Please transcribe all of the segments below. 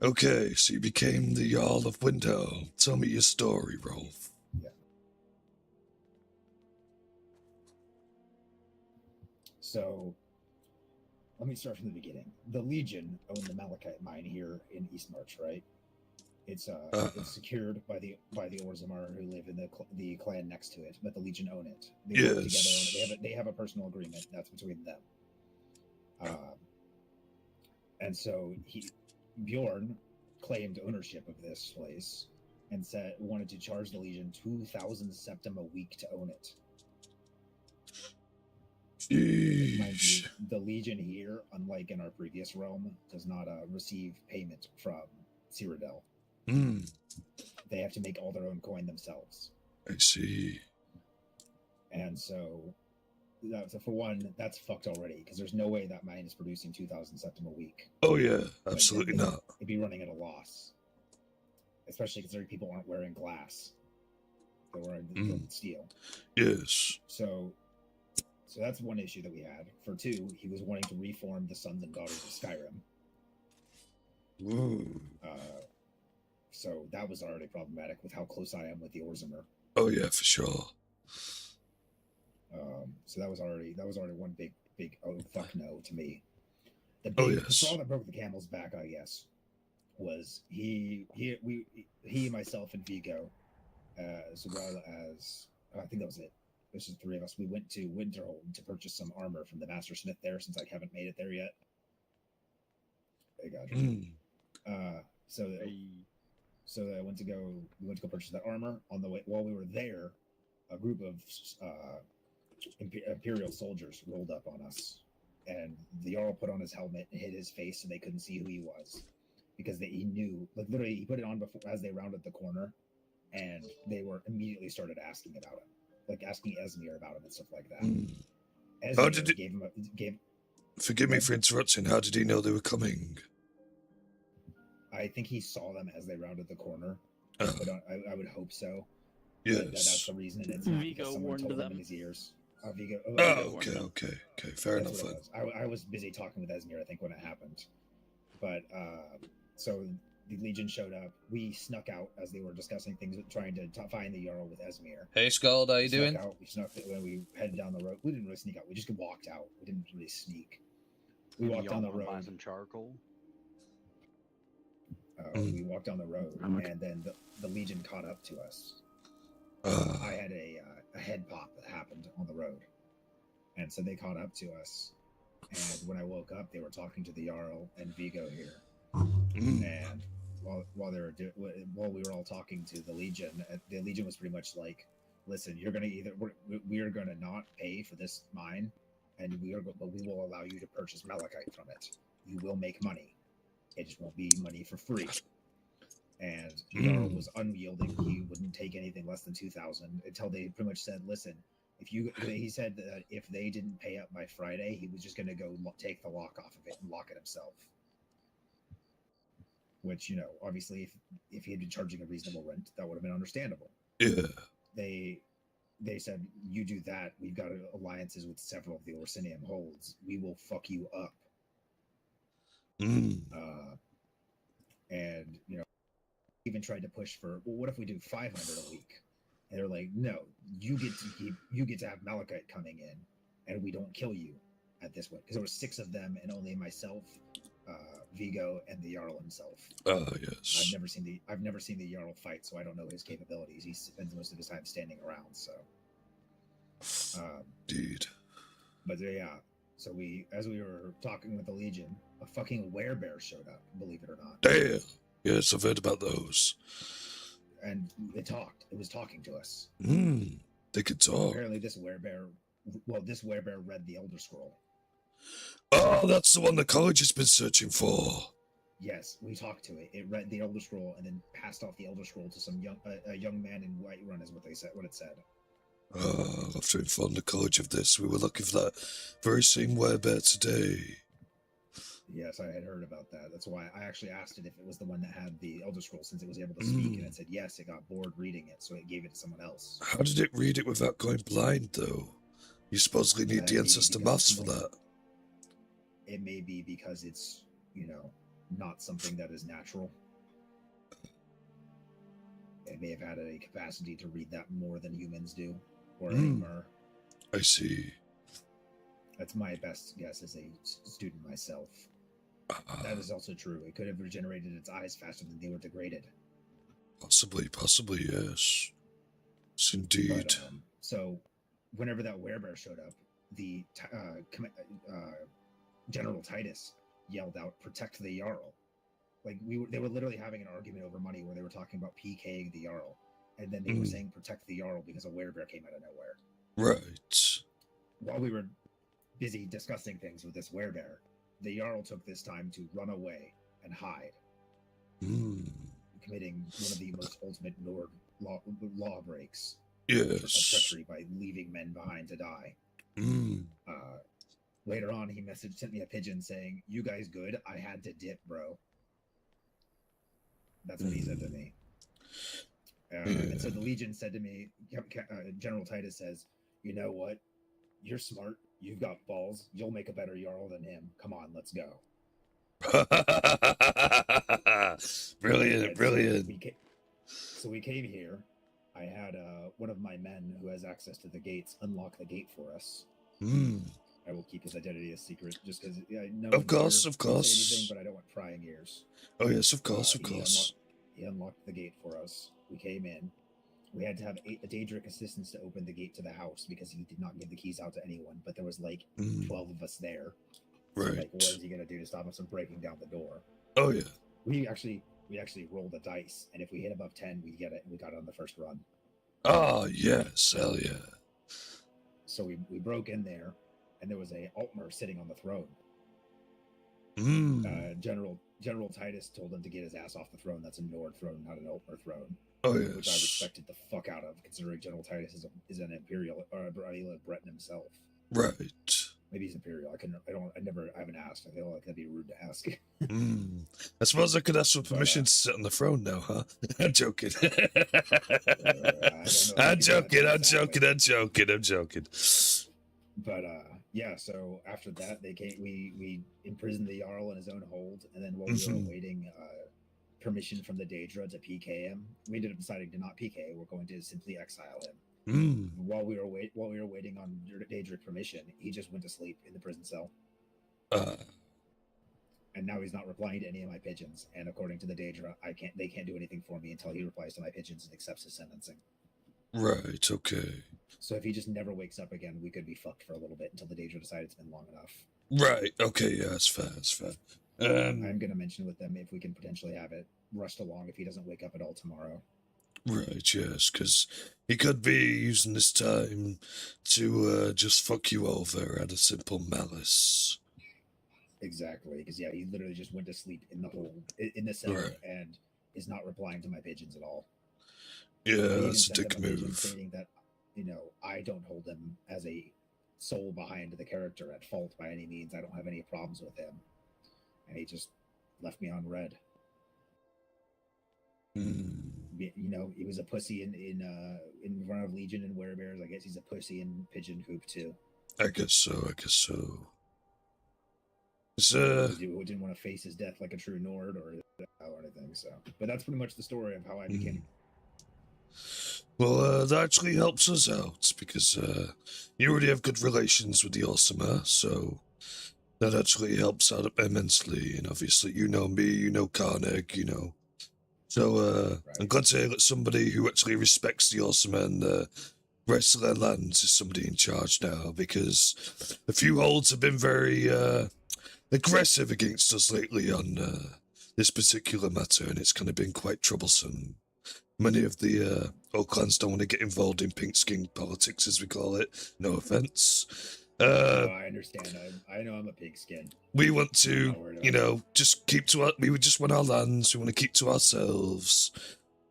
Okay, so you became the Jarl of Winter. Tell me your story, Rolf. Yeah. So, let me start from the beginning. The Legion owned the Malachite mine here in East March, right? It's secured by the Orzammar who live in the clan next to it, but the Legion own it. They work together on it. They have a personal agreement that's between them. And so Bjorn claimed ownership of this place and wanted to charge the Legion 2,000 septim a week to own it. Mind you, the Legion here, unlike in our previous realm, does not receive payment from Cyrodiil. They have to make all their own coin themselves. I see. And so for one, that's fucked already, because there's no way that mine is producing 2,000 septim a week. Oh yeah, absolutely not. It'd be running at a loss. Especially considering people aren't wearing glass. They're wearing steel. Yes. So that's one issue that we had. For two, he was wanting to reform the sons and daughters of Skyrim. So that was already problematic with how close I am with the Orzammar. Oh yeah, for sure. So that was already one big oh fuck no to me. The straw that broke the camel's back, I guess, was he, myself, and Vigo, as well as I think that was it. This is three of us. We went to Winterhold to purchase some armor from the Master Smith there, since I haven't made it there yet. I got you. So I went to go purchase that armor. On the way, while we were there, a group of Imperial soldiers rolled up on us, and the Jarl put on his helmet and hid his face so they couldn't see who he was, because he knew, like, literally he put it on before as they rounded the corner, and they were immediately started asking about him, like asking Esmir about him and stuff like that. How did it Forgive me for interrupting. How did he know they were coming? I think he saw them as they rounded the corner. But I would hope so. Yes. That's the reason. And it's not because someone told him in his ears. Vigo, okay. Fair enough. I was busy talking with Esmir, I think, when it happened. But so the Legion showed up. We snuck out as they were discussing things, trying to find the Jarl with Esmir. Hey, Scald, how you doing? We snuck out when we headed down the road. We didn't really sneak out. We just walked out. We didn't really sneak. We walked down the road. Buy some charcoal. We walked down the road, and then the Legion caught up to us. I had a head pop that happened on the road, and so they caught up to us. And when I woke up, they were talking to the Jarl and Vigo here. And while we were all talking to the Legion was pretty much like, "Listen, you're gonna we are gonna not pay for this mine, but we will allow you to purchase malachite from it. You will make money. It just won't be money for free." And Jarl was unyielding. He wouldn't take anything less than 2,000 until they pretty much said, "Listen, he said that if they didn't pay up by Friday, he was just going to go take the lock off of it and lock it himself." Which, obviously, if he had been charging a reasonable rent, that would have been understandable. Yeah. They said, "You do that, we've got alliances with several of the Orsinium holds. We will fuck you up." And even tried to push for, well, what if we do 500 a week? And they're like, "No, you get to have malachite coming in, and we don't kill you at this point," because there were 6 of them, and only myself, Vigo, and the Jarl himself. Yes. I've never seen the Jarl fight, so I don't know his capabilities. He spends most of his time standing around. So, indeed. But yeah. So as we were talking with the Legion, a fucking werebear showed up, believe it or not. Damn. Yes, I've heard about those. And it talked. It was talking to us. They could talk. Apparently this werebear read the Elder Scroll. Oh, that's the one the college has been searching for. Yes, we talked to it. It read the Elder Scroll and then passed off the Elder Scroll to some young man in Whiterun, is what it said. I'll have to inform the college of this. We were looking for that very same werebear today. Yes, I had heard about that. That's why I actually asked it if it was the one that had the Elder Scroll, since it was able to speak, and it said yes. It got bored reading it, so it gave it to someone else. How did it read it without going blind, though? You supposedly need the ancestor maths for that. It may be because it's, not something that is natural. They may have had a capacity to read that more than humans do, or a mer. I see. That's my best guess as a student myself. That is also true. It could have regenerated its eyes faster than they were degraded. Possibly, yes. Yes, indeed. But, so, whenever that werebear showed up, the General Titus yelled out, "Protect the Jarl!" Like they were literally having an argument over money where they were talking about PKing the Jarl, and then they were saying "Protect the Jarl" because a werebear came out of nowhere. Right. While we were busy discussing things with this werebear, the Jarl took this time to run away and hide, committing one of the most ultimate Nord law breaks. Yes. Of treachery by leaving men behind to die. Later on, he sent me a pigeon saying, "You guys good? I had to dip, bro." That's what he said to me. And so the Legion said to me, General Titus says, "You know what? You're smart. You've got balls. You'll make a better Jarl than him. Come on, let's go." Brilliant. So we came here. I had one of my men who has access to the gates unlock the gate for us. I will keep his identity a secret, just because no one here of course. Say anything, but I don't want prying ears. Oh yes, of course. He unlocked the gate for us. We came in. We had to have the Daedric assistants to open the gate to the house because he did not give the keys out to anyone. But there was like 12 of us there. Right. So, like, what is he gonna do to stop us from breaking down the door? Oh yeah. We actually rolled a dice, and if we hit above 10, we get it. We got it on the first run. Oh yes, hell yeah. So we broke in there, and there was a Altmer sitting on the throne. General Titus told him to get his ass off the throne. That's a Nord throne, not an Altmer throne. Oh yes. Which I respected the fuck out of, considering General Titus is an Imperial or a Breton himself. Right. Maybe he's Imperial. I haven't asked. I feel like that'd be rude to ask. I suppose I could ask for permission to sit on the throne now, huh? I'm joking. I'm joking. But yeah, so after that, they came. We imprisoned the Jarl in his own hold, and then while we were awaiting permission from the Daedra to PK him, we ended up deciding to not PK. We're going to simply exile him. While we were waiting on Daedric permission, he just went to sleep in the prison cell. And now he's not replying to any of my pigeons. And according to the Daedra, they can't do anything for me until he replies to my pigeons and accepts his sentencing. Right. Okay. So if he just never wakes up again, we could be fucked for a little bit until the Daedra decides it's been long enough. Right. Okay. Yeah, that's fair. I'm going to mention with them if we can potentially have it rushed along if he doesn't wake up at all tomorrow. Right, yes, because he could be using this time to just fuck you over out of simple malice. Exactly, because yeah, he literally just went to sleep in the hole, in the cell, and is not replying to my pigeons at all. Yeah, that's a dick move. Stating that, I don't hold him as a soul behind the character at fault by any means. I don't have any problems with him, and he just left me on red. He was a pussy in front of Legion and Werebears. I guess he's a pussy in Pigeon Coop too. I guess so. He didn't want to face his death like a true Nord or anything. So, but that's pretty much the story of how I became. Well, that actually helps us out because you already have good relations with the Orsimer, so that actually helps out immensely. And obviously, you know me, you know Carneg, So I'm glad to hear that somebody who actually respects the Orsimer and the rest of their lands is somebody in charge now, because a few holds have been very aggressive against us lately on this particular matter, and it's kind of been quite troublesome. Many of the old clans don't want to get involved in pink skin politics, as we call it. No offense. I understand. I know I'm a pigskin. We want to, just keep to we just want our lands. We want to keep to ourselves,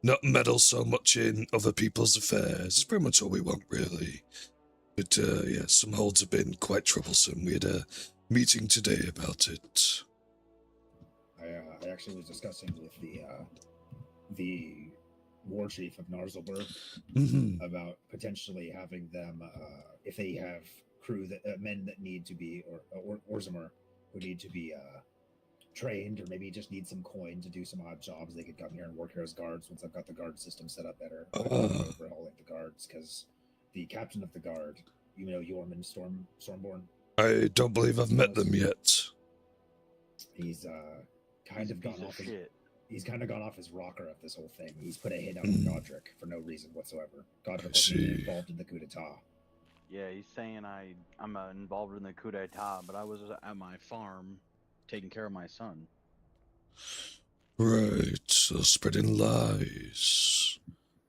not meddle so much in other people's affairs. It's pretty much all we want, really. But yeah, some holds have been quite troublesome. We had a meeting today about it. I actually was discussing with the war chief of Narzelburg about potentially having them, if they have crew that men that need to be, or Orsimer who need to be trained, or maybe just need some coin to do some odd jobs, they could come here and work here as guards. Once I've got the guard system set up better, I'm overhauling the guards, because the captain of the guard, you know, Yorman Stormborn. I don't believe I've met them yet. He's kind of gone off his shit. He's kind of gone off his rocker of this whole thing. He's put a hit out on Godric for no reason whatsoever. Godric was involved in the coup d'etat. Yeah, he's saying I'm involved in the coup d'etat, but I was at my farm taking care of my son. Right, so spreading lies.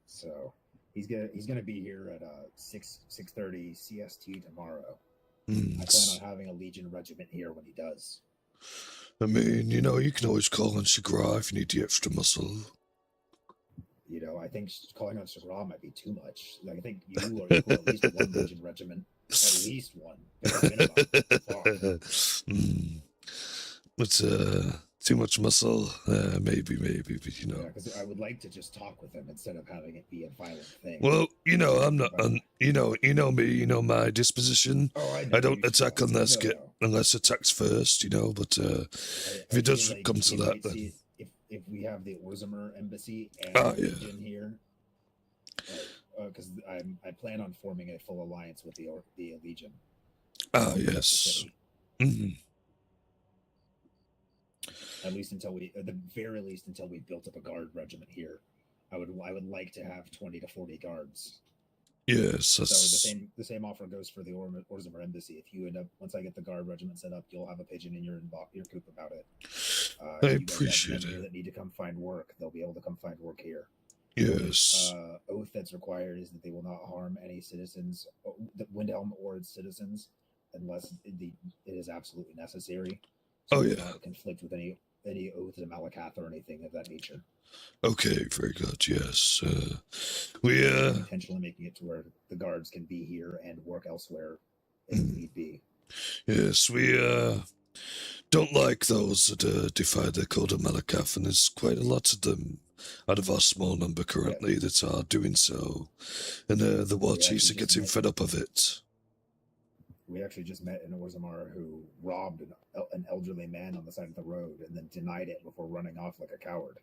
So he's gonna be here at 6:30 CST tomorrow. I plan on having a Legion regiment here when he does. I mean, you know, you can always call on Shagra if you need the extra muscle. You know, I think calling on Shagra might be too much. Like, I think you are equal at least one Legion regiment. At least one. It's too much muscle. Maybe, but you know. Yeah, because I would like to just talk with him instead of having it be a violent thing. Well, you know, I'm not. You know me. You know my disposition. I don't attack unless attacks first. You know, but if it does come to that, then if we have the Orzamer embassy and Legion here, because I plan on forming a full alliance with the Legion. Yes. At least at the very least, until we built up a guard regiment here, I would like to have 20 to 40 guards. Yes. So the same offer goes for the Orzamer embassy. If you end up, once I get the guard regiment set up, you'll have a pigeon in your coop about it. I appreciate it. That need to come find work, they'll be able to come find work here. Yes. Oath that's required is that they will not harm any citizens, the Windhelm or its citizens, unless it is absolutely necessary. So not conflict with any oaths of Malakath or anything of that nature. Okay, very good. Yes, we intentionally making it to where the guards can be here and work elsewhere if need be. Yes, we don't like those that defy the code of Malakath, and there's quite a lot of them out of our small number currently that are doing so, and the war chiefs are getting fed up of it. We actually just met an Orzammar who robbed an elderly man on the side of the road and then denied it before running off like a coward.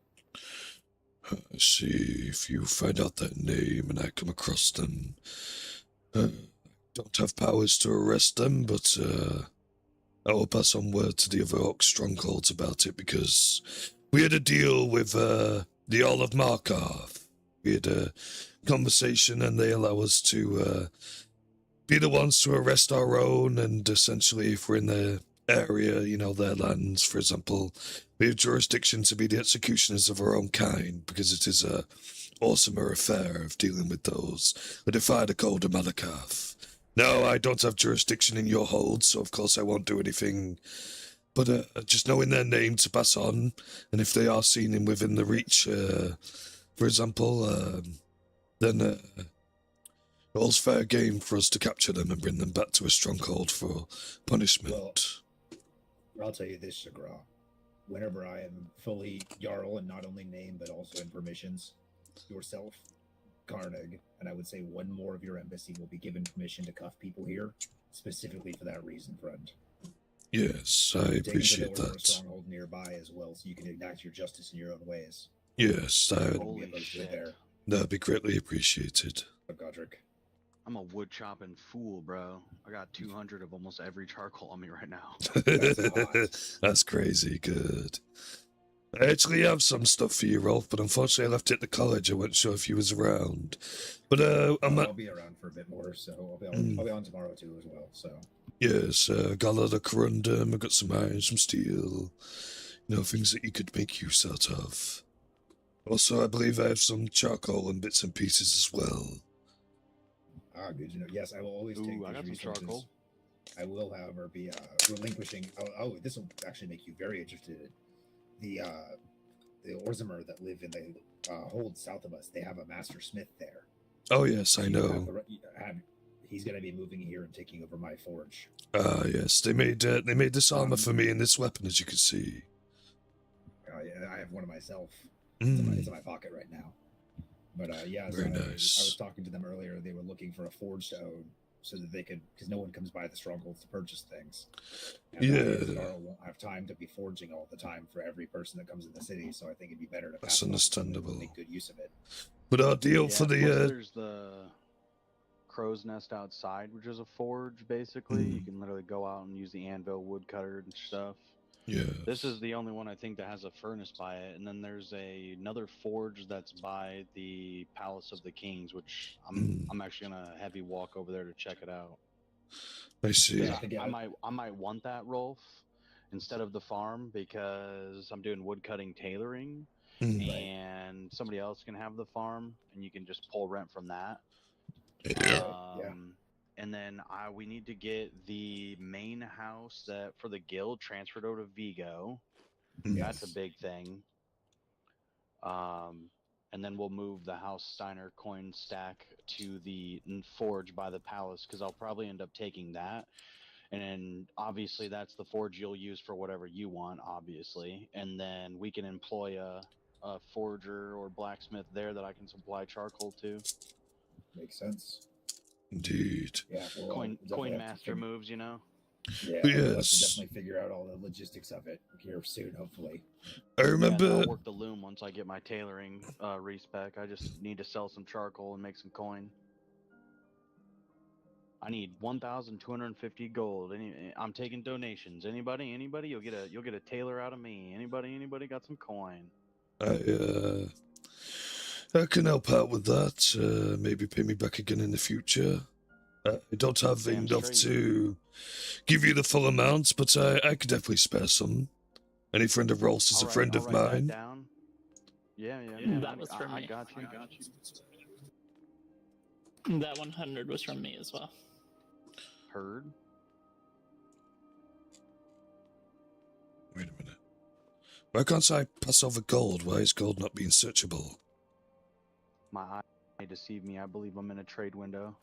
See, if you find out that name and I come across them, don't have powers to arrest them, but I will pass on word to the other Orc strongholds about it, because we had a deal with the All of Markarth. We had a conversation and they allow us to be the ones to arrest our own, and essentially if we're in their area, you know, their lands, for example, we have jurisdiction to be the executioners of our own kind, because it is a awesomer affair of dealing with those who defy the code of Malakath. No, I don't have jurisdiction in your hold, so of course I won't do anything, but just knowing their name to pass on, and if they are seen within the reach, for example, then all's fair game for us to capture them and bring them back to a stronghold for punishment. Well, I'll tell you this, Shagra. Whenever I am fully Jarl, and not only name, but also in permissions, yourself, Carneg, and I would say one more of your embassy will be given permission to cuff people here, specifically for that reason, friend. Yes, I appreciate that. Stronghold nearby as well, so you can enact your justice in your own ways. Yes, that'd be greatly appreciated. Godric. I'm a wood chopping fool, bro. I got 200 of almost every charcoal on me right now. That's crazy good. I actually have some stuff for you, Rolf, but unfortunately I left it at the college. I wasn't sure if you was around. But I'll be around for a bit more, so I'll be on tomorrow too as well. So yes, got a lot of corundum. I got some iron, some steel. You know, things that you could make use out of. Also, I believe I have some charcoal and bits and pieces as well. Ah, good to know. Yes, I will always take these resources. Charcoal. I will, however, be relinquishing. Oh, this will actually make you very interested. The Orzammar that live in the hold south of us, they have a master smith there. Oh yes, I know. He's going to be moving here and taking over my forge. Yes, they made this armor for me and this weapon, as you can see. Yeah, I have one of myself. It's in my pocket right now. But yeah, very nice. I was talking to them earlier. They were looking for a forge to own, so that they could, because no one comes by the strongholds to purchase things. And Yeah. won't have time to be forging all the time for every person that comes in the city. So I think it'd be better to That's pass it on to someone understandable. and make good use of it. But our deal for plus the there's the crow's nest outside, which is a forge. Basically, you can literally go out and use the anvil, woodcutter, and stuff. yeah. This is the only one I think that has a furnace by it, and then there's another forge that's by the Palace of the Kings, which I'm actually gonna have you walk over there to check it out. I see. I might want that, Rolf, instead of the farm, because I'm doing woodcutting tailoring, and somebody else can have the farm, and you can just pull rent from that. And then we need to get the main house that for the guild transferred over to Vigo. That's a big thing. And then we'll move the House Steiner coin stack to the forge by the palace, because I'll probably end up taking that. And then obviously that's the forge you'll use for whatever you want, obviously. And then we can employ a forger or blacksmith there that I can supply charcoal to. Makes sense. Indeed. Yeah. Coin master moves, you know? Yeah, yes. We'll have to definitely figure out all the logistics of it here soon, hopefully. I remember. I'll work the loom once I get my tailoring respec. I just need to sell some charcoal and make some coin. I need 1,250 gold. I'm taking donations. Anybody? You'll get a tailor out of me. Anybody got some coin? I can help out with that. Maybe pay me back again in the future. I don't have enough to give you the full amount, but I could definitely spare some. Any friend of Rolf's is a friend of mine. That down. Yeah. That was from me. I got you. That 100 was from me as well. Heard. Wait a minute. Why can't I pass over gold? Why is gold not being searchable? My eye deceived me. I believe I'm in a trade window.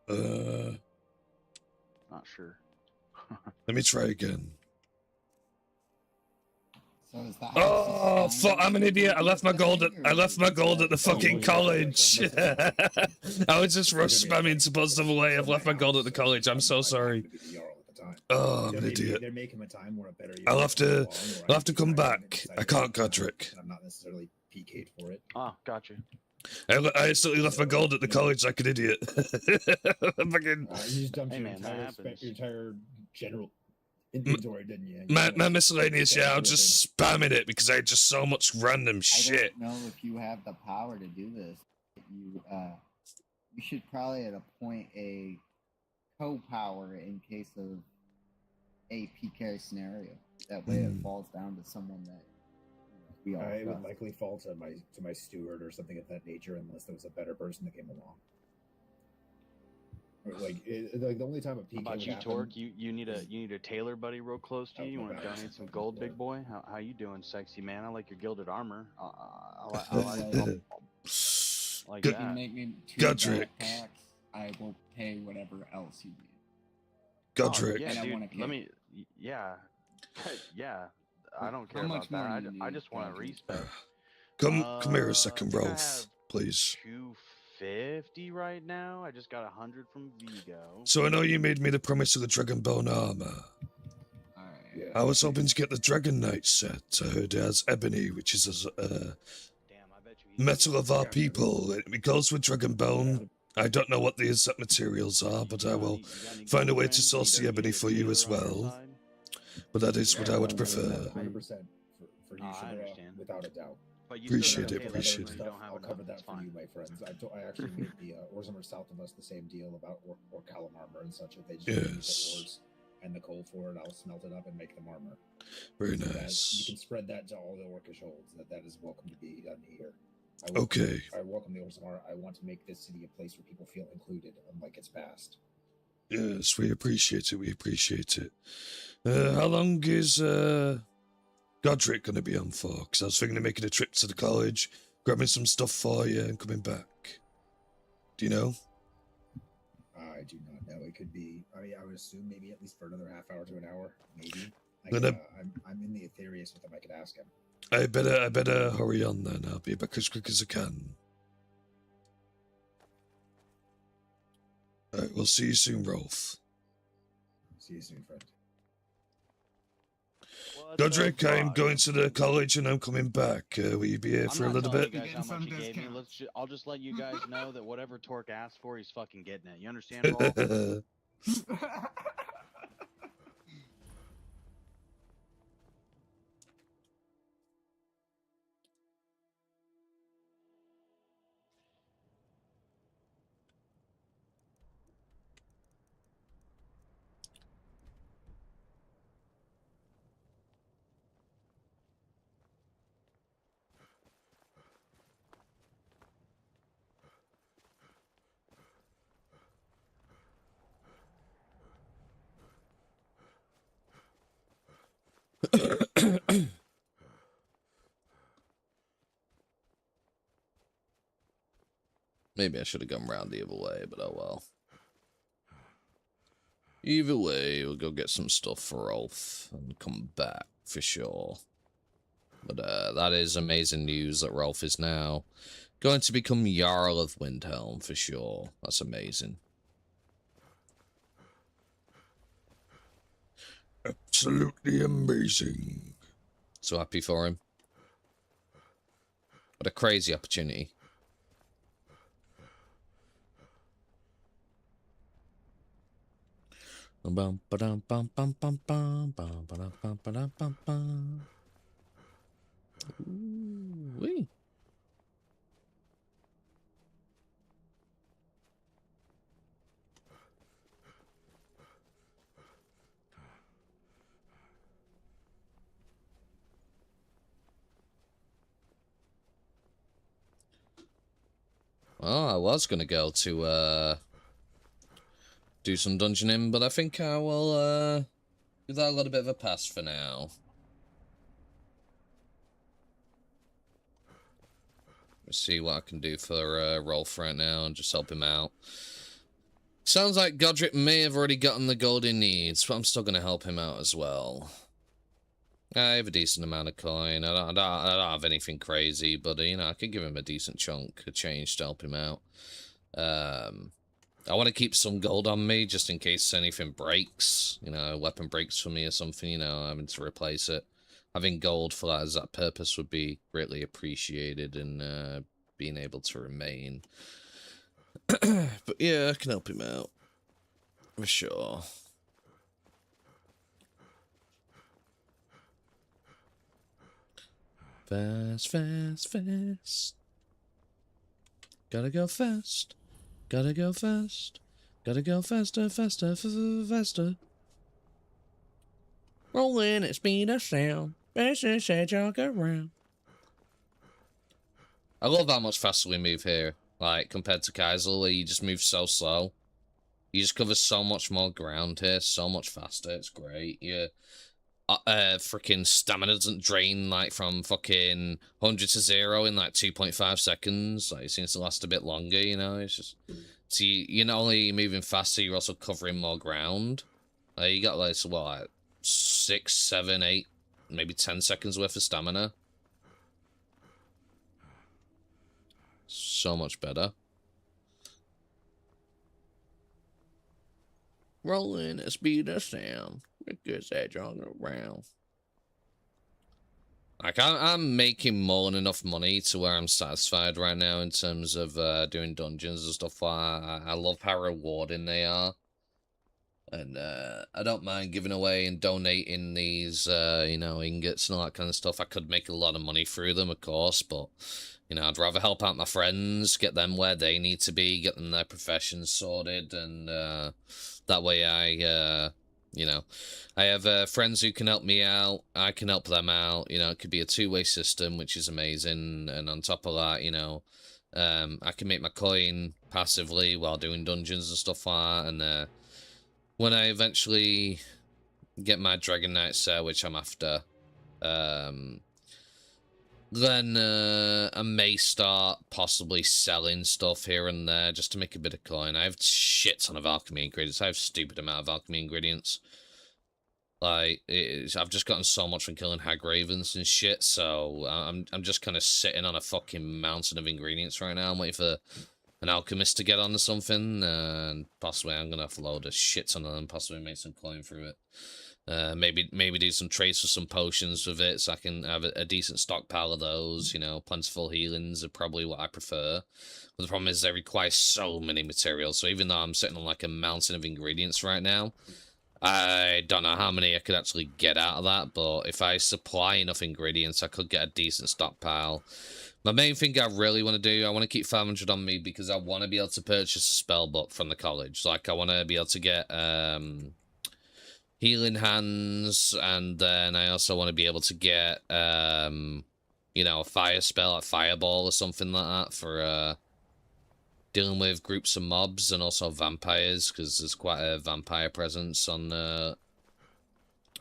Not sure. Let me try again. So is that Oh, fuck! I'm an idiot. I left my gold at the fucking college. I was just rush spamming to put stuff away. I've left my gold at the college. I'm so sorry. Oh, I'm an idiot. They're making a time where a better. I'll have to come back. I can't, Godric. I'm not necessarily PK'd for it. Oh, gotcha. I instantly left my gold at the college like an idiot. Fucking. You just dumped your entire general inventory, didn't you? My miscellaneous, yeah, I'm just spamming it because I had just so much random shit. I don't know if you have the power to do this. You should probably appoint a co-power in case of a PK scenario. That way it falls down to someone that we all it would likely fall to my steward or something of that nature, unless there was a better person that came along. Like the only time a PK about would you, happen, Torque? You need a tailor buddy real close to you. You want to donate some gold, big boy? How you doing, sexy man? I like your gilded armor. I like If that. you make me 2 Godric. backpacks, I will pay whatever else you need. Godric. Yeah, And I dude, want a let cake. me. Yeah, yeah. I don't care How about much more that. do you I need, just want to Godric? respect. Come here a second, I think I Rolf, have please. 250 right now. I just got 100 from Vigo. So I know you made me the promise of the Dragonbone armor. Alright. Yeah. I was hoping to get the Dragon Knight set. I heard it has ebony, which is a Damn, I bet you. metal of our people. It goes with Dragonbone. I don't know what the exact materials are, but I will find a way to source the ebony for you as well. But that is what I would prefer. 100% for you, I Shadera, understand. without a doubt. But you Appreciate still it, have appreciate tailors, it. you don't have I'll enough, cover that's that for fine. you, my friends. I actually made the Orzamer south of us the same deal about Orcalum armor and such. If they just use the ores and the coal for it, I'll smelt it up and make them armor. Very So that nice. you can spread that to all the Orcish holds. That is welcome to be done here. Okay. I welcome the Orzamer. I want to make this city a place where people feel included, unlike its past. Yes, we appreciate it. We appreciate it. How long is Godric going to be on for? Because I was thinking of making a trip to the college, grabbing some stuff for you, and coming back. Do you know? I do not know. It could be. I mean, I would assume maybe at least for another half hour to an hour, maybe. Then I'm in the Aetherius with him. I could ask him. I better hurry on then. I'll be back as quick as I can. All right, we'll see you soon, Rolf. See you soon, friend. Daedric, I'm going to the college and I'm coming back. Will you be here I'm for a not little telling bit? you guys how much he gave me. I'll just let you guys know that whatever Torque asked for, he's fucking getting it. You understand, Rolf? Maybe I should have gone round the other way, but oh well. Either way, we'll go get some stuff for Rolf and come back for sure. But that is amazing news that Rolf is now going to become Jarl of Windhelm for sure. That's amazing. Absolutely amazing. So happy for him. What a crazy opportunity. Bum ba-dum bum bum bum bum bum ba-dum bum ba-dum bum bum. Ooh-wee. Well, I was gonna go to do some dungeoning, but I think I will give that a little bit of a pass for now. Let's see what I can do for Rolf right now and just help him out. Sounds like Godric may have already gotten the gold he needs, but I'm still going to help him out as well. I have a decent amount of coin. I don't have anything crazy, but, you know, I could give him a decent chunk of change to help him out. I want to keep some gold on me, just in case anything breaks. You know, a weapon breaks for me or something, you know, having to replace it. Having gold for that as that purpose would be greatly appreciated in being able to remain. But yeah, I can help him out. For sure. Fast, fast, fast. Gotta go fast. Gotta go fast. Gotta go faster, faster, faster. Rolling at speed of sound. Faster, say jog around. I love how much faster we move here. Like, compared to Kaizaal, where you just move so slow. You just cover so much more ground here, so much faster. It's great. Yeah. Freaking stamina doesn't drain, like, from fucking 100 to 0 in, like, 2.5 seconds. Like, it seems to last a bit longer, you know? It's just... So you're not only moving faster, you're also covering more ground. You got, like, so what, like, 6, 7, 8, maybe 10 seconds worth of stamina. So much better. Rolling at speed of sound. Because they're jogging around. Like, I'm making more than enough money to where I'm satisfied right now in terms of doing dungeons and stuff like that. I love how rewarding they are. And I don't mind giving away and donating these, you know, ingots and all that kind of stuff. I could make a lot of money through them, of course, but, you know, I'd rather help out my friends, get them where they need to be, get them their professions sorted, and that way I, you know, I have friends who can help me out, I can help them out, you know, it could be a two-way system, which is amazing, and on top of that, you know, I can make my coin passively while doing dungeons and stuff like that, and when I eventually get my Dragon Knight set, which I'm after, then I may start possibly selling stuff here and there just to make a bit of coin. I have shit ton of alchemy ingredients. I have stupid amount of alchemy ingredients. Like, I've just gotten so much from killing hag ravens and shit, so I'm just kind of sitting on a fucking mountain of ingredients right now. I'm waiting for an alchemist to get onto something, and possibly I'm gonna have to load a shit ton of them, possibly make some coin through it. Maybe do some trades for some potions with it, so I can have a decent stockpile of those. You know, plentiful healings are probably what I prefer. But the problem is they require so many materials. So even though I'm sitting on like a mountain of ingredients right now, I don't know how many I could actually get out of that. But if I supply enough ingredients, I could get a decent stockpile. My main thing I really want to do, I want to keep 500 on me because I want to be able to purchase a spell book from the college. Like I want to be able to get healing hands, and then I also want to be able to get you know, a fire spell like fireball or something like that for dealing with groups of mobs and also vampires, because there's quite a vampire presence on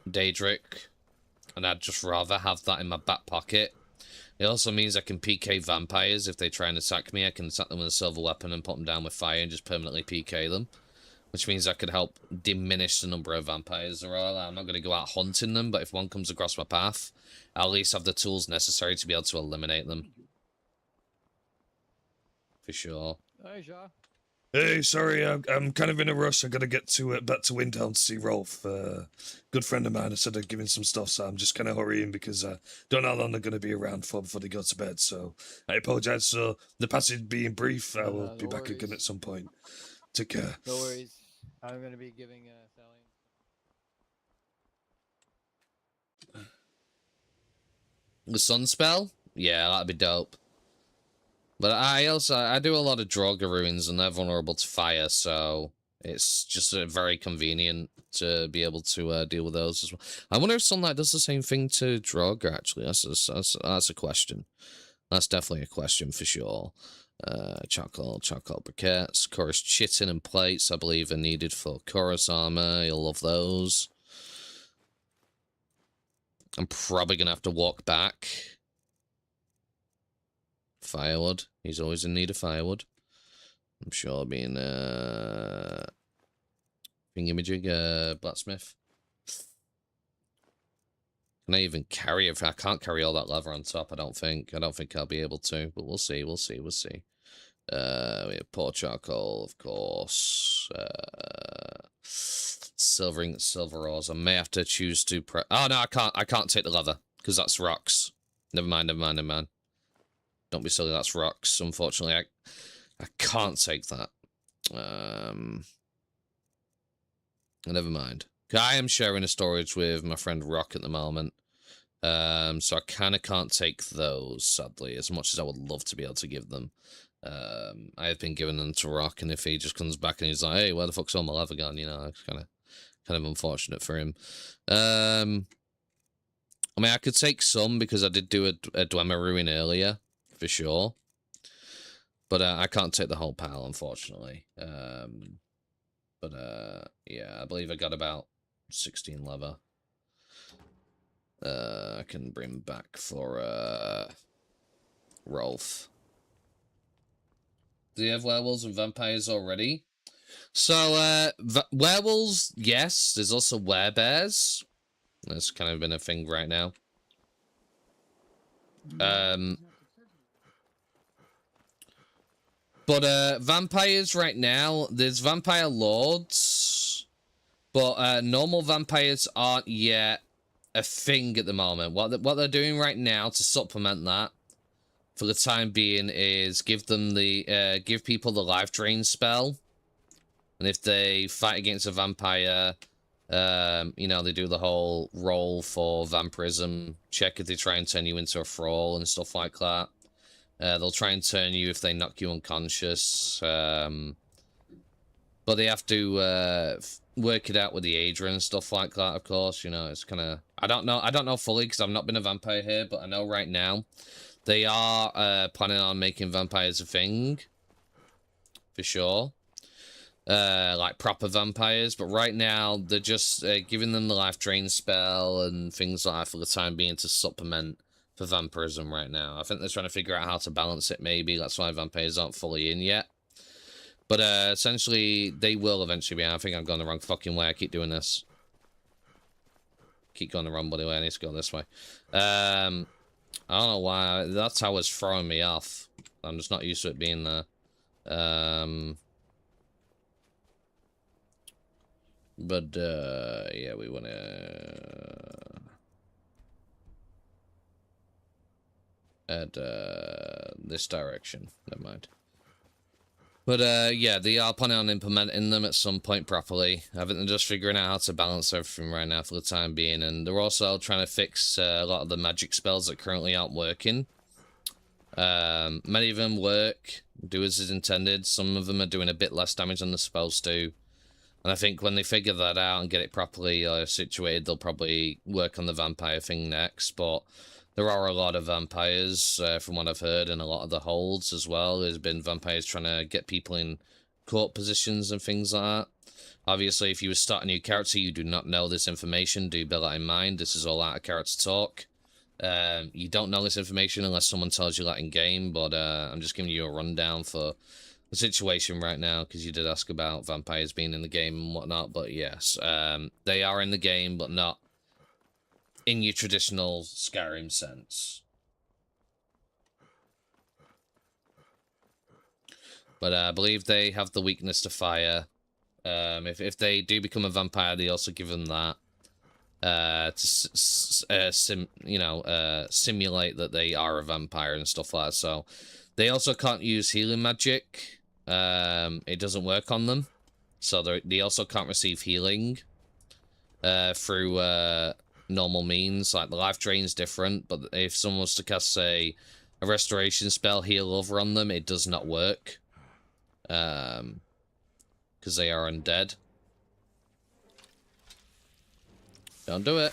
Daedric, and I'd just rather have that in my back pocket. It also means I can PK vampires. If they try and attack me, I can attack them with a silver weapon and put them down with fire and just permanently PK them. Which means I could help diminish the number of vampires there are. I'm not going to go out hunting them, but if one comes across my path, I'll at least have the tools necessary to be able to eliminate them. For sure. Hey, Shaw. Hey, sorry, I'm kind of in a rush. I gotta get to back to Windhelm to see Rolf. Good friend of mine. I said I'd give him some stuff, so I'm just kind of hurrying because I don't know how long they're going to be around for before they go to bed. So I apologize for the passage being brief. I will be back again at some point. Take care. No worries. I'm going to be giving Sally. The sun spell? Yeah, that'd be dope. But I do a lot of Droga ruins and they're vulnerable to fire, so it's just very convenient to be able to deal with those as well. I wonder if Sunlight does the same thing to Droga, actually. That's a question. That's definitely a question for sure. Charcoal briquettes, chorus chitin and plates, I believe, are needed for chorus armor. You'll love those. I'm probably gonna have to walk back. Firewood. He's always in need of firewood. I'm sure being thingamajig, blacksmith. Can I even carry it? I can't carry all that leather on top, I don't think. I don't think I'll be able to, but we'll see. We have poor charcoal, of course. Silver ores. I may have to choose to oh no, I can't take the leather, because that's rocks. Never mind. Don't be silly, that's rocks. Unfortunately, I can't take that. Never mind. I am sharing a storage with my friend Rock at the moment. So I kind of can't take those, sadly, as much as I would love to be able to give them. I have been giving them to Rock, and if he just comes back and he's like, hey, where the fuck's all my leather gone? You know, it's kind of unfortunate for him. I mean, I could take some because I did do a Dwemer ruin earlier, for sure. But I can't take the whole pile, unfortunately. Yeah, I believe I got about 16 leather. I can bring back for Rolf. Do you have werewolves and vampires already? So, werewolves, yes. There's also werebears. That's kind of been a thing right now. But vampires right now, there's vampire lords, but normal vampires aren't yet a thing at the moment. What they're doing right now to supplement that, for the time being, is give people the life drain spell, and if they fight against a vampire, you know, they do the whole roll for vampirism check if they try and turn you into a thrall and stuff like that. They'll try and turn you if they knock you unconscious. But they have to work it out with the Aedra and stuff like that, of course. You know, it's kind of... I don't know fully because I've not been a vampire here, but I know right now they are planning on making vampires a thing. For sure. Like proper vampires. But right now, they're just giving them the life drain spell and things like that for the time being to supplement for vampirism right now. I think they're trying to figure out how to balance it, maybe. That's why vampires aren't fully in yet. But essentially, they will eventually be. I think I'm going the wrong fucking way. I keep doing this. Keep going the wrong bloody way. I need to go this way. I don't know why. That tower's throwing me off. I'm just not used to it being there. But yeah, we want to add this direction. Never mind. But yeah, they are planning on implementing them at some point properly. I think they're just figuring out how to balance everything right now for the time being, and they're also trying to fix a lot of the magic spells that currently aren't working. Many of them work, do as is intended. Some of them are doing a bit less damage than they're supposed to. And I think when they figure that out and get it properly situated, they'll probably work on the vampire thing next. But there are a lot of vampires, from what I've heard, and a lot of the holds as well. There's been vampires trying to get people in court positions and things like that. Obviously, if you start a new character, you do not know this information. Do bear that in mind. This is all out of character talk. You don't know this information unless someone tells you that in game, but I'm just giving you a rundown for the situation right now, because you did ask about vampires being in the game and whatnot. But yes, they are in the game, but not in your traditional Skyrim sense. But I believe they have the weakness to fire. If they do become a vampire, they also give them that to simulate that they are a vampire and stuff like that. So they also can't use healing magic. It doesn't work on them, so they also can't receive healing through normal means. Like the life drain is different, but if someone was to cast, say, a restoration spell, heal over on them, it does not work, because they are undead. Don't do it.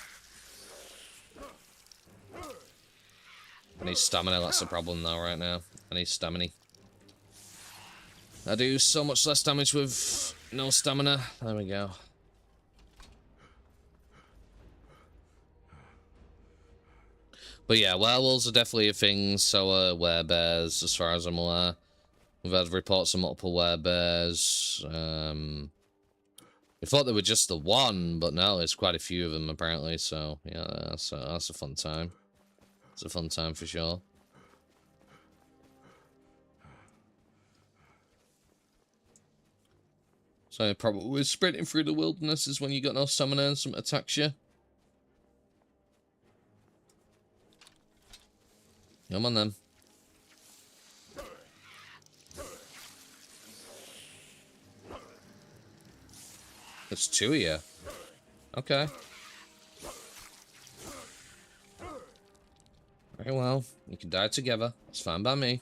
I need stamina, that's the problem though right now. I need stamina. I do so much less damage with no stamina. There we go. But yeah, werewolves are definitely a thing, so are werebears, as far as I'm aware. We've had reports of multiple werebears. We thought there were just the one, but no, there's quite a few of them apparently, so yeah, that's a fun time. It's a fun time for sure. So probably sprinting through the wilderness is when you got no stamina and something attacks you. Come on then. There's two of you. Okay. Very well. You can die together. It's fine by me.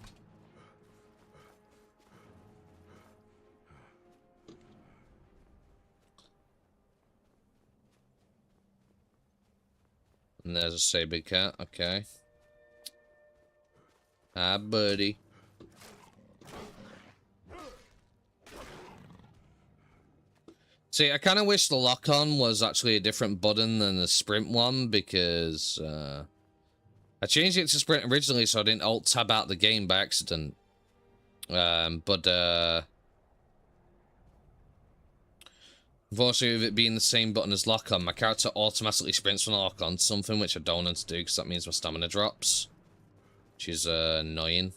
And there's a saber cat. Okay. Hi, buddy. See, I kind of wish the lock-on was actually a different button than the sprint one, because I changed it to sprint originally so I didn't alt-tab out the game by accident. Unfortunately, with it being the same button as lock-on, my character automatically sprints from the lock-on, something which I don't want to do because that means my stamina drops, which is annoying.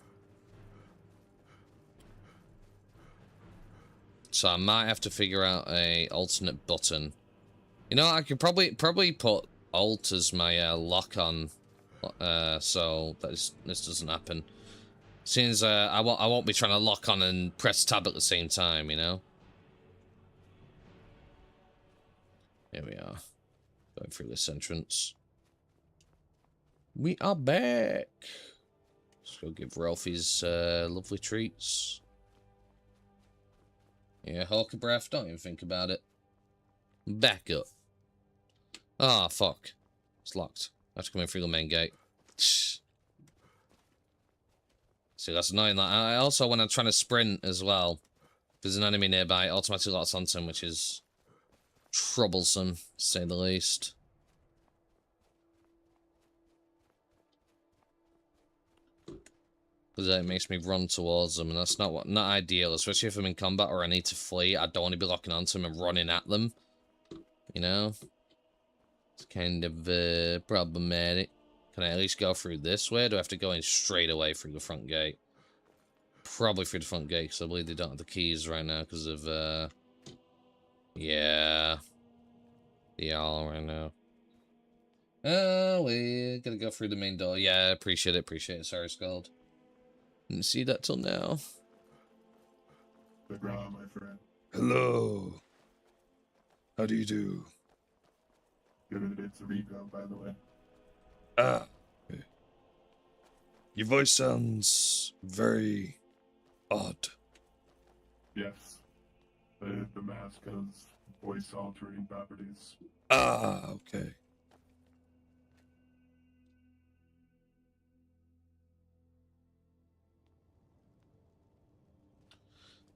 So I might have to figure out a alternate button. You know, I could probably put alt as my lock-on, so that this doesn't happen. Since I won't be trying to lock on and press tab at the same time, you know. Here we are, going through this entrance. We are back. Let's go give Ralph his lovely treats. Yeah, Hawker breath, don't even think about it. Back up. Ah, oh, fuck. It's locked. I have to come in through the main gate. See, that's annoying. Like, I also, when I'm trying to sprint as well, if there's an enemy nearby, it automatically locks onto him, which is troublesome, to say the least. Because it makes me run towards them, and that's not ideal, especially if I'm in combat or I need to flee. I don't want to be locking onto them and running at them, you know. It's kind of problematic. Can I at least go through this way, or do I have to go in straight away through the front gate? probably through the front gate, because I believe they don't have the keys right now because of, yeah, the owl right now. Oh, we gotta go through the main door. Yeah, appreciate it. Sorry, Scald. Didn't see that till now. The ground, my friend. Hello. How do you do? Good, it's Rico, by the way. Ah. Okay. Your voice sounds very odd. Yes. The mask has voice-altering properties. Ah, okay.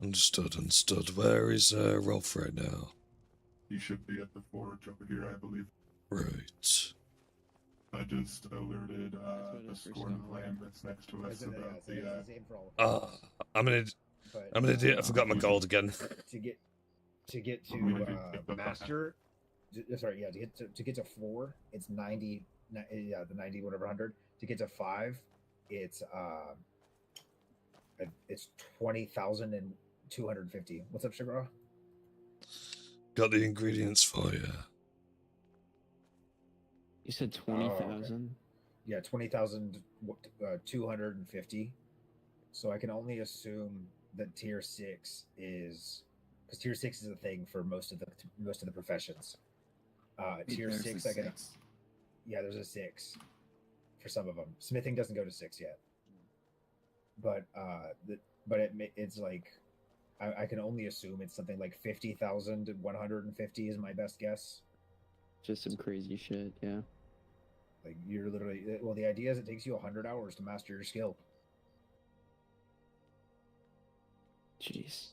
Understood. Where is Rolf right now? He should be at the forge over here, I believe. Right. I just alerted the Scorn clan that's next to us about the I'm an idiot. I forgot my gold again. To get to master, to get to 4, it's 90. Yeah, the 90 whatever 100. To get to 5, it's 20,250. What's up, Sugar? Got the ingredients for you. You said 20,000? Yeah, 20,250. So I can only assume that tier 6 is, because tier 6 is a thing for most of the professions. Tier 6, I can. Yeah, there's a 6 for some of them. Smithing doesn't go to 6 yet, but it's like I can only assume it's something like 50,150 is my best guess. Just some crazy shit, yeah. Like you're literally, well, the idea is it takes you 100 hours to master your skill. Jeez.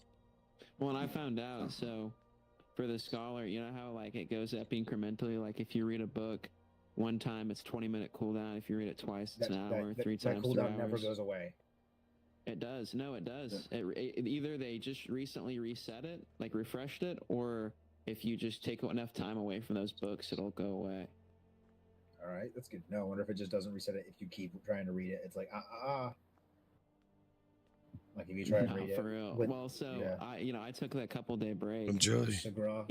Well, and I found out, so for the scholar, you know how like it goes up incrementally? Like if you read a book one time, it's 20-minute cooldown. If you read it twice, it's an hour. Three times, 3 hours. That cooldown never goes away. It does. No, it does. It either they just recently reset it, like refreshed it, or if you just take enough time away from those books, it'll go away. All right, that's good. No, I wonder if it just doesn't reset it if you keep trying to read it. It's like like if you try and read it. For real. Well, so yeah. I took that couple day break. Enjoy. Sugar, I'm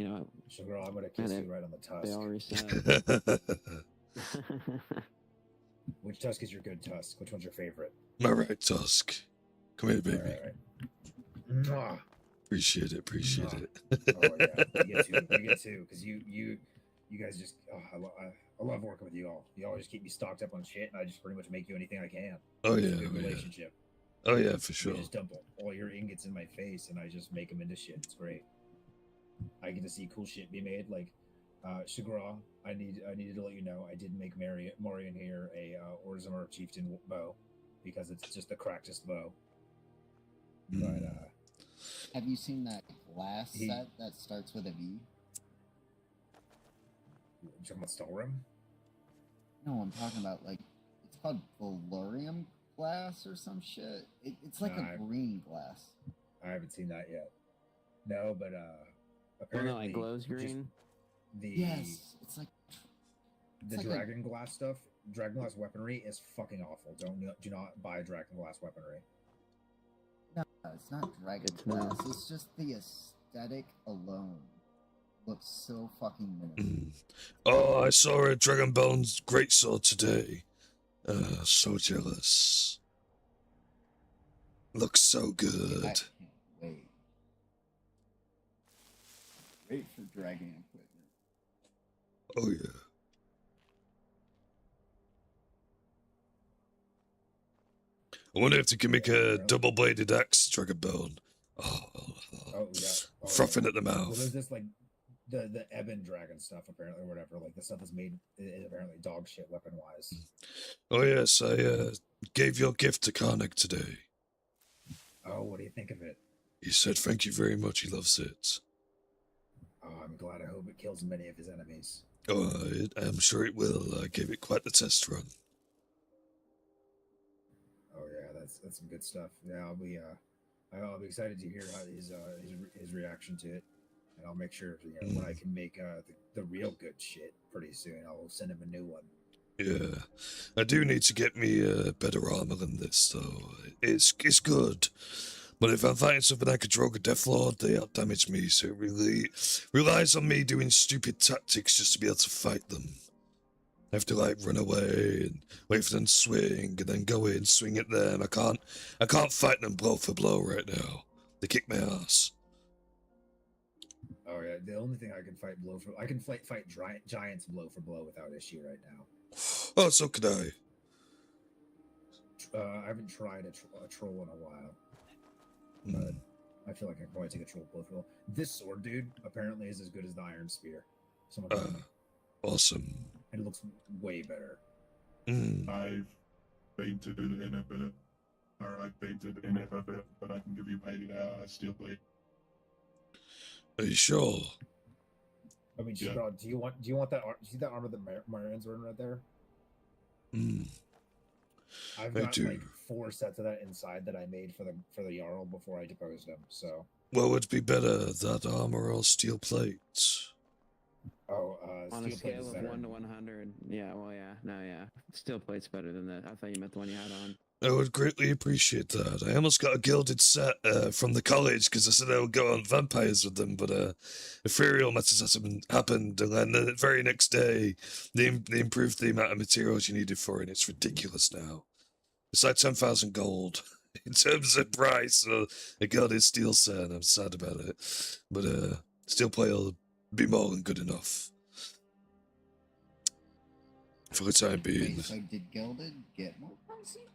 gonna kiss you right on the tusk. They all reset. Which tusk is your good tusk? Which one's your favorite? My right tusk. Come here, baby. All right. Appreciate it. Oh yeah, you get two, because you guys just I love working with you all. You always keep me stocked up on shit, and I just pretty much make you anything I can. Oh it's yeah, a good relationship. Oh yeah, for sure. You just dump all your ingots in my face, and I just make them into shit. It's great. I get to see cool shit be made. Like Shigra, I needed to let you know I did make Morian here a Orzammar Chieftain bow, because it's just the crackest bow. But have you seen that glass set that starts with a V? You talking about Stalrim? No, I'm talking about like it's called Valurium glass or some shit. It's like a green glass. I haven't seen that yet. No, but apparently like glows green. Yes, it's like the dragon glass stuff. Dragon glass weaponry is fucking awful. Do not buy dragon glass weaponry. No, it's not dragon glass. It's just the aesthetic alone looks so fucking minimal. Oh, I saw a Dragonbone's greatsword today. So jealous. Looks so good. I can't wait. Wait for dragon equipment. Oh yeah. I wonder if they can make a double-bladed axe, Dragonbone. Frothing at the mouth. Well, there's this like the Ebon dragon stuff apparently, or whatever. Like the stuff that's made is apparently dog shit weapon wise. Oh yes, I gave your gift to Karnak today. Oh, what do you think of it? He said thank you very much. He loves it. Oh, I'm glad. I hope it kills many of his enemies. Oh, I'm sure it will. I gave it quite the test run. Oh yeah, that's some good stuff. Yeah, I'll be excited to hear how his reaction to it, and I'll make sure when I can make the real good shit pretty soon, I'll send him a new one. Yeah, I do need to get me better armor than this, though. It's good, but if I'm fighting something like a Droga Deathlord, they outdamage me, so it really relies on me doing stupid tactics just to be able to fight them. I have to like run away and wait for them to swing, and then go in, swing at them. I can't fight them blow for blow right now. They kick my ass. Oh yeah, the only thing I can fight giants blow for blow without issue right now. Oh, so could I. I haven't tried a troll in a while, but I feel like I can probably take a troll blow for blow. This sword, dude, apparently is as good as the Iron Spear. Awesome. And it looks way better. I've painted it in a bit, or I painted in it a bit, but I can give you painted steel plate. Are you sure? I mean, yeah. Do you want that? Do you see that armor that Marian's wearing right there? I've got like 4 sets of that inside that I made for the Jarl before I deposed him. So. What would be better, that armor or steel plates? On a scale of 1 to 100, yeah, well, yeah, steel plate's better than that. I thought you meant the one you had on. I would greatly appreciate that. I almost got a gilded set from the college because I said I would go on vampires with them, but ethereal matters happened, and then the very next day, they improved the amount of materials you needed for it, and it's ridiculous now. It's like 10,000 gold in terms of price for a gilded steel set, and I'm sad about it. But steel plate will be more than good enough. For the time being. Wait, so did gilded get more pricey?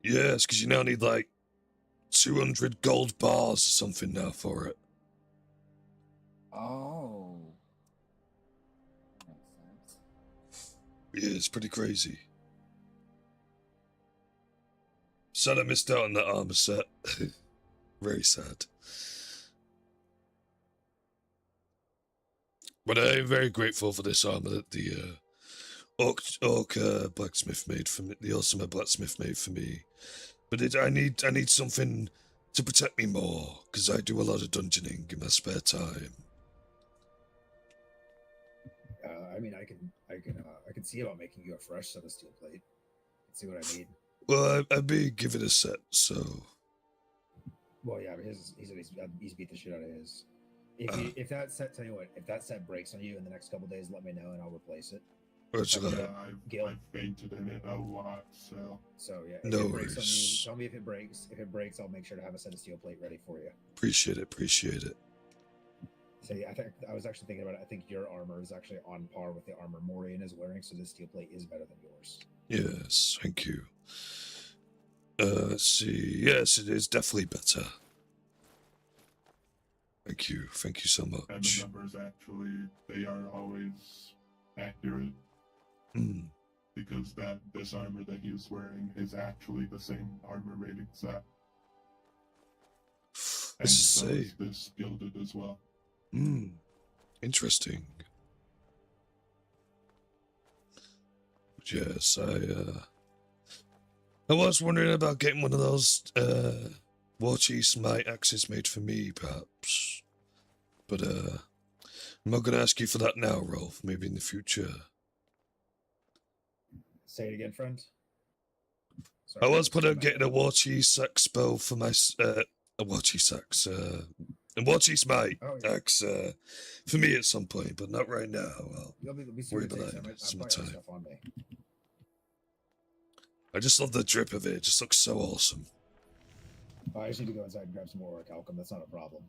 Yes, because you now need like 200 gold bars or something now for it. Oh. Makes sense. Yeah, it's pretty crazy. Sad I missed out on that armor set. Very sad. But I am very grateful for this armor that the Orc blacksmith made for me, the Ultima blacksmith made for me. But I need something to protect me more, because I do a lot of dungeoning in my spare time. I mean, I can see about making you a fresh set of steel plate. See what I mean? Well, I'd be give it a set, so. Well, yeah, but he's beat the shit out of his. If that set, tell you what, if that set breaks on you in the next couple days, let me know and I'll replace it. I've painted in it a lot, so. So yeah, if no it breaks worries. on you, tell me if it breaks. If it breaks, I'll make sure to have a set of steel plate ready for you. Appreciate it. So yeah, I was actually thinking about it. I think your armor is actually on par with the armor Morian is wearing, so this steel plate is better than yours. Yes, thank you. Let's see. Yes, it is definitely better. Thank you so much. And the numbers actually, they are always accurate. Because this armor that he was wearing is actually the same armor rating set. And so is this gilded as well. Interesting. Yes, I was wondering about getting one of those Warchief Smite axes made for me, perhaps. But I'm not going to ask you for that now, Rolf. Maybe in the future. Say it again, friend. Sorry, I was put on getting a Warchief Sax spell for my a Warchief Sax, a Warchief Smite axe for me at some point, but not right now. Well, worry about that some time. I just love the drip of it. It just looks so awesome. I just need to go inside and grab some more Orichalcum. That's not a problem.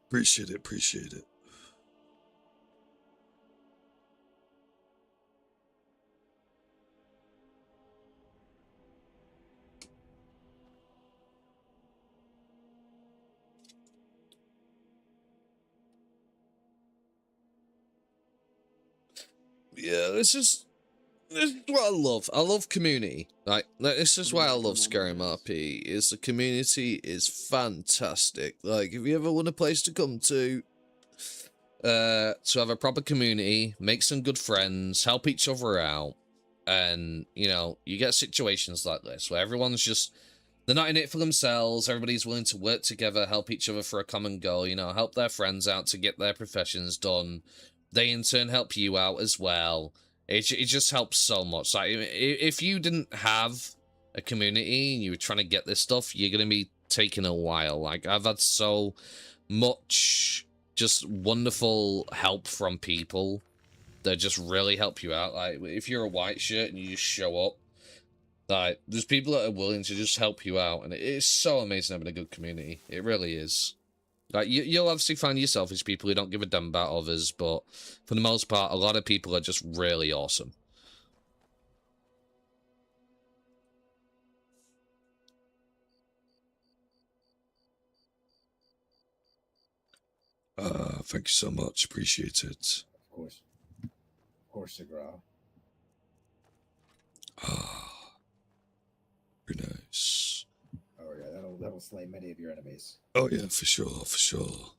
Appreciate it. Yeah, this is what I love. I love community. Like, this is why I love Skyrim RP. Is the community is fantastic. Like, if you ever want a place to come to have a proper community, make some good friends, help each other out, and you know, you get situations like this where everyone's just, they're not in it for themselves. Everybody's willing to work together, help each other for a common goal. You know, help their friends out to get their professions done. They in turn help you out as well. it just helps so much. Like, if you didn't have a community and you were trying to get this stuff, you're gonna be taking a while. Like, I've had so much just wonderful help from people that just really help you out. Like, if you're a white shirt and you just show up, like, there's people that are willing to just help you out, and it is so amazing having a good community. It really is. Like, you'll obviously find your selfish people who don't give a damn about others, but for the most part, a lot of people are just really awesome. Thank you so much. Appreciate it. Of course, Sagra. Very nice. Oh yeah, that'll slay many of your enemies. Oh yeah, for sure, for sure.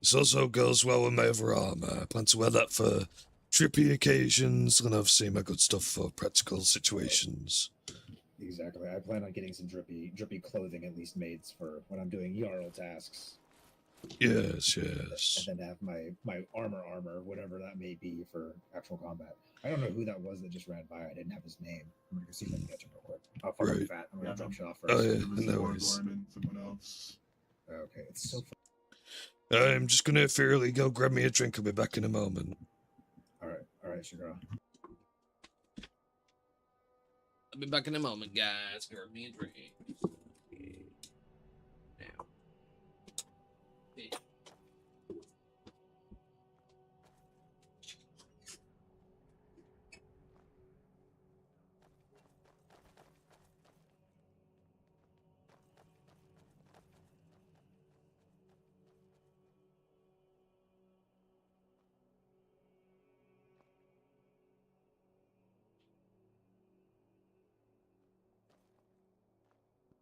This also goes well with my other armor. I plan to wear that for trippy occasions, and obviously my good stuff for practical situations. Exactly. I plan on getting some drippy clothing at least made for when I'm doing Jarl tasks. Yes, yes. And then have my armor, whatever that may be for actual combat. I don't know who that was that just ran by. I didn't have his name. I'm gonna go see if I can catch him real quick. Oh, fuck, I'm fat. I'm gonna drop shit off first. Oh yeah, There was no Lord worries. Lauren and someone else. Okay, it's so fun. I'm just gonna thoroughly go grab me a drink. I'll be back in a moment. All right, Sugar. I'll be back in a moment, guys. Grab me a drink.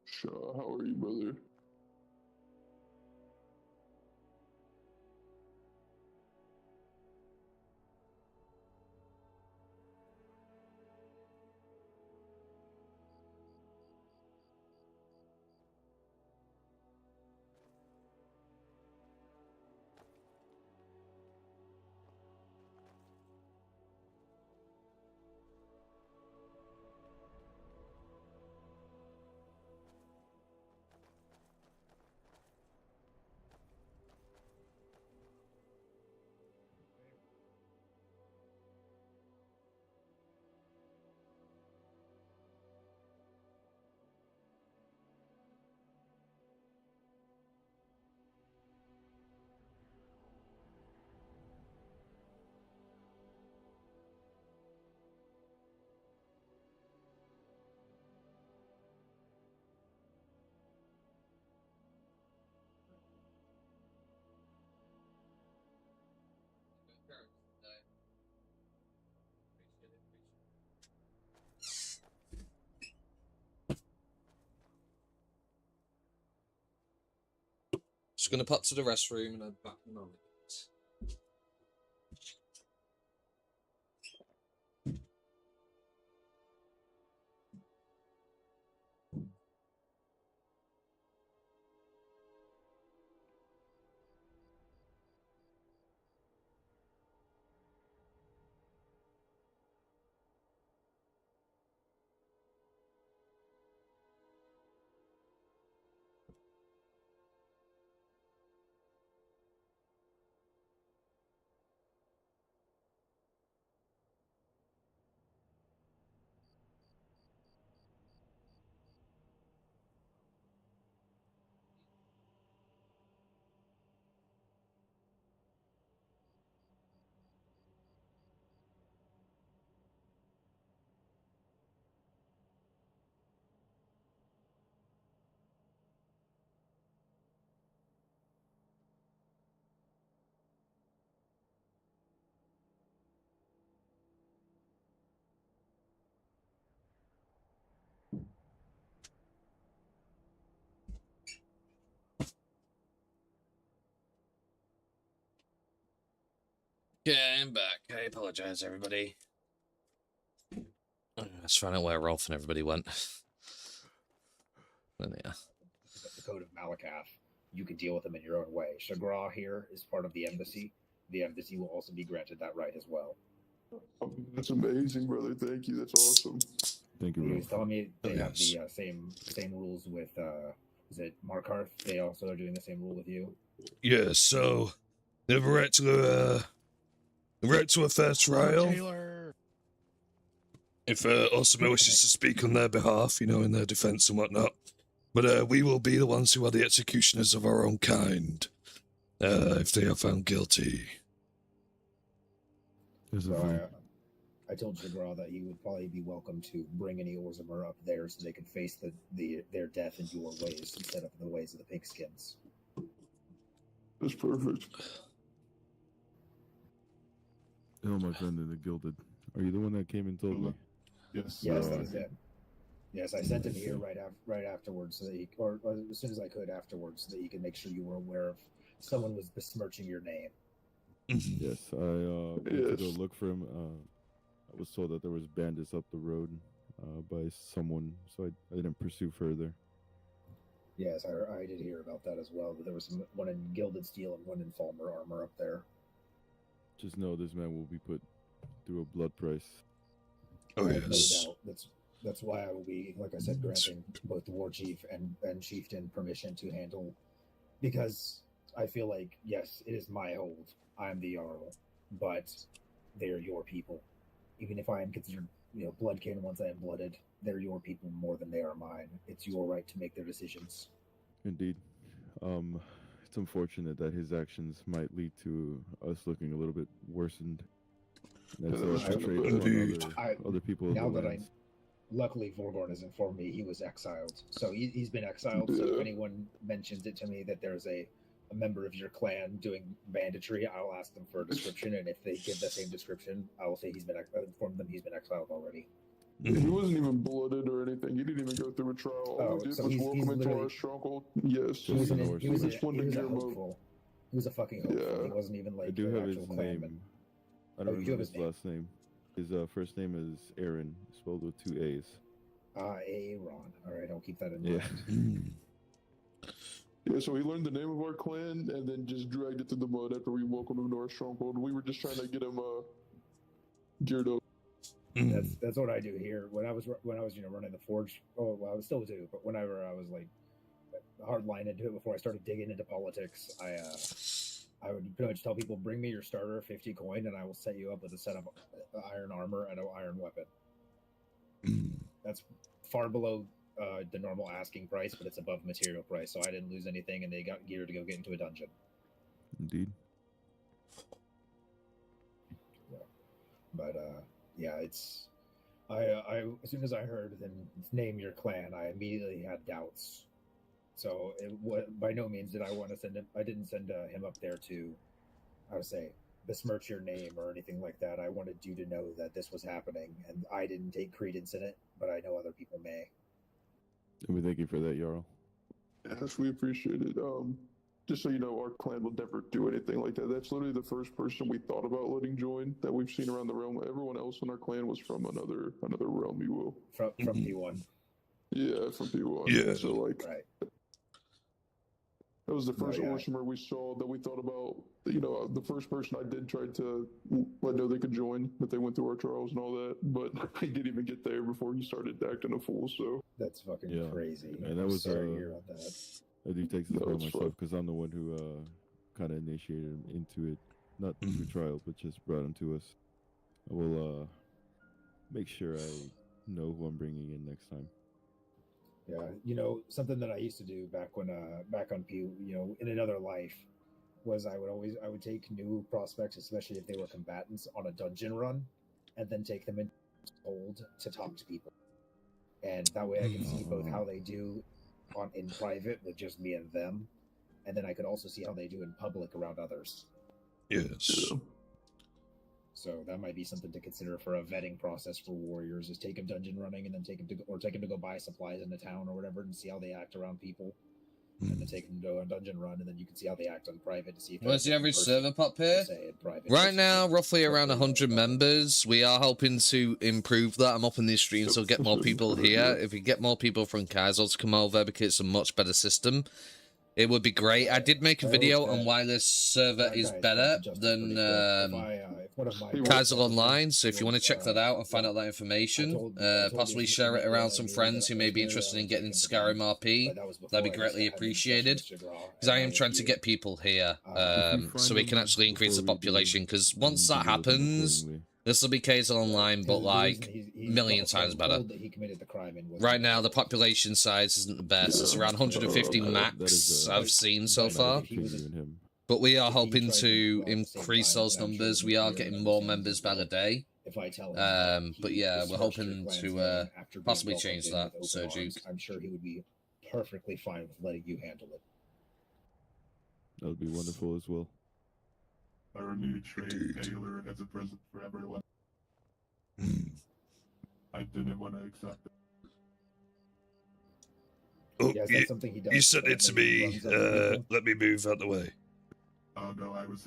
Sure, how are you, brother? Just gonna pop to the restroom and I'm back in a moment. Yeah, I'm back. I apologize, everybody. Let's find out where Rolf and everybody went. Then, yeah. The Code of Malakath. You can deal with them in your own way. Shagra here is part of the embassy. The embassy will also be granted that right as well. That's amazing, brother. Thank you. That's awesome. Thank you, He bro. was telling me they have yes. the same rules with is it Markarth? They also are doing the same rule with you. Yeah, so they're right to a fair trial. If Osimo wishes to speak on their behalf, in their defense and whatnot. But we will be the ones who are the executioners of our own kind, if they are found guilty. So I told Jagra that he would probably be welcome to bring any Orzamer up there so they can face their death in your ways instead of the ways of the pigskins. That's perfect. Oh, my friend in the Gilded. Are you the one that came and told me? Yes. Yes, that is it. Yes, I sent him here right afterwards, so that or as soon as I could afterwards, so that he could make sure you were aware of someone was besmirching your name. Yes, I went to go look for him. I was told that there was bandits up the road by someone, so I didn't pursue further. Yes, I did hear about that as well. But there was one in Gilded Steel and one in Falmer Armor up there. Just know this man will be put through a blood price. Oh, I have yes. no doubt. That's why I will be, like I said, granting both the War Chief and Chieftain permission to handle, because I feel like, yes, it is my hold. I'm the Jarl, but they're your people. Even if I am considered, bloodkin once I am blooded, they're your people more than they are mine. It's your right to make their decisions. Indeed. It's unfortunate that his actions might lead to us looking a little bit worsened. That's other people. Now that luckily Vorgorn has informed me he was exiled. So he's been exiled. So if anyone mentions it to me that there's a member of your clan doing banditry, I'll ask them for a description, and if they give the same description, I will say inform them he's been exiled already. He wasn't even blooded or anything. He didn't even go through a trial. All he did was welcome into our stronghold. Yes. He was a hopeful. He was a fucking hopeful. Yeah. He wasn't even like I do have his clanman. name. I don't remember his last name. His first name is Aaron, spelled with 2 A's. Aaron. All right, I'll keep that in mind. Yeah, so he learned the name of our clan and then just dragged it through the mud after we welcomed him to our stronghold. We were just trying to get him geared up. That's what I do here. When I was running the forge, I was still do, but whenever I was like hard line into it before I started digging into politics, I would pretty much tell people, bring me your starter 50 coin and I will set you up with a set of iron armor and an iron weapon. That's far below the normal asking price, but it's above material price, so I didn't lose anything, and they got gear to go get into a dungeon. Indeed. Yeah. But yeah, it's I as soon as I heard them name your clan, I immediately had doubts. So by no means did I want to send him. I didn't send him up there to, I would say, besmirch your name or anything like that. I wanted you to know that this was happening, and I didn't take credence in it, but I know other people may. And we thank you for that, Jarl. Yes, we appreciate it. Just so you know, our clan will never do anything like that. That's literally the first person we thought about letting join that we've seen around the realm. Everyone else in our clan was from another realm, you will. From P1. Yeah, from P1. Yeah. So like, right. That was the first Orzamer we saw that we thought about. The first person I did try to let know they could join, but they went through our trials and all that. But he didn't even get there before he started acting a fool. So that's fucking crazy. And that was sorry to hear about that. I do take this upon myself because I'm the one who kind of initiated him into it, not through trial, but just brought him to us. I will make sure I know who I'm bringing in next time. Yeah, something that I used to do back on P, in another life, was I would take new prospects, especially if they were combatants, on a dungeon run, and then take them into hold to talk to people, and that way I can see both how they do in private with just me and them, and then I could also see how they do in public around others. Yes. So that might be something to consider for a vetting process for warriors: is take them dungeon running and then take them to go buy supplies in the town or whatever, and see how they act around people, and then take them to a dungeon run, and then you can see how they act on private to see if. Where's the average server pop here? Right now, roughly around 100 members. We are hoping to improve that. I'm up in these streams, so get more people here. If we get more people from Kaizaal to come over, because it's a much better system. it would be great. I did make a I video hope on that why this server that is guy's better brought to justice than pretty quick. If one of my Kaizaal customers Online, so if you want to was, check that out and find yeah, out that information, I told the possibly assistant share it manager around that I some knew friends that who I may was be there that interested I in would getting take into him down, Skyrim RP. but that was before That'd be I greatly had any session appreciated. with Shigra, Because and I now am with trying to you. get people here, If you so find we can them actually increase the before we do, population. Because once then that deal with them happens, accordingly. this will be Kaizaal Online, but The reason like he's million well, times better. told that he committed the crime and was Right now, the population size isn't the best. It's around 150 max I've seen so but far. if he was a- Between you and him. But we are if he hoping tried to rob at the same increase time, those then I'm sure numbers. he We are would getting more understand members as by well. the day. If I tell him that But he yeah, we're discharged your hoping clan's to name after being possibly welcomed change in that, with Sir open arms, Duke. I'm sure he would be perfectly fine with letting you handle it. That would be wonderful as well. Our new trade Taylor as a present for everyone. I didn't want to accept it. Oh, Yeah, is that something he does? you sent it to Maybe me. runs other people? Let me move out the way. Oh no, I was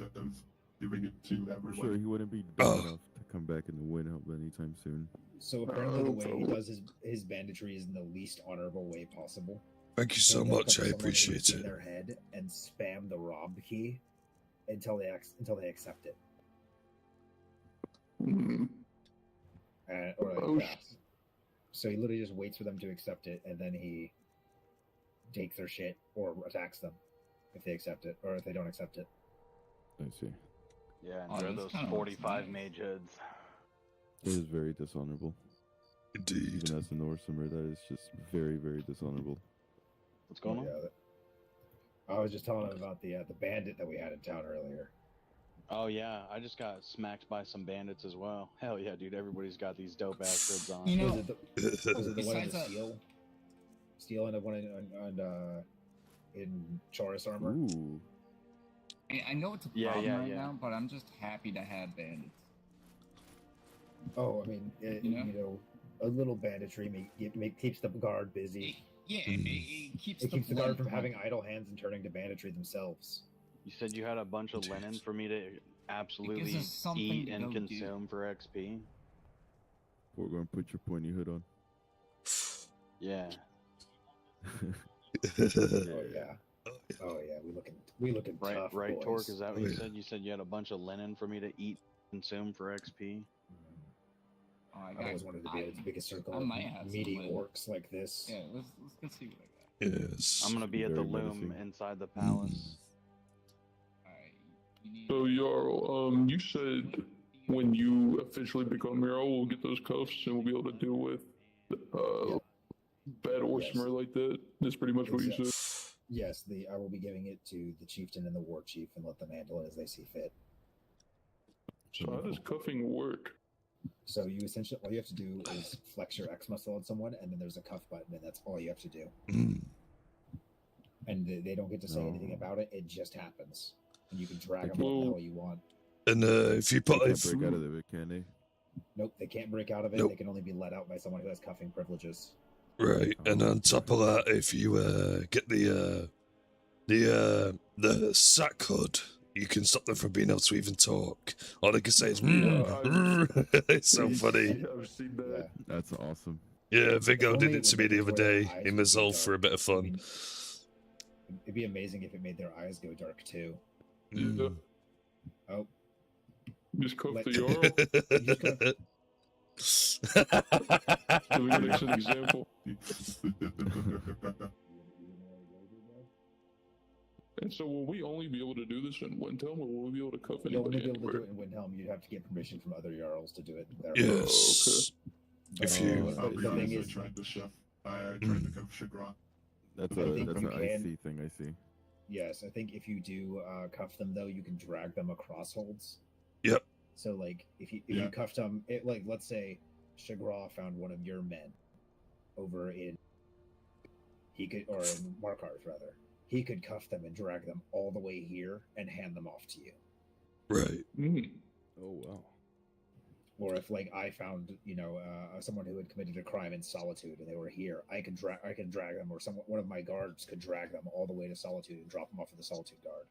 giving it to I'm everyone. sure he wouldn't be dumb enough to come back and win help anytime soon. So apparently, the way he does his banditry is in the least honorable way possible. Thank you so He'll much. come I to someone appreciate who's in it. their head and spam the rob key until they accept it. Or like, yeah. So he literally just waits for them to accept it, and then he takes their shit or attacks them if they accept it, or if they don't accept it. I see. Yeah, Oh, and they're this those kinda looks 45 nice. mage heads. It is very dishonorable. Indeed. Even as a Norsemer, that is just very, very dishonorable. What's going on? I was just telling him about the bandit that we had in town earlier. Oh yeah, I just got smacked by some bandits as well. Hell yeah, dude! Everybody's got these dope ass hoods on. You know, Was it the one in besides the that- steel, and the one in Chaurus armor? Ooh. I know it's a Yeah, problem yeah, right yeah. now, but I'm just happy to have bandits. Oh, I mean, You know? a little banditry keeps the guard busy. It keeps It keeps the guard blood from having pumping. idle hands and turning to banditry themselves. You said you had a bunch of linen for me to absolutely us something eat to and go do. consume for XP. We're going to put your pointy hood on. Yeah. Oh yeah. Oh yeah, we looking Right, tough, right, boys. Torque. Is that what Oh, you yeah. said? You said you had a bunch of linen for me to eat, consume for XP. Oh, I I've got, always wanted to be able to make a circle I of might have some meaty linen. orcs like this. Yeah, let's go see what I got. Yes. I'm gonna be at the Very loom menacing. inside the palace. Alright, you need. So Jarl, you said when you officially become Jarl, we'll get those cuffs and we'll be able to deal with bad horsemer like that. That's pretty much what you said. Yes, I will be giving it to the chieftain and the war chief and let them handle it as they see fit. So how does cuffing work? So you essentially all you have to do is flex your X muscle on someone, and then there's a cuff button, and that's all you have to do. And they don't get to say anything about it; it just happens, and you can drag them all the hell you want. And if you They put can't break out of it, can they? Nope, they can't break out of it. Nope. They can only be let out by someone who has cuffing privileges. right, and on top of that, if you get the sack hood, you can stop them from being able to even talk. All they can say is, it's so funny. I've seen that. That's awesome. Yeah, Vigo If only did it it to would me the make other it where day their eyes in would Mazal go for a dark. bit of I mean, fun. it'd be amazing if it made their eyes go dark too. Yeah. Oh, Just cuff Let- the Jarl. So we can make an example. And so will we only be able to do this in Windhelm, or will we be able to cuff you'll only anybody be able to do anywhere? it in Windhelm. You'd have to get permission from other Jarls to do it. There. Yes. If you. I'll be the thing honest, is, I tried to chef. I tried to cook Chagrin. That's I a think that's you an can- IC thing I see. yes, I think if you do cuff them though, you can drag them across holds. Yep. So like if you Yeah. cuffed them, like let's say Shagra found one of your men over in in Markarth rather. He could cuff them and drag them all the way here and hand them off to you. Right. Oh wow. Or if like I found someone who had committed a crime in Solitude and they were here, I can drag them, or one of my guards could drag them all the way to Solitude and drop them off at the Solitude guard.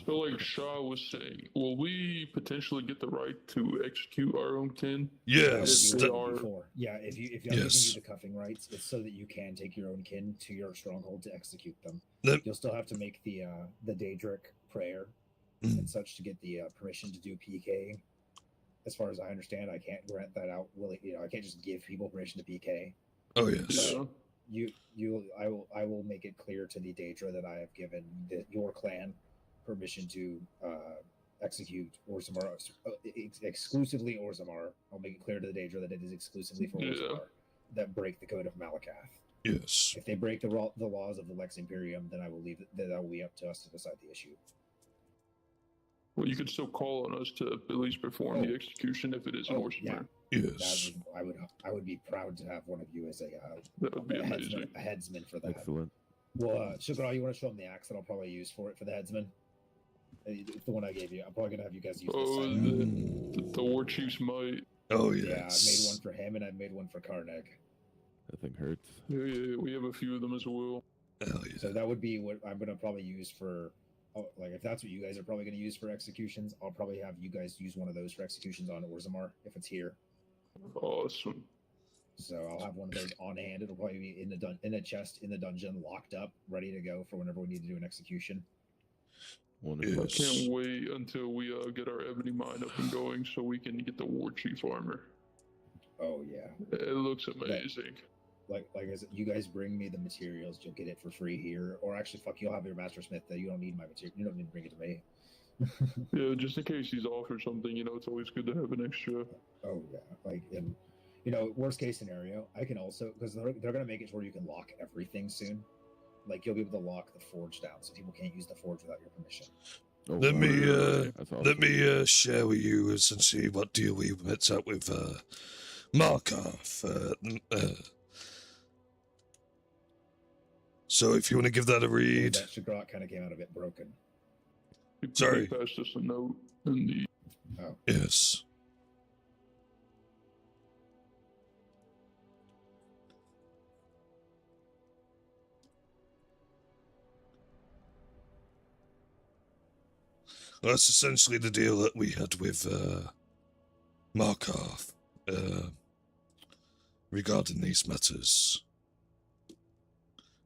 So, like Shaw was saying, will we potentially get the right to execute our own kin? Yes. That would be before. Yeah, if I'm giving Yes. you the cuffing rights, it's so that you can take your own kin to your stronghold to execute them. Let- You'll still have to make the Daedric prayer Mm. and such to get the permission to do PK. As far as I understand, I can't grant that out. I can't just give people permission to PK. Oh yes. Yeah. I will make it clear to the Daedra that I have given your clan permission to execute Orzammar, exclusively Orzammar. I'll make it clear to the Daedra that it is exclusively for Orzammar that break the code of Malakath. Yes. If they break the laws of the Lex Imperium, then I will leave it. Then that will be up to us to decide the issue. Well, you could still call on us to at least perform the execution if it is an Orzammar. Yes. I would be proud to have one of you as that would be amazing. A headsman for that. Excellent. Well, Sugar, you want to show them the axe that I'll probably use for it for the headsman? It's the one I gave you. I'm probably gonna have you guys use this. The war chiefs might. Oh Yeah, yes. I've made one for him and I've made one for Karneg. That thing hurts. Yeah, we have a few of them as well. Hell yeah. So that would be what I'm gonna probably use for. Like if that's what you guys are probably gonna use for executions, I'll probably have you guys use one of those for executions on Orzammar if it's here. Awesome. So I'll have one of those on hand. It'll probably be in a chest in the dungeon, locked up, ready to go for whenever we need to do an execution. I can't wait until we get our ebony mine up and going so we can get the war chief armor. Oh yeah, it looks amazing. Like as you guys bring me the materials, you'll get it for free here. Or actually, fuck, you'll have your master smith. That you don't need my material. You don't need to bring it to me. Yeah, just in case he's off or something, it's always good to have an extra. Oh yeah, and worst case scenario, I can also, because they're gonna make it to where you can lock everything soon. Like you'll be able to lock the forge down, so people can't use the forge without your permission. Oh, Let me share with you essentially what deal we met up with Markov. So if you want to give that a read. That Shagrat kind of came out a bit broken. Sorry. Passed us a note in the. Oh. Yes. Well, that's essentially the deal that we had with Markov regarding these matters.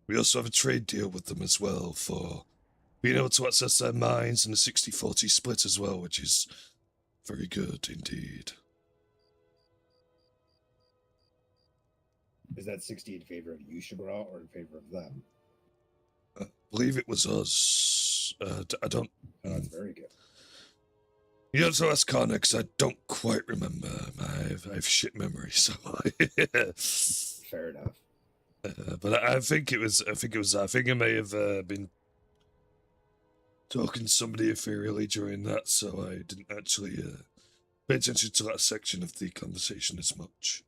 We also have a trade deal with them as well for being able to access their mines in a 60-40 split as well, which is very good indeed. Is that 60 in favor of you, Shagrat, or in favor of them? I believe it was us. I don't. Oh, that's very good. You have to ask Connor, because I don't quite remember. I have shit memory, so Fair enough. But I think it was. I think I may have been talking to somebody ethereally during that, so I didn't actually pay attention to that section of the conversation as much.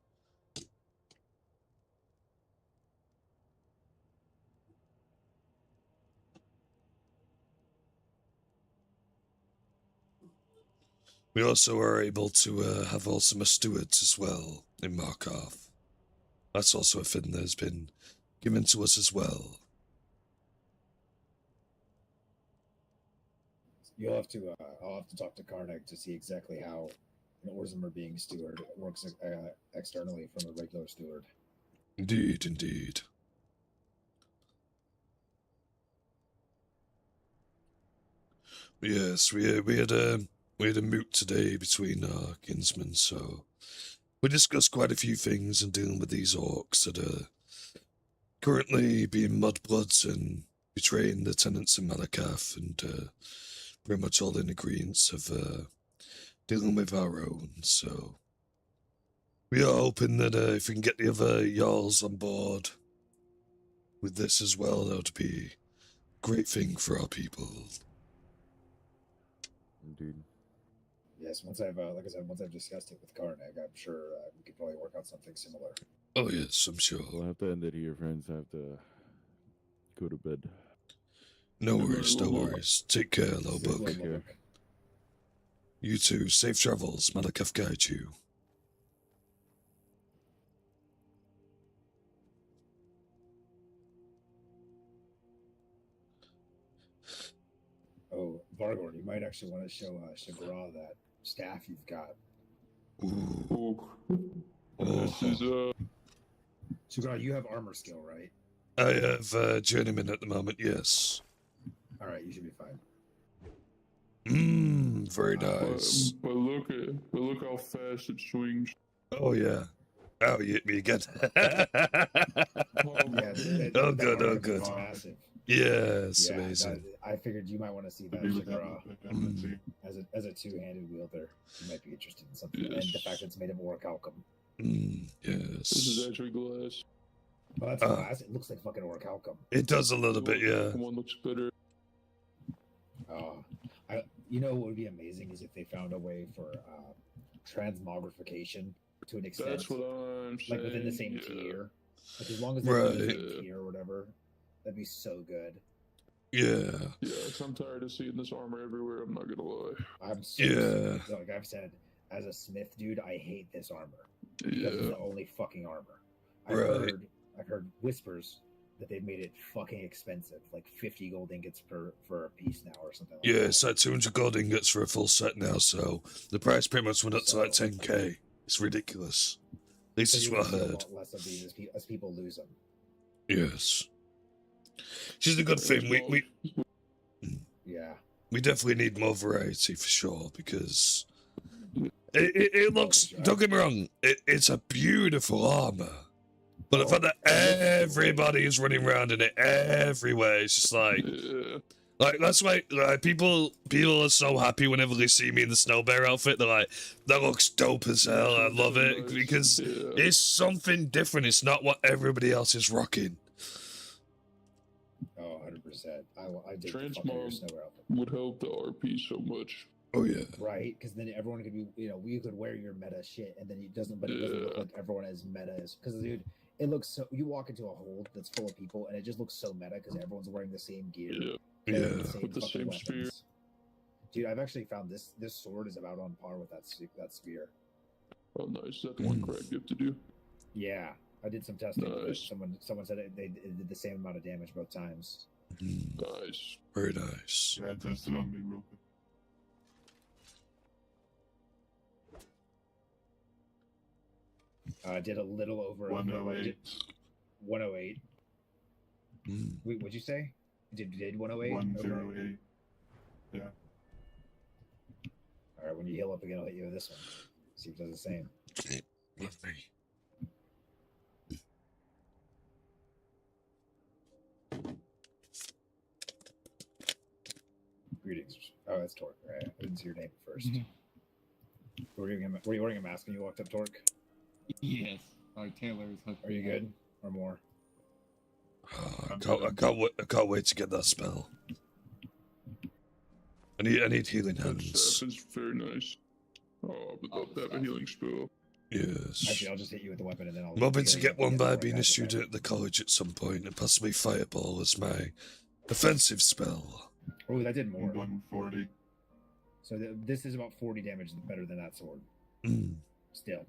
We also are able to have Ultima stewards as well in Markov. That's also a thing that has been given to us as well. I'll have to talk to Karneg to see exactly how an Orzammar being steward works externally from a regular steward. Indeed. Yes, we had a moot today between our kinsmen, so we discussed quite a few things in dealing with these orcs that are currently being mudbloods and betraying the tenants in Malakath, and pretty much all in agreement of dealing with our own. So we are hoping that if we can get the other Jarls on board with this as well, that would be a great thing for our people. Indeed. Yes, once I've discussed it with Karneg, I'm sure we could probably work out something similar. Oh yes, I'm sure. We'll have to end it here, friends. I have to go to bed. No worries. Take care, Lowbook. Take care. You too. Safe travels. Malakath guide you. Oh, Vargor, you might actually want to show Shagara that staff you've got. Ooh. Oh. This is Shagara, you have armor skill, right? I have journeyman at the moment. Yes. All right, you should be fine. Very nice. but look how fast it swings. Oh yeah. Oh, you hit me again. Yeah, Oh that good. armor Oh good. is massive. Yes, Yeah, amazing. I figured you might want to see that Shagara as a two-handed wielder. You might be interested in something, and the fact that it's made of orichalcum. Yes. This is actually glass. Oh, that's glass. It looks like fucking orichalcum. It does a little bit, yeah. One looks better. You know what would be amazing is if they found a way for transmogrification to an extent. That's what I'm saying. Like within the same tier. Like as long as they're in the same tier or whatever, that'd be so good. Yeah. Yeah, 'cause I'm tired of seeing this armor everywhere. I'm not gonna lie. I'm so like I've said, as a smith dude, I hate this armor because it's the only fucking armor. I've heard whispers that they've made it fucking expensive, like 50 gold ingots for a piece now or something. Yeah, it's like 200 gold ingots for a full set now, so the price pretty much went up to like 10k. It's ridiculous. At least it's what I heard. A lot less of these as people lose them. Yes. Which is a good thing. We definitely need more variety for sure, because it looks, don't get me wrong, it's a beautiful armor. But the fact that everybody is running around in it everywhere, it's just like that's why people are so happy whenever they see me in the snow bear outfit. They're like, that looks dope as hell. I love it because it's something different. It's not what everybody else is rocking. Oh, 100%. I did Transmog would help the RP so much. Oh yeah. Right, because then everyone could be, we could wear your meta shit, and then it doesn't look like everyone as meta as, because dude, it looks so. You walk into a hold that's full of people, and it just looks so meta because everyone's wearing the same gear, with the same spear. Dude, I've actually found this sword is about on par with that spear. Oh, nice. That's one correct gift to do. Yeah, I did some testing. Nice. Someone said it did the same amount of damage both times. Nice. Very nice. Yeah, tested on me real quick. I did a little over 108. 108. Wait, what'd you say? Did 108? 108. Yeah. All right, when you heal up again, I'll hit you with this one. See if it does the same. Love me. Greetings. Oh, that's Torque. Right. I didn't see your name first. Were you wearing a mask when you walked up, Torque? Yes. Taylor's hooked. Are you good? Or more? I can't wait to get that spell. I need healing hands. That is very nice. Oh, I would love to have a healing spell. Yes. Actually, I'll just hit you with the weapon and then I'll... I'm hoping to get one by being a student at the college at some point, and possibly Fireball as my offensive spell. Oh, that did more. 140. So this is about 40 damage better than that sword. Still.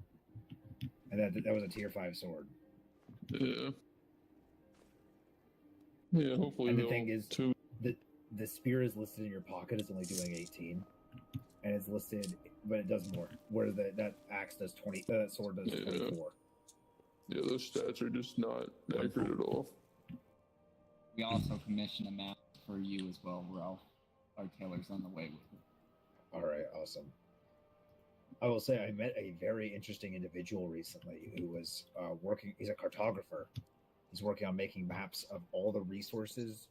And that was a tier 5 sword. Yeah. Yeah, hopefully. And the thing is, the spear is listed in your pocket. It's only doing 18, and it's listed, but it does more. Where that axe does 20, that sword does 24. Yeah, those stats are just not accurate at all. We also commissioned a map for you as well, Ralph. Our Taylor's on the way with it. All right, awesome. I will say I met a very interesting individual recently who was working. He's a cartographer. He's working on making maps of all the resources,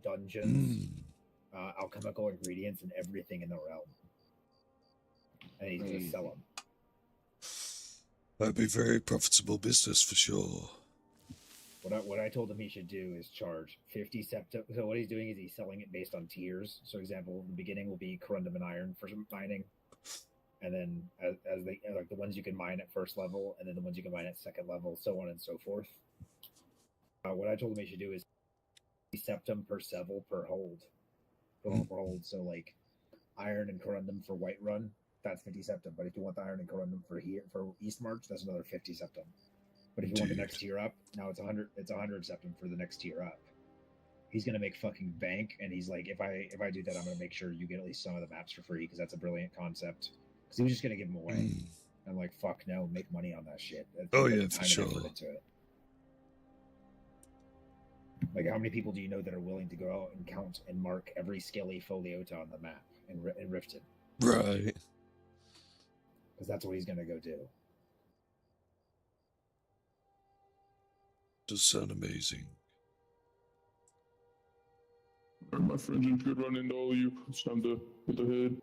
dungeons, alchemical ingredients, and everything in the realm. And he's going to sell them. That'd be very profitable business for sure. What I told him he should do is charge 50 septum. So what he's doing is he's selling it based on tiers. So example, the beginning will be corundum and iron for some mining. And then as they, like the ones you can mine at first level, and then the ones you can mine at second level, so on and so forth. What I told him he should do is septum per sevel per hold. Per hold. So like iron and corundum for Whiterun, that's 50 septum. But if you want the iron and corundum for East March, that's another 50 septum. But if you want the next tier up, now it's 100. It's 100 septum for the next tier up. he's gonna make fucking bank, and he's like, if I do that, I'm gonna make sure you get at least some of the maps for free because that's a brilliant concept. Because he was just gonna give them away. I'm like, fuck no, make money on that shit. Oh, Put yeah, time for and sure. effort into it. Like, how many people do you know that are willing to go out and count and mark every scaly foliota on the map in Riften? Right. Because that's what he's gonna go do. Does sound amazing. All right, my friends, it's good running into all you. It's time to hit the head.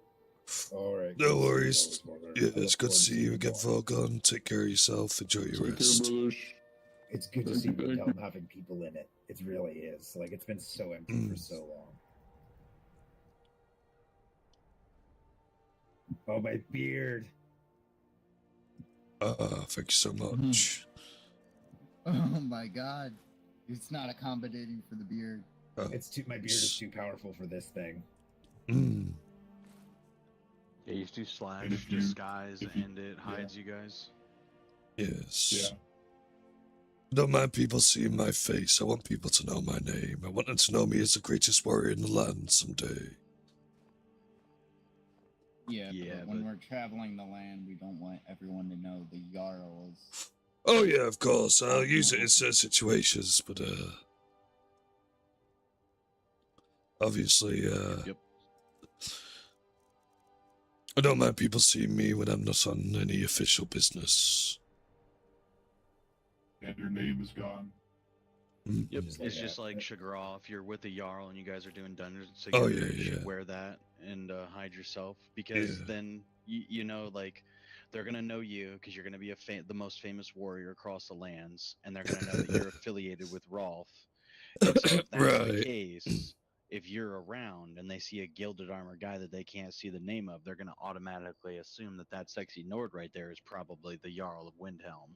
All right. No worries. Yeah, it's good to see you again, Volgon. Take care of yourself. Enjoy your Take rest. care, brothers. It's good to see Realm having people in it. It really is. Like, it's been so empty for so long. Oh, my beard. Thank you so much. Oh my god. It's not accommodating for the beard. It's too. My beard is too powerful for this thing. Yeah, you do slash disguise, and it hides you guys. Yes. Yeah. Don't mind people seeing my face. I want people to know my name. I want them to know me as the greatest warrior in the land someday. Yeah, but when we're traveling the land, we don't want everyone to know the Jarl is... Oh yeah, of course. I'll use it in certain situations, but obviously, I don't mind people seeing me when I'm not on any official business. And your name is gone. Yep, Just it's like just that. like Sugarraw. If you're with a Jarl and you guys are doing dungeons Oh, together, yeah, you should yeah. wear that and hide yourself, because Yeah. then you know, like, they're gonna know you because you're gonna be the most famous warrior across the lands, and they're gonna know that you're affiliated with Rolf. And so if that's the Right. case, if you're around and they see a gilded armor guy that they can't see the name of, they're gonna automatically assume that that sexy Nord right there is probably the Jarl of Windhelm.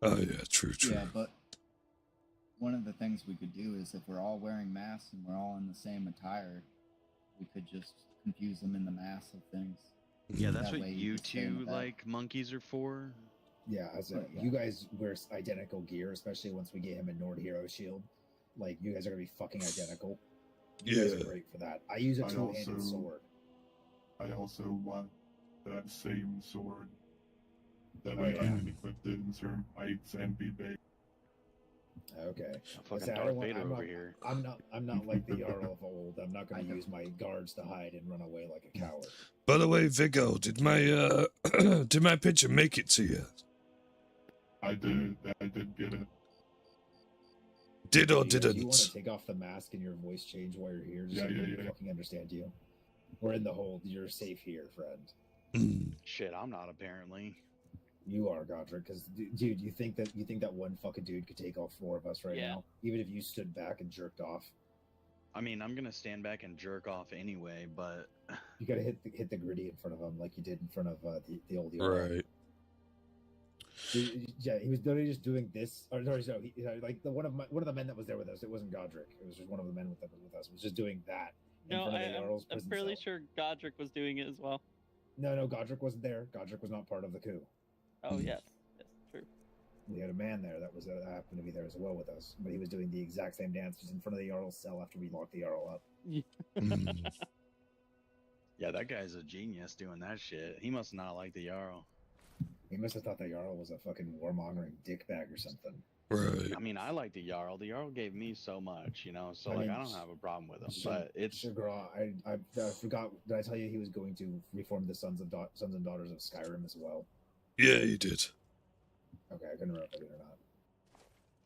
Oh yeah, true. Yeah, but one of the things we could do is if we're all wearing masks and we're all in the same attire, we could just confuse them in the mass of things. Yeah, that's That what way you just stay in two the back. like monkeys are for. Yeah, I was like, Yeah. you guys wear identical gear, especially once we get him a Nord Hero shield. Like, you guys are gonna be fucking identical. You guys Yeah. are great for that. I use a I two-handed also- sword. I also want that same sword that Oh, I yeah. had equipped in certain heights and be big. Okay. Fucking Listen, I Darth don't want- Vader I'm over not- here. I'm not like the Jarl of old. I'm not gonna use my guards to hide and run away like a coward. By the way, Vigo, did my did my picture make it to you? I did get it. Did or Do you want to didn't? take off the mask and your voice change while you're here? Just Yeah, so we yeah, can yeah. fucking understand you. We're in the hold. You're safe here, friend. Shit, I'm not apparently. You are, Godric, because dude, you think that one fucking dude could take all four of us right Yeah. now, even if you stood back and jerked off. I mean, I'm gonna stand back and jerk off anyway, but You gotta hit the gritty in front of him like you did in front of the old Jarl. Right. Yeah, he was literally just doing this. Or sorry, so like one of the men that was there with us. It wasn't Godric. It was just one of the men with us. Was just doing that in No, front of the I'm Jarl's prison fairly cell. sure Godric was doing it as well. No, Godric wasn't there. Godric was not part of the coup. Oh, yes. Yes, true. We had a man there that was happened to be there as well with us, but he was doing the exact same dance just in front of the Jarl's cell after we locked the Jarl up. yeah, that guy's a genius doing that shit. He must not like the Jarl. He must have thought that Jarl was a fucking warmongering dickbag or something. Right. I mean, I like the Jarl. The Jarl gave me so much, you know, so I like mean, I don't have a problem with him. But it's Sugar. I forgot. Did I tell you he was going to reform the sons and daughters of Skyrim as well? Yeah, you did. Okay, I couldn't remember if I did or not.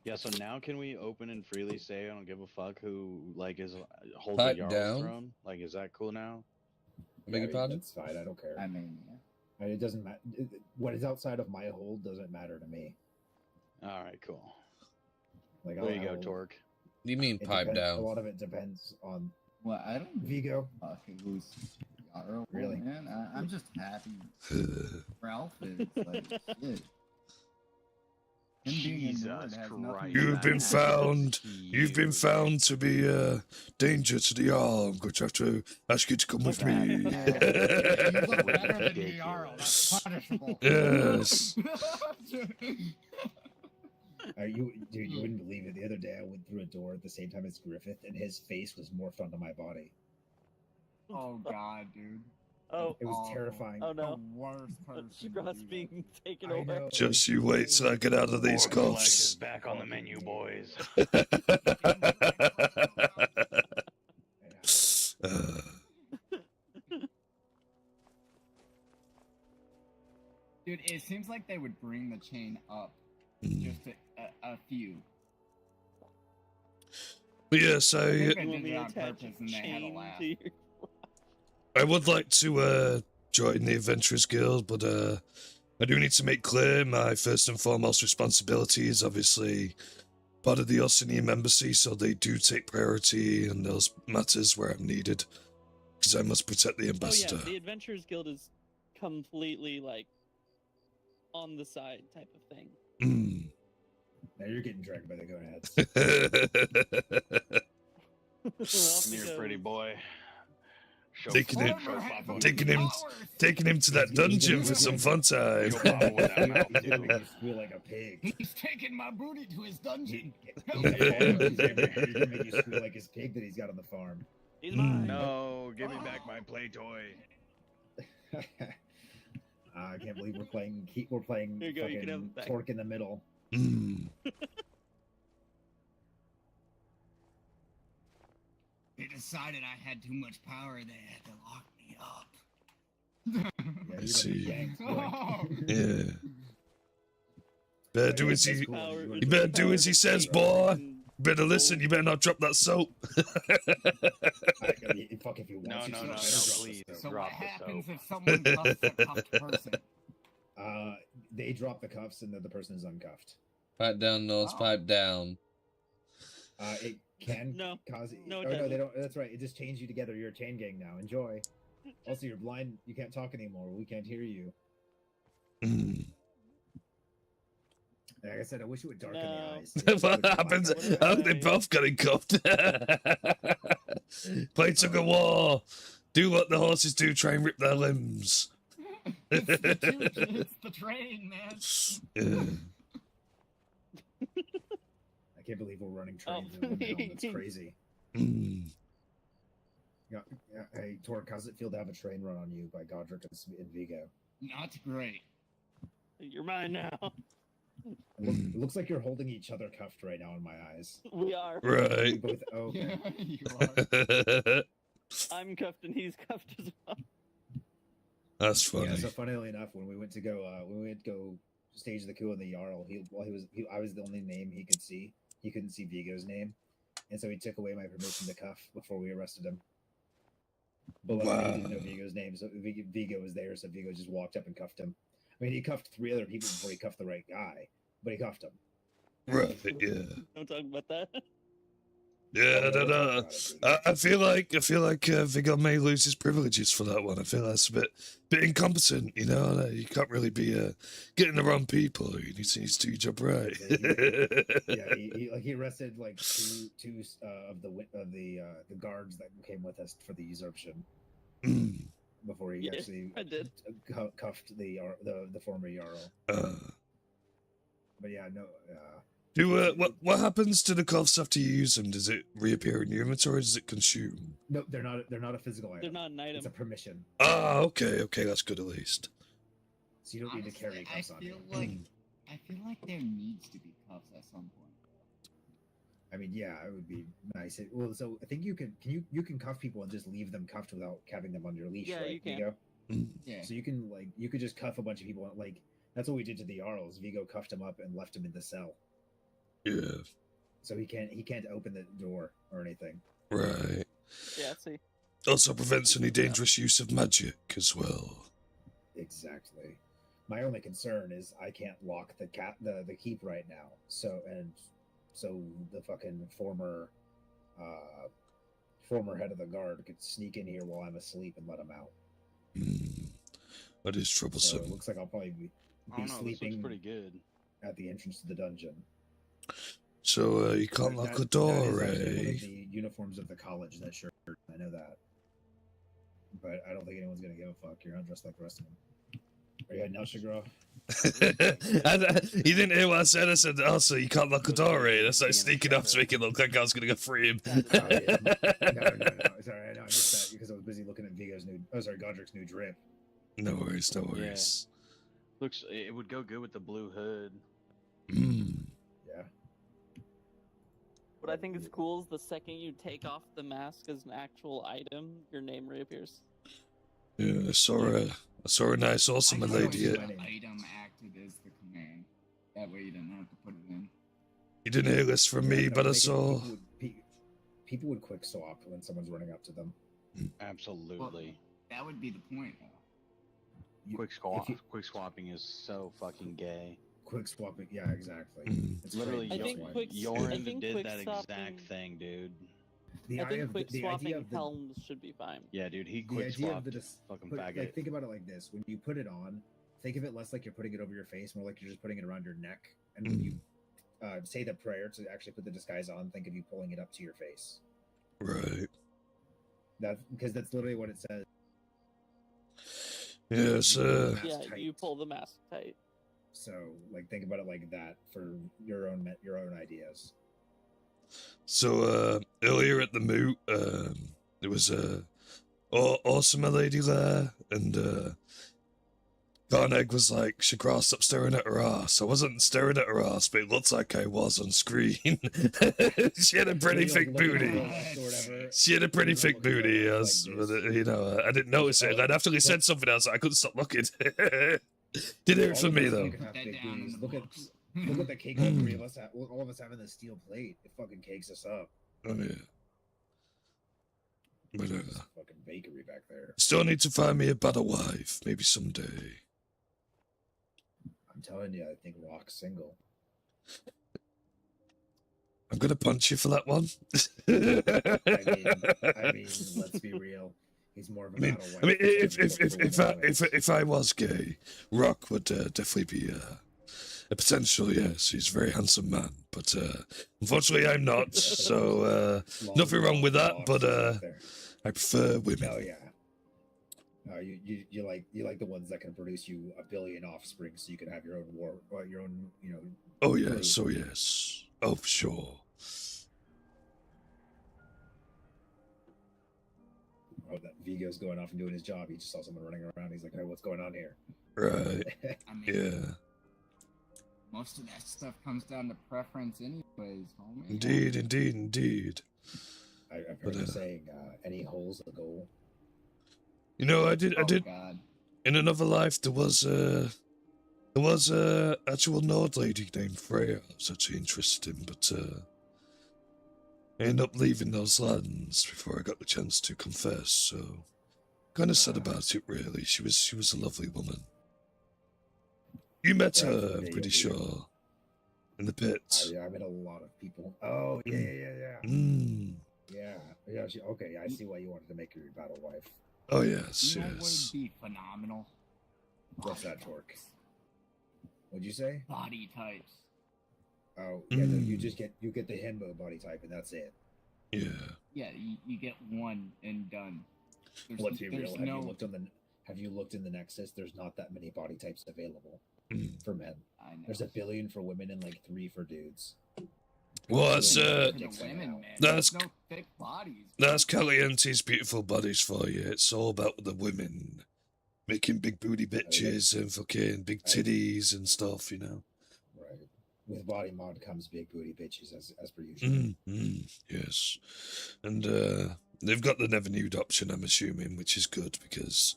yeah. So now can we open and freely say I don't give a fuck who like is holds Pipe the Jarl's down. throne? Like, is that cool now? Beg your pardon? That's fine. I don't care. I mean, yeah. It doesn't matter. What is outside of my hold doesn't matter to me. All right, cool. Like, There you I go, will- Torque. You mean it pipe depends- down? A lot of it depends on Well, I don't Vigo. fuck who's Jarl, Really? man. I'm just happy Ralph is like shit. Him being a Jesus Nord has nothing Christ. to do You've with been it. found. You've been found to be a danger to the Jarl. I'm going to have to ask you to come with me. You look better than the Jarl. That's punishable. Yes. You wouldn't believe it. The other day I went through a door at the same time as Griffith, and his face was morphed onto my body. Oh god, dude. Oh, It was Awful. terrifying. oh no. The worst person. to Straws do that. being taken I away. know. Just you wait till I get out of these More flesh is cuffs. back on the menu, boys. Uh, Dude, it seems like they would bring the chain up just a few. but yes, I think they You want did me it to on attach purpose a and they had a chain laugh. to your... I would like to join the Adventurers Guild, but I do need to make clear my first and foremost responsibility is obviously part of the Orsinium Embassy, so they do take priority in those matters where I'm needed, because I must protect the Oh ambassador. yeah, the Adventurers Guild is completely like on the side type of thing. Now you're getting dragged by the gonads. Come here, pretty boy. Show Taking some it- show pop Taking him to that dungeon for some fun time. Show pop with that mouth, He's gonna too. make you squeal like a pig. He's taking my booty to his dungeon. He's gonna make you squeal like his pig that he's got on the farm. He's mine. No, give me back my play toy. I can't believe we're playing. We're playing Here you go, you can have fucking it back. Torque in the middle. They decided I had too much power. They had to lock me up. Yeah, you're see. gonna be yanked, boy. Yeah. Better do as he. Power- You better do as he says, boy. Better listen. You better not drop that soap. Fuck if you want No, to. no, so no, better no, drop the please. soap. So Drop what the happens soap. if someone cuffs a cuffed person? They drop the cuffs and then the person is uncuffed. Pipe down, Norse, Oh. pipe down. It can No. cause. No, it oh no, doesn't. they don't. That's right. It just chains you together. You're a chain gang now. Enjoy. Also, you're blind. You can't talk anymore. We can't hear you. Like I said, I wish it would darken No. the eyes. What happens? Oh, they both got cuffed. Play tug of war. Do what the horses do. Try and rip their limbs. It's the train, man. Yeah. I can't believe we're running Oh. trains in one film. That's crazy. Yeah, hey, Torque, how's it feel to have a train run on you by Godric and Vigo? Not great. You're mine now. It looks like you're holding each other cuffed right now in my eyes. We are. Right. You both. Oh, okay. Yeah, you are. I'm cuffed and he's cuffed as well. That's funny. Yeah, so funnily enough, when we went to go stage the coup in the Jarl, I was the only name he could see. He couldn't see Vigo's name, and so he took away my permission to cuff before we arrested him. But luckily he didn't know Vigo's name, so Vigo was there, so Vigo just walked up and cuffed him. I mean, he cuffed 3 other people before he cuffed the right guy, but he cuffed him. Right. Yeah. Don't talk about that. Yeah, I don't know. I feel like Vigo may lose his privileges for that one. I feel that's a bit incompetent. You know, you can't really be getting the wrong people. You need to do your job right. Yeah, he arrested like two of the guards that came with us for the usurpation before he actually I did. cuffed the former Jarl. But yeah, no. What happens to the cuffs after you use them? Does it reappear in your inventory? Or does it consume? No, they're not a physical item. They're not an item. It's a permission. Ah, okay, that's good at least. So you don't need to carry Honestly, cuffs on you. I feel like there needs to be cuffs at some point. I mean, yeah, it would be nice. Well, so I think you can cuff people and just leave them cuffed without having them on your leash, Yeah, right? you can. Vigo? Yeah. So you could just cuff a bunch of people. Like that's what we did to the Jarls. Vigo cuffed him up and left him in the cell. Yeah. So he can't open the door or anything. Right. Yeah, see. Also prevents any dangerous use of magic as well. Exactly. My only concern is I can't lock the keep right now. So the fucking former head of the guard could sneak in here while I'm asleep and let him out. That is So troublesome. it looks like I'll probably be I don't know, this looks sleeping pretty good. at the entrance to the dungeon. So you can't lock the door, that is actually one eh? of the uniforms of the college. That shirt, I know that. But I don't think anyone's gonna give a fuck. You're not dressed like the rest of them. Are you heading out, Shigra? You didn't hear what I said? I said, also, you can't lock a door, right? I started sneaking up to make it look like I was going to go free him. Oh, yeah. No. Sorry, I missed that because I was busy looking at Godric's new drip. No worries, no worries. Looks, it would go good with the blue hood. Yeah. What I think is cool is the second you take off the mask as an actual item, your name reappears. Yeah, I saw a nice, awesome lady. The item acted as the command. That way you didn't have to put it in. You didn't hear this from me, but I saw. People would quick swap when someone's running up to them. Absolutely. Well, that would be the point. Quick swapping is so fucking gay. Quick swapping, yeah, exactly. It's literally Yorin did that exact thing, dude. I think quick swapping helms should be fine. Yeah, dude, he quick swapped. Fucking faggot. Like, think about it like this: when you put it on, think of it less like you're putting it over your face, more like you're just putting it around your neck. And when you say the prayer to actually put the disguise on, think of you pulling it up to your face. Right. Because that's literally what it says. Yes. Yeah, you pull the mask tight. So, like, think about it like that for your own ideas. So earlier at the moot, there was a awesome lady there, and Garneg was like, she crossed up staring at her ass. I wasn't staring at her ass, but it looked like I was on screen. She had a pretty thick booty. She had a pretty thick booty, yes. But, you know, I didn't notice it. And after he said something else, I couldn't stop looking. Did hear it from me, though. Look at the cake all three of us have. All of us having the steel plate. It fucking cakes us up. Oh, yeah. But, fucking bakery back there. Still need to find me a better wife, maybe someday. I'm telling you, I think Rock's single. I'm gonna punch you for that one. I mean, let's be real. He's more of a battle wife. I mean, if I was gay, Rock would definitely be a potential. Yes, he's a very handsome man, but unfortunately, I'm not. So nothing wrong with that. But I prefer women. Oh yeah. You like the ones that can produce you 1 billion offspring, so you can have your own Oh yes, oh yes, oh for sure. Oh, that Vigo's going off and doing his job. He just saw someone running around. He's like, "Hey, what's going on here?" Right. I mean, yeah. Most of that stuff comes down to preference, anyways, homie. Indeed. I've heard you saying, "Any hole's a goal." You know, I did. God. In another life, there was a actual Nord lady named Freya I was actually interested in, but I ended up leaving those lands before I got the chance to confess. So, kind of sad about it, really. She was a lovely woman. You met her, I'm pretty sure, in the pits. Yeah, I met a lot of people. Oh yeah. Yeah. Okay, I see why you wanted to make her your battle wife. Oh yes, You know yes. what would be phenomenal? What's that, Torque? What'd you say? Body types. Oh yeah, no, you get the himbo body type, and that's it. Yeah. Yeah, you get one and done. Let's be real. Have you looked in the Nexus? There's not that many body types available for men. I know. There's 1 billion for women and like 3 for dudes. Well, that's Women, man. that's no thick bodies. that's Caliente's beautiful bodies for you. It's all about the women making big booty bitches and fucking big titties and stuff, you know. Right. With body mod comes big booty bitches, as per usual. Yes, and they've got the never nude option, I'm assuming, which is good because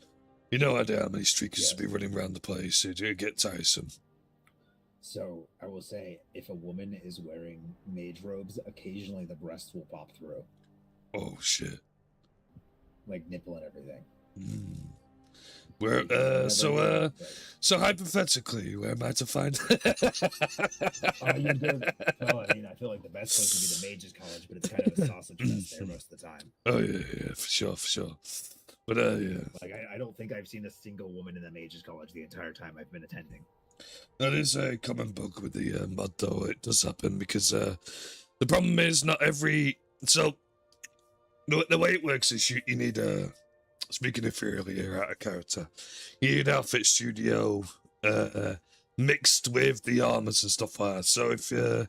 you know how many streakers will be running around the place. It get tiresome. So I will say, if a woman is wearing mage robes, occasionally the breasts will pop through. Oh shit! Like nipple and everything. Where so hypothetically, where am I to find? I mean, I feel like the best place would be the mages college, but it's kind of a sausage fest there most of the time. Oh yeah, for sure. But yeah. Like I don't think I've seen a single woman in the mages college the entire time I've been attending. That is a common bug with the mod, though. It does happen because the problem is not every. So the way it works is you need a. Speaking of earlier out of character, you need Outfit Studio mixed with the armors and stuff like that. So if you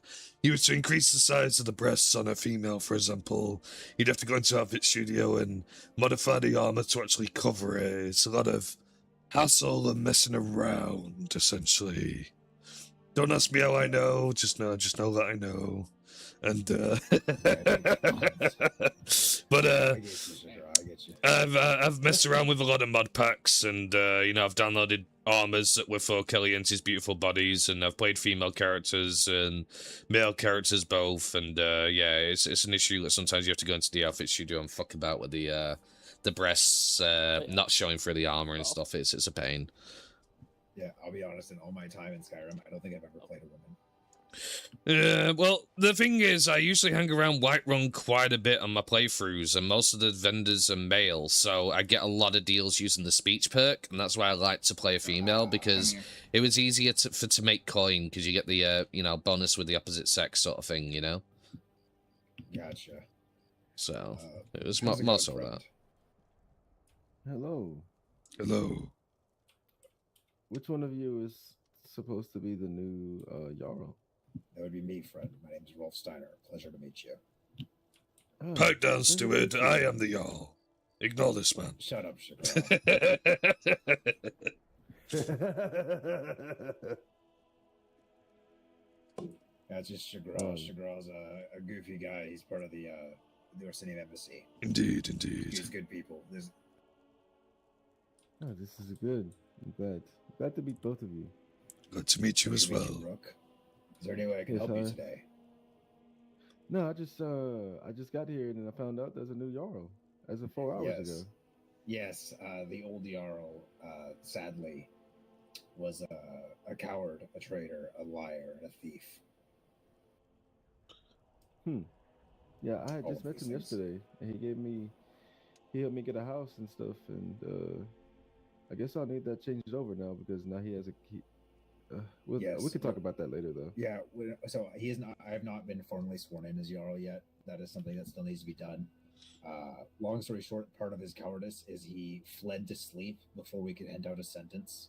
were to increase the size of the breasts on a female, for example, you'd have to go into Outfit Studio and modify the armor to actually cover it. It's a lot of hassle and messing around, essentially. Don't ask me how I know, just know that I know. And but I get you, sugar, I get you. I've messed around with a lot of mod packs, and I've downloaded armors that were for Kelly and his beautiful bodies, and I've played female characters and male characters both, and yeah, it's an issue that sometimes you have to go into the outfit studio and fuck about with the breasts not showing through the armor and stuff. It's a pain. Yeah, I'll be honest. In all my time in Skyrim, I don't think I've ever played a woman. Well, the thing is, I usually hang around Whiterun quite a bit on my playthroughs, and most of the vendors are male, so I get a lot of deals using the speech perk, and that's why I like to play a female, because it was easier to make coin, because you get the, bonus with the opposite sex sort of thing, Gotcha. So, it was how's it more going, so friend? that. Hello. Hello. Which one of you is supposed to be the new Jarl? That would be me, friend. My name is Rolf Steiner. Pleasure to meet you. Oh, Pipe down, nice to steward. meet you. I am the Jarl. Ignore this man. Shut up, sugar. That's just Chagral. Chagral's a goofy guy. He's part of the Orsinian embassy. Indeed. He's good people. Oh, this is good. I'm glad to meet both of you. Glad to meet you as well. Rook. Is there any way I can help you today? No, I just got here and I found out there's a new Jarl as of 4 hours ago. Yes, the old Jarl, sadly, was a coward, a traitor, a liar, and a thief. Yeah, I had All just of met these him things. yesterday, and he helped me get a house and stuff, and I guess I'll need that changed over now because now he has a key. We can talk about that later, though. Yeah, so he is not. I have not been formally sworn in as Jarl yet. That is something that still needs to be done. Long story short, part of his cowardice is he fled to sleep before we could hand out a sentence.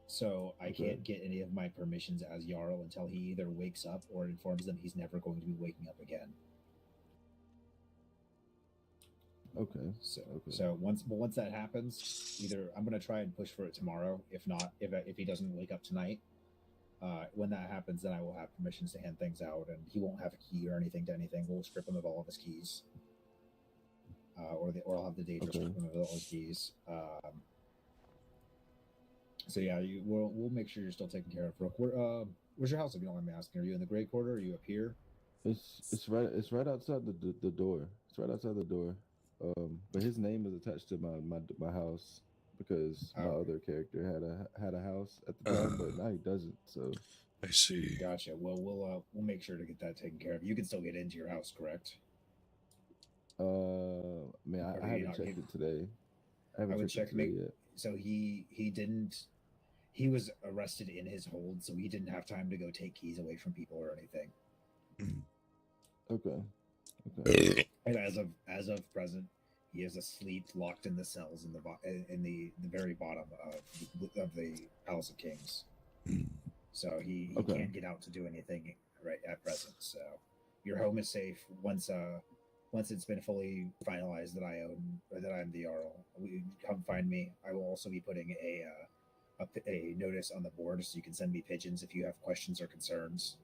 So I can't get any of my permissions as Jarl until he either wakes up or informs them he's never going to be waking up again. Okay. So once that happens, either I'm gonna try and push for it tomorrow. If not, if he doesn't wake up tonight, when that happens, then I will have permissions to hand things out, and he won't have a key or anything to anything. We'll strip him of all of his keys, or I'll have the Daedra strip him of all his keys. So yeah, we'll make sure you're still taken care of. Rook, where's your house? If you don't mind me asking, are you in the Great Quarter? Are you up here? It's right outside the door. It's right outside the door. But his name is attached to my house because my other character had a house at the time, but now he doesn't. So I see. Gotcha. Well, we'll make sure to get that taken care of. You can still get into your house, correct? I haven't checked it today. I would check it yet. So he didn't. He was arrested in his hold, so he didn't have time to go take keys away from people or anything. Okay. And as of present, he is asleep, locked in the cells in the very bottom of the Palace of Kings. So he can't get out to do anything right at present. So your home is safe once it's been fully finalized that I'm the Jarl. Come find me. I will also be putting a notice on the board so you can send me pigeons if you have questions or concerns,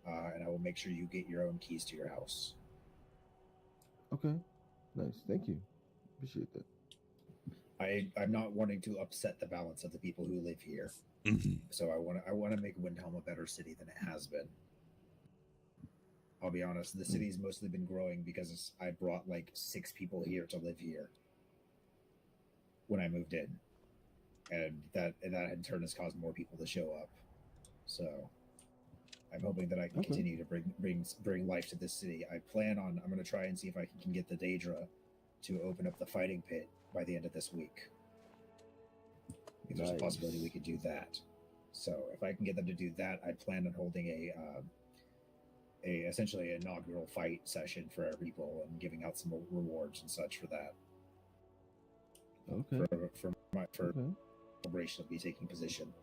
and I will make sure you get your own keys to your house. Okay, nice. Thank you. Appreciate that. I'm not wanting to upset the balance of the people who live here, so I want to make Windhelm a better city than it has been. I'll be honest, the city's mostly been growing because I brought like 6 people here to live here when I moved in, and that in turn has caused more people to show up. So I'm hoping that I can continue to bring life to this city. I'm going to try and see if I can get the Daedra to open up the fighting pit by the end of this week. If there's a possibility we could do that. So if I can get them to do that, I plan on holding essentially an inaugural fight session for our people and giving out some rewards and such for that. Okay. For celebration of me taking position.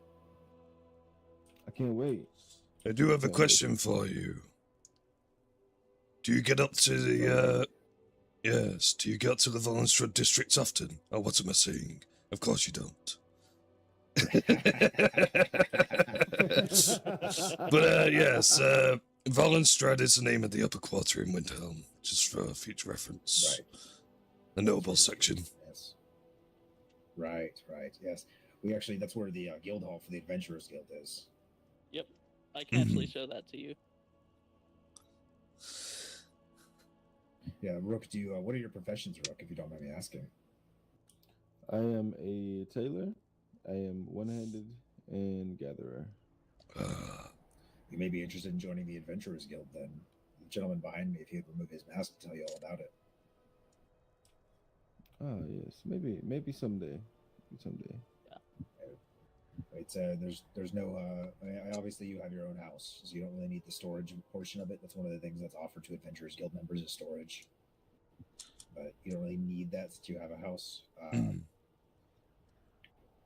I can't wait. I do have a Can't wait. question for you. Do you get up to the, yes, do you get up to the Valenstrad district often? Oh, what am I saying? Of course you don't. But, yes, Valenstrad is the name of the upper quarter in Windhelm, just for future reference. Right. The noble section. Yes. Right, yes. We actually, that's where the guild hall for the Adventurers Guild is. Yep. I can actually show that to you. Yeah, Rook, do you, what are your professions, Rook, if you don't mind me asking? I am a tailor. I am one-handed and gatherer. You may be interested in joining the Adventurers Guild then. The gentleman behind me, if he would remove his mask, will tell you all about it. Ah, yes. Maybe someday. Someday. It's there's no obviously you have your own house, so you don't really need the storage portion of it. That's one of the things that's offered to Adventurers Guild members is storage, but you don't really need that since you have a house.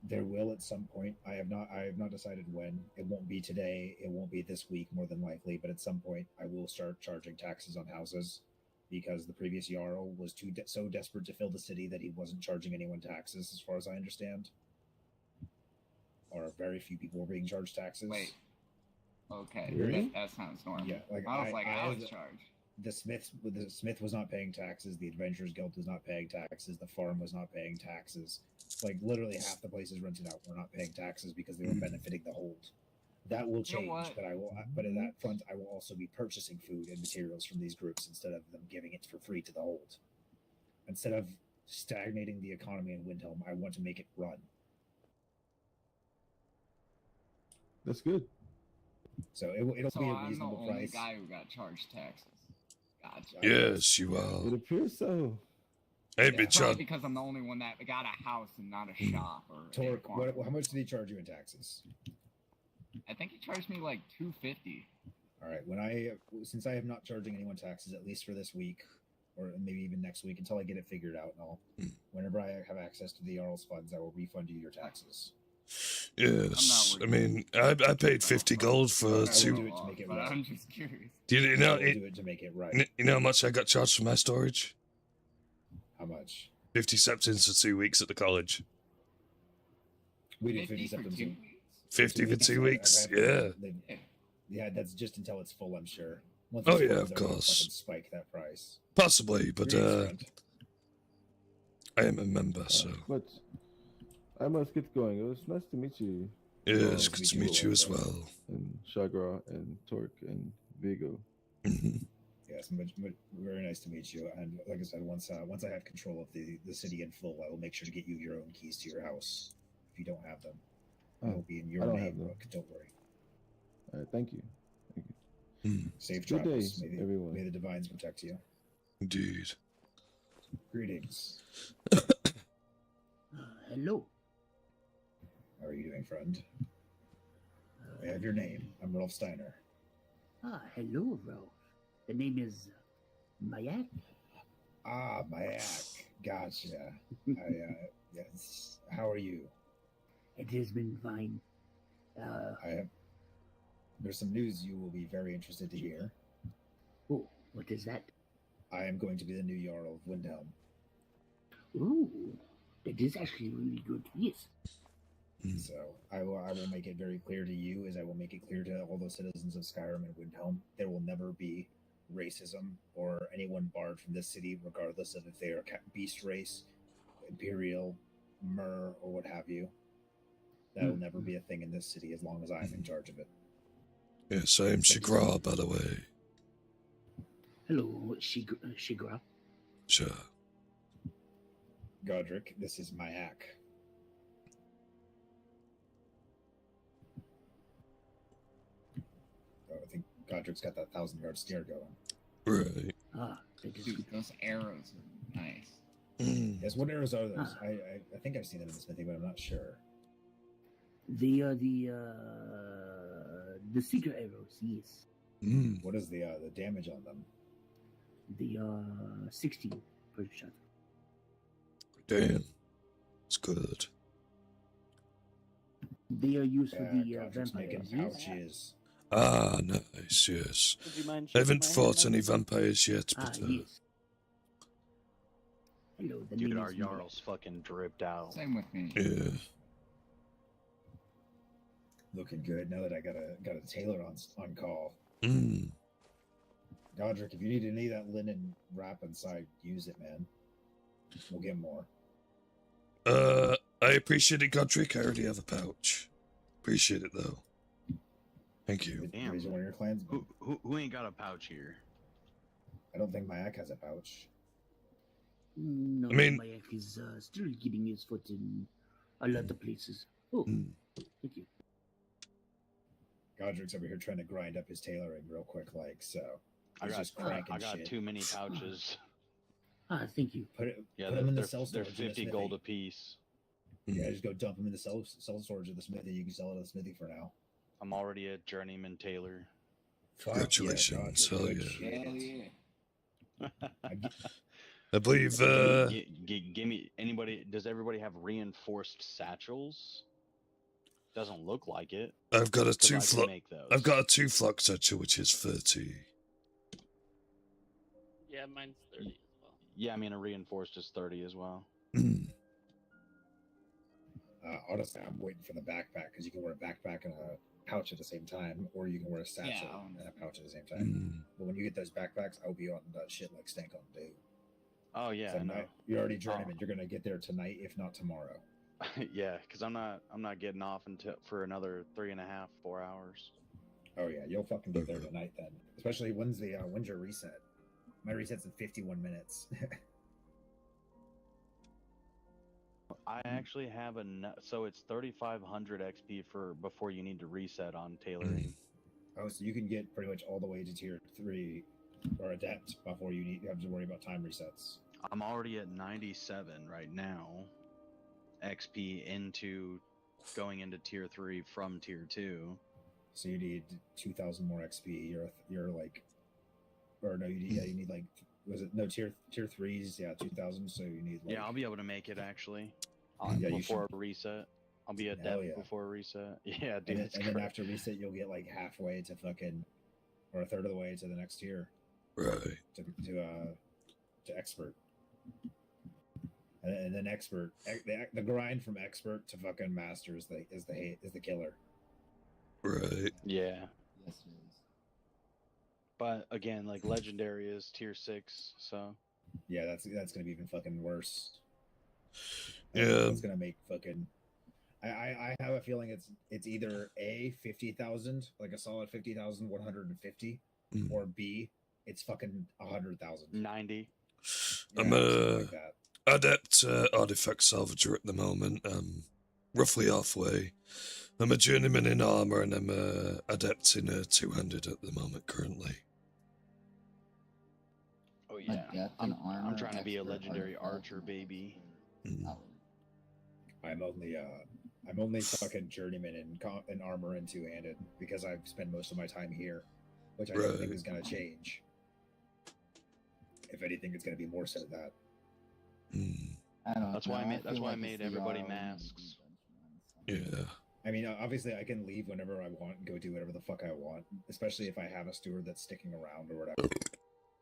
There will at some point. I have not decided when. It won't be today. It won't be this week, more than likely. But at some point, I will start charging taxes on houses because the previous Jarl was so desperate to fill the city that he wasn't charging anyone taxes, as far as I understand. Or very few people were being charged taxes. Wait. Okay. Really? That sounds normal. Yeah, like I was charged. The Smith was not paying taxes. The Adventurers Guild was not paying taxes. The farm was not paying taxes. Like literally half the places rented out were not paying taxes because they were benefiting the hold. That will change, but but in that front, I will also be purchasing food and materials from these groups instead of them giving it for free to the hold. Instead of stagnating the economy in Windhelm, I want to make it run. That's good. So it'll be a reasonable I'm the only price. guy who got charged taxes. Gotcha. Yes, you are. It appears so. Hey, Probably John. because I'm the only one that got a house and not a shop or a Torque, farm. how much did he charge you in taxes? I think he charged me like $250. All right. Since I have not charging anyone taxes at least for this week, or maybe even next week until I get it figured out, and whenever I have access to the Jarl's funds, I will refund you your taxes. Yes, I mean, I paid 50 gold for two. Do it to make it right. I'm just curious. Do you know? Do it to make it right. You know how much I got charged for my storage? How much? 50 septins for 2 weeks at the college. We did 50 septins. 50 for 2 weeks. Yeah. Yeah, that's just until it's full, I'm sure. Once Oh it's yeah, full, of they're gonna course. fucking spike that price. Possibly, but Greetings, I am a member, so. But I must get going. It was nice to meet you. Yeah, it's good to meet you as well. And Shagra and Torque and Vigo. Yes, very nice to meet you. And like I said, once I have control of the city in full, I will make sure to get you your own keys to your house. If you don't have them, it will be in your name book. Don't worry. All right, thank you. Thank you. Safe Good travels. day, May everyone. May the divines protect you. Indeed. Greetings. Hello. How are you doing, friend? I have your name. I'm Rolf Steiner. Hello, Ralph. The name is Mayak. Mayak. Gotcha. Yes. How are you? It has been fine. There's some news you will be very interested to hear. Oh, what is that? I am going to be the new Jarl of Windhelm. Ooh, that is actually really good. Yes. So I will make it very clear to you, as I will make it clear to all those citizens of Skyrim and Windhelm, there will never be racism or anyone barred from this city, regardless of if they are beast race, imperial, mer, or what have you. That will never be a thing in this city as long as I'm in charge of it. Yes, I am Shigra, by the way. Hello, Shigra. Sure. Godric, this is Mayak. Oh, I think Godric's got that 1,000-yard stare going. Right. Dude, those arrows are nice. Yes, what arrows are those? I think I've seen them in the smithy, but I'm not sure. The secret arrows, yes. What is the damage on them? The 16 per shot. Damn. It's good. They are used for the Godric's making vampires. Yes? pouches. Ah, nice, yes. Would you mind I shaking haven't my hand, fought any Evan? vampires yet, Ah, but yes. Hello, the Dude, name our is Jarl's fucking dripped out. Same with me. yeah. Looking good now that I got a tailor on call. Mm. Godric, if you need any of that linen wrap inside, use it, man. We'll get more. I appreciate it, Godric. I already have a pouch. Appreciate it, though. Thank you. Damn. Raise one of your clans. Who ain't got a pouch here? I don't think Mayak has a pouch. No, I mean- Mayak is still getting his foot in a lot of places. Oh, thank you. Godric's over here trying to grind up his tailoring real quick, like so. I He's got just cranking shit. too many pouches. Ah, thank you. Put Yeah, them in the they're, cell they're storage. in the 50 gold smithy. apiece. Yeah, just go dump them in the cell storage of the smithy. You can sell it at the smithy for now. I'm already a journeyman tailor. Fuck Congratulations, yeah, hell Godric, yeah. good Hell shit. yeah. I believe, Give me anybody. Does everybody have reinforced satchels? Doesn't look like it. I've got a 'cause I can two-flux. make those. I've got a two-flux satchel, which is 30. Yeah, mine's 30 as well. Yeah, I mean a reinforced is 30 as well. Mm. Honestly, I'm waiting for the backpack because you can wear a backpack and a pouch at the same time, or you can wear a satchel and a pouch at the same time. Mm. But when you get those backpacks, I'll be on that shit like Stank on Dude. Oh yeah, I know. You're already journeyman. You're gonna get there tonight, if not tomorrow. Yeah, because I'm not getting off until for another 3.5, 4 hours. Oh yeah, you'll fucking get there tonight then. Especially when's your reset? My reset's in 51 minutes. I actually have so it's 3,500 XP for before you need to reset on tailoring. Oh, so you can get pretty much all the way to tier 3 or adept before you have to worry about time resets. I'm already at 97 right now. XP into going into tier 3 from tier 2. So you need 2,000 more XP. You're like, or no, you need like, was it no tier 3s? Yeah, 2,000. So you need like, Yeah, I'll be able to make it actually. Yeah, you before a reset. I'll be a Hell depth yeah. before a reset. Yeah, dude. and then after reset, you'll get like halfway to fucking, or a third of the way to the next tier. Right. To expert. And then expert, the grind from expert to fucking master is the killer. Right. Yeah. Yes, it is. But again, like legendary is tier 6, so Yeah, that's gonna be even fucking worse. Yeah. It's gonna make fucking. I have a feeling it's either A 50,000, like a solid 50,000, 150, or B it's fucking 100,000. 90. Yeah, I'm something like that. adept artifact salvager at the moment. Roughly halfway. I'm a journeyman in armor, and I'm adept in two-handed at the moment currently. Oh yeah. Adept in armor, I'm trying to be a expert legendary artifact, archer, baby. I'm only fucking journeyman in armor and two-handed because I've spent most of my time here, which I don't think is gonna change. If anything, it's gonna be more so that. I don't That's know. why I made. feel That's why I like it's made the everybody RL masks. Yeah. I mean, obviously, I can leave whenever I want and go do whatever the fuck I want, especially if I have a steward that's sticking around or whatever.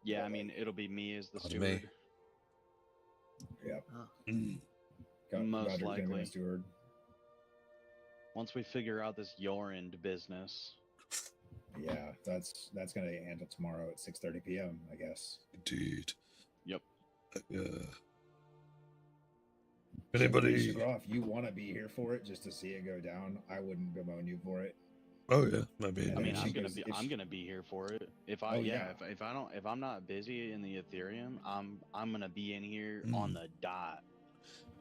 Yeah, I mean it'll be me as the Pardon me. steward. Yep. Most Godric's gonna be my likely. steward. Once we figure out this Yorend business. Yeah, that's gonna handle tomorrow at 6:30 p.m. I guess. Indeed. Yep. Anybody? If you want to be here for it just to see it go down, I wouldn't bemoan you for it. Oh yeah. I mean, I'm gonna be here for it. If I'm not busy in the Ethereum, I'm gonna be in here on the dot.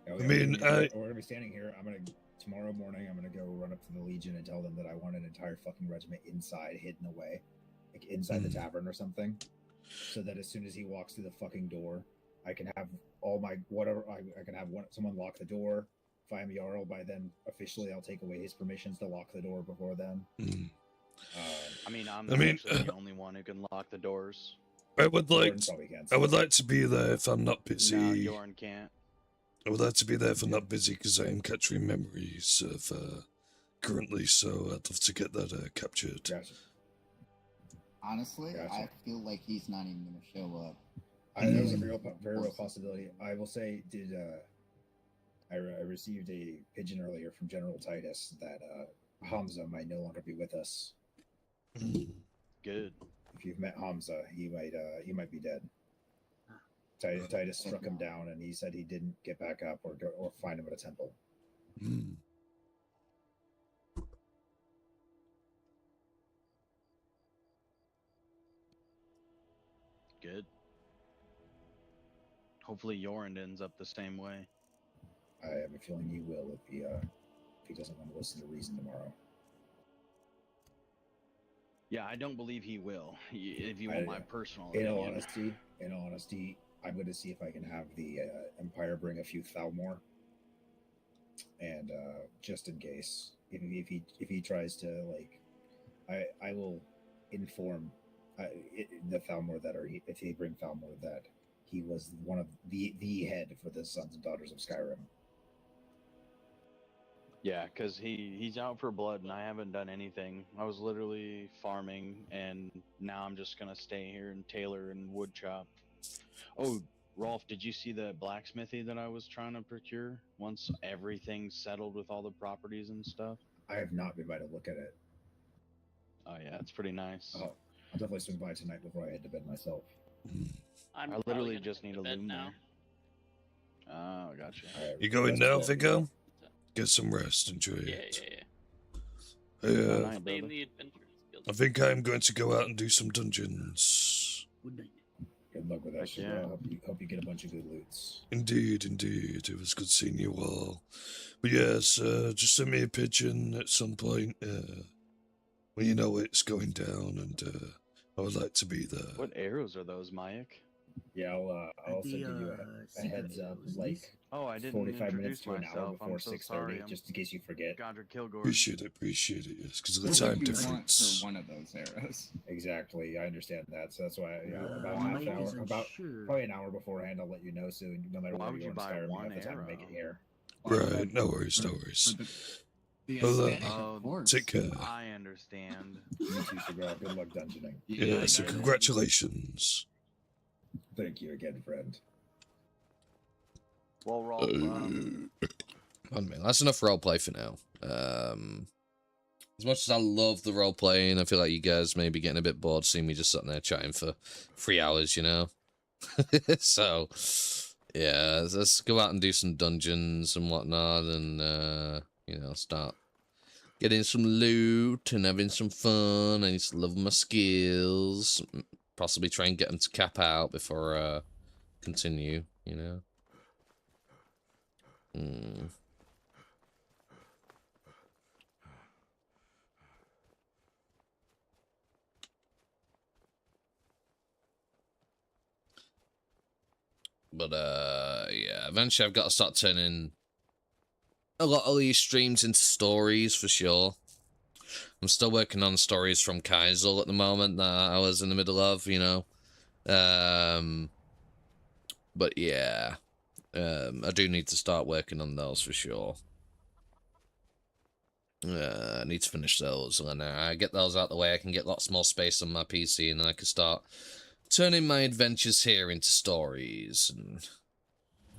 Oh, I yeah, mean, we're gonna be standing here. Tomorrow morning. I'm gonna go run up to the Legion and tell them that I want an entire fucking regiment inside, hidden away, like inside the tavern or something, so that as soon as he walks through the fucking door, I can have all my whatever. I can have someone lock the door. If I am Jarl by then, officially, I'll take away his permissions to lock the door before then. I mean, I'm actually the only one who can lock the doors. I would like. Jordan probably can't. I would like to be there if I'm not busy. No, Jordan can't. I would like to be there if I'm not busy because I am capturing memories of currently, so I'd love to get that captured. Gotcha. Honestly, Gotcha. I feel like he's not even going to show up. There's a very real possibility. I will say, I received a pigeon earlier from General Titus that Hamza might no longer be with us. Good. If you've met Hamza, he might be dead. Titus struck him down, and he said he didn't get back up or find him at a temple. Good. Hopefully Yorand ends up the same way. I have a feeling he will if he doesn't want to listen to reason tomorrow. Yeah, I don't believe he will. If you want my personal in opinion. all honesty, I'm going to see if I can have the Empire bring a few Thalmor, and just in case, if he tries to I will inform the Thalmor if they bring Thalmor that he was one of the head for the Sons and Daughters of Skyrim. Yeah, because he's out for blood, and I haven't done anything. I was literally farming, and now I'm just gonna stay here and tailor and wood chop. Oh, Rolf, did you see the blacksmithy that I was trying to procure? Once everything's settled with all the properties and stuff. I have not been by to look at it. Oh yeah, it's pretty nice. Oh, I'll definitely swing by tonight before I head to bed myself. I literally just need a loom now. Oh, gotcha. You going now, Vigo? Get some rest. Enjoy it. Yeah. Playing the adventure skills. I think I'm going to go out and do some dungeons. Good luck with that shit. Yeah. Hope you get a bunch of good loots. Indeed. It was good seeing you all. But yes, just send me a pigeon at some point when you know it's going down, and I would like to be there. What arrows are those, Mayak? Yeah, I'll also give you a heads up, like I didn't 45 minutes to an introduce hour myself. before I'm so 6:30, sorry. just in case you forget. Godric Kilgore. Appreciate it, yes, because of the What time would you want difference. for one of those arrows? Exactly, I understand that. So that's why about half an hour, probably an hour beforehand, I'll let you know. So no matter Why where would you you go in buy Skyrim, you one have the time to make it here. Right, no worries. The Well, aesthetic, of course. take care. I understand. You too, Cigar. Good luck dungeoning. Yeah, so Thank congratulations. you again, friend. Well, Rolf, Man, that's enough roleplay for now. As much as I love the roleplaying, I feel like you guys may be getting a bit bored seeing me just sitting there chatting for 3 hours, you know? So, yeah, let's go out and do some dungeons and whatnot, and, start getting some loot and having some fun. I need to level my skills. Possibly try and get them to cap out before continue, you know? But, yeah, eventually I've got to start turning a lot of these streams into stories, for sure. I'm still working on stories from Kaizaal at the moment that I was in the middle of, you know. But, yeah. I do need to start working on those, for sure. I need to finish those, and then I get those out the way, I can get lots more space on my PC, and then I can start turning my adventures here into stories, and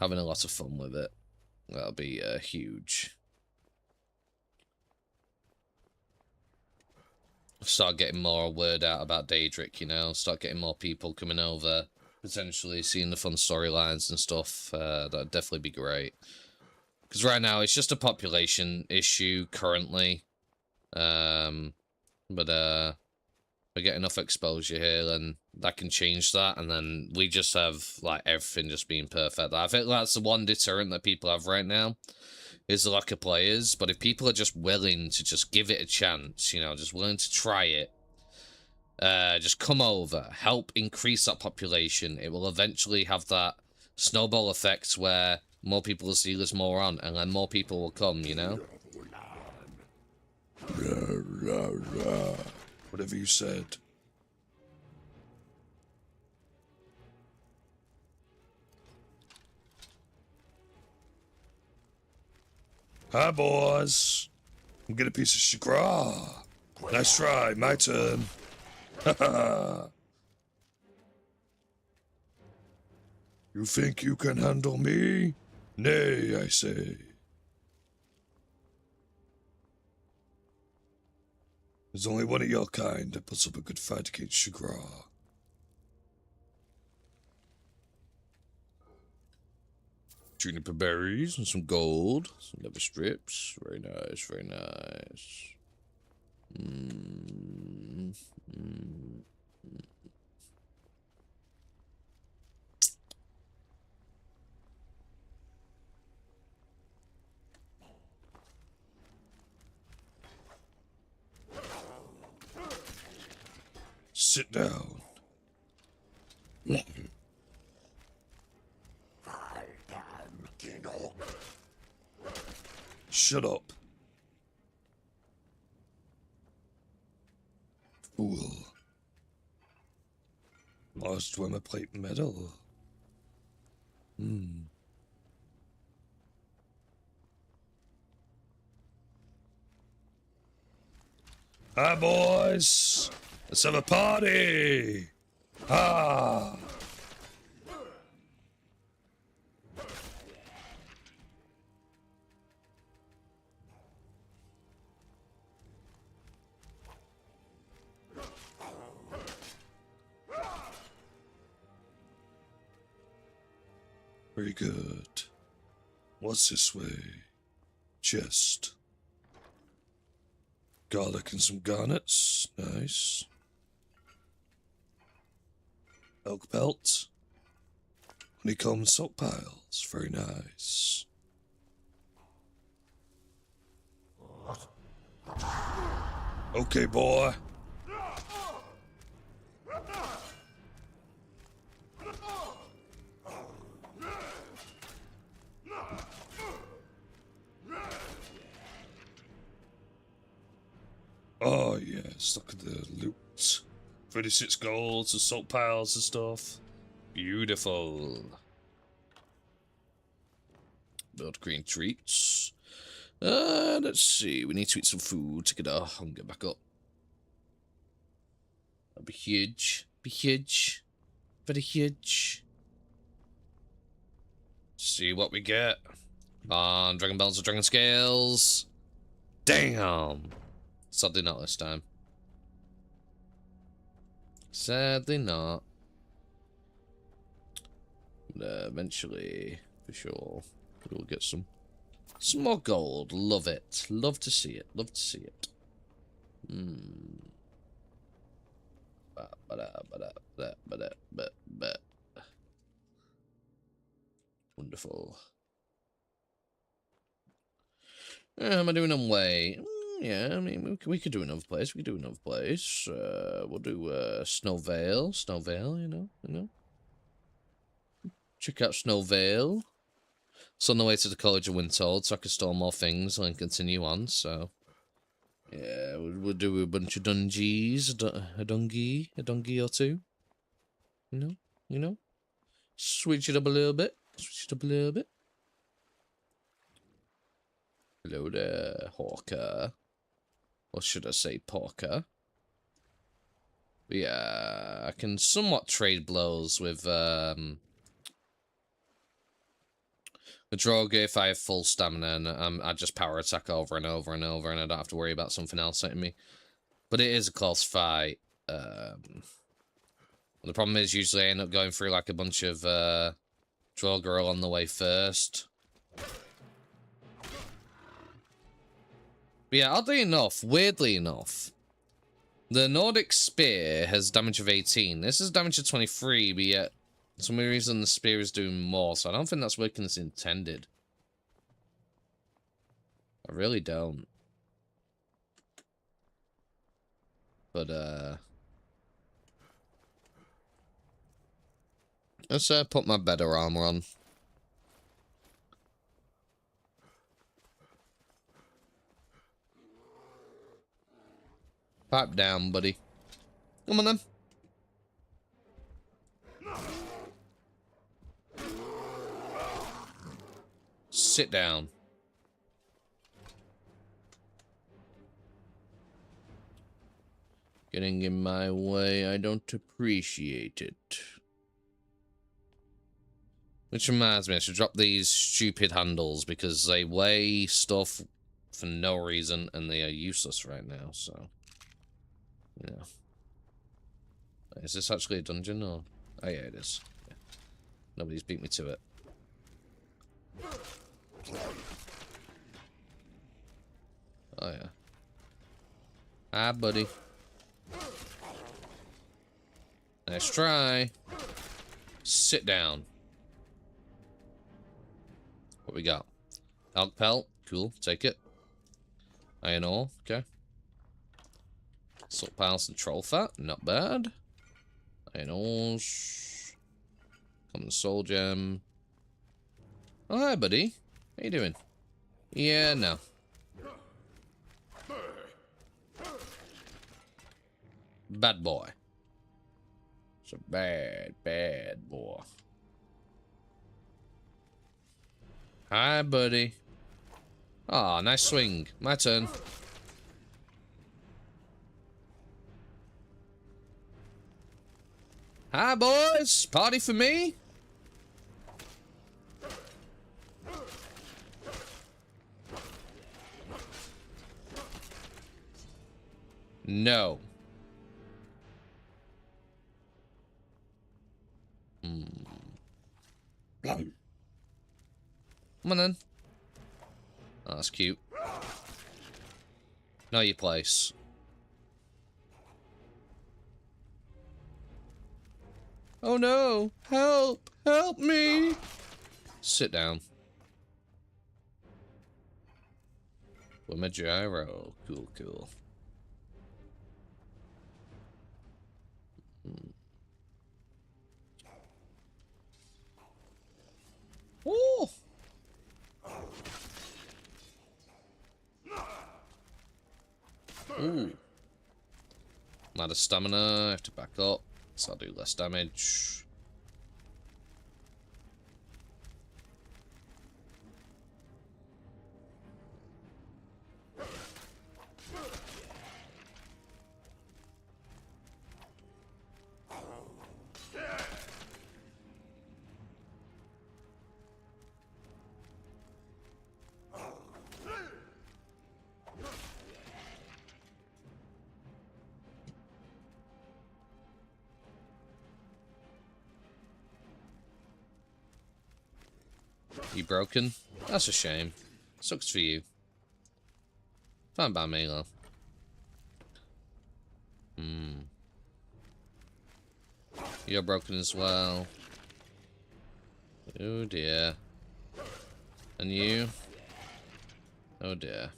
having a lot of fun with it. That'll be huge. Start getting more word out about Daedric, you know, start getting more people coming over, potentially seeing the fun storylines and stuff. That'd definitely be great. Because right now, it's just a population issue currently. But we get enough exposure here, then that can change that, and then we just have, like, everything just being perfect. I think that's the one deterrent that people have right now, is the lack of players. But if people are just willing to just give it a chance, you know, just willing to try it, just come over, help increase that population, it will eventually have that snowball effect where more people will see this more on, and then more people will come, you know? Whatever you said. Hi, boys. and get a piece of Shagra. Nice try, my turn. Haha. You think you can handle me? Nay, I say. There's only one of your kind that puts up a good fight against Shagra. Juniper berries and some gold, some leather strips. Very nice, very nice. Sit down. Shut up. Fool. Lost with my plate metal. Hi, boys. Let's have a party. Ah. Very good. What's this way? Chest. Garlic and some garnets. Nice. Elk pelt. Honeycomb salt piles. Very nice. Okay, boy. Oh, yes, look at the loot. 36 golds, the salt piles and stuff. Beautiful. Build green treats. Let's see. We need to eat some food to get our hunger back up. That'll be huge. Be huge. Very huge. See what we get. Come on, dragon bells or dragon scales. Damn. Sadly not this time. Sadly not. But eventually, for sure, we'll get some more gold. Love it. Love to see it. Love to see it. Wonderful. Am I doing on way? Yeah, I mean, we could do another place. We could do another place. We'll do Snowvale. Snowvale, you know. Check out Snowvale. It's on the way to the College of Windtold, so I can store more things and continue on. So, yeah, we'll do a bunch of dungeons, a dungy or two. You know. Switch it up a little bit. Hello there, Hawker. Or should I say Porker? But yeah, I can somewhat trade blows with Droga if I have full stamina and I just power attack over and over and over and I don't have to worry about something else hitting me. But it is a close fight. The problem is usually I end up going through like a bunch of Droga on the way first. But yeah, oddly enough, weirdly enough, the Nordic Spear has damage of 18. This is damage of 23, but yet, for some reason, the Spear is doing more, so I don't think that's working as intended. I really don't. But, let's put my better armor on. Pipe down, buddy. Come on, then. Sit down. getting in my way. I don't appreciate it. Which reminds me, I should drop these stupid handles because they weigh stuff for no reason and they are useless right now, so... Yeah. Is this actually a dungeon or... Oh yeah, it is. Yeah. Nobody's beat me to it. Oh yeah. Hi, buddy. Nice try. Sit down. What we got? Elk pelt. Cool. Take it. Iron ore. Okay. Salt piles and troll fat. Not bad. Iron ores. Common soul gem. Oh, hi, buddy. How you doing? Yeah, no. Bad boy. It's a bad, bad boy. Hi, buddy. Ah, nice swing. My turn. Hi, boys. Party for me? No. Come on then. Oh, that's cute. Know your place. Oh no! Help! Help me! Sit down. With my gyro. Cool, cool. Oh! Ooh. I'm out of stamina. I have to back up, so I'll do less damage. You broken? That's a shame. Sucks for you. Fine by me, though. You're broken as well. Oh dear. And you? Oh dear.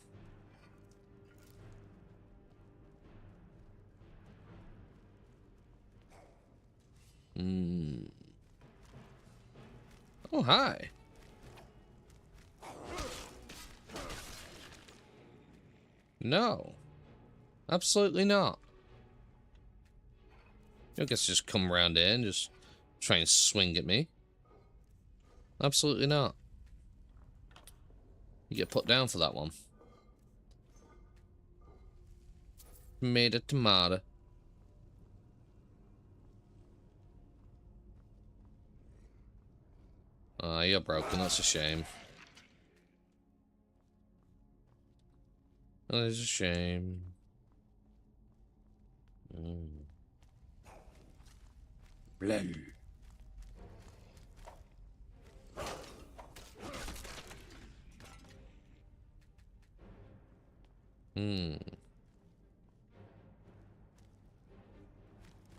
Oh, hi. No. Absolutely not. You don't get to just come around here and just try and swing at me. Absolutely not. You get put down for that one. Made a tomato. Ah, you're broken. That's a shame. That is a shame. Blend.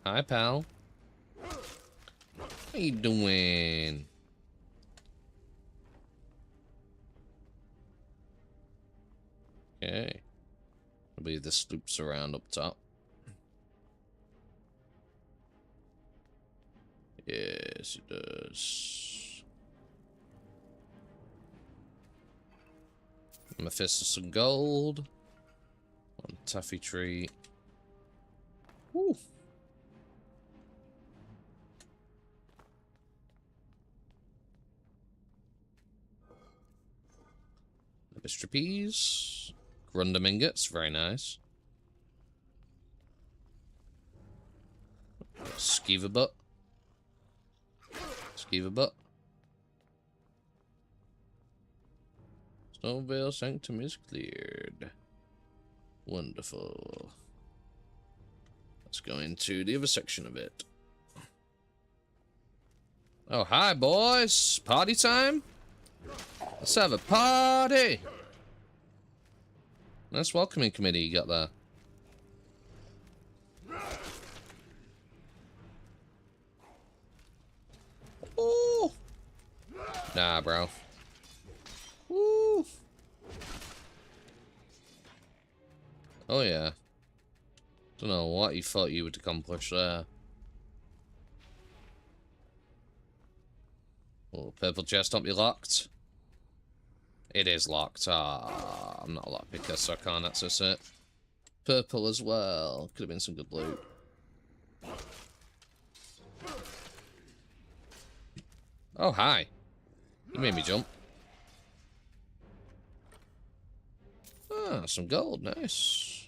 Hi, pal. How you doing? Okay. I believe this loops around up top. Yes, it does. Mephisto some gold. One taffy tree. Woo. Trapeze. Grundam ingots, very nice. Skeever butt. Skeever butt. Snowvale Sanctum is cleared. Wonderful. Let's go into the other section of it. Oh, hi, boys. Party time? Let's have a party. Nice welcoming committee you got there. Ooh. Nah, bro. Woo. Oh, yeah. Don't know what you thought you would accomplish there. Oh, purple chest not be locked. It is locked. Ah, I'm not a lockpicker, so I can't access it. Purple as well. Could have been some good loot. Oh, hi. You made me jump. Ah, some gold. Nice.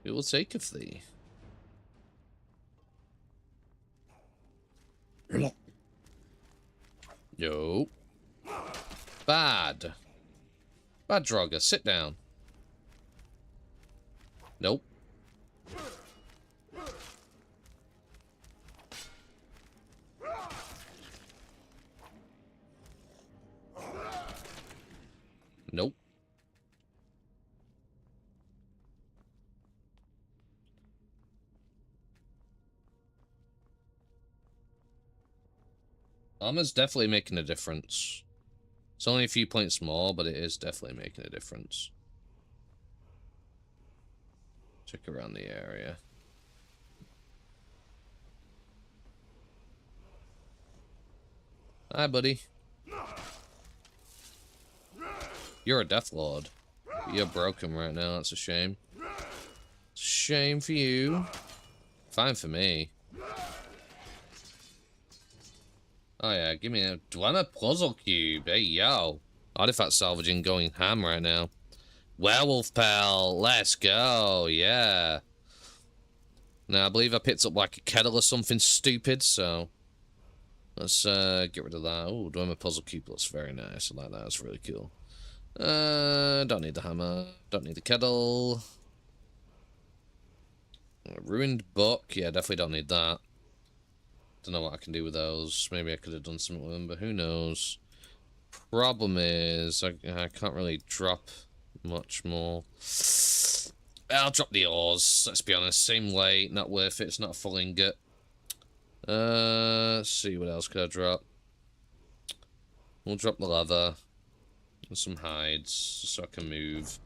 We will take of thee. Yo. Bad. Bad Draugr, sit down. Nope. Nope. Armor's definitely making a difference. It's only a few points more, but it is definitely making a difference. Check around the area. Hi, buddy. You're a Death Lord. You're broken right now, that's a shame. Shame for you. Fine for me. Oh yeah, give me a Dwemer puzzle cube. Hey yo. Artifact salvaging going ham right now. Werewolf pal, let's go, yeah. Now I believe I picked up like a kettle or something stupid, so let's get rid of that. Oh, Dwemer puzzle cube looks very nice. I like that, it's really cool. Don't need the hammer, don't need the kettle. Ruined book, yeah, definitely don't need that. Don't know what I can do with those. Maybe I could have done something with them, but who knows. Problem is, I can't really drop much more. I'll drop the ores, let's be honest. Same weight, not worth it. It's not a full ingot. Let's see, what else could I drop? We'll drop the leather. And some hides, so I can move.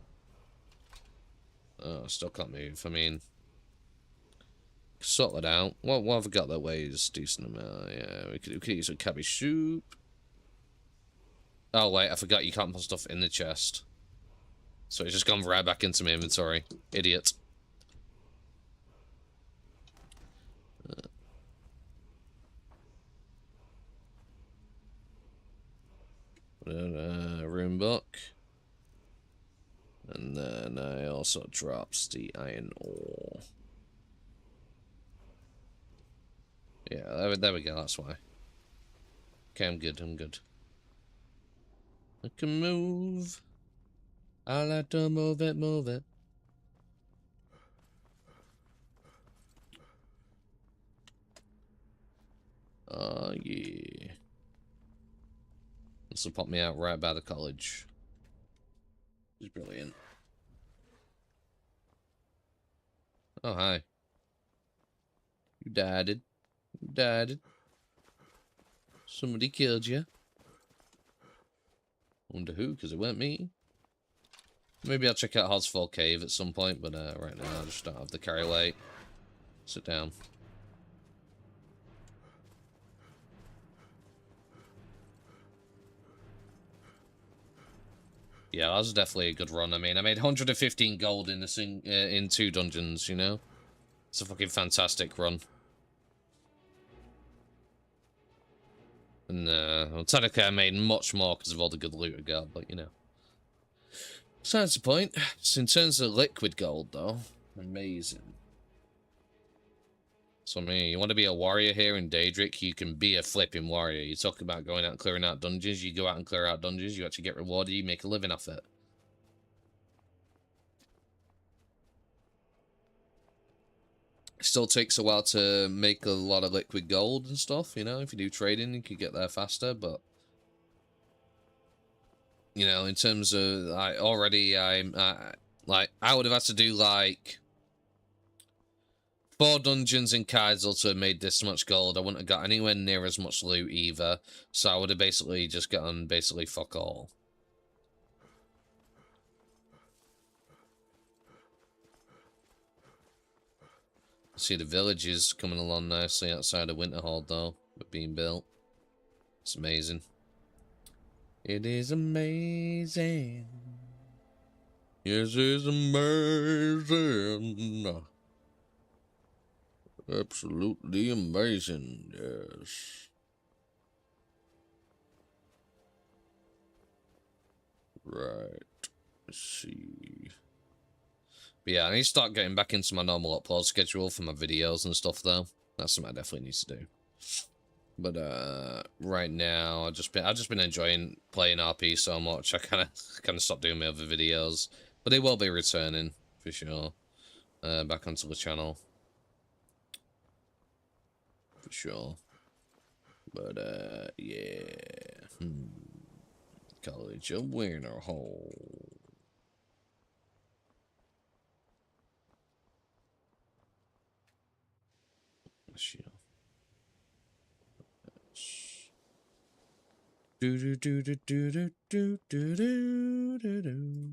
Oh, I still can't move. I mean, sort that out. What have I got that weighs decent amount? Yeah, we could use a cabbage soup. Oh wait, I forgot you can't put stuff in the chest. So it's just gone right back into my inventory. Idiot. Rune book. And then I also drops the iron ore. Yeah, there we go, that's why. Okay, I'm good, I'm good. I can move. I like to move it, move it. Oh, yeah. This will pop me out right by the college. It's brilliant. Oh, hi. You died. You died. Somebody killed you. Wonder who, because it weren't me. Maybe I'll check out Hodsfall Cave at some point, but right now I just don't have the carry weight. Sit down. Yeah, that was definitely a good run. I mean, I made 115 gold in in 2 dungeons, you know? It's a fucking fantastic run. And, well, technically I made much more because of all the good loot I got, but, you know. Besides the point. So in terms of liquid gold, though, amazing. It's So I mean, you want to be a warrior here in Daedric, you can be a flipping warrior. You talk about going out and clearing out dungeons, you go out and clear out dungeons, you actually get rewarded, you make a living off it. It still takes a while to make a lot of liquid gold and stuff, you know, if you do trading, you could get there faster, but... You know, in terms of, I would have had to do, like... 4 dungeons in Kaizaal to have made this much gold. I wouldn't have got anywhere near as much loot either. So I would have basically just gotten basically fuck all. See the villages coming along nicely outside of Winterhold though, but being built. It's amazing. It is amazing. Yes, it's amazing. Absolutely amazing, yes. Right. Let's see. But yeah, I need to start getting back into my normal upload schedule for my videos and stuff though. That's something I definitely need to do. But right now I've just been enjoying playing RP so much I kinda stopped doing my other videos. But they will be returning for sure. Back onto the channel. For sure. But yeah. College of Winterhold. Sure. Do do do do do do do do do do.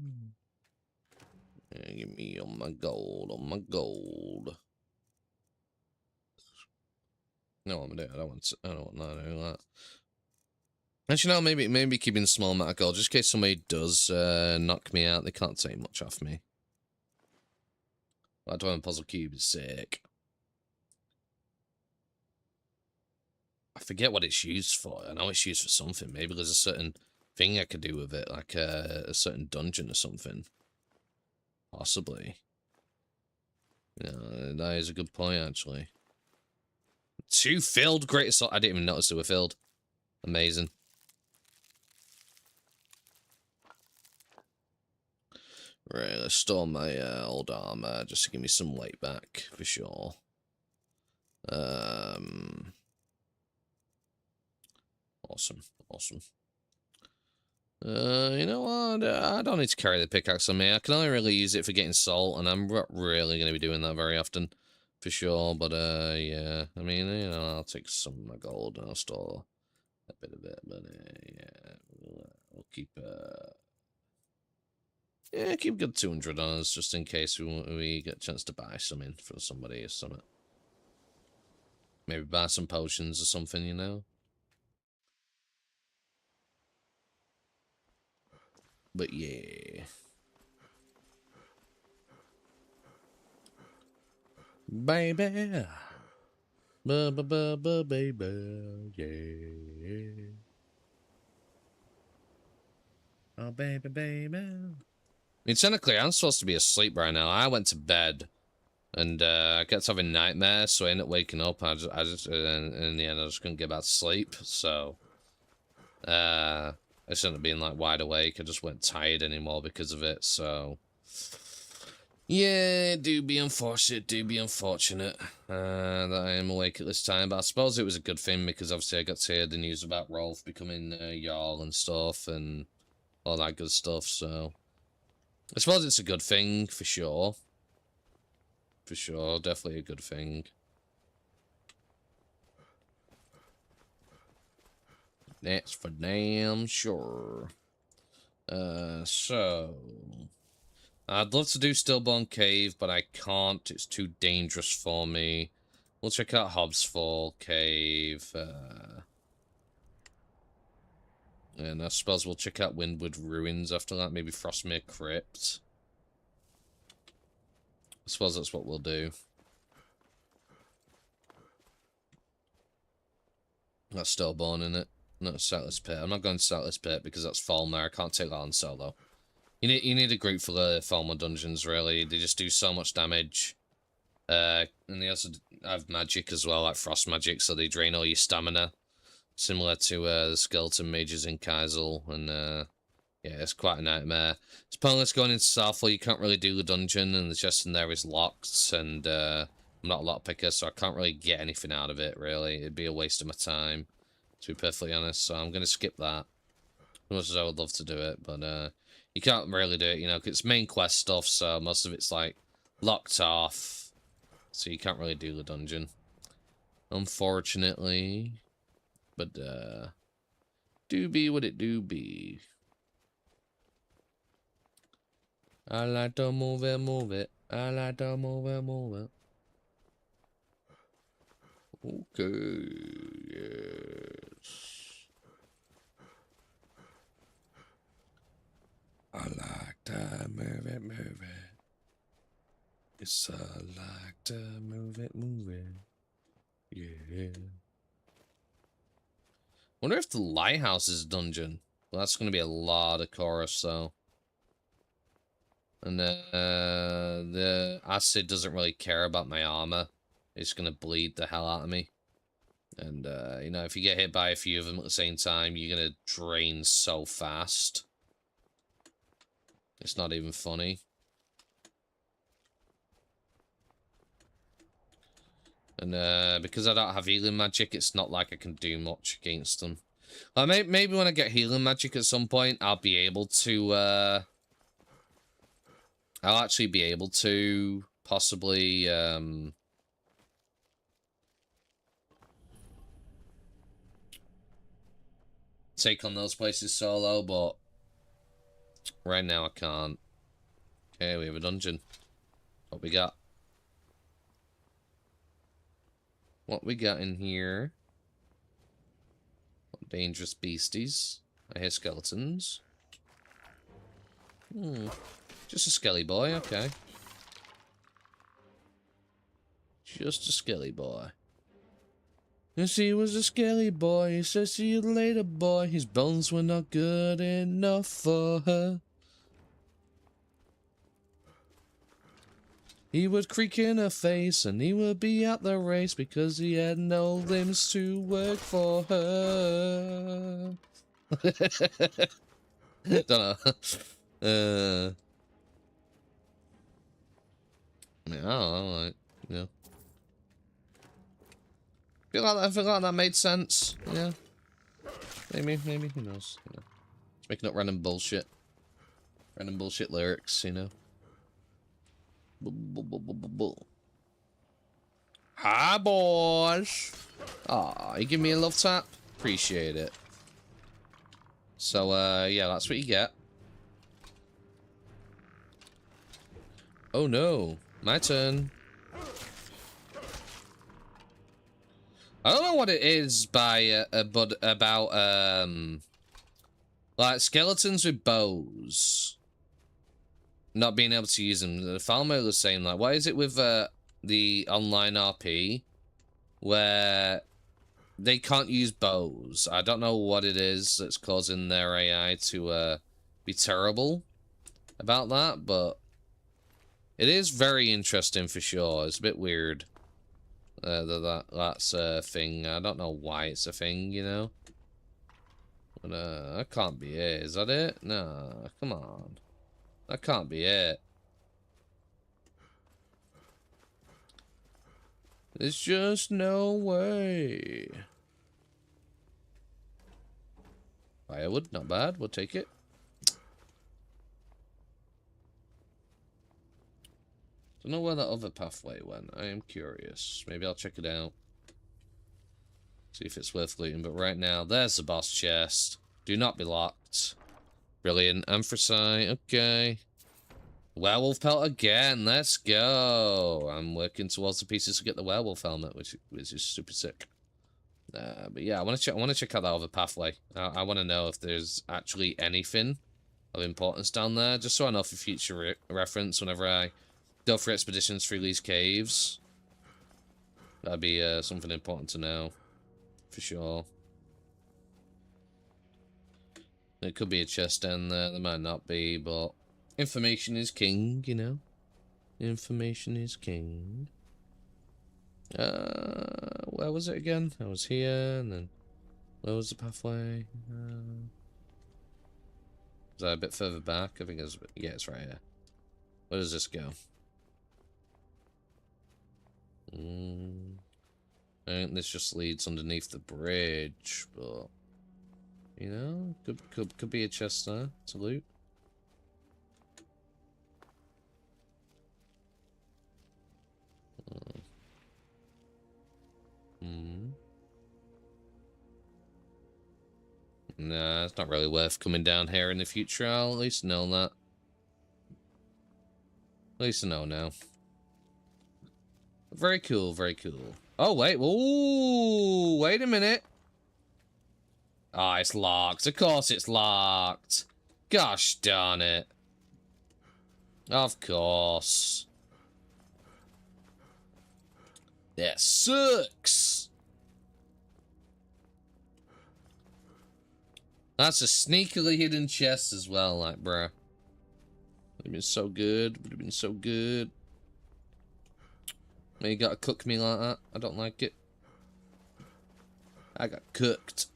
Give me all my gold, all my gold. No, I'm gonna do it. I don't want that. Actually, no, maybe keeping a small amount of gold, just in case somebody does knock me out. They can't take much off me. That diamond puzzle cube is sick. I forget what it's used for. I know it's used for something. Maybe there's a certain thing I could do with it, like a certain dungeon or something. Possibly. Yeah, that is a good point, actually. 2 filled great assault. I didn't even notice they were filled. Amazing. Right, let's store my old armor just to give me some weight back for sure. Awesome. You know what? I don't need to carry the pickaxe on me. I can only really use it for getting salt, and I'm not really going to be doing that very often, for sure. But yeah, I mean, you know, I'll take some of my gold and I'll store a bit of it. But yeah, we'll keep keep good 200 on us just in case we get a chance to buy something for somebody or something. Maybe buy some potions or something, you know. But yeah. Baby. Baby. Yeah. Oh, baby. I mean, technically, I'm supposed to be asleep right now. I went to bed. And I kept having nightmares, so I ended up waking up. I just in the end, I just couldn't get back to sleep. So, I shouldn't have been like wide awake. I just weren't tired anymore because of it. So, yeah, do be unfortunate that I am awake at this time. But I suppose it was a good thing because obviously I got to hear the news about Rolf becoming Jarl and stuff and all that good stuff. So, I suppose it's a good thing for sure. For sure, definitely a good thing. That's for damn sure. So... I'd love to do Stillborn Cave, but I can't. It's too dangerous for me. We'll check out Hobbs Fall Cave. And I suppose we'll check out Windward Ruins after that. Maybe Frostmere Crypt. I suppose that's what we'll do. That's Stillborn, in it. Not Settler's Pit. I'm not going to Settler's Pit because that's Falmer. I can't take that on solo. You need a group for the Falmer dungeons, really. They just do so much damage. And they also have magic as well, like frost magic, so they drain all your stamina, similar to the skeleton mages in Kaizaal. And yeah, it's quite a nightmare. It's pointless going into Southall. You can't really do the dungeon, and the chest in there is locked. And I'm not a lot picker, so I can't really get anything out of it. Really, it'd be a waste of my time, to be perfectly honest. So I'm gonna skip that. As much as I would love to do it, but you can't really do it, you know, because it's main quest stuff. So most of it's like locked off. So you can't really do the dungeon, unfortunately. But, do be what it do be. I like to move it, move it. I like to move it, move it. Okay, yes. I like to move it, move it. Yes, I like to move it, move it. Yeah. Wonder if the lighthouse is a dungeon. Well, that's going to be a lot of chorus, though. And the acid doesn't really care about my armor. It's going to bleed the hell out of me. And, you know, if you get hit by a few of them at the same time, you're going to drain so fast. It's not even funny. And because I don't have healing magic, it's not like I can do much against them. Maybe when I get healing magic at some point, I'll be able to, I'll actually be able to possibly, take on those places solo, but right now I can't. Okay, we have a dungeon. What we got? What we got in here? Dangerous beasties. I hear skeletons. Just a skelly boy, okay. Just a skelly boy. Yes, he was a skelly boy. He said, see you later, boy. His bones were not good enough for her. He would creak in her face, and he would be at the race because he had no limbs to work for her. Don't know. Yeah, I don't know, like, yeah. I feel like that made sense. Yeah. Maybe, who knows? You know. Just making up random bullshit. Random bullshit lyrics, you know. Hi, boys. Aw, you give me a love tap? Appreciate it. So, yeah, that's what you get. Oh, no. My turn. I don't know what it is about, like, skeletons with bows. Not being able to use them. The Falmo was saying, like, what is it with the online RP where they can't use bows? I don't know what it is that's causing their AI to be terrible about that, but it is very interesting for sure. It's a bit weird that's a thing. I don't know why it's a thing, you know. But that can't be it. Is that it? No, come on. That can't be it. There's just no way. Firewood, not bad. We'll take it. Don't know where that other pathway went. I am curious. Maybe I'll check it out. See if it's worth looting. But right now, there's the boss chest. Do not be locked. Brilliant. Anthracite. Okay. Werewolf pelt again. Let's go. I'm working towards the pieces to get the werewolf helmet, which is super sick. But yeah, I want to check out that other pathway. I want to know if there's actually anything of importance down there, just so I know for future reference whenever I go for expeditions through these caves. That'd be something important to know, for sure. There could be a chest down there. There might not be, but information is king, you know. Information is king. Where was it again? I was here, and then where was the pathway? Was that a bit further back? I think it's, yeah, it's right here. Where does this go? I think this just leads underneath the bridge, but you know, could be a chest there to loot. Nah, it's not really worth coming down here in the future. I'll at least know that. At least I know now. Very cool, very cool. Oh, wait. Ooh, wait a minute. Ah, oh, it's locked. Of course it's locked. Gosh darn it. Of course. That sucks. That's a sneakily hidden chest as well, like, bruh. Would have been so good. Would have been so good. You gotta cook me like that. I don't like it. I got cooked.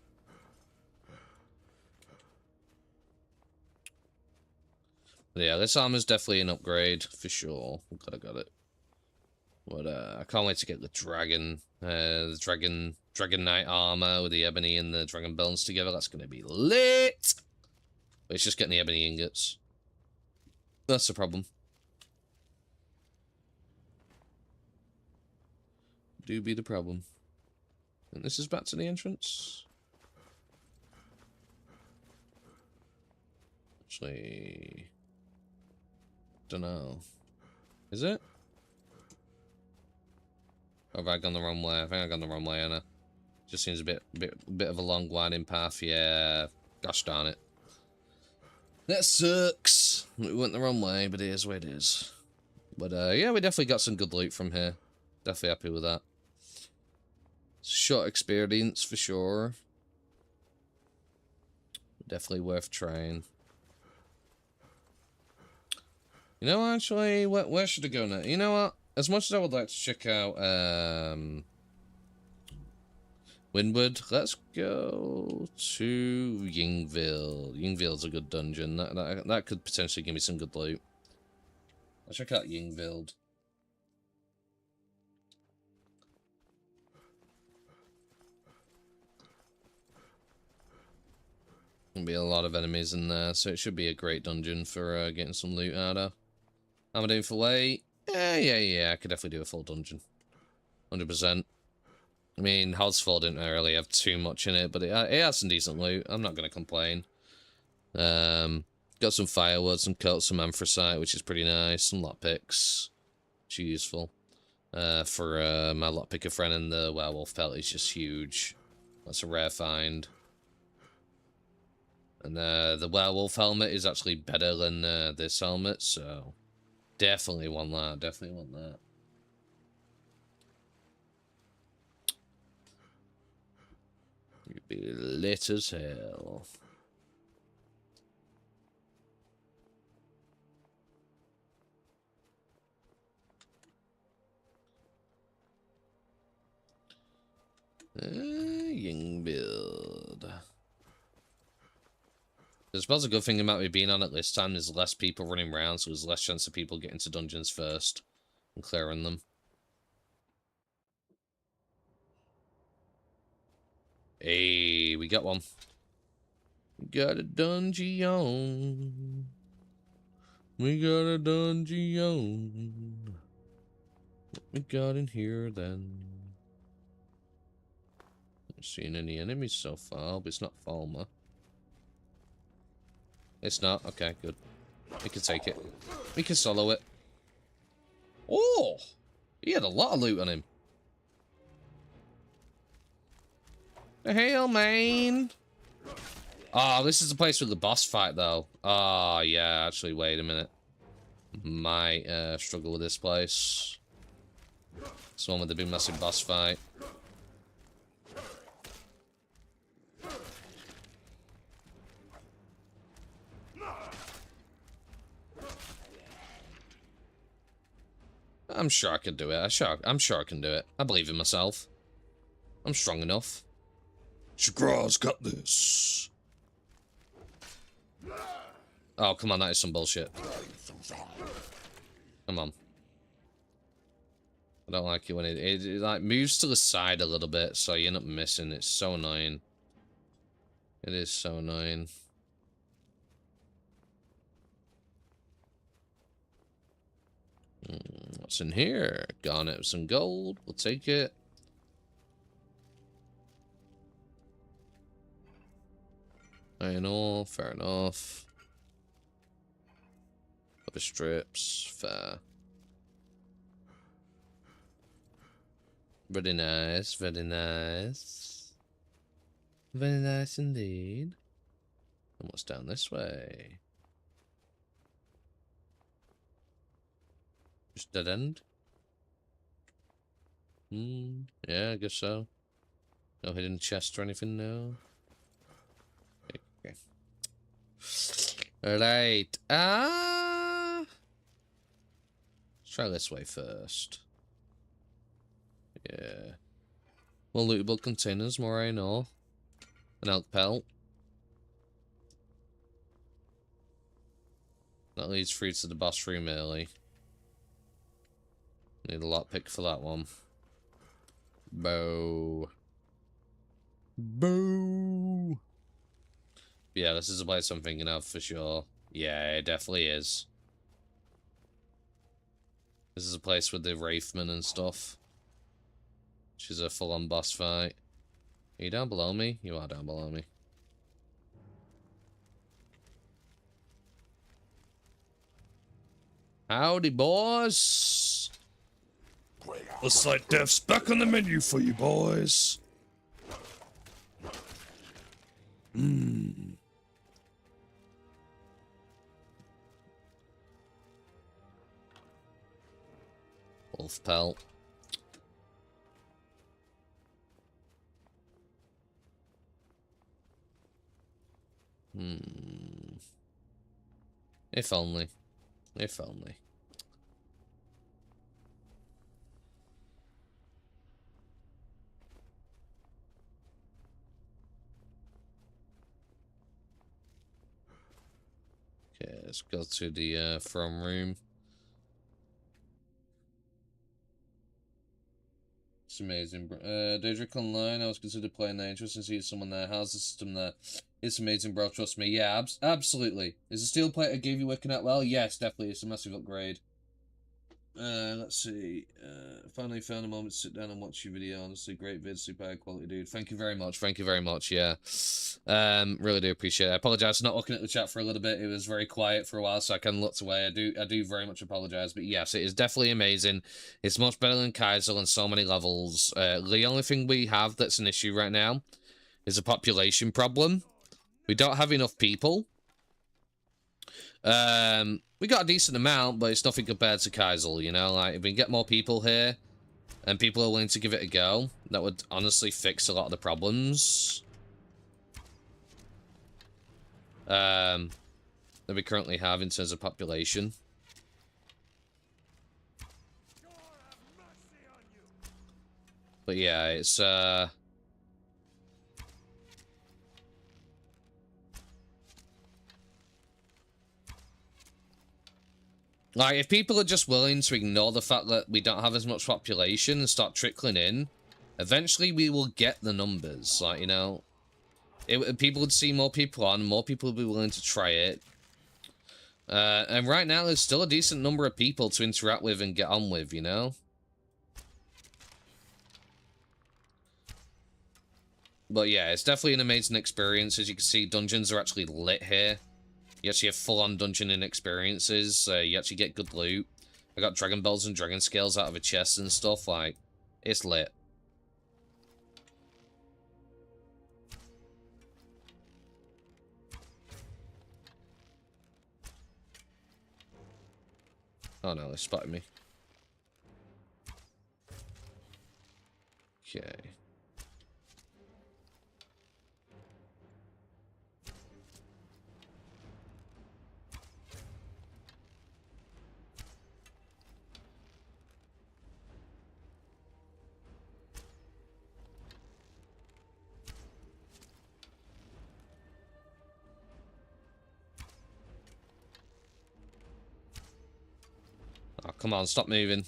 But yeah, this armor's definitely an upgrade for sure. Got it. But I can't wait to get the dragon knight armor with the ebony and the dragon bones together. That's gonna be lit. But it's just getting the ebony ingots. That's the problem. Do be the problem. And this is back to the entrance. Actually, don't know. Is it? Or have I gone the wrong way? I think I've gone the wrong way, Anna. Just seems a bit of a long winding path. Yeah. Gosh darn it. That sucks. We went the wrong way, but it is what it is. But yeah, we definitely got some good loot from here. Definitely happy with that. Short experience for sure. Definitely worth trying. You know, actually, where should I go now? You know what? As much as I would like to check out Windward, let's go to Yingville. Yingville's a good dungeon. That could potentially give me some good loot. I'll check out Yingville. There'll be a lot of enemies in there, so it should be a great dungeon for getting some loot out of. How am I doing for weight? Yeah, I could definitely do a full dungeon. 100%. I mean, Hogsfall didn't really have too much in it, but it has some decent loot. I'm not going to complain. Got some firewood, some coats, some anthracite, which is pretty nice. Some lockpicks, which is useful. For my lockpicker friend, and the werewolf pelt is just huge. That's a rare find. And the werewolf helmet is actually better than this helmet, so definitely want that. Definitely want that. You'd be lit as hell. Young build. I suppose a good thing about me being on it this time is less people running around, so there's less chance of people getting to dungeons first and clearing them. Hey, we got one. We got a dungeon. We got a dungeon. What we got in here then? Not seeing any enemies so far, but it's not Falmer. It's not? Okay, good. We can take it. We can solo it. Oh! He had a lot of loot on him. The hell, man! Oh, this is the place with the boss fight, though. Oh, yeah, actually, wait a minute. Might struggle with this place. It's the one with the big massive boss fight. I'm sure I can do it. I'm sure I can do it. I believe in myself. I'm strong enough. Shagra's got this. Oh, come on, that is some bullshit. Come on. I don't like it when it like moves to the side a little bit, so you end up missing. It's so annoying. It is so annoying. What's in here? Garnet with some gold. We'll take it. Iron ore, fair enough. Other strips, fair. Very nice, very nice. Very nice indeed. And what's down this way? Just dead end? Yeah, I guess so. No hidden chest or anything, no. Okay. Alright. Let's try this way first. Yeah. More lootable containers, more iron ore. An elk pelt. That leads through to the boss room early. Need a lockpick for that one. Bow. Boo! Yeah, this is a place I'm thinking of for sure. Yeah, it definitely is. This is a place with the Wraithman and stuff. Which is a full-on boss fight. Are you down below me? You are down below me. Howdy, boys! Looks like death's back on the menu for you, boys. Wolf pelt. If only. If only. Okay, let's go to the throne room. It's amazing. Daedric Online, I was considered playing there. Interesting to see someone there. How's the system there? It's amazing, bro. Trust me. Yeah, absolutely. Is the steel plate I gave you working out well? Yes, definitely. It's a massive upgrade. Let's see. Finally found a moment to sit down and watch your video. Honestly, great vid, super high quality, dude. Thank you very much. Thank you very much. Yeah. Really do appreciate it. I apologize for not looking at the chat for a little bit. It was very quiet for a while, so I kind of looked away. I do very much apologize. But yes, it is definitely amazing. It's much better than Kaizaal on so many levels. The only thing we have that's an issue right now is a population problem. We don't have enough people. We got a decent amount, but it's nothing compared to Kaizaal, you know? Like, if we can get more people here, and people are willing to give it a go, that would honestly fix a lot of the problems that we currently have in terms of population. But yeah, it's, like, if people are just willing to ignore the fact that we don't have as much population and start trickling in, eventually we will get the numbers. Like, you know, people would see more people on, more people would be willing to try it. And right now, there's still a decent number of people to interact with and get on with, you know? But yeah, it's definitely an amazing experience. As you can see, dungeons are actually lit here. You actually have full-on dungeoning experiences. You actually get good loot. I got dragon bells and dragon scales out of a chest and stuff. Like, it's lit. Oh no, they spotted me. Okay. come on, stop moving.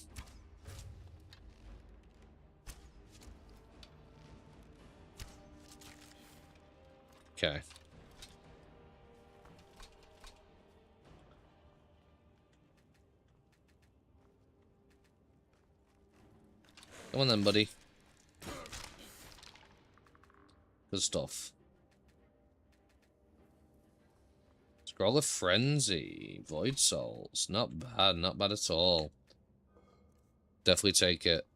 Okay. Come on then, buddy. Good stuff. Scroll of Frenzy. Void Souls. Not bad, not bad at all. Definitely take it.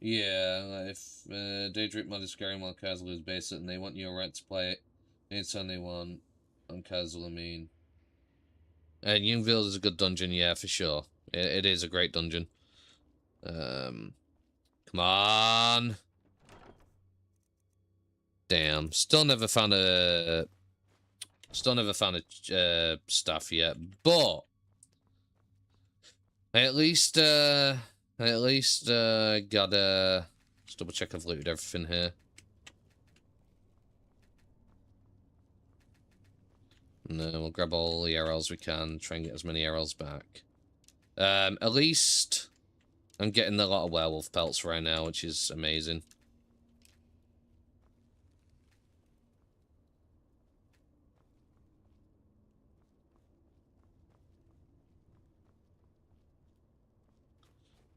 Yeah, if Daedric mod is Skyrim while Kaizaal is based and they want your right to play it anytime they want on Kaizaal, I mean. And Youngville is a good dungeon, yeah, for sure. It is a great dungeon. Come on. Damn. Still never found a staff yet, but at least got a. Just double check I've looted everything here. And then we'll grab all the arrows we can, try and get as many arrows back. At least I'm getting a lot of werewolf pelts right now, which is amazing.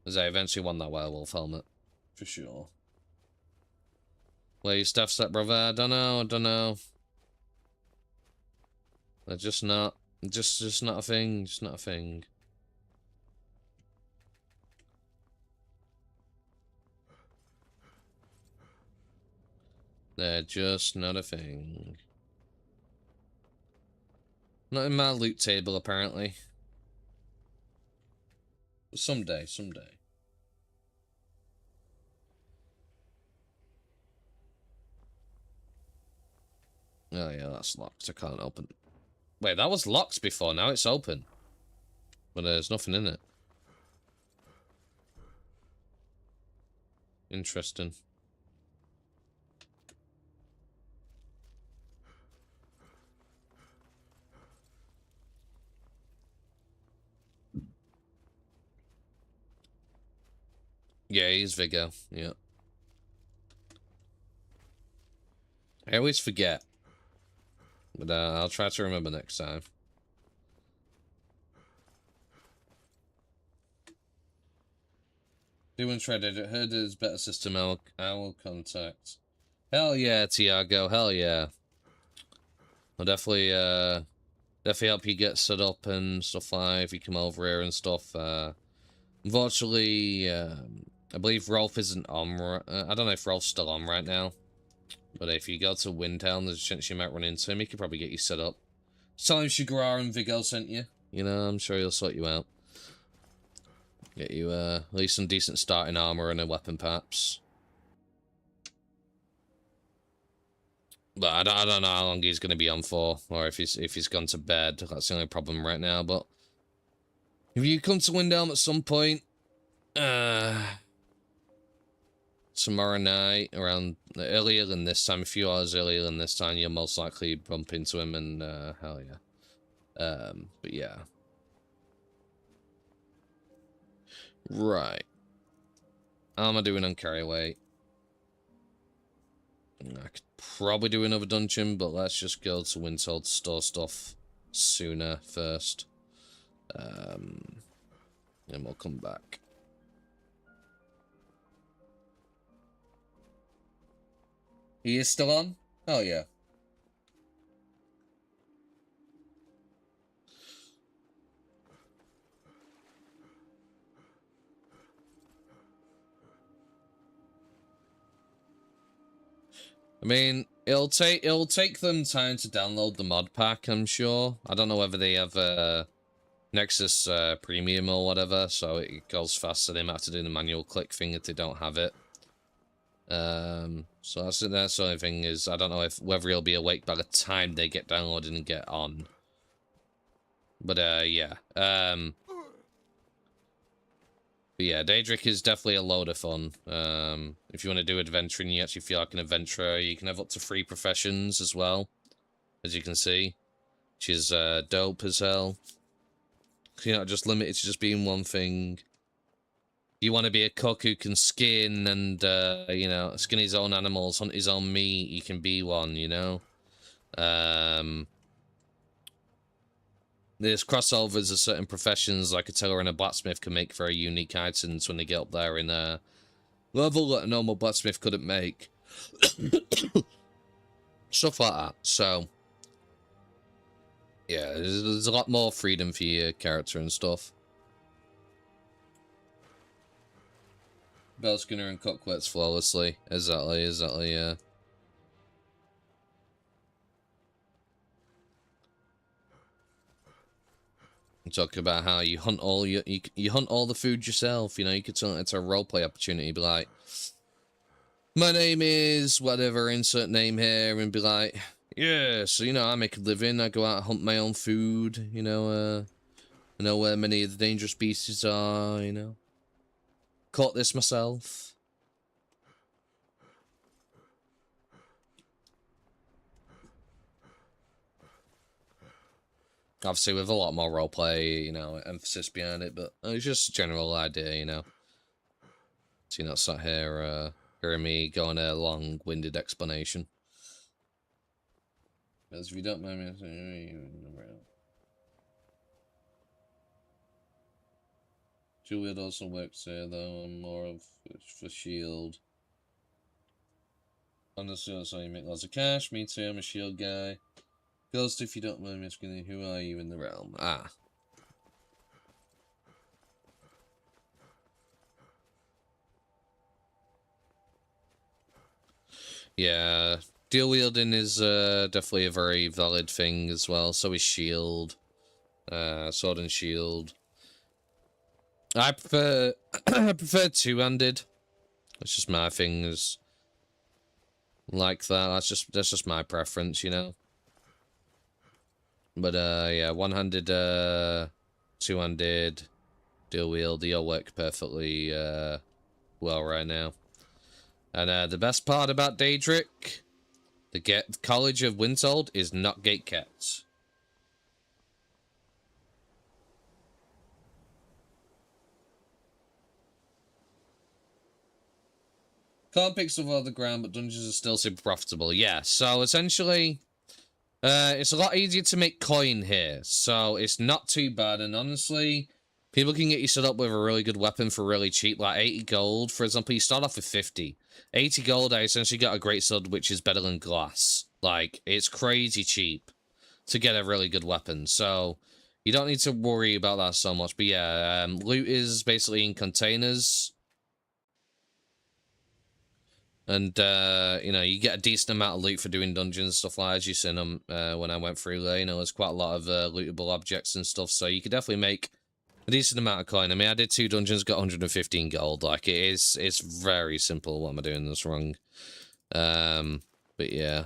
As I eventually want that werewolf helmet. For sure. Where your stuff's at, brother? I don't know. They're just not. Just not a thing. Just not a thing. They're just not a thing. Not in my loot table, apparently. Someday. Oh yeah, that's locked. I can't open. Wait, that was locked before. Now it's open. But there's nothing in it. Interesting. Yeah, he's Vigo. Yeah. I always forget. But I'll try to remember next time. Doing shredded. I heard there's better system. I will contact. Hell yeah, Tiago. Hell yeah. I'll definitely help you get set up and stuff like if you come over here and stuff. Unfortunately, I believe Rolf isn't on. I don't know if Rolf's still on right now. But if you go to Windhelm, there's a chance you might run into him. He could probably get you set up. Tell him Shigrar and Vigo sent you. You know, I'm sure he'll sort you out. Get you at least some decent starting armor and a weapon, perhaps. But I don't know how long he's going to be on for, or if he's gone to bed. That's the only problem right now. But if you come to Windhelm at some point, tomorrow night, around earlier than this time, a few hours earlier than this time, you'll most likely bump into him, and hell yeah. But yeah. Right. How am I doing on carry weight? I could probably do another dungeon, but let's just go to Windsoul to store stuff sooner first. And we'll come back. He is still on? Oh yeah. I mean, it'll take them time to download the mod pack, I'm sure. I don't know whether they have Nexus Premium or whatever, so it goes faster. They might have to do the manual click thing if they don't have it. So that's the only thing is I don't know whether he'll be awake by the time they get downloaded and get on. But yeah. But yeah, Daedric is definitely a load of fun. If you want to do adventuring, you actually feel like an adventurer. You can have up to 3 professions as well, as you can see, which is dope as hell. You're not just limited to just being one thing. You want to be a cook who can skin and, you know, skin his own animals, hunt his own meat, you can be one, you know? There's crossovers of certain professions, like a tailor and a blacksmith can make very unique items when they get up there in a level that a normal blacksmith couldn't make. Stuff like that. So, yeah, there's a lot more freedom for your character and stuff. Bell Skinner and Cook works flawlessly. Exactly, yeah. Talking about how you hunt all you hunt all the food yourself. You know, you could turn it into a roleplay opportunity. Be like, my name is whatever, insert name here, and be like, yeah, so you know, I make a living. I go out and hunt my own food. You know, I know where many of the dangerous species are. You know, caught this myself. Obviously, with a lot more roleplay, you know, emphasis behind it, but it's just a general idea, you know. So you're not sat here hearing me going a long-winded explanation. As if you don't mind me, Juliet also works here, though. I'm more of for Shield. Honestly, that's how you make lots of cash. Me too, I'm a Shield guy. Ghost, if you don't mind me asking, who are you in the realm? Ah. Yeah, deal wielding is definitely a very valid thing as well. So is shield, sword and shield. I prefer I prefer two-handed. That's just my thing. Is like that. That's just my preference, you know. But yeah, one-handed, two-handed, dual wield, they all work perfectly well right now. And the best part about Daedric, the College of Windsold is not gatekept. Can't pick stuff off the ground, but dungeons are still super profitable. Yeah, so essentially, it's a lot easier to make coin here, so it's not too bad. And honestly, people can get you set up with a really good weapon for really cheap, like 80 gold. For example, you start off with 50. 80 gold, I essentially got a great sword, which is better than glass. Like, it's crazy cheap to get a really good weapon, so you don't need to worry about that so much. But yeah, loot is basically in containers. And, you know, you get a decent amount of loot for doing dungeons, stuff like that, as you seen them when I went through there. You know, there's quite a lot of lootable objects and stuff, so you could definitely make a decent amount of coin. I mean, I did 2 dungeons, got 115 gold. Like, it's very simple. What am I doing that's wrong? But yeah.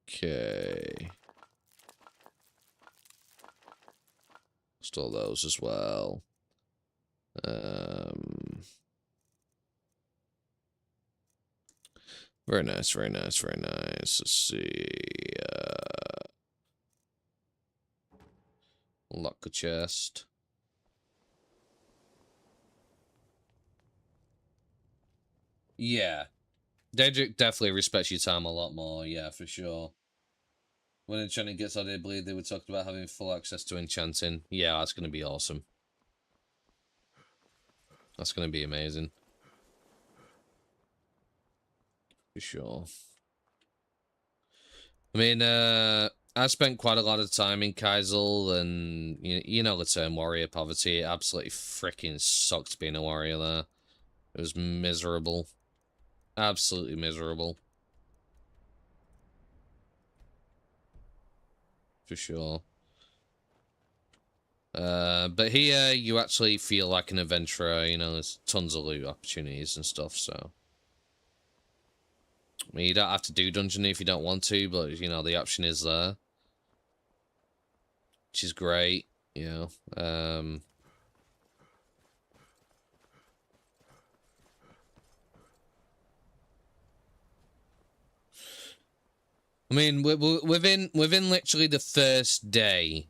Okay. Still those as well. Very nice, very nice, very nice. Let's see. Lock a chest. Yeah. Daedric definitely respects your time a lot more, yeah, for sure. When enchanting gets out, I believe they were talking about having full access to enchanting. Yeah, that's going to be awesome. That's going to be amazing. For sure. I mean, I spent quite a lot of time in Kaizaal, and you know the term warrior poverty. It absolutely freaking sucked being a warrior there. It was miserable. Absolutely miserable. For sure. But here, you actually feel like an adventurer, you know, there's tons of loot opportunities and stuff, so. I mean, you don't have to do dungeoning if you don't want to, but, you know, the option is there. which is great, you know. I mean, within literally the first day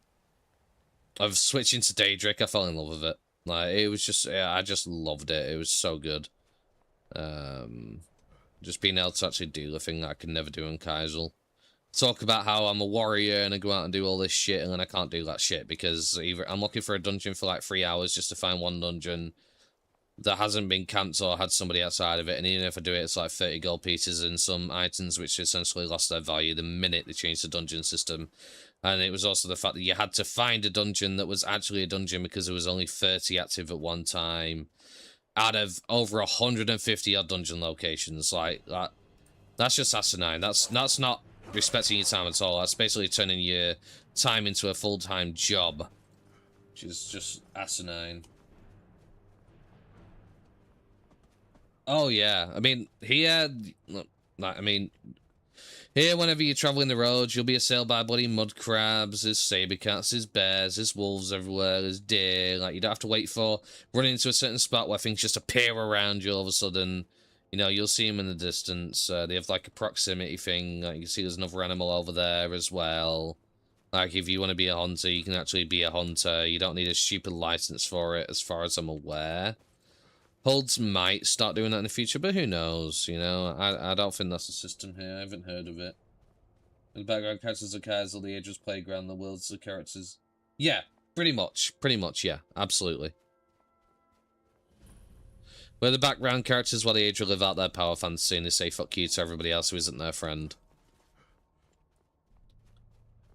of switching to Daedric, I fell in love with it. Like, it was just, yeah, I just loved it. It was so good. Just being able to actually do the thing that I could never do in Kaizaal. Talk about how I'm a warrior and I go out and do all this shit, and then I can't do that shit because either I'm looking for a dungeon for like 3 hours just to find one dungeon that hasn't been camped or had somebody outside of it, and even if I do it, it's like 30 gold pieces and some items which essentially lost their value the minute they changed the dungeon system. And it was also the fact that you had to find a dungeon that was actually a dungeon because there was only 30 active at one time out of over 150 odd dungeon locations. Like, that's just asinine. That's not respecting your time at all. That's basically turning your time into a full-time job, which is just asinine. Oh yeah, I mean, here, whenever you're traveling the roads, you'll be assailed by bloody mud crabs, there's saber cats, there's bears, there's wolves everywhere, there's deer. Like, you don't have to wait for running into a certain spot where things just appear around you all of a sudden. You know, you'll see them in the distance. They have like a proximity thing. Like, you can see there's another animal over there as well. Like, if you want to be a hunter, you can actually be a hunter. You don't need a stupid license for it, as far as I'm aware. Holds might start doing that in the future, but who knows, you know? I don't think that's the system here. I haven't heard of it. The background characters are Kaizaal, the Ageless Playground, the worlds of characters. Yeah, pretty much, yeah, absolutely. Where the background characters while the Aegis live out their power fantasy and they say fuck you to everybody else who isn't their friend.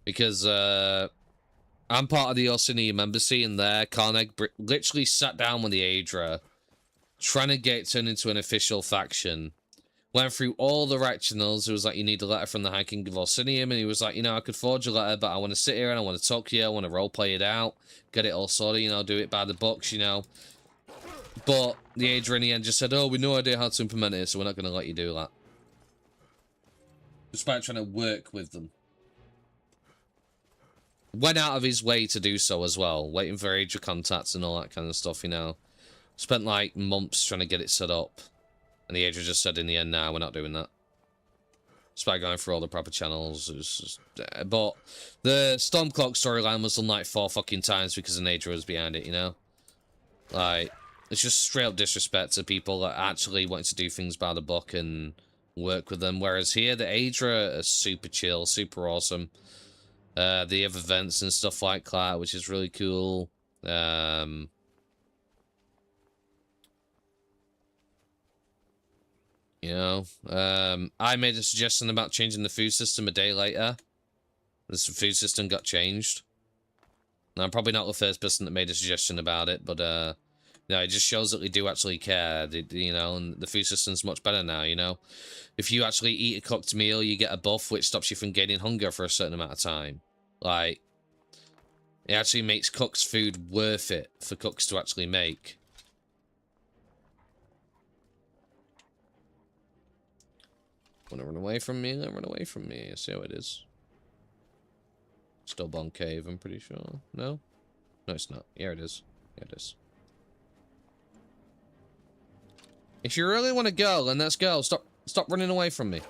Because, I'm part of the Orsinian embassy, and there, Karneg literally sat down with the Aedra, trying to get it turned into an official faction. Went through all the right channels. It was like, you need a letter from the High King of Orsinium, and he was like, you know, I could forge a letter, but I want to sit here and I want to talk to you, I want to roleplay it out, get it all sorted, you know, do it by the books, you know. But the Aedra in the end just said, oh, we no idea how to implement it, so we're not going to let you do that. Despite trying to work with them. Went out of his way to do so as well, waiting for Aedra contacts and all that kind of stuff, you know. Spent like months trying to get it set up. And the Aedra just said in the end, nah, we're not doing that. Despite going through all the proper channels. It was just, but the Stormcloak storyline was done like 4 fucking times because an Aedra was behind it, you know. Like, it's just straight up disrespect to people that actually want to do things by the book and work with them. Whereas here, the Aedra are super chill, super awesome. They have events and stuff like that, which is really cool. You know, I made a suggestion about changing the food system a day later. The food system got changed. Now, I'm probably not the first person that made a suggestion about it, but, you know, it just shows that they do actually care, you know, and the food system's much better now, you know. If you actually eat a cooked meal, you get a buff which stops you from gaining hunger for a certain amount of time. Like, it actually makes cooks' food worth it for cooks to actually make. Wanna run away from me? Run away from me. See how it is. Still Bon Cave, I'm pretty sure. No? No, it's not. Yeah, it is. Yeah, it is. If you really want to go, then let's go. Stop running away from me.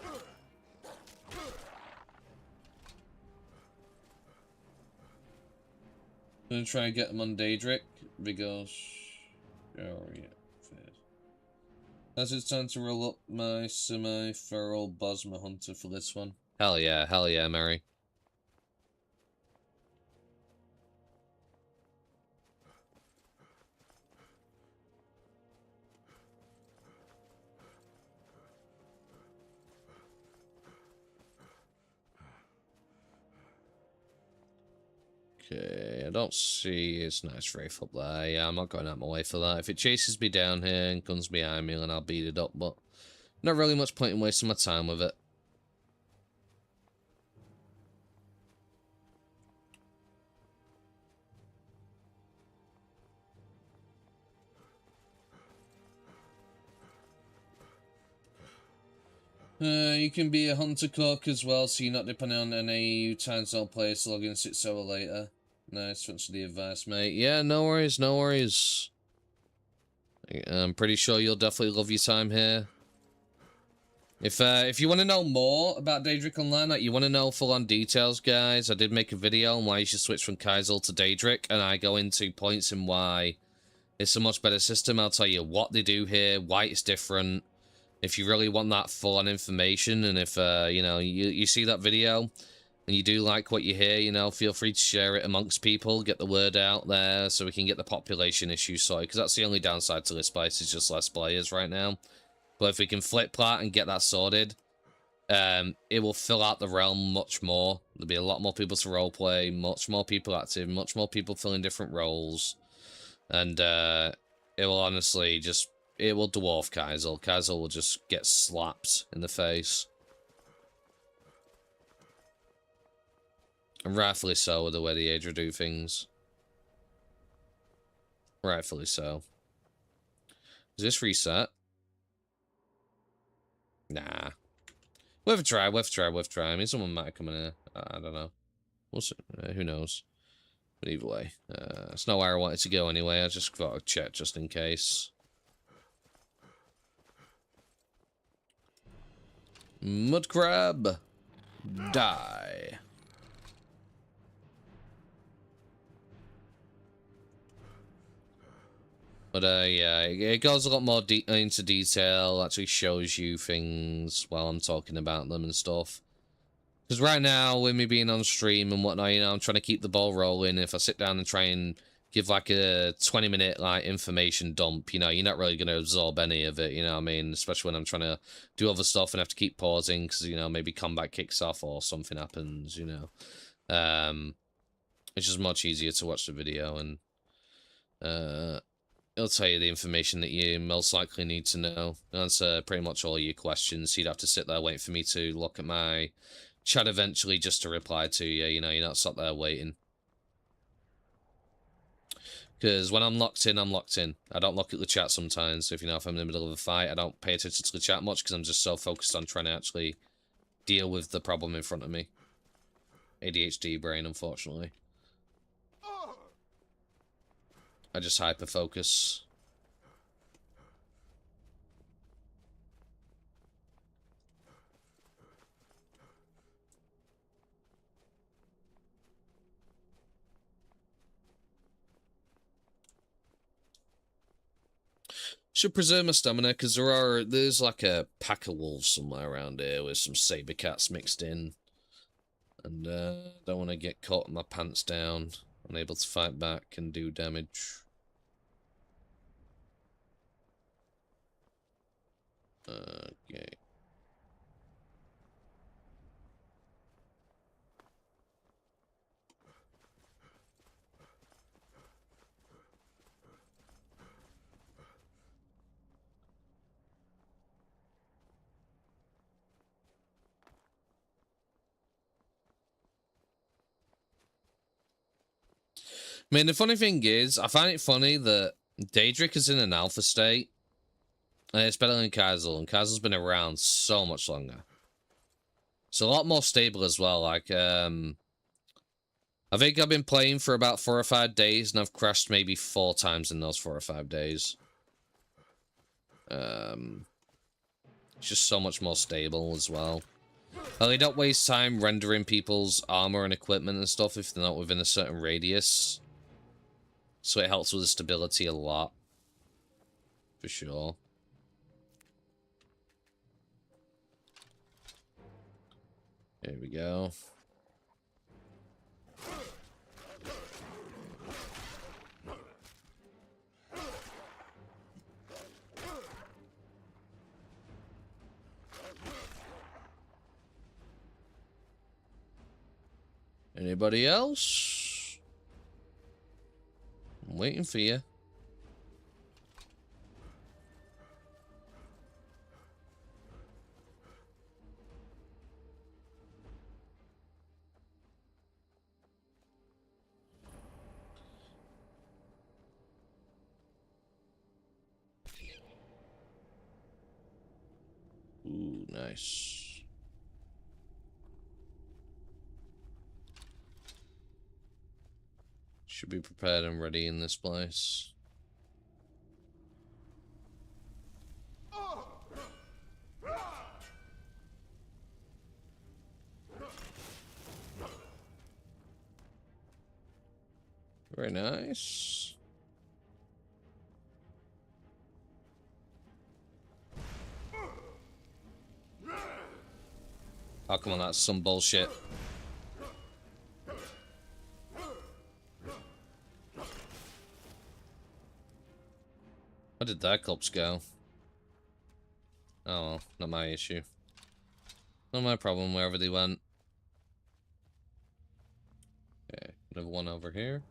I'm gonna try and get him on Daedric because... Oh, yeah. As it's time to roll up my semi-feral Bosma Hunter for this one. Hell yeah, Mary. Okay, I don't see its nice wraith up there. Yeah, I'm not going out my way for that. If it chases me down here and comes behind me, then I'll beat it up, but not really much point in wasting my time with it. You can be a hunter cook as well, so you're not depending on any time zone players to log in 6 hours later. Nice. Thanks for the advice, mate. Yeah, no worries, no worries. I'm pretty sure you'll definitely love your time here. If you want to know more about Daedric Online, like you want to know full-on details, guys, I did make a video on why you should switch from Kaizaal to Daedric, and I go into points in why it's a much better system. I'll tell you what they do here, why it's different. If you really want that full-on information, and if, you know, you see that video, and you do like what you hear, you know, feel free to share it amongst people, get the word out there, so we can get the population issue sorted, because that's the only downside to this place, is just less players right now. But if we can flip that and get that sorted, it will fill out the realm much more. There'll be a lot more people to roleplay, much more people active, much more people filling different roles. And it will honestly just, it will dwarf Kaizaal. Kaizaal will just get slapped in the face. And rightfully so with the way the Aedra do things. Rightfully so. Is this reset? Nah. Worth a try, worth a try, worth a try. I mean, someone might come in here. I don't know. We'll see. Who knows? But either way, it's not where I wanted to go anyway. I just thought I'd check just in case. Mud crab. Die. But yeah, it goes a lot more into detail, actually shows you things while I'm talking about them and stuff. Because right now, with me being on stream and whatnot, you know, I'm trying to keep the ball rolling. If I sit down and try and give like a 20-minute like information dump, you know, you're not really going to absorb any of it, you know what I mean? Especially when I'm trying to do other stuff and have to keep pausing because, you know, maybe combat kicks off or something happens, you know. It's just much easier to watch the video and it'll tell you the information that you most likely need to know. Answer pretty much all your questions. You'd have to sit there waiting for me to look at my chat eventually just to reply to you. You know, you're not sat there waiting. Because when I'm locked in, I'm locked in. I don't look at the chat sometimes. If you know, if I'm in the middle of a fight, I don't pay attention to the chat much because I'm just so focused on trying to actually deal with the problem in front of me. ADHD brain, unfortunately. I just hyper-focus. Should preserve my stamina, because there's like a pack of wolves somewhere around here with some saber cats mixed in. And don't want to get caught with my pants down, unable to fight back and do damage. Okay. I mean, the funny thing is, I find it funny that Daedric is in an alpha state, and it's better than Kaizaal, and Kaizaal's been around so much longer. It's a lot more stable as well, like, I think I've been playing for about 4 or 5 days, and I've crashed maybe 4 times in those 4 or 5 days. It's just so much more stable as well. Well, they don't waste time rendering people's armor and equipment and stuff if they're not within a certain radius. So it helps with the stability a lot. For sure. There we go. Anybody else? I'm waiting for you. Ooh, nice. Should be prepared and ready in this place. Very nice. Oh, come on, that's some bullshit. Where did their clubs go? Oh well, not my issue. Not my problem wherever they went. Okay, another one over here.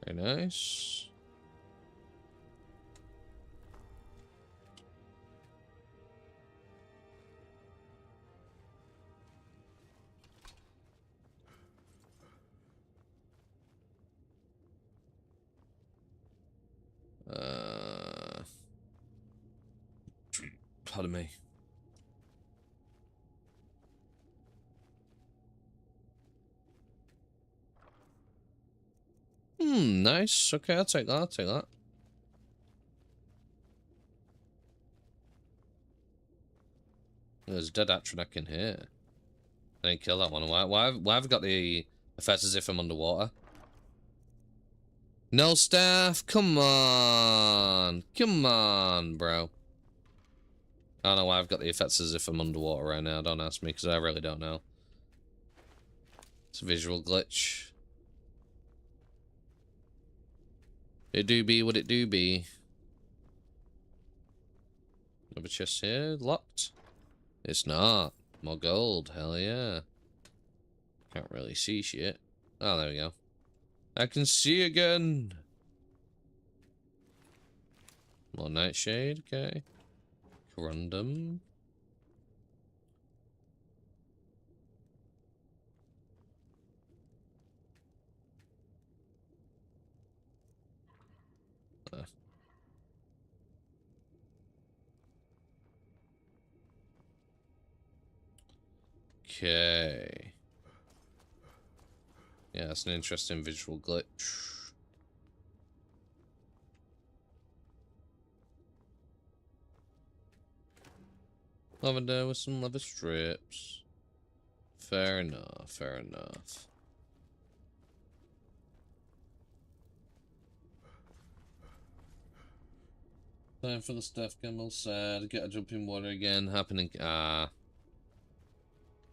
Very nice. Pardon me. Nice. Okay, I'll take that. I'll take that. There's a dead Atronach in here. I didn't kill that one. Why have I got the effect as if I'm underwater? No staff? Come on. Come on, bro. I don't know why I've got the effects as if I'm underwater right now. Don't ask me, because I really don't know. It's a visual glitch. It do be what it do be. Another chest here. Locked. It's not. More gold. Hell yeah. Can't really see shit. Oh, there we go. I can see again. More nightshade. Okay. Corundum. Okay. Yeah, that's an interesting visual glitch. Lavender with some leather strips. Fair enough, fair enough. Time for the stuff Gimel said. Get a jump in water again. Happening. Ah.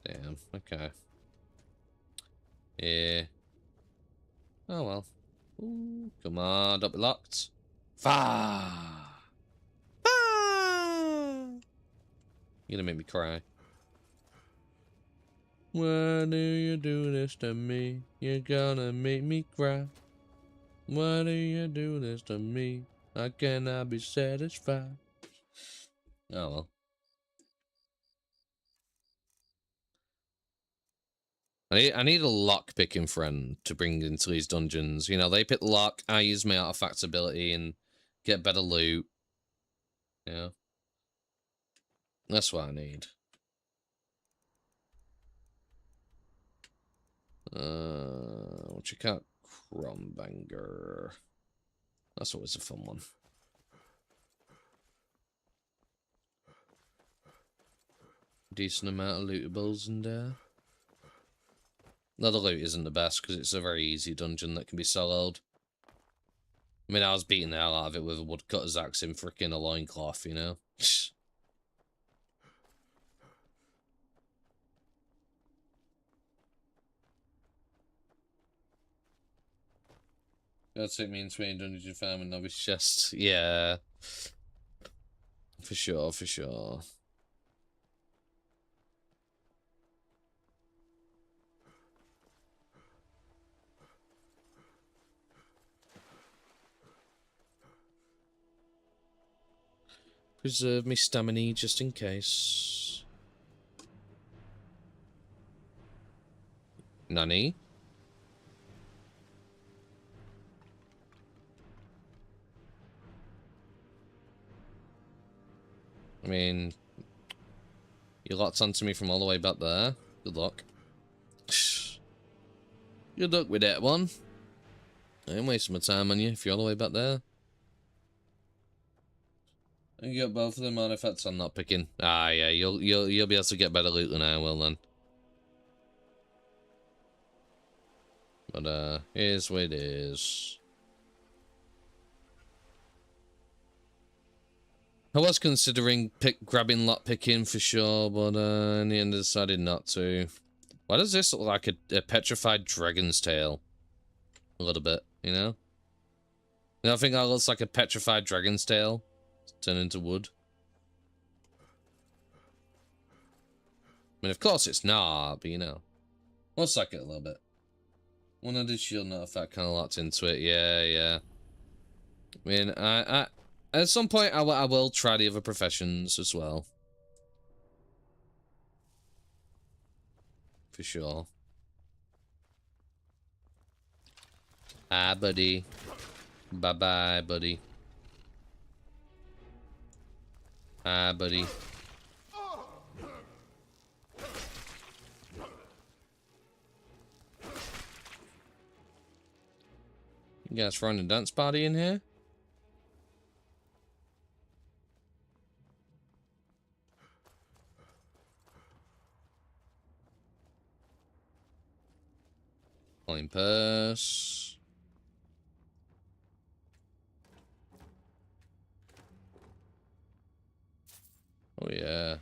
Damn. Okay. Yeah. Oh well. Ooh, come on, don't be locked. Fah! You're gonna make me cry. Why do you do this to me? You're gonna make me cry. Why do you do this to me? I cannot be satisfied. Oh well. I need a lock picking friend to bring into these dungeons. You know, they pick the lock, I use my artifact ability and get better loot. Yeah. That's what I need. We'll check out Crombanger. That's always a fun one. Decent amount of lootables in there. No, the loot isn't the best because it's a very easy dungeon that can be soloed. I mean, I was beating the hell out of it with a woodcutter's axe in frickin' a loincloth, you know? That's it, means 20 dungeon farm and novice chest. Yeah. For sure, for sure. Preserve me stamina just in case. Nani? mean, you locked onto me from all the way back there. Good luck. Good luck with that one. I ain't wasting my time on you if you're all the way back there. You got both of them artifacts I'm not picking. Ah, yeah, you'll be able to get better loot than I will then. But here's what it is. I was considering grabbing lockpicking for sure, but in the end I decided not to. Why does this look like a petrified dragon's tail? A little bit, you know? You know, I think that looks like a petrified dragon's tail. Turned into wood. I mean, of course it's not, but you know. We'll suck it a little bit. One of the shield artifact kind of locked into it. Yeah. I mean, I at some point I will try the other professions as well. For sure. Ah, buddy. Bye-bye, buddy. Ah, buddy. You guys throwing a dance party in here? Coin purse. Oh yeah.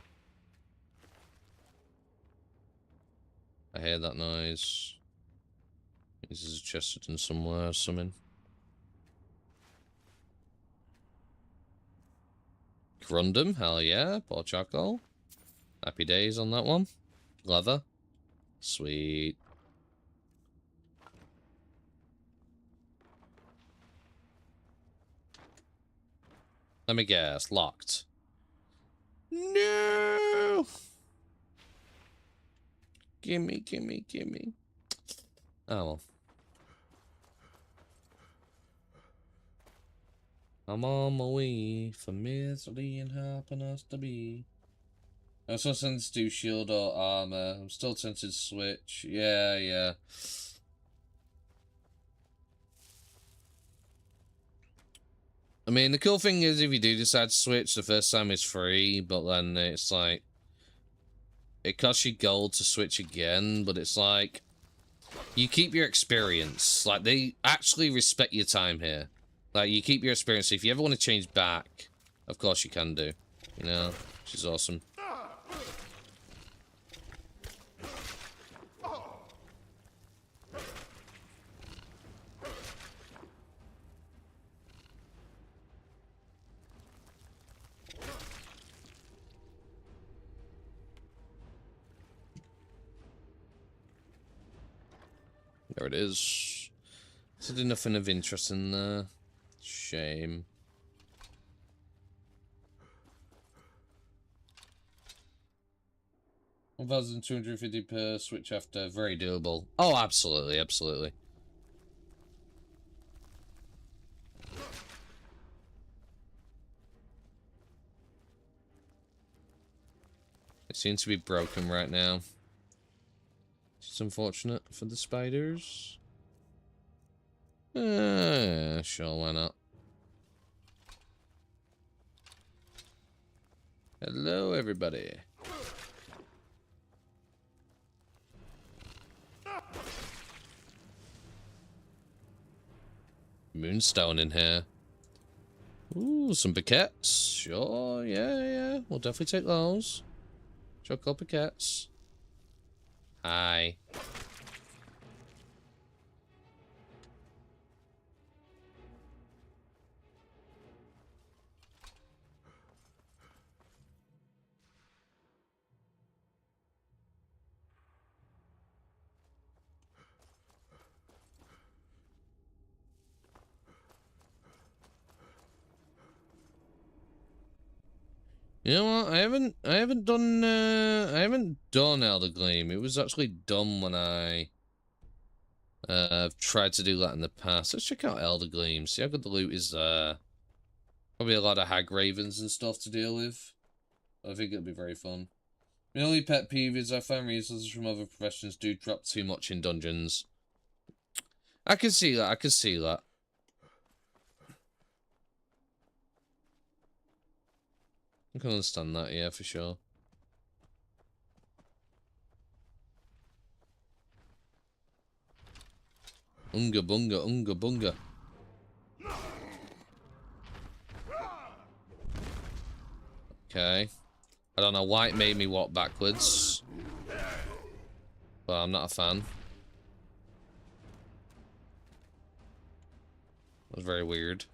I hear that noise. This is a Chesterton somewhere or something. Grundum, hell yeah. Poor charcoal. Happy days on that one. Leather. Sweet. Let me guess. Locked. No! Gimme. Oh well. I'm on my way for misery and happiness to be. I'm still tempted to do shield or armor. I'm still tempted to switch. Yeah. I mean, the cool thing is if you do decide to switch, the first time is free, but then it's like... It costs you gold to switch again, but it's like... You keep your experience. Like, they actually respect your time here. Like, you keep your experience. If you ever want to change back, of course you can do. You know, which is awesome. There it is. So there's nothing of interest in there. Shame. $1,250 per switch after. Very doable. Oh, absolutely. It seems to be broken right now. It's unfortunate for the spiders. Sure, why not? Hello, everybody. Moonstone in here. Ooh, some piquettes. Sure, yeah. We'll definitely take those. Chocolate piquettes. Hi. You know what? I haven't done Elder Gleam. It was actually done when I tried to do that in the past. Let's check out Elder Gleam. See how good the loot is there. Probably a lot of hag ravens and stuff to deal with. I think it'll be very fun. My only pet peeve is I find resources from other professions do drop too much in dungeons. I can see that, I can see that. I can understand that, yeah, for sure. Unga bunga, unga bunga. Okay. I don't know why it made me walk backwards. But I'm not a fan. That was very weird.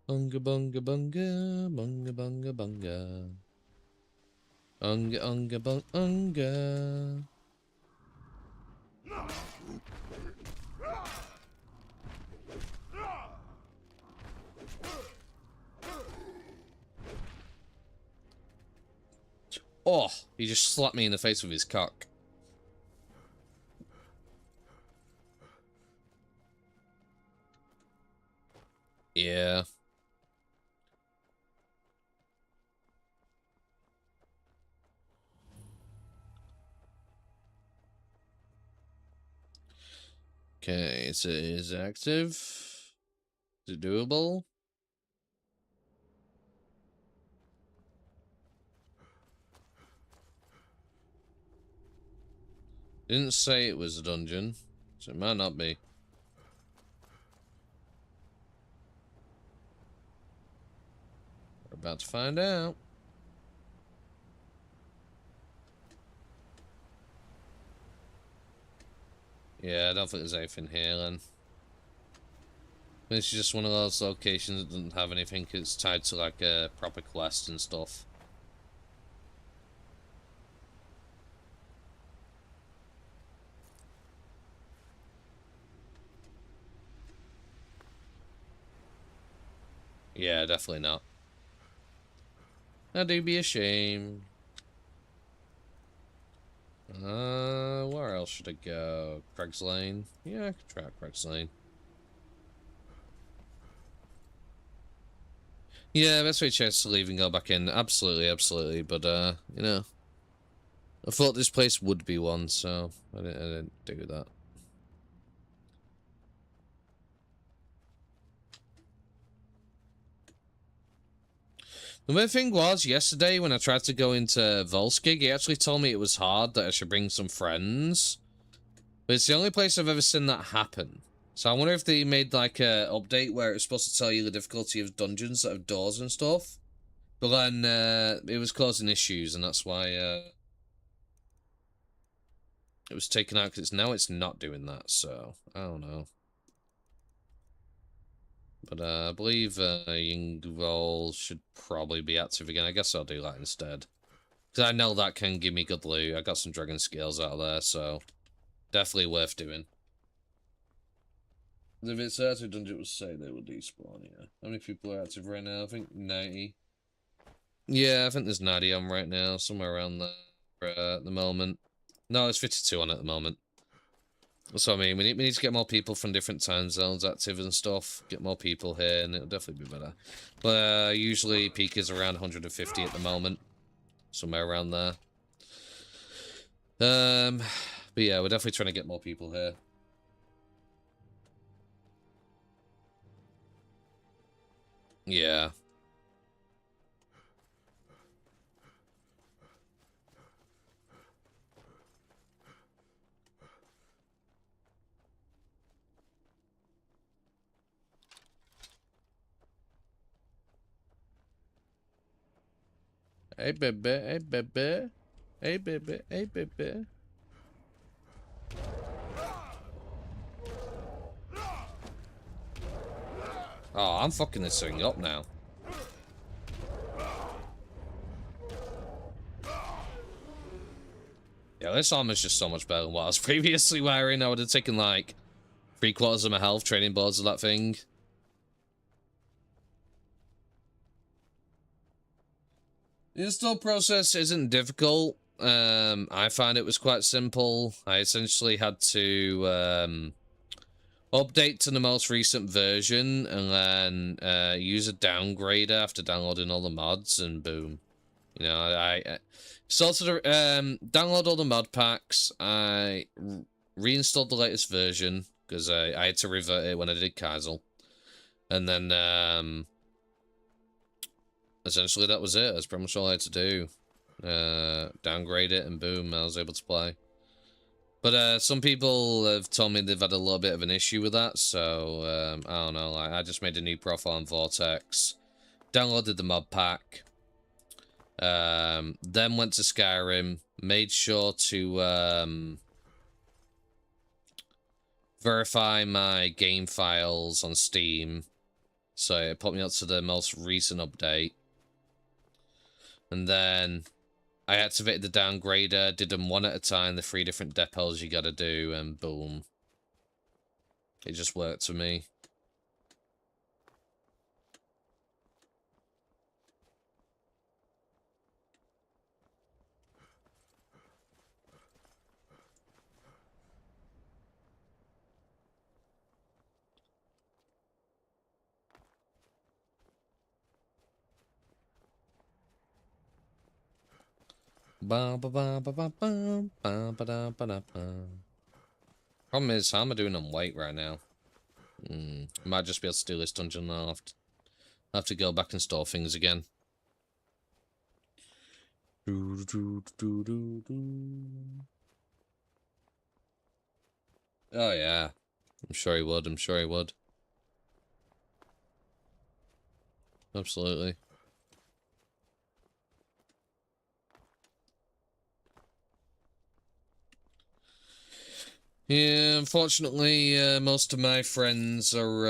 Bunga bunga bunga, bunga bunga bunga. Unga unga bung unga. Oh, he just slapped me in the face with his cock. Yeah. Okay, it is active. Is it doable? Didn't say it was a dungeon, so it might not be. We're about to find out. Yeah, I don't think there's anything here then. This is just one of those locations that doesn't have anything. It's tied to like a proper quest and stuff. Yeah, definitely not. That do be a shame. Where else should I go? Craig's Lane? Yeah, I could try Craig's Lane. Yeah, best way chance to leave and go back in. Absolutely, absolutely. But, you know, I thought this place would be one, so I didn't do that. The weird thing was, yesterday when I tried to go into Volskig, he actually told me it was hard, that I should bring some friends. But it's the only place I've ever seen that happen. So I wonder if they made like a update where it was supposed to tell you the difficulty of dungeons that have doors and stuff. But then it was causing issues, and that's why it was taken out, because now it's not doing that, so I don't know. But I believe Yingval should probably be active again. I guess I'll do that instead. Because I know that can give me good loot. I got some dragon scales out of there, so definitely worth doing. If it's active dungeon, it would say they will despawn, yeah. How many people are active right now? I think 90. Yeah, I think there's 90 on right now, somewhere around there at the moment. No, there's 52 on at the moment. That's what I mean. We need to get more people from different time zones active and stuff. Get more people here, and it'll definitely be better. But usually peak is around 150 at the moment. Somewhere around there. But yeah, we're definitely trying to get more people here. Yeah. Hey, baby, hey, baby. Hey, baby, hey, baby. Oh, I'm fucking this thing up now. Yeah, this armor's just so much better than what I was previously wearing. I would have taken, like, 3/4 of my health training boards of that thing. The install process isn't difficult. I find it was quite simple. I essentially had to update to the most recent version, and then use a downgrader after downloading all the mods, and boom. You know, I started download all the mod packs. I reinstalled the latest version because I had to revert it when I did Kaizaal, and then essentially that was it. That's pretty much all I had to do. Downgrade it, and boom, I was able to play. But some people have told me they've had a little bit of an issue with that, so I don't know. I just made a new profile on Vortex, downloaded the mod pack, then went to Skyrim, made sure to verify my game files on Steam, so it put me up to the most recent update, and then I activated the downgrader, did them one at a time, the 3 different depots you gotta do, and boom. It just worked for me. Problem is, how am I doing on weight right now? Might just be able to do this dungeon now. I'll have to go back and store things again. Oh yeah, I'm sure he would. I'm sure he would. Absolutely. Yeah, unfortunately, most of my friends are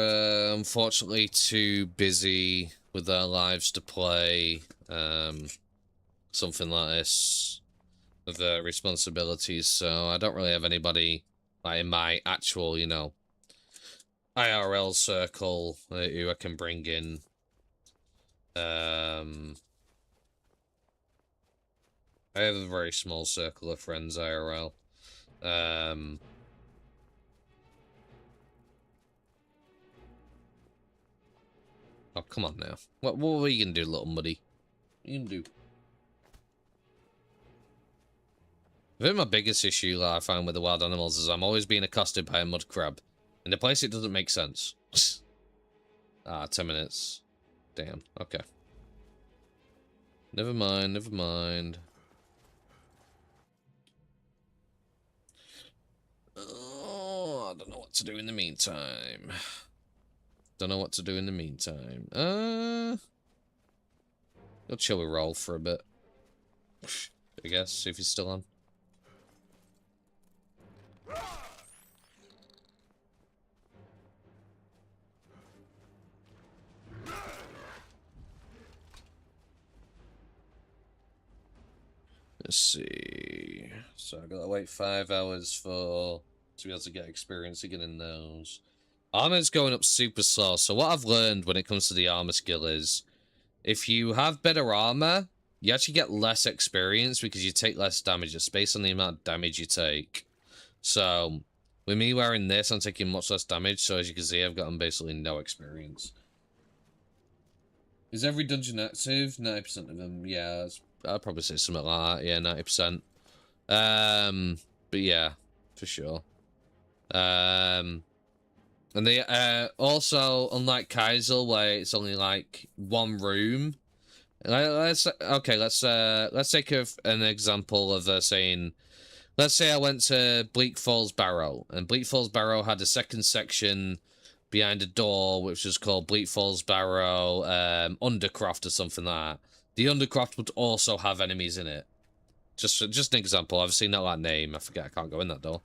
unfortunately too busy with their lives to play something like this with their responsibilities, so I don't really have anybody like in my actual, you know, IRL circle who I can bring in. I have a very small circle of friends IRL. Oh, come on now. What are you gonna do, little muddy? What are you gonna do? I think my biggest issue that I find with the wild animals is I'm always being accosted by a mud crab. In a place it doesn't make sense. 10 minutes. Damn, okay. Never mind, never mind. Oh, I don't know what to do in the meantime. Don't know what to do in the meantime. I'll chill with Roll for a bit. I guess, see if he's still on. Let's see. So I gotta wait 5 hours to be able to get experience again in those. Armor's going up super slow, so what I've learned when it comes to the armor skill is if you have better armor, you actually get less experience because you take less damage. It's based on the amount of damage you take. So, with me wearing this, I'm taking much less damage, so as you can see, I've gotten basically no experience. Is every dungeon active? 90% of them, yeah. I'd probably say something like that, yeah, 90%. But yeah, for sure. And they also, unlike Kaizaal, where it's only like one room. Let's take an example of saying, let's say I went to Bleak Falls Barrow, and Bleak Falls Barrow had a second section behind a door, which was called Bleak Falls Barrow Undercroft or something like that. The Undercroft would also have enemies in it. Just an example. I've seen that name. I forget. I can't go in that door.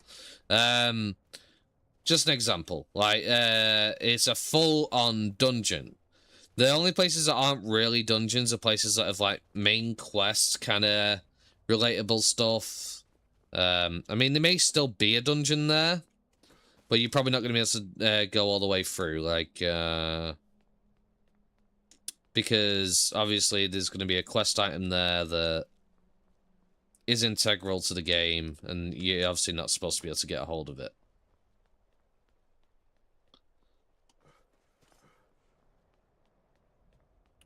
Just an example. Like, it's a full-on dungeon. The only places that aren't really dungeons are places that have, like, main quest kind of relatable stuff. I mean, there may still be a dungeon there, but you're probably not going to be able to go all the way through, like, because, obviously, there's going to be a quest item there that is integral to the game, and you're obviously not supposed to be able to get a hold of it.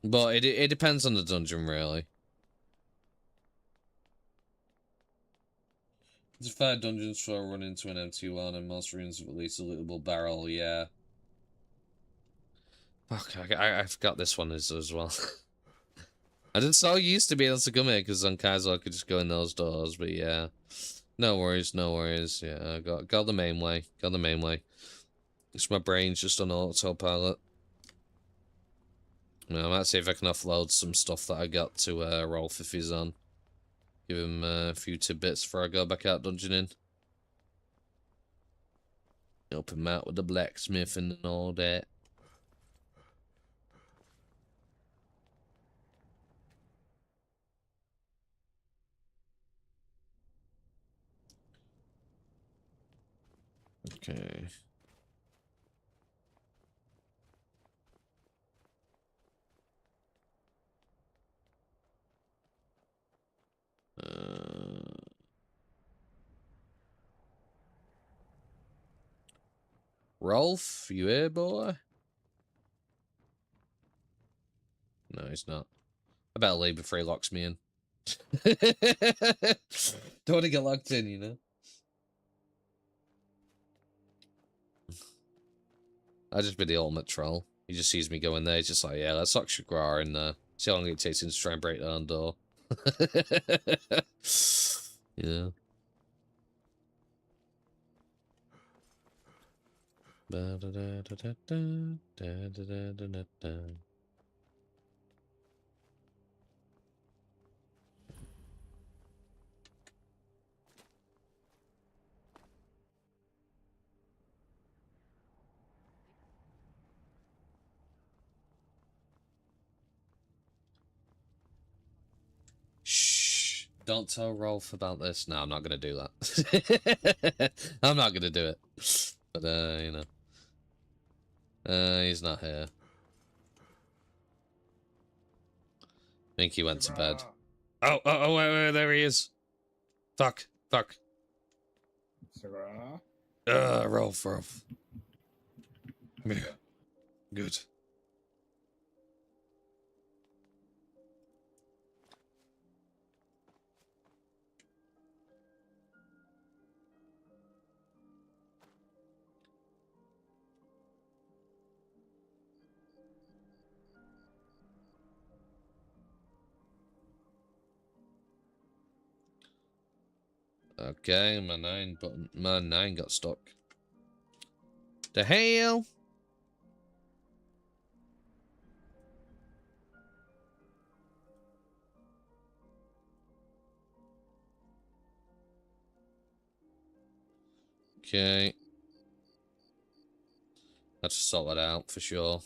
But it depends on the dungeon, really. There's 5 dungeons for a run into an empty one, and most rooms have at least a lootable barrel, yeah. Fuck, I forgot this one is as well. I didn't so used to be able to come here, because on Kaizaal I could just go in those doors, but yeah. No worries, no worries. Yeah, I got the main way. Got the main way. It's my brain's just on autopilot. I might see if I can offload some stuff that I got to Rolf if he's on. Give him a few tidbits before I go back out dungeoning. Help him out with the blacksmithing and all that. Okay. Rolf, you here, boy? No, he's not. I better leave before he locks me in. Don't want to get locked in, you know? I'd just be the ultimate troll. He just sees me go in there, he's just like, yeah, let's lock Shagrar in there. See how long it takes him to try and break down the door. Yeah. Shh. Don't tell Rolf about this. No, I'm not going to do that. I'm not going to do it. But, you know. He's not here. I think he went to bed. Oh, wait, there he is. Fuck. Sarah? Rolf. Come here. Good. Okay, my 9 got stuck. The hell? Okay. Let's sort that out for sure.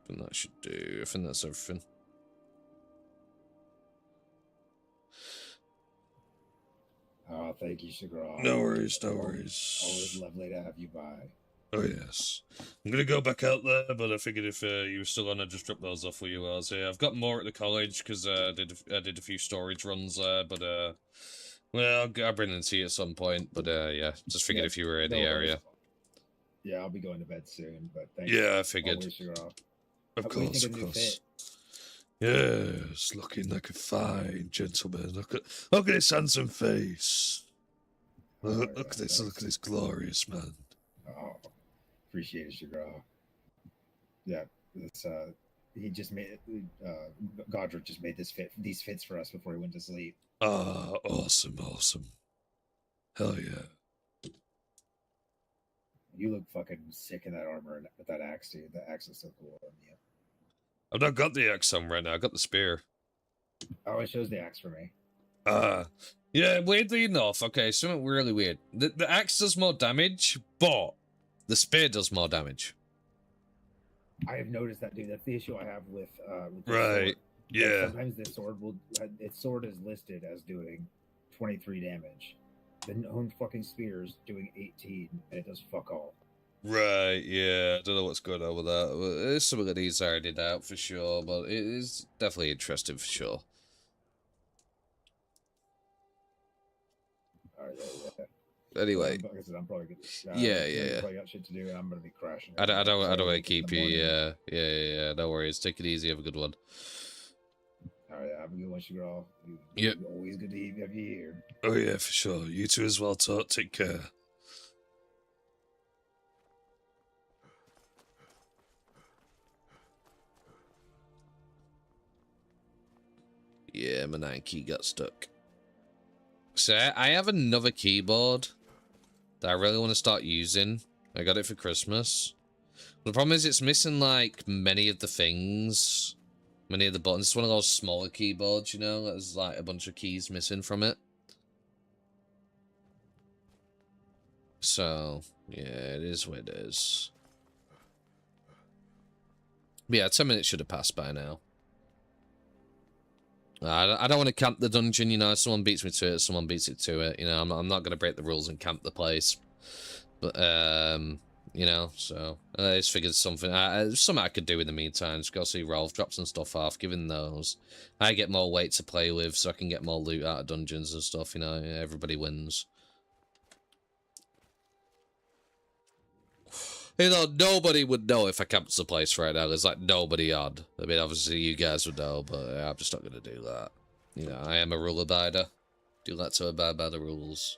I think that should do. I think that's everything. Oh, thank you, Shagrar. No worries. Always lovely to have you by. Oh, yes. I'm going to go back out there, but I figured if you were still on, I'd just drop those off where you was here. I've got more at the college, because I did a few storage runs there, but, well, I'll bring them to you at some point, but, yeah, just figured if you were in the area. Yeah, I'll be going to bed soon, but thank Yeah, you. I figured. Always, Shagrar. Of course. Yes, looking like a fine gentleman. Look at his handsome face. Look at this glorious man. Oh, appreciate it, Shagrar. Yeah, it's he just made Godric just made these fits for us before he went to sleep. Ah, awesome. Hell yeah. You look fucking sick in that armor and with that axe, dude. The axe is so cool on you. I've not got the axe on right now. I got the spear. Oh, it shows the axe for me. Yeah, weirdly enough, okay, something really weird. The axe does more damage, but the spear does more damage. I have noticed that, dude. That's the issue I have with right. Sword. Yeah. Like sometimes this sword is listed as doing 23 damage. The own fucking spear is doing 18, and it does fuck all. Right, yeah, I don't know what's going on with that. It's something that needs ironed out for sure, but it is definitely interesting for sure. Yeah. Anyway. Like I said, I'm probably good. Yeah. Probably got shit to do, and I'm gonna be crashing. I don't want to in keep the you. morning. Yeah. No worries. Take it easy. Have a good one. All right, have a good one, Sugar. Yep. Always good to have you here. Oh yeah, for sure. You too as well, Tot. Take care. Yeah, my 9 key got stuck. So I have another keyboard that I really want to start using. I got it for Christmas. The problem is it's missing like many of the things. Many of the buttons. It's one of those smaller keyboards, you know? There's like a bunch of keys missing from it. So, yeah, it is what it is. But yeah, 10 minutes should have passed by now. I don't want to camp the dungeon, you know. Someone beats me to it, someone beats it to it. You know, I'm not going to break the rules and camp the place. But, you know, so I just figured something I could do in the meantime. Just go see Rolf, drop some stuff off, given those. I get more weight to play with, so I can get more loot out of dungeons and stuff, you know. Everybody wins. You know, nobody would know if I camped the place right now. There's like nobody on. I mean, obviously you guys would know, but I'm just not going to do that. You know, I am a rule abider. Do like to abide by the rules.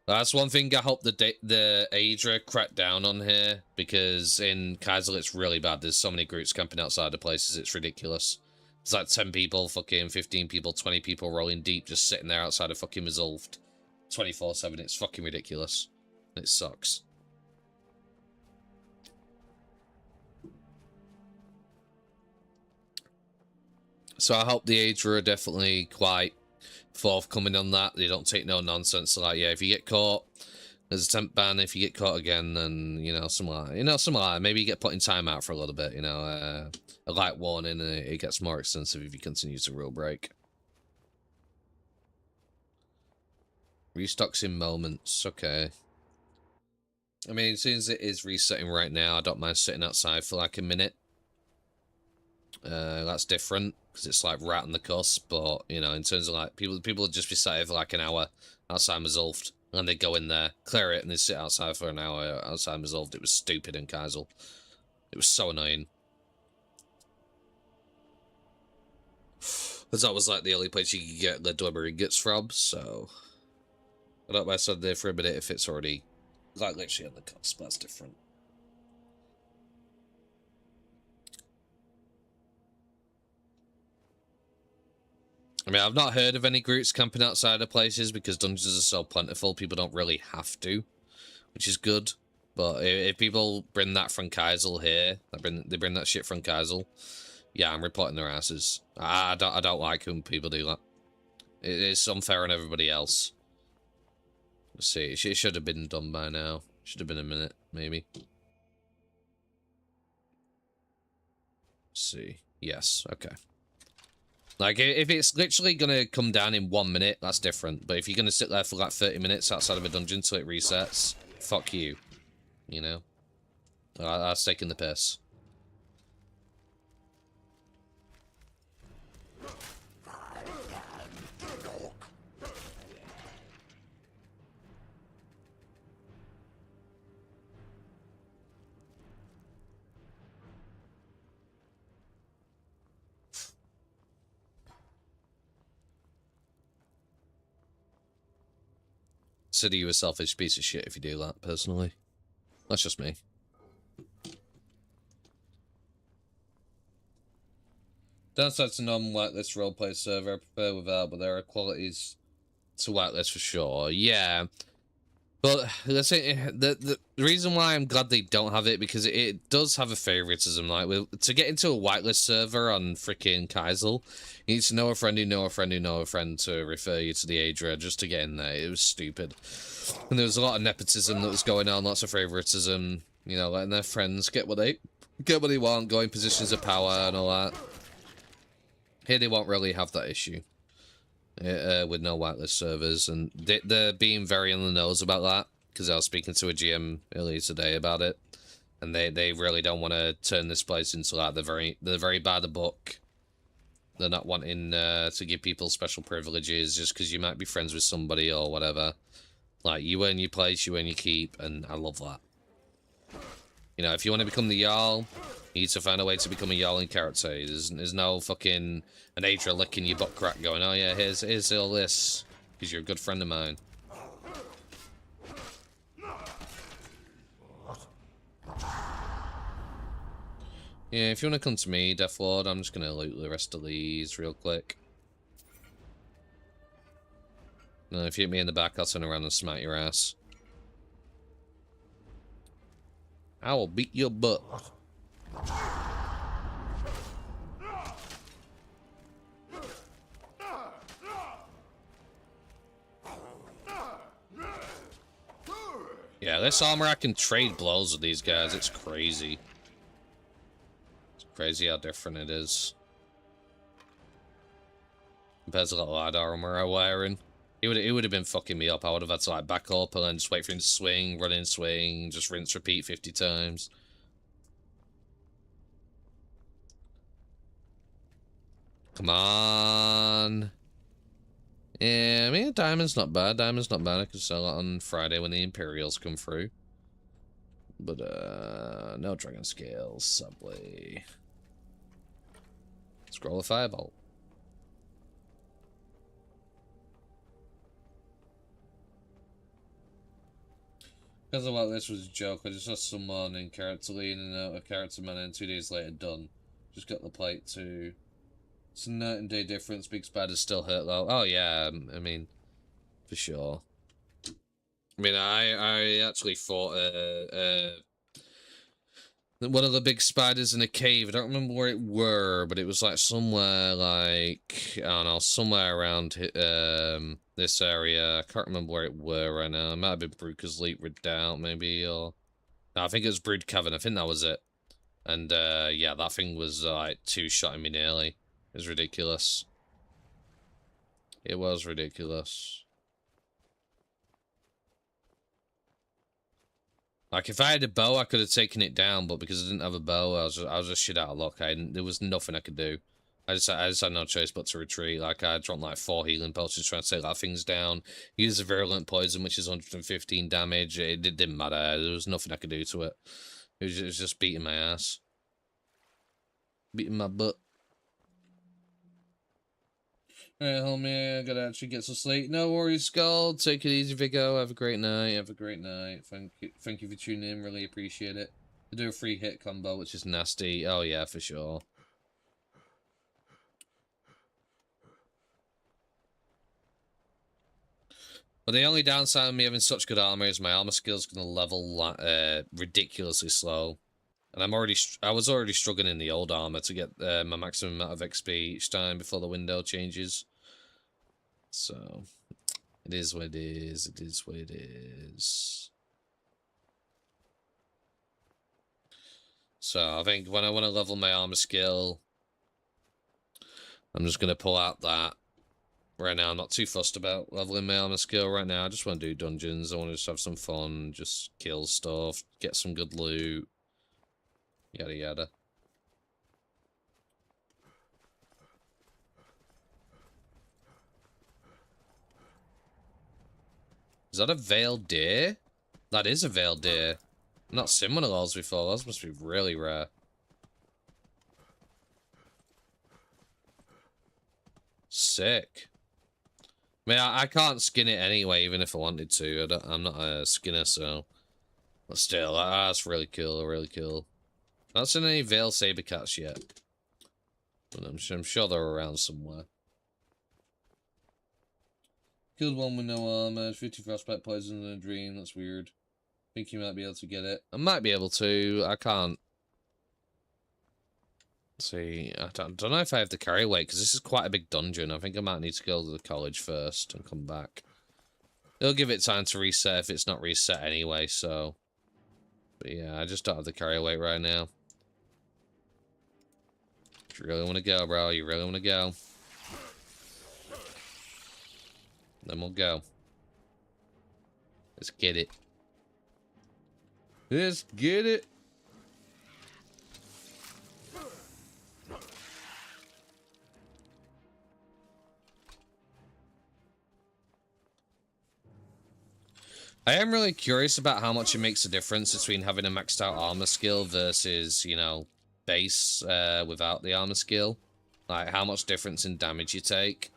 That's one thing I hope the Daedra cracked down on here, because in Kaizaal it's really bad. There's so many groups camping outside the places, it's ridiculous. It's like 10 people, fucking 15 people, 20 people rolling deep, just sitting there outside of fucking Resolved. 24/7, it's fucking ridiculous. It sucks. So I hope the Daedra are definitely quite forthcoming on that. They don't take no nonsense. Like, yeah, if you get caught, there's a temp ban. If you get caught again, then, you know, something like that. Maybe you get put in timeout for a little bit, you know, a light warning, and it gets more extensive if you continue to rule break. Restocks in moments, okay. I mean, since it is resetting right now, I don't mind sitting outside for like a minute. That's different, because it's like right on the cusp, but, you know, in terms of like, people would just be sat here for like an hour outside Resolved, and they go in there, clear it, and they sit outside for an hour outside Resolved. It was stupid in Kaizaal. It was so annoying. Because that was like the only place you could get the Dwemer ingots from, so I don't mind sitting there for a minute if it's already, like, literally on the cusp. That's different. I mean, I've not heard of any groups camping outside of places because dungeons are so plentiful, people don't really have to, which is good. But if people bring that from Kaizaal here, they bring that shit from Kaizaal, yeah, I'm reporting their asses. I don't like when people do that. It's unfair on everybody else. Let's see, it should have been done by now. Should have been a minute, maybe. Let's see. Yes, okay. Like, if it's literally gonna come down in 1 minute, that's different. But if you're gonna sit there for like 30 minutes outside of a dungeon till it resets, fuck you. You know? That's taking the piss. Consider you a selfish piece of shit if you do that, personally. That's just me. Downsides to non-whitelist roleplay server, I prefer without, but there are qualities to whitelist for sure. Yeah. But let's say the reason why I'm glad they don't have it, because it does have a favoritism. Like, to get into a whitelist server on freaking Kaizaal, you need to know a friend who know a friend who know a friend to refer you to the Daedra just to get in there. It was stupid. And there was a lot of nepotism that was going on, lots of favoritism, you know, letting their friends get what they want, go in positions of power and all that. Here they won't really have that issue. With no whitelist servers, and they're being very on the nose about that, because I was speaking to a GM earlier today about it, and they really don't want to turn this place into like the very by the book They're not wanting to give people special privileges just because you might be friends with somebody or whatever. Like, you earn your place, you earn your keep, and I love that. You know, if you want to become the Jarl, you need to find a way to become a Jarl in character. There's no fucking an Adra licking your butt crack going, oh yeah, here's all this, because you're a good friend of mine. Yeah, if you want to come to me, Deathlord, I'm just going to loot the rest of these real quick. No, if you hit me in the back, I'll turn around and smack your ass. I will beat your butt. Yeah, this armor, I can trade blows with these guys. It's crazy. It's crazy how different it is. Compared to the light armor I'm wearing. It would have been fucking me up. I would have had to like back up and then just wait for him to swing, run in, swing, just rinse, repeat 50 times. Come on. Yeah, I mean, diamond's not bad. Diamond's not bad. I can sell it on Friday when the Imperials come through. But, no dragon scales, subway. Scroll of Firebolt. Because of what this was a joke, I just saw someone in character lean and out a character man and 2 days later done. Just got the plate too. It's a night and day difference. Big spiders still hurt though. Oh yeah, I mean, for sure. I mean, I actually fought one of the big spiders in a cave. I don't remember where it were, but it was like somewhere like, I don't know, somewhere around this area. I can't remember where it were right now. It might have been Brooker's Leap Redoubt maybe, or no, I think it was Brood Cavern. I think that was it. And yeah, that thing was like two-shotting me nearly. It was ridiculous. It was ridiculous. Like, if I had a bow, I could have taken it down, but because I didn't have a bow, I was just shit out of luck. There was nothing I could do. I just had no choice but to retreat. Like, I dropped like 4 healing potions trying to take that things down. Use a virulent poison, which is 115 damage. It didn't matter. There was nothing I could do to it. It was just beating my ass. Beating my butt. Alright, homie, I gotta actually get some sleep. No worries, Skull. Take it easy, Vigo. Have a great night. Have a great night. Thank you for tuning in. Really appreciate it. They do a free hit combo, which is nasty. Oh, yeah, for sure. But the only downside of me having such good armor is my armor skill's gonna level ridiculously slow. And I was already struggling in the old armor to get my maximum amount of XP each time before the window changes. So, it is what it is. It is what it is. So, I think when I want to level my armor skill, I'm just going to pull out that. Right now, I'm not too fussed about leveling my armor skill right now. I just want to do dungeons. I want to just have some fun, just kill stuff, get some good loot. Yada yada. Is that a veiled deer? That is a veiled deer. I've not seen one of those before. Those must be really rare. Sick. I mean, I can't skin it anyway, even if I wanted to. I'm not a skinner, so. But still, that's really cool, really cool. Not seen any Veil Saber Cats yet. But I'm sure they're around somewhere. Killed one with no armor, 50 frostbite poison in a dream, that's weird. Think you might be able to get it. I might be able to, I can't. Let's see, I don't know if I have to carry weight, because this is quite a big dungeon. I think I might need to go to the college first and come back. It'll give it time to reset if it's not reset anyway, so. But yeah, I just don't have the carry weight right now. If you really want to go, bro, you really want to go. Then we'll go. Let's get it. Let's get it. I am really curious about how much it makes a difference between having a maxed out armor skill versus, you know, base without the armor skill. Like, how much difference in damage you take.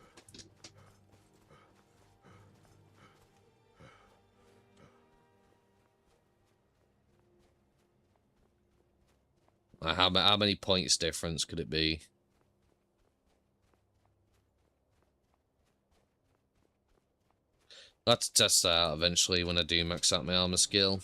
Like, how many points difference could it be? I'll have to test that out eventually when I do max out my armor skill.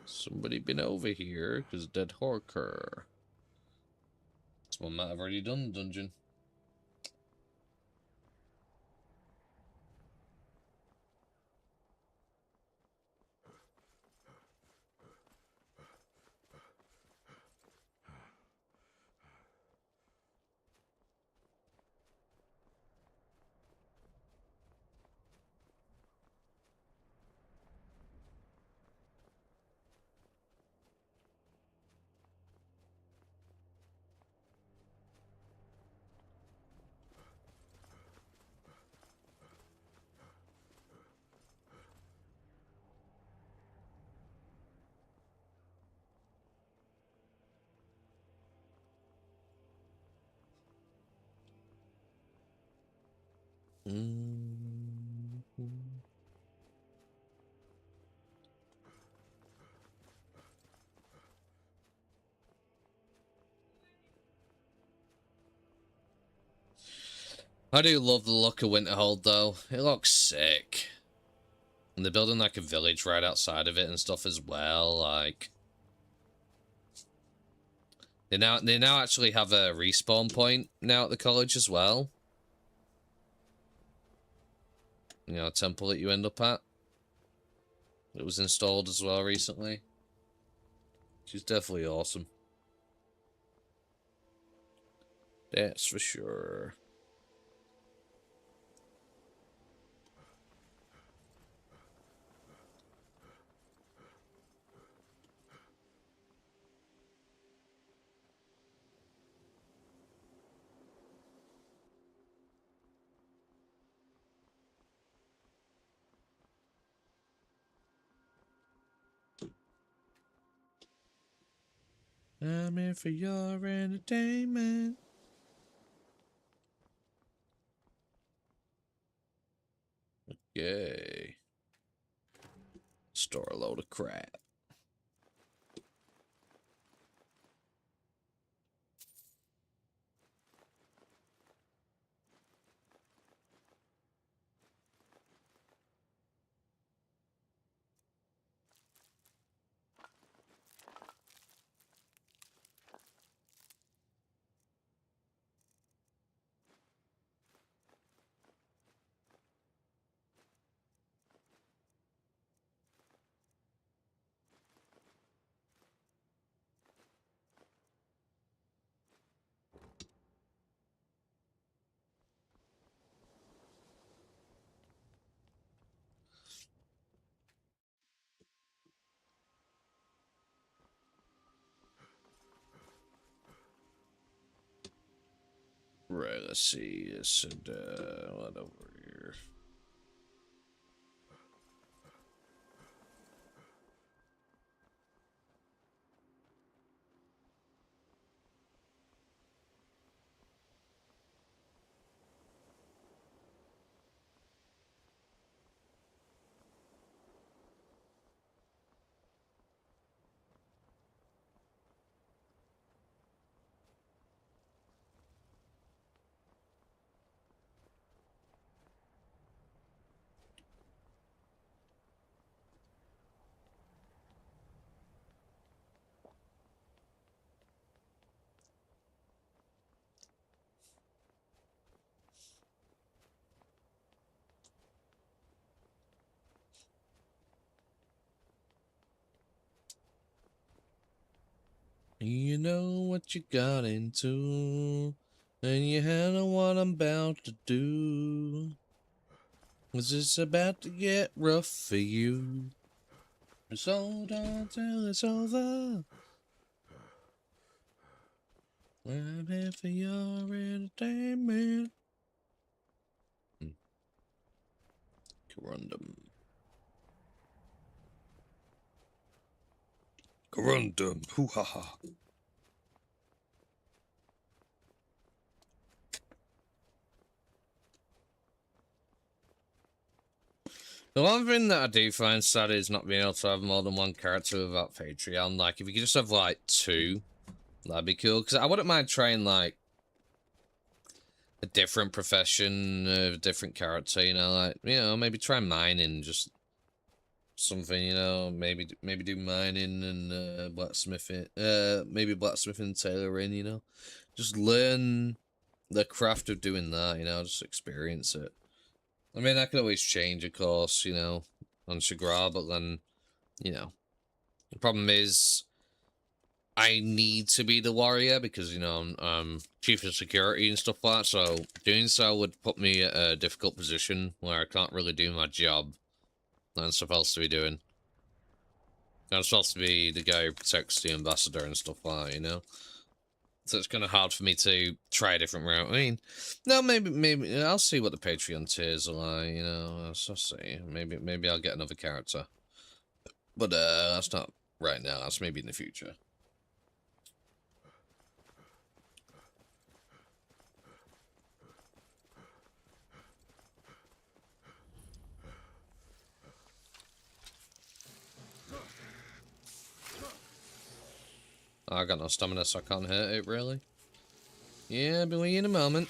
Somebody been over here, because dead Horker. Someone might have already done the dungeon. I do love the look of Winterhold, though. It looks sick. And they're building, like, a village right outside of it and stuff as well, like... They now actually have a respawn point now at the college as well. You know, a temple that you end up at. It was installed as well recently. Which is definitely awesome. That's for sure. I'm here for your entertainment. Okay. Store a load of crap. Right, let's see. This and what over here? You know what you got into, and you handle what I'm about to do. 'Cause it's about to get rough for you. Just hold on till it's over. I'm here for your entertainment. Corundum. Corundum. Hoo ha ha. The one thing that I do find sad is not being able to have more than one character without Patreon. Like, if you could just have, like, 2, that'd be cool. Because I wouldn't mind trying, like, a different profession, a different character, you know? Like, you know, maybe try mining, just something, you know? Maybe do mining and blacksmithing. Maybe blacksmithing and tailoring, you know? Just learn the craft of doing that, you know? Just experience it. I mean, I could always change, of course, you know, on Shagra, but then, you know, the problem is I need to be the warrior because, you know, I'm chief of security and stuff like that, so doing so would put me at a difficult position where I can't really do my job that I'm supposed to be doing. I'm supposed to be the guy who protects the ambassador and stuff like that, you know? So it's kind of hard for me to try a different route. I mean, no, maybe I'll see what the Patreon tiers are like, you know. I'll see. Maybe I'll get another character. But that's not right now. That's maybe in the future. I got no stamina, so I can't hit it, really. Yeah, I'll be with you in a moment.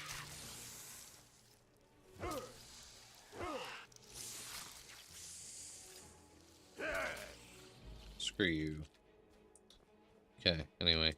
Screw you. Okay, anyway.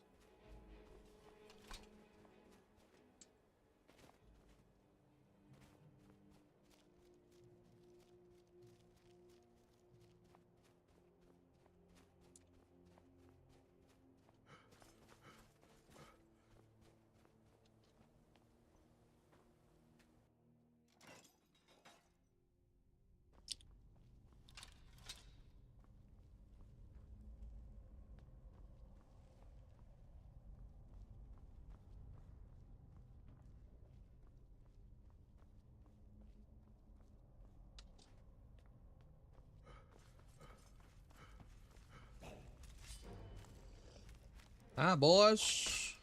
Hi, boys.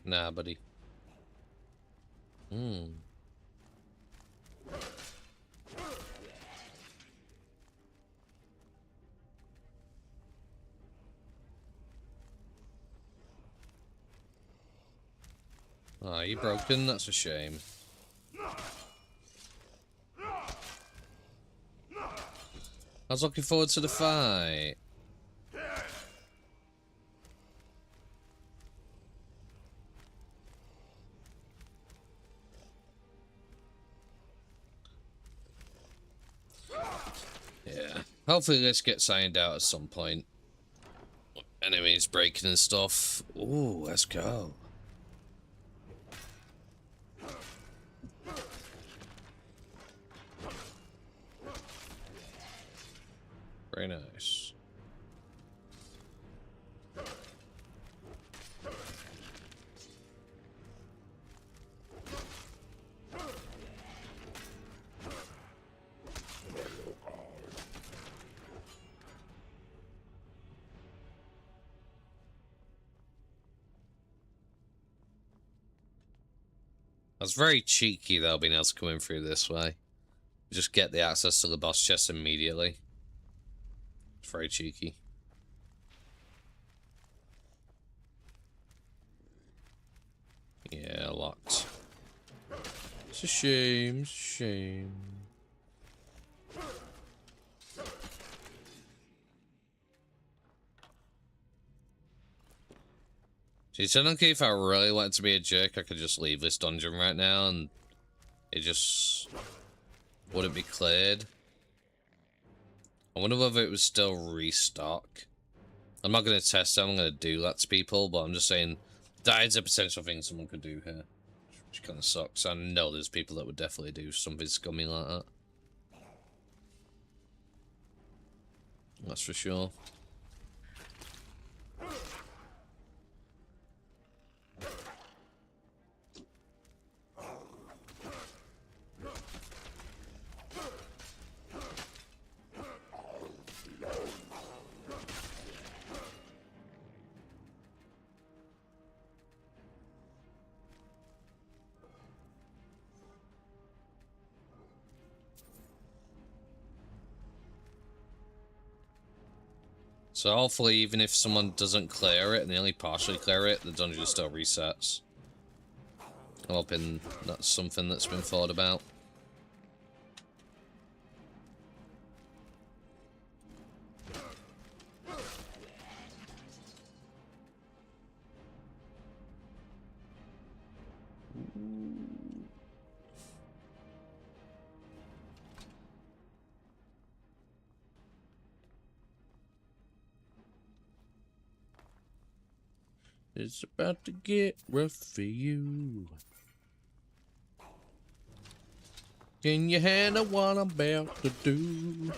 Nah, buddy. Oh, you broken? That's a shame. I was looking forward to the fight. Yeah. Hopefully this gets signed out at some point. Enemies breaking and stuff. Ooh, let's go. Very nice. That's very cheeky though, being able to come in through this way. Just get the access to the boss chest immediately. It's very cheeky. Yeah, locked. It's a shame, it's a shame. See, technically, if I really wanted to be a jerk, I could just leave this dungeon right now and it just wouldn't be cleared. I wonder whether it would still restock. I'm not going to test it, I'm going to do that to people, but I'm just saying that is a potential thing someone could do here. Which kind of sucks. I know there's people that would definitely do something scummy like that. That's for sure. So hopefully, even if someone doesn't clear it and they only partially clear it, the dungeon still resets. I'm hoping that's something that's been thought about. It's about to get rough for you. Can you handle what I'm about to do?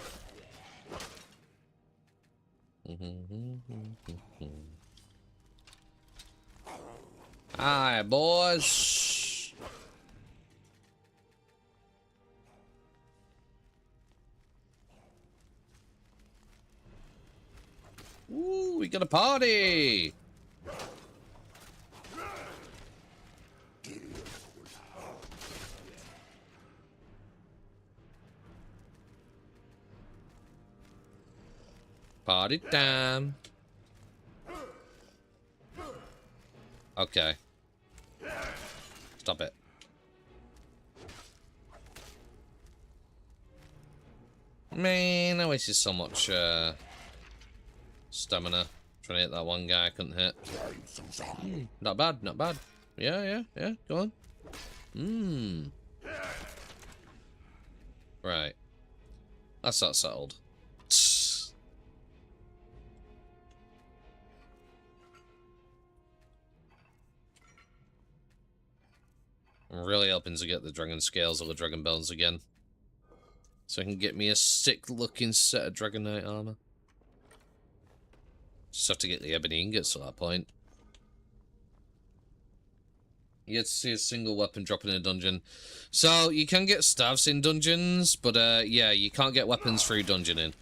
Hi, boys. Ooh, we got a party. Party time. Okay. Stop it. Man, I wasted so much stamina trying to hit that one guy I couldn't hit. Not bad, not bad. Yeah, go on. Right. That's not settled. I'm really hoping to get the dragon scales or the dragon bones again, so I can get me a sick looking set of Dragon Knight armor. Just have to get the ebony ingots at that point. You get to see a single weapon drop in a dungeon. So you can get staves in dungeons, but yeah, you can't get weapons through dungeoning.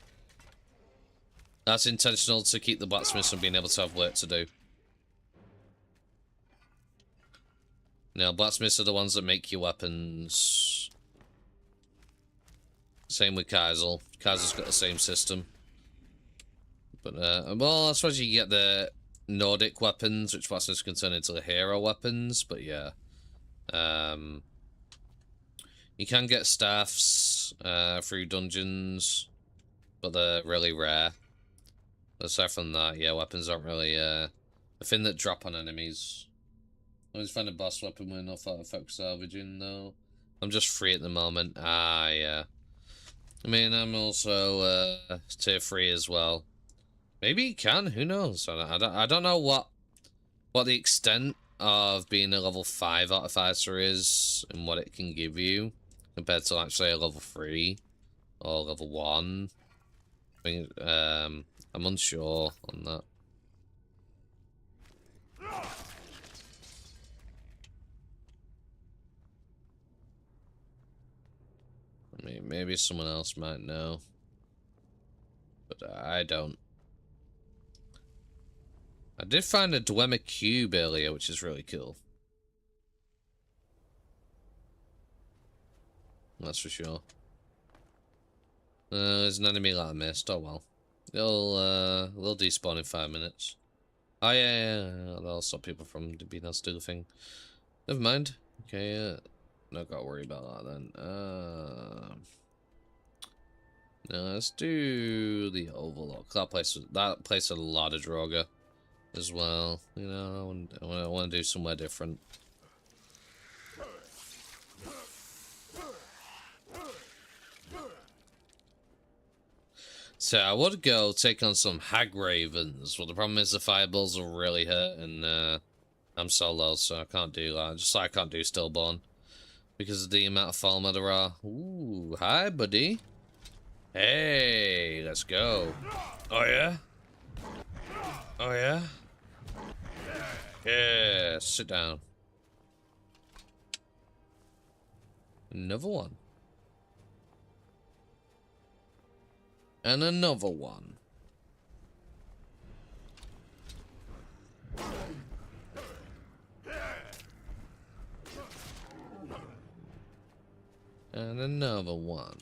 That's intentional to keep the blacksmiths from being able to have work to do. Now, blacksmiths are the ones that make your weapons. Same with Kaizaal. Kaizaal's got the same system. But, well, I suppose you get the Nordic weapons, which blacksmiths can turn into the hero weapons, but yeah. You can get staffs through dungeons, but they're really rare. Aside from that, yeah, weapons aren't really a thing that drop on enemies. I always find a boss weapon when I thought of focus salvaging, though. I'm just free at the moment. Ah, yeah. I mean, I'm also tier 3 as well. Maybe you can, who knows? I don't know what the extent of being a level 5 artificer is and what it can give you compared to, like, say, a level 3 or level 1. I think, I'm unsure on that. I mean, maybe someone else might know, but I don't. I did find a Dwemer cube earlier, which is really cool. That's for sure. There's an enemy that I missed. Oh well. They'll despawn in 5 minutes. Oh yeah. That'll stop people from being able to do the thing. Never mind. Okay, not gotta worry about that then. No, let's do the Overlook. That place had a lot of Droga as well. You know, I want to do somewhere different. So I would go take on some hag ravens, but the problem is the fireballs will really hurt, and I'm solo, so I can't do that. Just like I can't do stillborn because of the amount of falma there are. Ooh, hi, buddy. Hey, let's go. Oh yeah. Oh yeah. Yeah, sit down. Another one. And another one. And another one.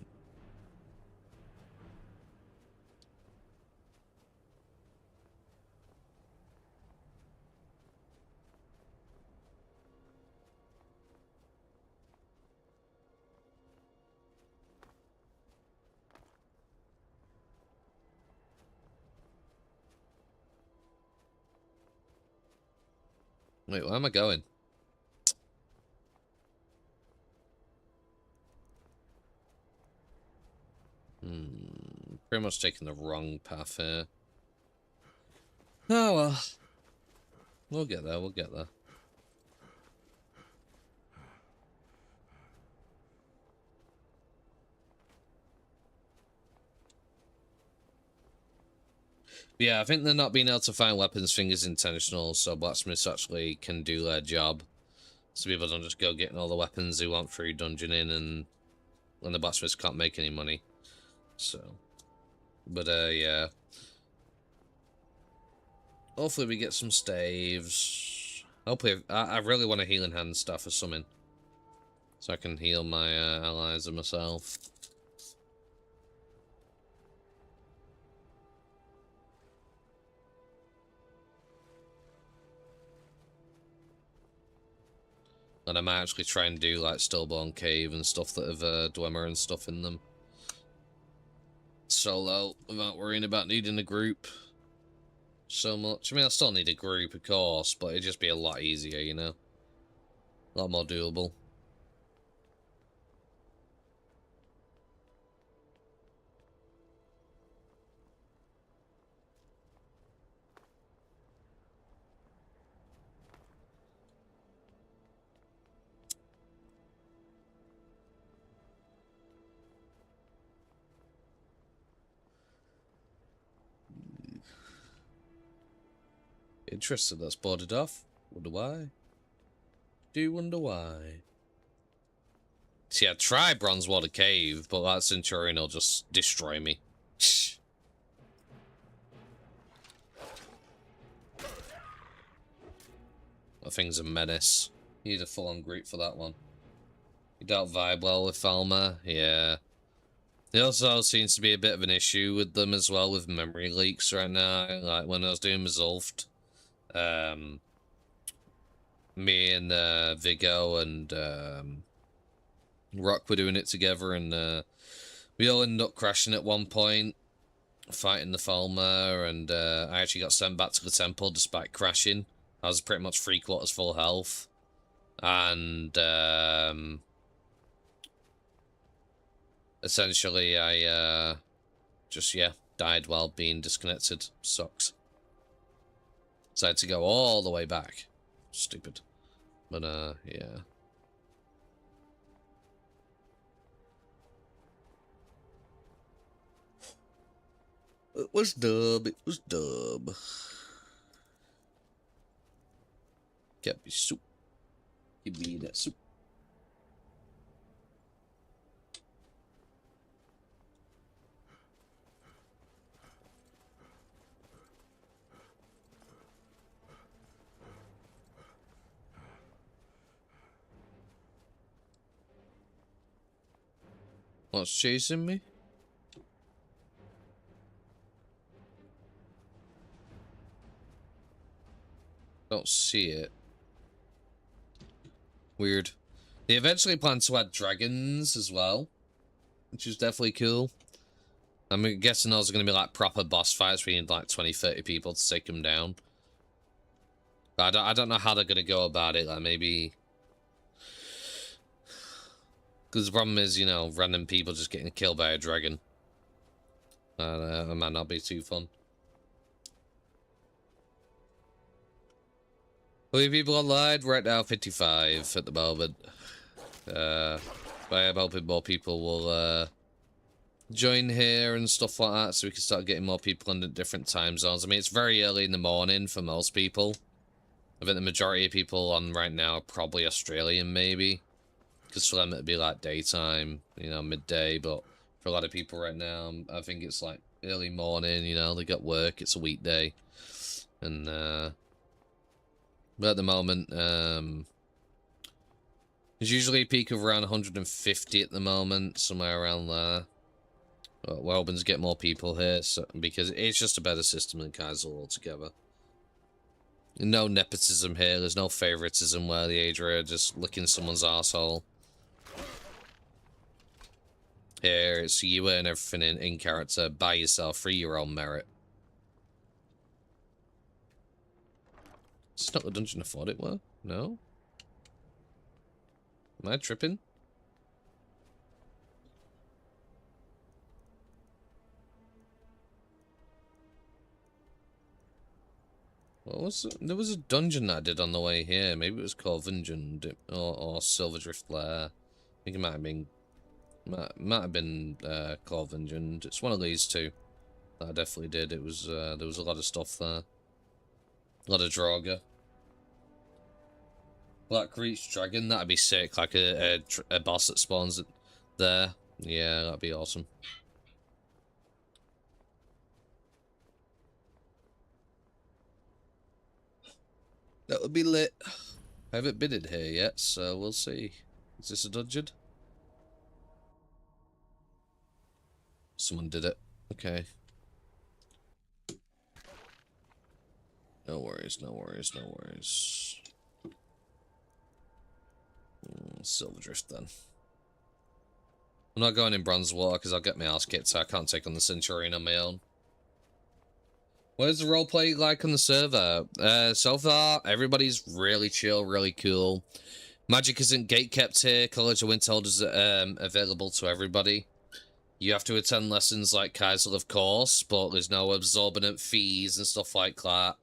Wait, where am I going? Pretty much taking the wrong path here. Oh well. We'll get there, we'll get there. Yeah, I think they're not being able to find weapons thing is intentional, so blacksmiths actually can do their job. So people don't just go getting all the weapons they want through dungeoning, and the blacksmiths can't make any money. So, but yeah. Hopefully we get some staves. Hopefully, I really want a healing hand staff or something, so I can heal my allies and myself. And I might actually try and do like Stillborn Cave and stuff that have Dwemer and stuff in them. Solo, without worrying about needing a group so much. I mean, I still need a group, of course, but it'd just be a lot easier, you know? A lot more doable. Interested, that's boarded off. Wonder why? Do wonder why. See, I'd try Bronzewater Cave, but that Centurion will just destroy me. That thing's a menace. You need a full-on group for that one. You don't vibe well with Falmer? Yeah. There also seems to be a bit of an issue with them as well, with memory leaks right now. Like, when I was doing Resolved, me and Vigo and Rock were doing it together, and we all ended up crashing at one point, fighting the Falmer, and I actually got sent back to the temple despite crashing. I was pretty much 3/4 full health, and essentially I just, yeah, died while being disconnected. Sucks. So I had to go all the way back. Stupid. But yeah. It was dub, it was dub. Get me soup. Give me that soup. What's chasing me? Don't see it. Weird. They eventually plan to add dragons as well, which is definitely cool. I'm guessing those are going to be like proper boss fights. We need like 20-30 people to take them down. But I don't know how they're going to go about it. Like, maybe... Because the problem is, you know, random people just getting killed by a dragon. It might not be too fun. How many people online? Right now, 55 at the moment. By helping more people will join here and stuff like that, so we can start getting more people in the different time zones. I mean, it's very early in the morning for most people. I think the majority of people on right now are probably Australian, maybe. Because for them it'd be like daytime, you know, midday, but for a lot of people right now, I think it's like early morning, you know, they got work, it's a weekday. And, but at the moment, there's usually a peak of around 150 at the moment, somewhere around there. But we're hoping to get more people here, so, because it's just a better system than Kaizaal altogether. No nepotism here, there's no favoritism where the Adria are just licking someone's arsehole. Here, it's you earn everything in character by yourself, through your own merit. It's not the dungeon I thought it were? No? Am I tripping? What was it? There was a dungeon that I did on the way here. Maybe it was called Dungeon or Silverdrift Lair. I think it might have been called Dungeon. It's one of these two that I definitely did. It was there was a lot of stuff there. A lot of Draugr. Black Reach Dragon, that'd be sick. Like a boss that spawns there. Yeah, that'd be awesome. That would be lit. I haven't been in here yet, so we'll see. Is this a dungeon? Someone did it. Okay. No worries, no worries, no worries. Silverdrift then. I'm not going in Bronzewater because I'll get my ass kicked, so I can't take on the Centurion on my own. Where's the roleplay like on the server? So far, everybody's really chill, really cool. Magic isn't gatekept here. College of Winterhold is available to everybody. You have to attend lessons like Kaizaal, of course, but there's no exorbitant fees and stuff like that.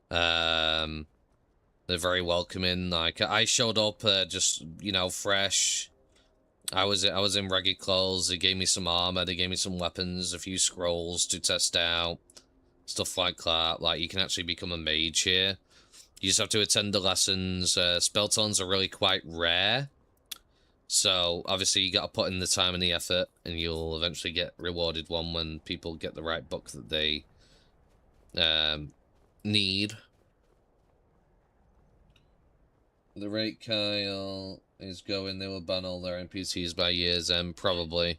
They're very welcoming. Like, I showed up just, you know, fresh. I was in ragged clothes. They gave me some armor. They gave me some weapons, a few scrolls to test out. Stuff like that. Like, you can actually become a mage here. You just have to attend the lessons. Spelltones are really quite rare. So, obviously, you got to put in the time and the effort, and you'll eventually get rewarded one when people get the right book that they need. The rate Kyle is going, they will ban all their NPCs by year's end, probably.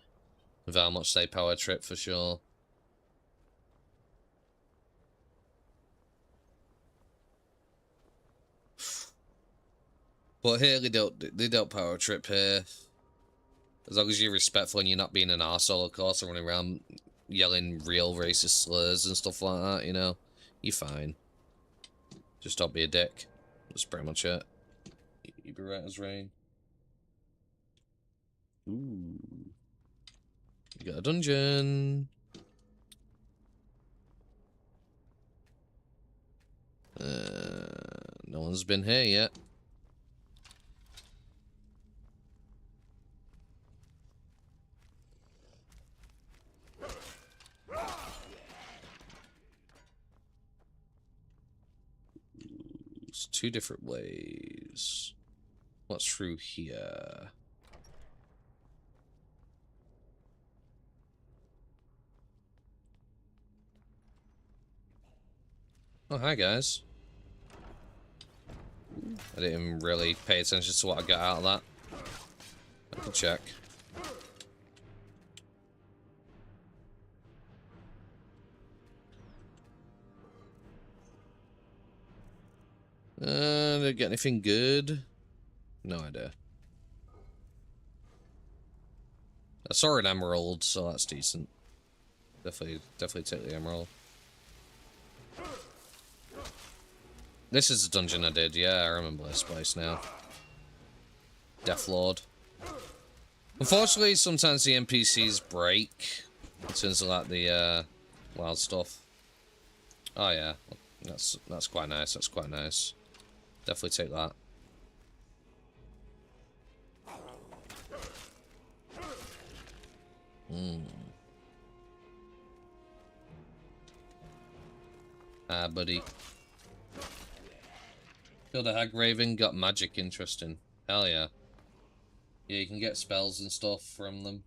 With how much they power trip, for sure. But here they don't power trip here. As long as you're respectful and you're not being an arsehole, of course, and running around yelling real racist slurs and stuff like that, you know, you're fine. Just don't be a dick. That's pretty much it. You be right as rain. Ooh. You got a dungeon. No one's been here yet. There's two different ways. What's through here? Oh, hi guys. I didn't even really pay attention to what I got out of that. I can check. Did I get anything good? No idea. I saw an emerald, so that's decent. Definitely take the emerald. This is a dungeon I did, yeah, I remember this place now. Deathlord. Unfortunately, sometimes the NPCs break In terms of like the wild stuff. Oh yeah, that's quite nice. That's quite nice. Definitely take that. Ah, buddy. Killed a hag raven, got magic. Interesting. Hell yeah. Yeah, you can get spells and stuff from them.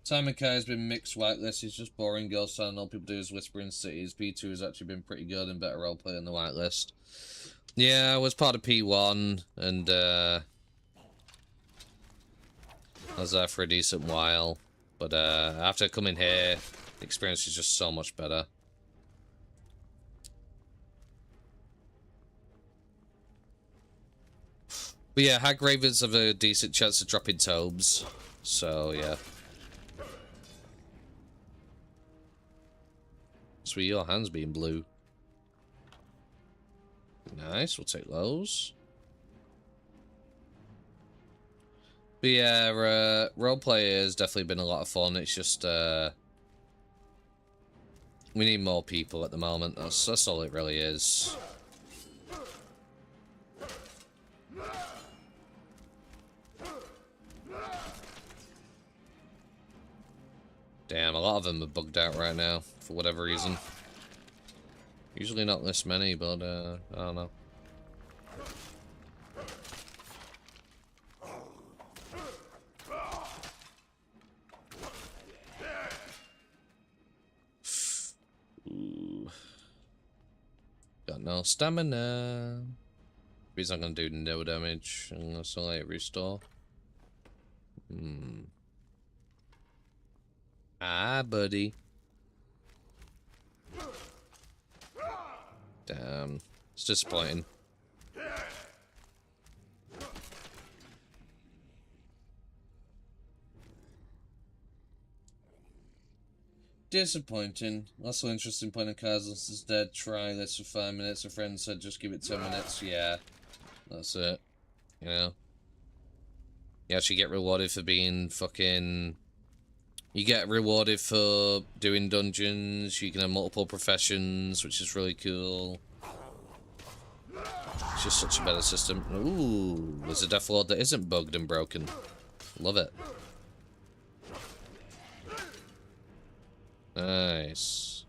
Simon Kai has been mixed whitelist. He's just boring ghost town. All people do is whisper in cities. P2 has actually been pretty good and better roleplay on the whitelist. Yeah, I was part of P1 and I was there for a decent while. But after coming here, the experience is just so much better. But yeah, hag ravens have a decent chance of dropping tobes. So yeah. Sweet, your hands being blue. Nice, we'll take those. But yeah, roleplay has definitely been a lot of fun. It's just we need more people at the moment. That's all it really is. Damn, a lot of them are bugged out right now, for whatever reason. Usually not this many, but, I don't know. Ooh. Got no stamina. He's not gonna do no damage unless I let it restore. Ah, buddy. Damn. It's disappointing. Disappointing. Also interesting point of Kaizaal is dead. Try this for 5 minutes. A friend said just give it 10 minutes. Yeah. That's it. You know? You actually get rewarded for being fucking... You get rewarded for doing dungeons, you can have multiple professions, which is really cool. It's just such a better system. Ooh, there's a Death Lord that isn't bugged and broken. Love it. Nice.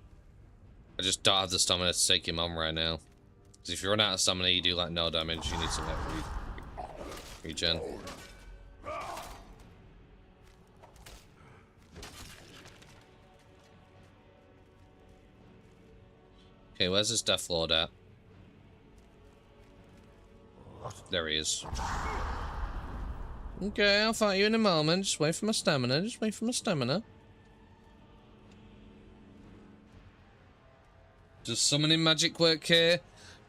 I just don't have the stamina to take him on right now. Because if you run out of stamina, you do like no damage, you need to like regen. Okay, where's this Death Lord at? There he is. Okay, I'll fight you in a moment. Just wait for my stamina. Just wait for my stamina. Does summoning magic work here?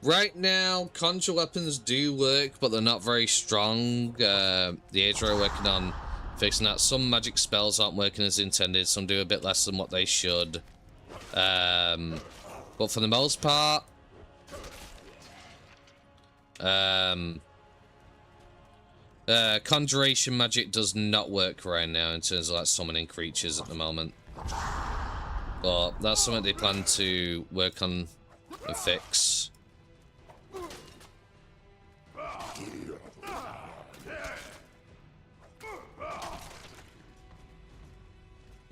Right now, conjure weapons do work, but they're not very strong. The Aedra are working on fixing that. Some magic spells aren't working as intended. Some do a bit less than what they should. But for the most part, conjuration magic does not work right now in terms of like summoning creatures at the moment. But that's something they plan to work on and fix.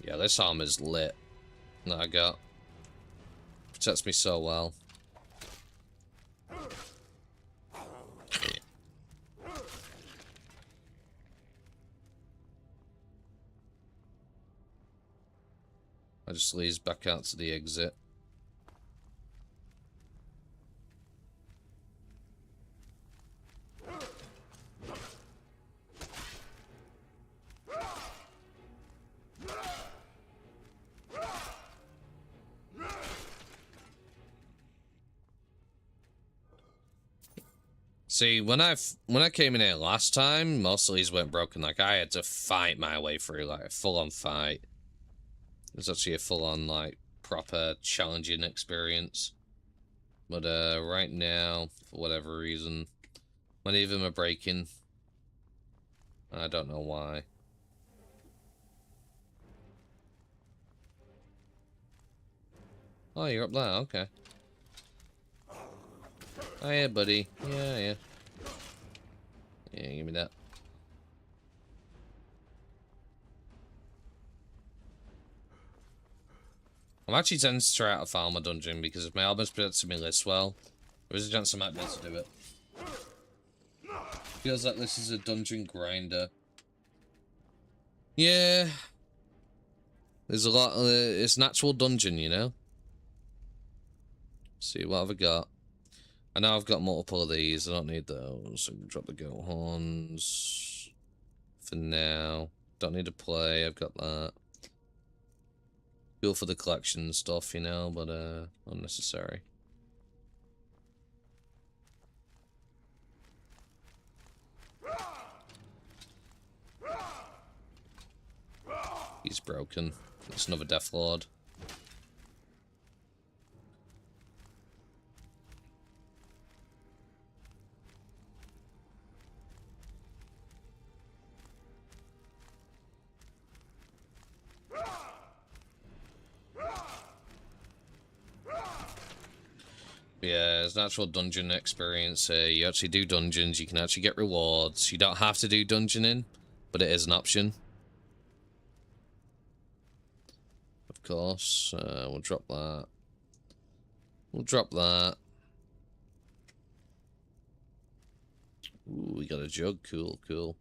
Yeah, this armor's lit that I got. Protects me so well. I just leads back out to the exit. See, when I came in here last time, most of these went broken. Like, I had to fight my way through, like, a full-on fight. It was actually a full-on, like, proper challenging experience. But, right now, for whatever reason, many of them are breaking. I don't know why. Oh, you're up there. Okay. Oh yeah, buddy. Yeah, yeah. Yeah, give me that. I'm actually tending to try out a farmer dungeon because if my album's presented to me list well, there is a chance I might be able to do it. Feels like this is a dungeon grinder. Yeah. There's a lot of, it's an actual dungeon, you know? See, what have I got? I know I've got multiple of these, I don't need those. I can drop the goat horns for now. Don't need to play, I've got that. Cool for the collection stuff, you know, but unnecessary. He's broken. It's another Death Lord. Yeah, it's an actual dungeon experience here. You actually do dungeons, you can actually get rewards. You don't have to do dungeoning, but it is an option. Of course, we'll drop that. We'll drop that. Ooh, we got a jug. Cool, cool.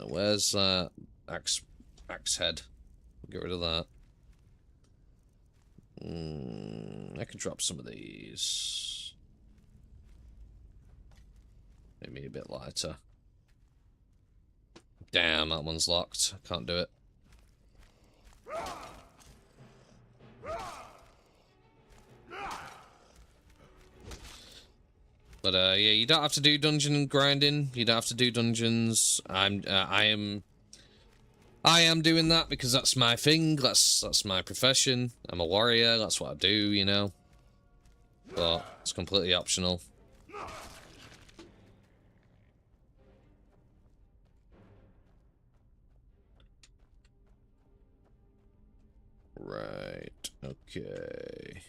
Where's that axe head? Get rid of that. I can drop some of these. Maybe a bit lighter. Damn, that one's locked. I can't do it. But yeah, you don't have to do dungeon grinding. You don't have to do dungeons. I am doing that because that's my thing. That's my profession. I'm a warrior. That's what I do, you know. But it's completely optional. Right. Okay.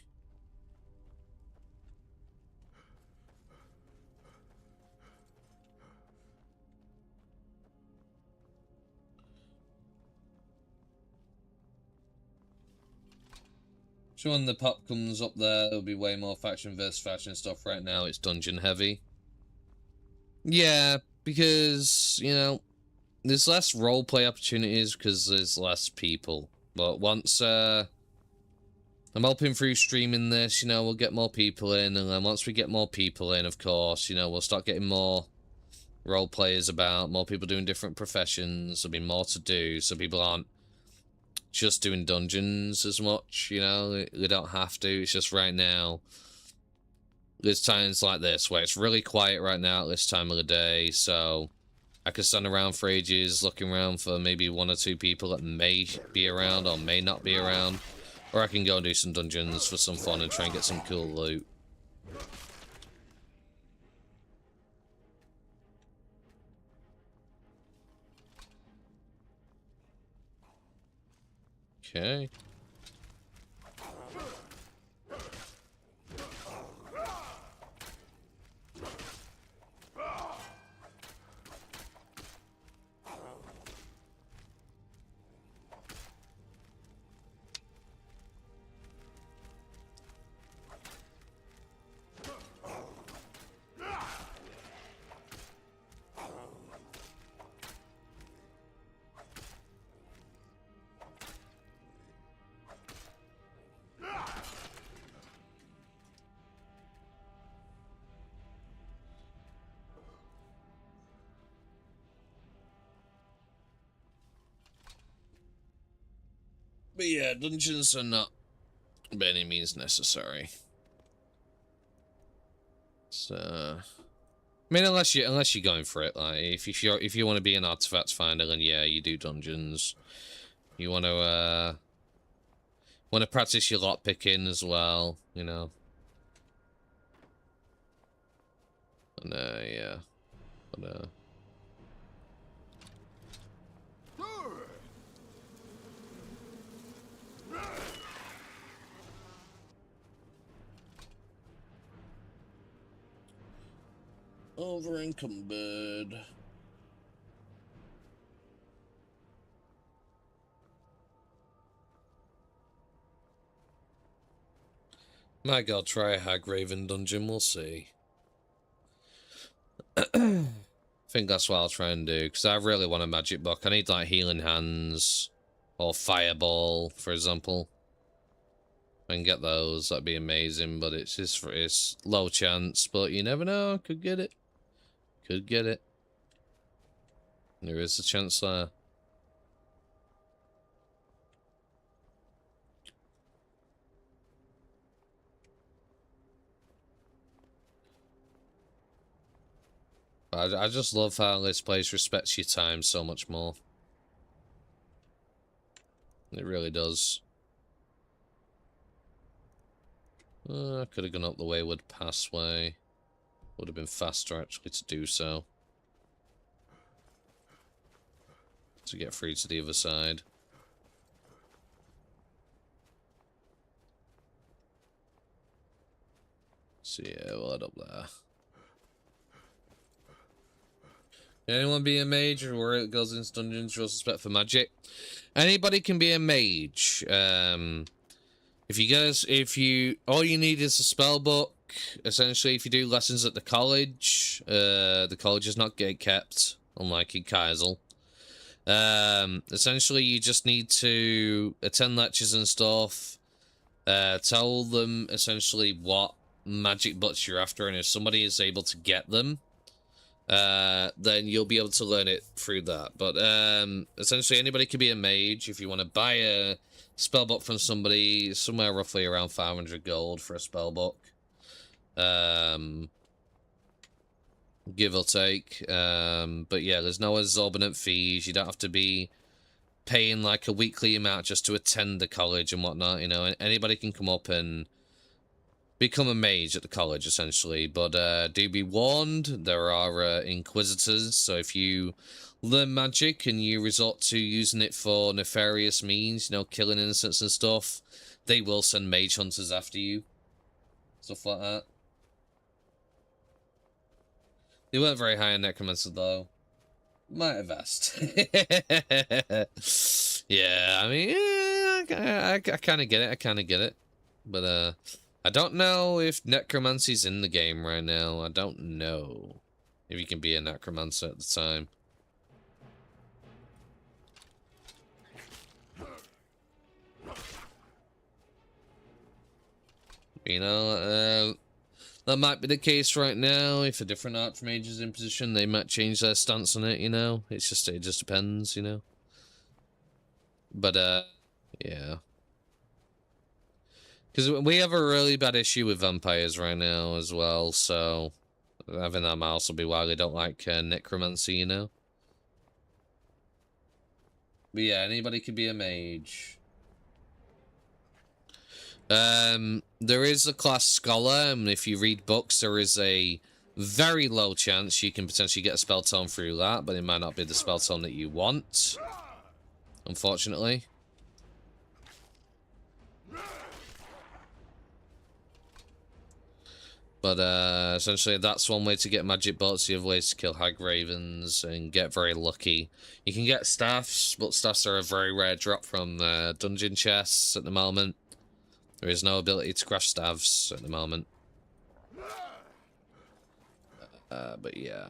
So when the pop comes up there, there'll be way more faction versus faction stuff. Right now, it's dungeon heavy. Yeah, because, you know, there's less roleplay opportunities because there's less people. But once, I'm hoping through streaming this, you know, we'll get more people in. And then once we get more people in, of course, you know, we'll start getting more role players about, more people doing different professions. There'll be more to do, so people aren't just doing dungeons as much, you know. They don't have to. It's just right now, there's times like this where it's really quiet right now at this time of the day, so I could stand around for ages looking around for maybe 1 or 2 people that may be around or may not be around, or I can go and do some dungeons for some fun and try and get some cool loot. Okay. But yeah, dungeons are not by any means necessary. So, I mean, unless you're going for it, like if you want to be an artifact finder, then yeah, you do dungeons. You want to practice your lot picking as well, you know. And yeah, but Over encumbered. Might go try a Hagraven dungeon, we'll see. I think that's what I'll try and do, because I really want a magic book. I need, like, healing hands, or fireball, for example. If I can get those, that'd be amazing, but it's low chance, but you never know, could get it. Could get it. There is a chance there. I just love how this place respects your time so much more. It really does. I could have gone up the Wayward Passway. Would have been faster, actually, to do so. To get through to the other side. So yeah, we'll head up there. Anyone be a mage or where it goes into dungeons, real suspect for magic? Anybody can be a mage. If you all you need is a spell book. Essentially, if you do lessons at the college is not gatekept, unlike in Kaizaal. Essentially, you just need to attend lectures and stuff. Tell them essentially what magic books you're after, and if somebody is able to get them, then you'll be able to learn it through that. But essentially, anybody can be a mage. If you want to buy a spellbook from somebody, somewhere roughly around 500 gold for a spellbook, give or take. But yeah, there's no exorbitant fees. You don't have to be paying like a weekly amount just to attend the college and whatnot. You know, anybody can come up and become a mage at the college, essentially. But do be warned, there are inquisitors, so if you learn magic and you resort to using it for nefarious means, you know, killing innocents and stuff, they will send mage hunters after you. Stuff like that. They weren't very high in necromancer, though. Might have asked. Yeah, I mean, yeah, I kind of get it, But, I don't know if necromancy's in the game right now. I don't know if you can be a necromancer at the time. You know, that might be the case right now. If a different archmage is in position, they might change their stance on it, you know? It just depends, you know? But, yeah. Because we have a really bad issue with vampires right now as well, so I think that might also be why they don't like necromancy, you know? But yeah, anybody could be a mage. There is a class scholar, and if you read books, there is a very low chance you can potentially get a spell tome through that, but it might not be the spell tome that you want, unfortunately. But essentially, that's one way to get magic bolts. The other way is to kill hag ravens and get very lucky. You can get staffs, but staffs are a very rare drop from dungeon chests at the moment. There is no ability to craft staffs at the moment. But yeah.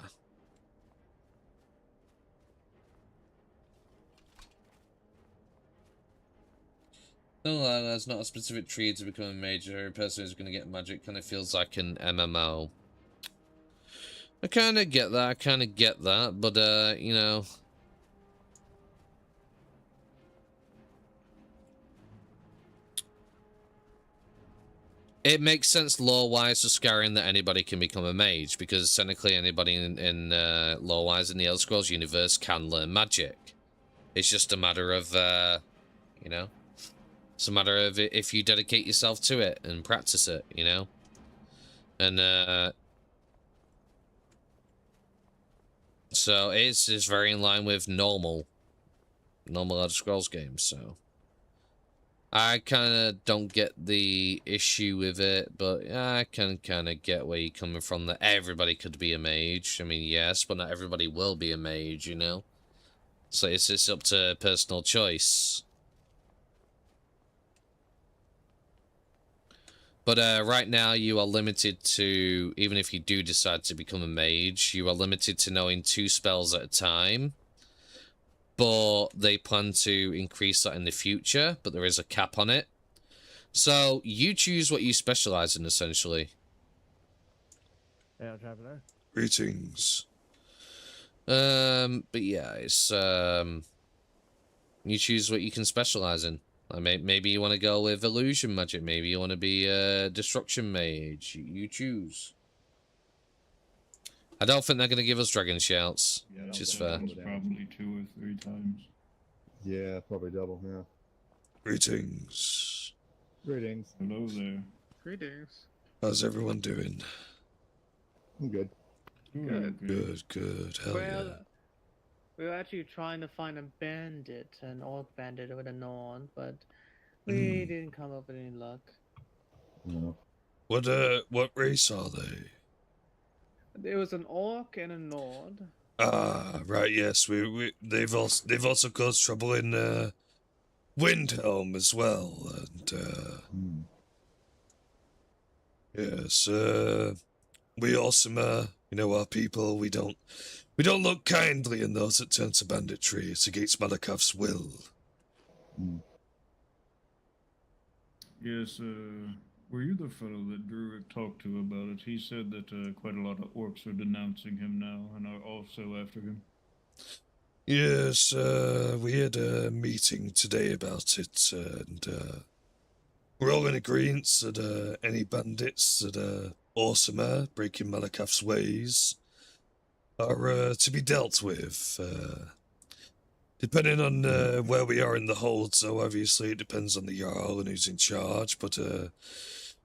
No, there's not a specific tree to become a mage. Every person who's going to get magic kind of feels like an MMO. I kind of get that, but, you know. It makes sense lore-wise for Skyrim that anybody can become a mage, because technically anybody in lore-wise in the Elder Scrolls universe can learn magic. It's just a matter of, you know, it's a matter of if you dedicate yourself to it and practice it, you know? And, so it's very in line with normal Elder Scrolls games, so. I kind of don't get the issue with it, but I can kind of get where you're coming from, that everybody could be a mage. I mean, yes, but not everybody will be a mage, you know? So it's up to personal choice. But right now, you are limited to, even if you do decide to become a mage, you are limited to knowing 2 spells at a time. But they plan to increase that in the future, but there is a cap on it. So you choose what you specialize in, essentially. Yeah, traveler. Greetings. But yeah, it's you choose what you can specialize in. Maybe you want to go with illusion magic. Maybe you want to be a destruction mage. You choose. I don't think they're going to give us dragon shouts, Yeah, which is fair. Probably 2 or 3 times. Yeah, probably double, yeah. Greetings. Greetings. Hello there. Greetings. How's everyone doing? I'm good. Good. Hell Well, yeah. we were actually trying to find a bandit, an orc bandit with a Nord, but we didn't come up with any luck. No. What race are they? There was an orc and a Nord. Ah, right. Yes, they've also caused trouble in Windhelm as well, and yes, we Awesome, you know, our people. We don't look kindly on those that turn to banditry. It's against Malakav's will. Yes, were you the fellow that Druid talked to about it? He said that quite a lot of orcs are denouncing him now and are also after him. Yes, we had a meeting today about it, and we're all in agreement that any bandits that are Awesome, breaking Malakav's ways, are to be dealt with. Depending on where we are in the hold, so obviously it depends on the Jarl and who's in charge, but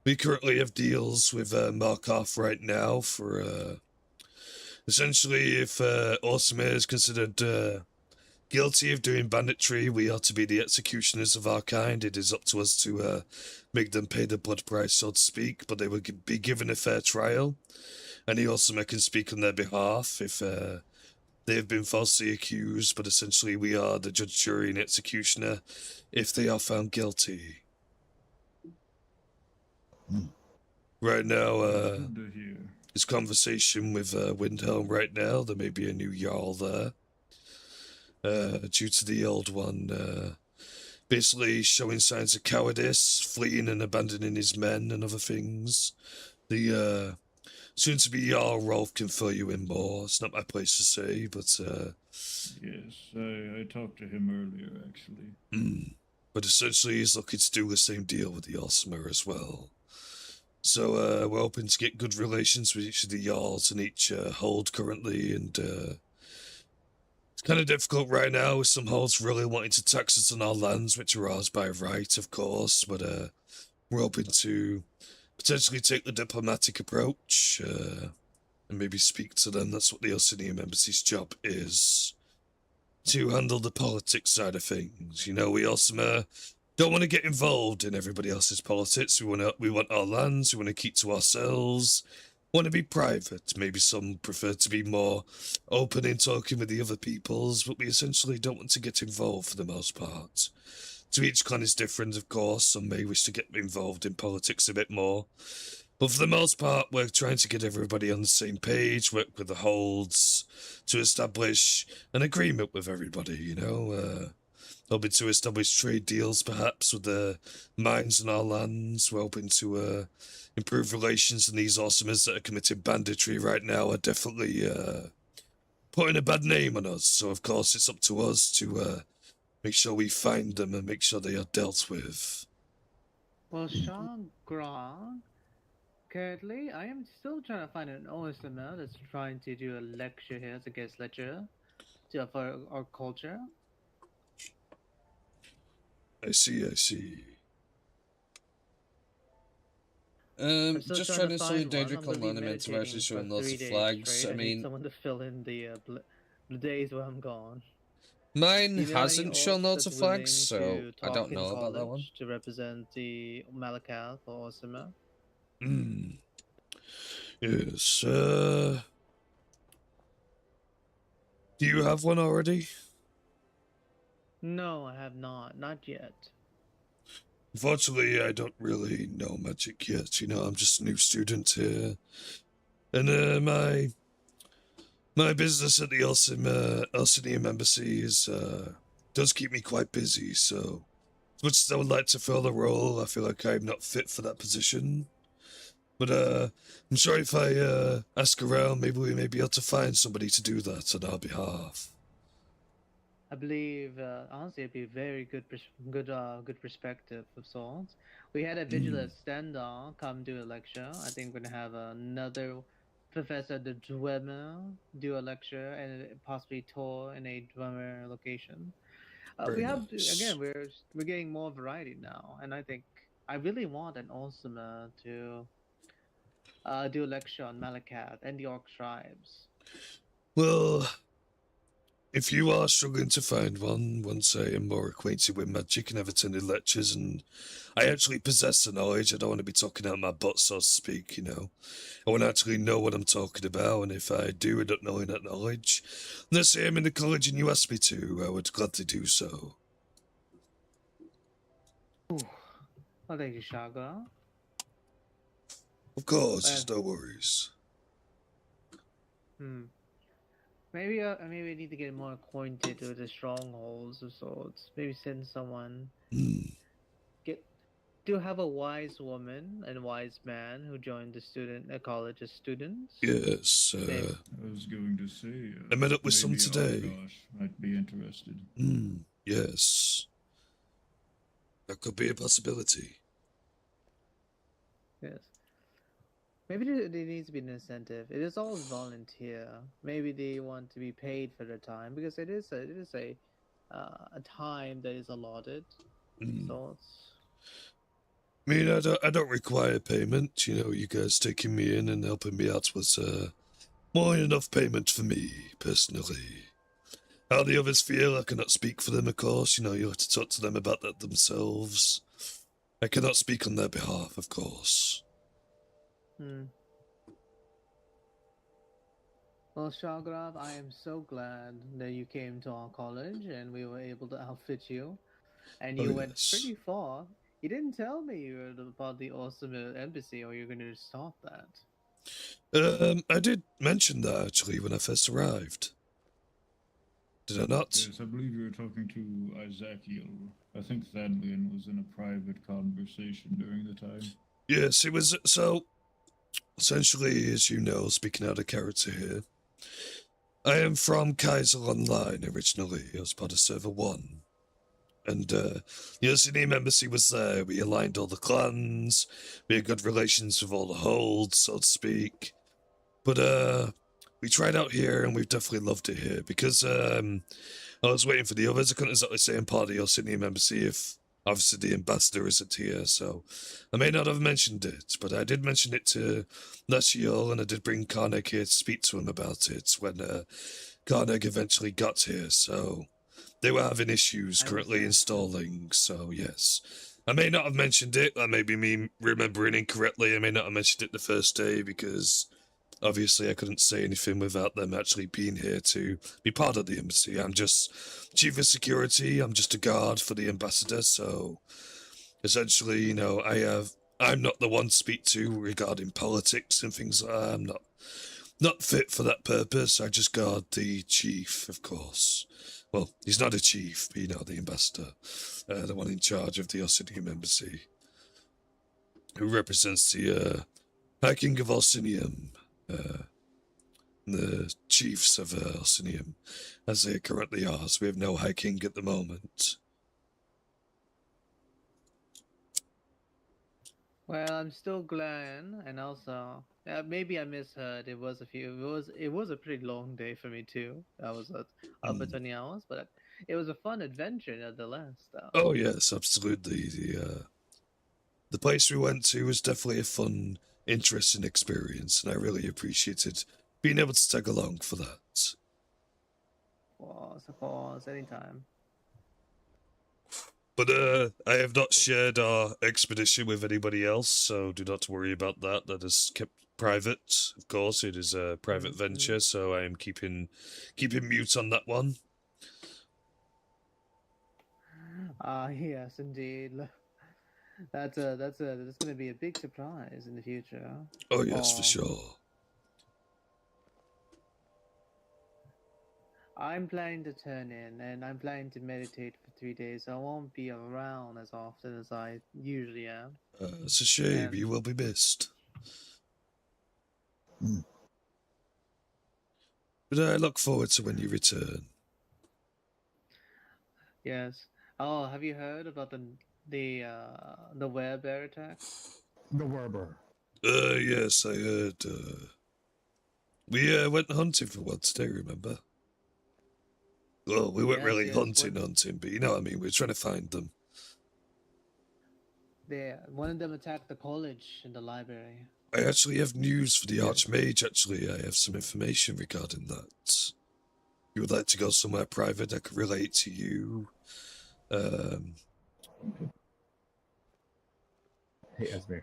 we currently have deals with Markov right now for essentially if Awesome is considered guilty of doing banditry, we are to be the executioners of our kind. It is up to us to make them pay the blood price, so to speak, but they will be given a fair trial. Any Awesome can speak on their behalf if they have been falsely accused, but essentially we are the judge, jury, and executioner if they are found guilty. Right now, Good to hear. this conversation with Windhelm right now, there may be a new Jarl there. Due to the old one basically showing signs of cowardice, fleeing and abandoning his men and other things. The soon-to-be Jarl Rolf can fill you in more. It's not my place to say, but Yes, I talked to him earlier, actually. But essentially he's looking to do the same deal with the Alsmer as well. So we're hoping to get good relations with each of the Jarls in each hold currently, and it's kind of difficult right now with some holds really wanting to tax us on our lands, which are ours by right, of course, but we're hoping to potentially take the diplomatic approach and maybe speak to them. That's what the Orsinium Embassy's job is, to handle the politics side of things. You know, we also don't want to get involved in everybody else's politics. We want our lands, we want to keep to ourselves, want to be private. Maybe some prefer to be more open in talking with the other peoples, but we essentially don't want to get involved for the most part. So each clan is different, of course. Some may wish to get involved in politics a bit more. But for the most part, we're trying to get everybody on the same page, work with the holds to establish an agreement with everybody, you know. Hoping to establish trade deals, perhaps, with the mines in our lands. We're hoping to improve relations, and these Awesomers that are committing banditry right now are definitely putting a bad name on us. So, of course, it's up to us to make sure we find them and make sure they are dealt with. Well, Sean Grant, currently, I am still trying to find an OSML that's trying to do a lecture here as a guest lecturer for our culture. I see. Just trying to say Daedric Online meant to actually showing lots of flags. I mean, someone to fill in the days where I'm gone. Mine You know any hasn't shown orc loads of that's flags, willing so to I don't talk in know about that one. college to represent the Malakath or Osima? Yes. Do you have one already? No, I have not. Not yet. Unfortunately, I don't really know magic yet. You know, I'm just a new student here. And my business at the Elsinium Embassy does keep me quite busy, so as much as I would like to fill the role, I feel like I'm not fit for that position. But I'm sure if I ask around, maybe we may be able to find somebody to do that on our behalf. I believe, honestly, it'd be a very good perspective of sorts. We had a vigilance stand-on come do a lecture. I think we're gonna have another Professor the Dwemer do a lecture and possibly tour in a Dwemer location. Very We have nice. again, we're getting more variety now, and I think I really want an Ultima to do a lecture on Malakath and the Orc tribes. Well, if you are struggling to find one, once I am more acquainted with magic and have attended lectures and I actually possess the knowledge, I don't want to be talking out my butt, so to speak, you know. I want to actually know what I'm talking about, and if I do end up knowing that knowledge, let's say I'm in the college and you ask me to, I would gladly do so. Well, thank you, Shaga. Of course, there's no worries. Maybe maybe I need to get more acquainted with the strongholds of sorts. Maybe send someone. Do have a wise woman and wise man who joined the college as students. Yes. I was going to say. I met up with some maybe today. Argosh might be interested. Yes. That could be a possibility. Yes. Maybe there needs to be an incentive. It is all volunteer. Maybe they want to be paid for their time because it is a time that is allotted. So it's. I mean, I don't require payment. You know, you guys taking me in and helping me out was more than enough payment for me, personally. How the others feel, I cannot speak for them, of course. You know, you'll have to talk to them about that themselves. I cannot speak on their behalf, of course. Well, Shagrav, I am so glad that you came to our college and we were able to outfit you. And you went pretty far. You didn't tell me about the awesome embassy, or you're going to start that. I did mention that, actually, when I first arrived. Did I not? Yes, I believe you were talking to Ezekiel. I think Thadlian was in a private conversation during the time. Yes, it was, so, essentially, as you know, speaking out of character here, I am from Kaizaal Online, originally. I was part of Server 1. And, the Elsinium Embassy was there. We aligned all the clans. We had good relations with all the holds, so to speak. But, we tried out here, and we've definitely loved it here. Because, I was waiting for the others. I couldn't exactly say I'm part of the Elsinium Embassy if, obviously, the ambassador isn't here. So, I may not have mentioned it, but I did mention it to Leshiel, and I did bring Karneg here to speak to him about it when, Karneg eventually got here, so... They were having issues currently installing, so yes. I may not have mentioned it, that may be me remembering incorrectly, I may not have mentioned it the first day, because obviously I couldn't say anything without them actually being here to be part of the embassy. I'm just chief of security, I'm just a guard for the ambassador, so essentially, you know, I'm not the one to speak to regarding politics and things like that. I'm not fit for that purpose, I just guard the chief, of course. Well, he's not a chief, but, you know, the ambassador, the one in charge of the Orsinium Embassy, who represents the High King of Orsinium, the chiefs of Orsinium, as they currently are, so we have no High King at the moment. Well, I'm still glad, and also maybe I misheard. It was a pretty long day for me too. I was up for 20 hours, but it was a fun adventure nonetheless. Though. Oh yes, absolutely. The place we went to was definitely a fun, interesting experience, and I really appreciated being able to tag along for that. of course, anytime. But I have not shared our expedition with anybody else, so do not worry about that. That is kept private. Of course, it is a private venture, so I am keeping mute on that one. Yes, indeed. That's gonna be a big surprise in the future. Oh yes, for sure. I'm planning to turn in, and I'm planning to meditate for 3 days, so I won't be around as often as I usually am. It's a shame. You will be missed. But I look forward to when you return. Yes. Oh, have you heard about the werebear attack? The Werber. Yes, I heard. We went hunting for one today, remember? Well, we weren't really hunting, but you know what I mean. We were trying to find them. One of them attacked the college and the library. I actually have news for the Archmage, actually. I have some information regarding that. You would like to go somewhere private I could relate to you? Hey, Esme.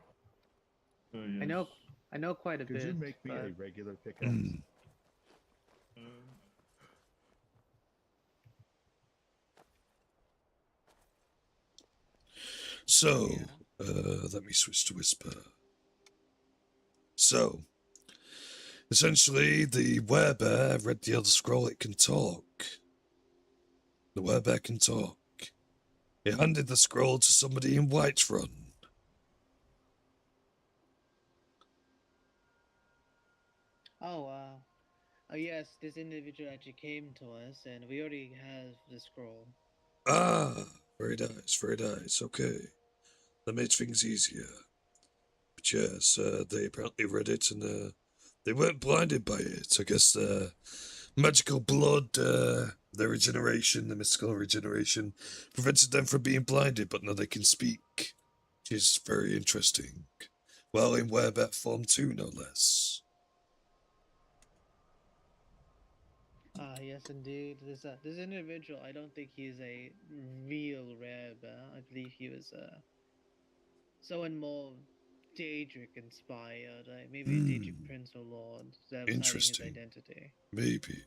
I know quite a bit. Could you make me a regular pickaxe? So, let me switch to Whisper. So, essentially, the werebear read the Elder Scroll. It can talk. The werebear can talk. It handed the scroll to somebody in Whiterun. Oh yes, this individual actually came to us, and we already have the scroll. Ah, very nice, very nice. Okay, that makes things easier. But yes, they apparently read it, and they weren't blinded by it. I guess the magical blood, the regeneration, the mystical regeneration, prevented them from being blinded. But now they can speak, which is very interesting. Well, in werebear form too, no less. Yes, indeed. This individual, I don't think he's a real werebear. I believe he was someone more Daedric inspired, maybe a Daedric prince or lord. That was hiding his identity. Maybe.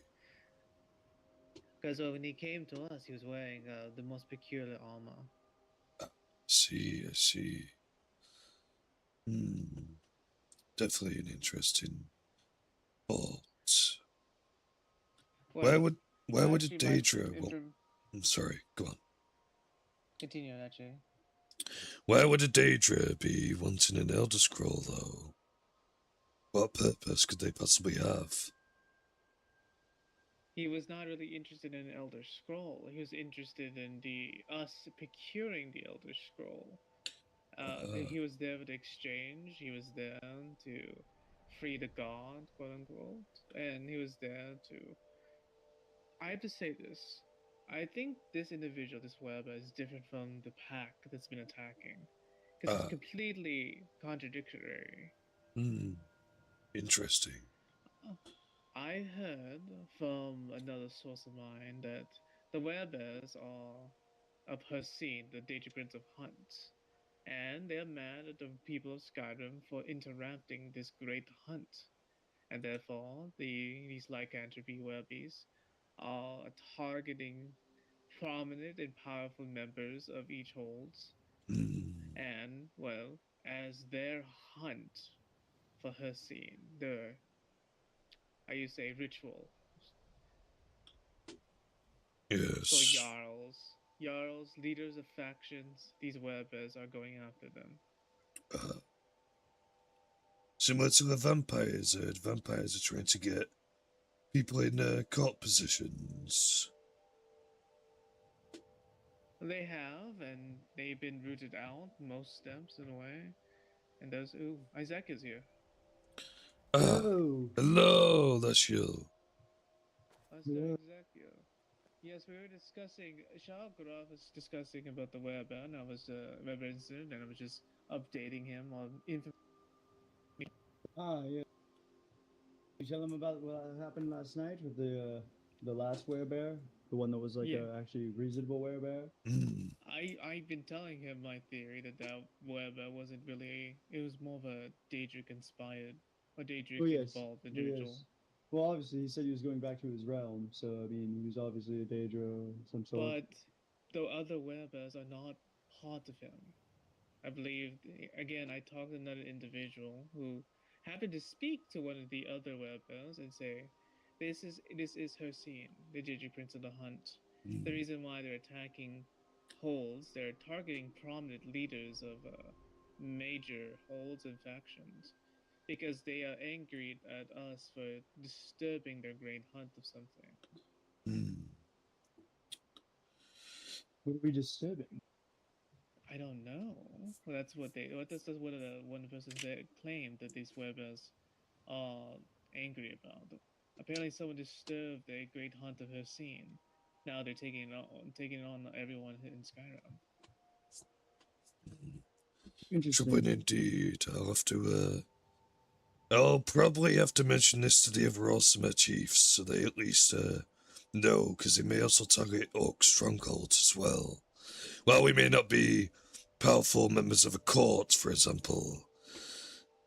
Because when he came to us, he was wearing the most peculiar armor. I see. Definitely an interesting thought. Where would a Daedra? I'm sorry. Go on. Continue, actually. Where would a Daedra be wanting an Elder Scroll, though? What purpose could they possibly have? He was not really interested in an Elder Scroll. He was interested in us procuring the Elder Scroll. He was there for the exchange. He was there to free the god, quote unquote, and he was there to. I have to say this. I think this individual, this werebear, is different from the pack that's been attacking, because it's completely contradictory. Interesting. I heard from another source of mine that the werebears are of Hercene, the Daedric Prince of Hunt, and they're mad at the people of Skyrim for interrupting this great hunt, and therefore these lycanthropy werebears are targeting prominent and powerful members of each holds, and well, as their hunt for Hercene, their ritual. Yes. So Jarls, leaders of factions, these werebears are going after them. Similar to the vampires. Vampires are trying to get people in court positions. They have, and they've been rooted out, most steps in a way. And there's Isaac is here. Hello, that's you. Yes, we were discussing. Shah-Graf was discussing about the werebear, and I was reverencing, and I was just updating him on information. Yeah. You tell him about what happened last night with the the last werebear, the one that was like Yeah. a actually reasonable werebear. I've been telling him my theory that Weber wasn't really. It was more of a Daedric inspired, or Daedric Oh yes, involved oh, individual. yes. Well, obviously he said he was going back to his realm, so I mean he was obviously a Daedra of some sort. But the other Webbers are not part of him. I believe, again, I talked to another individual who happened to speak to one of the other Webbers and say, this is her scene, the Gigi Prince of the Hunt. The reason why they're attacking holds, they're targeting prominent leaders of major holds and factions because they are angry at us for disturbing their great hunt of something. What are we disturbing? I don't know. That's what they. What this is what one person claimed that these Webbers are angry about. Apparently, someone disturbed the great hunt of her scene. Now they're taking it on everyone in Skyrim. Trouble indeed. I'll have to, I'll probably have to mention this to the other Awesome chiefs, so they at least, know, because they may also target Orc strongholds as well. While we may not be powerful members of a court, for example,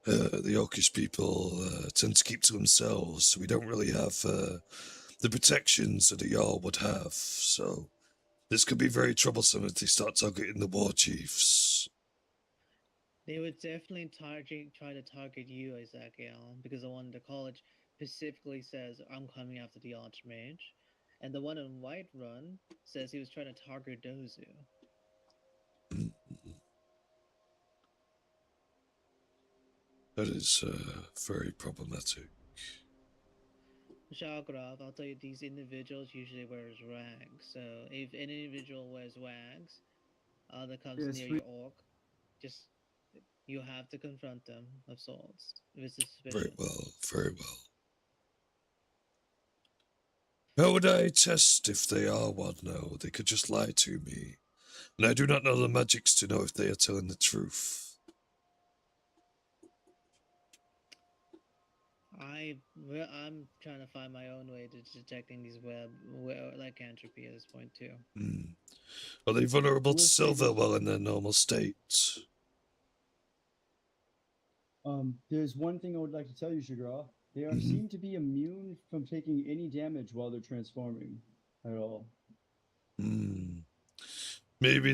the Orcish people tend to keep to themselves, so we don't really have the protections that the Jarl would have, so this could be very troublesome if they start targeting the war chiefs. They would definitely try to target you, Ezekiel, because the one in the college specifically says, I'm coming after the Archmage. And the one in Whiterun says he was trying to target Dozu. That is very problematic. Shagrav, I'll tell you, these individuals usually wears rags. So if an individual wears rags that comes Yes, near we- your orc, just you have to confront them of sorts if it's suspicious. Very well, very well. How would I test if they are one? No, they could just lie to me. And I do not know the magics to know if they are telling the truth. I'm trying to find my own way to detecting these lycanthropy at this point too. Are they vulnerable to Let's say silver this- while in their normal state? There's one thing I would like to tell you, Shagra. They are Mhm. seem to be immune from taking any damage while they're transforming at all. Maybe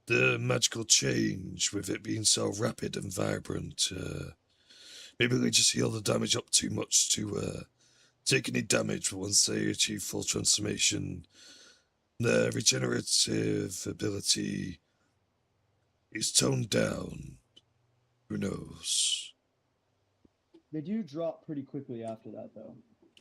the magical change with it being so rapid and vibrant. Maybe they just heal the damage up too much to take any damage. But once they achieve full transformation, their regenerative ability is toned down. Who knows? They do drop pretty quickly after that, though.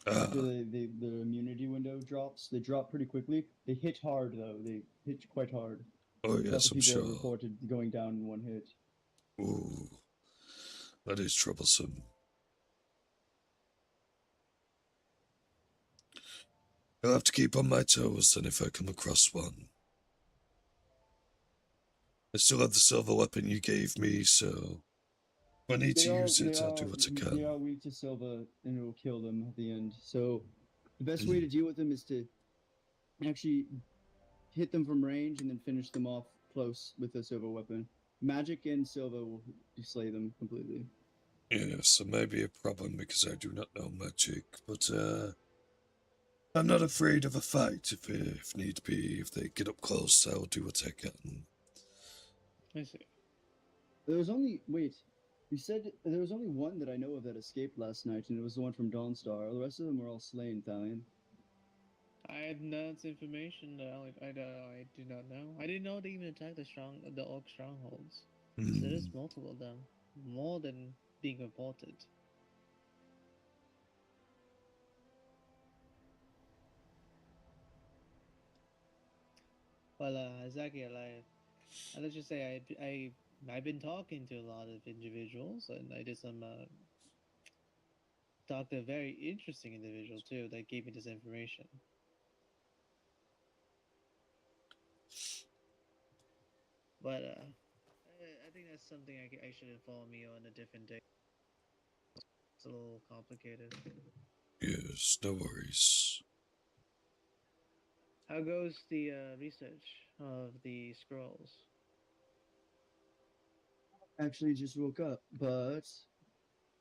After the immunity window drops, they drop pretty quickly. They hit hard, though. They hit quite hard. Oh, yes, Lots of I'm people have sure. reported going down in one hit. Ooh, that is troublesome. I'll have to keep on my toes then if I come across one. I still have the silver weapon you gave me, so if I need to use it, I'll do what I They can. are weak to silver, and it will kill them at the end. So, the best way to deal with them is to actually hit them from range and then finish them off close with a silver weapon. Magic and silver will slay them completely. Yes, it may be a problem because I do not know magic, but I'm not afraid of a fight if need be. If they get up close, I'll do what I can. I see. There was only you said there was only one that I know of that escaped last night, and it was the one from Dawnstar. The rest of them were all slain, Thalion. I had not information that I do not know. I didn't know they even attacked the orc strongholds. So there's multiple of them, more than being reported. Well, Ezekiel, let's just say I've been talking to a lot of individuals, and I did some talked to a very interesting individual too that gave me this information. But I think that's something I should inform you on a different day. It's a little complicated. Yes. Yes, no worries. How goes the research of the scrolls? Actually, just woke up, but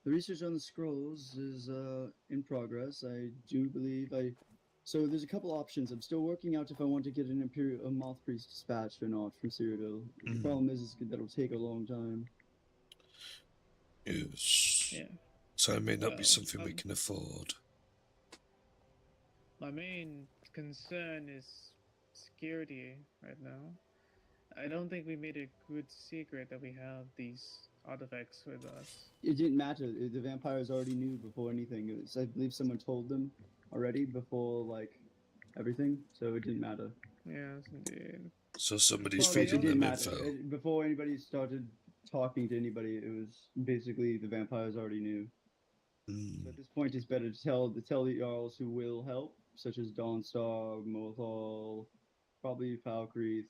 the research on the scrolls is in progress. I do believe I. So there's a couple options. I'm still working out if I want to get a moth priest dispatched or not from Cyrodiil. The problem is that'll take a long time. Yes. Yeah. So it may not be Well, something we can afford. My main concern is security right now. I don't think we made a good secret that we have these artifacts with us. It didn't matter. The vampires already knew before anything. It was, I believe someone told them already before, like, everything, so it didn't matter. Yes, indeed. So somebody's It feeding didn't them matter. info. Before anybody started talking to anybody, it was basically the vampires already knew. So at this point, it's better to tell the Jarls who will help, such as Dawnstar, Morthal, probably Falkreath.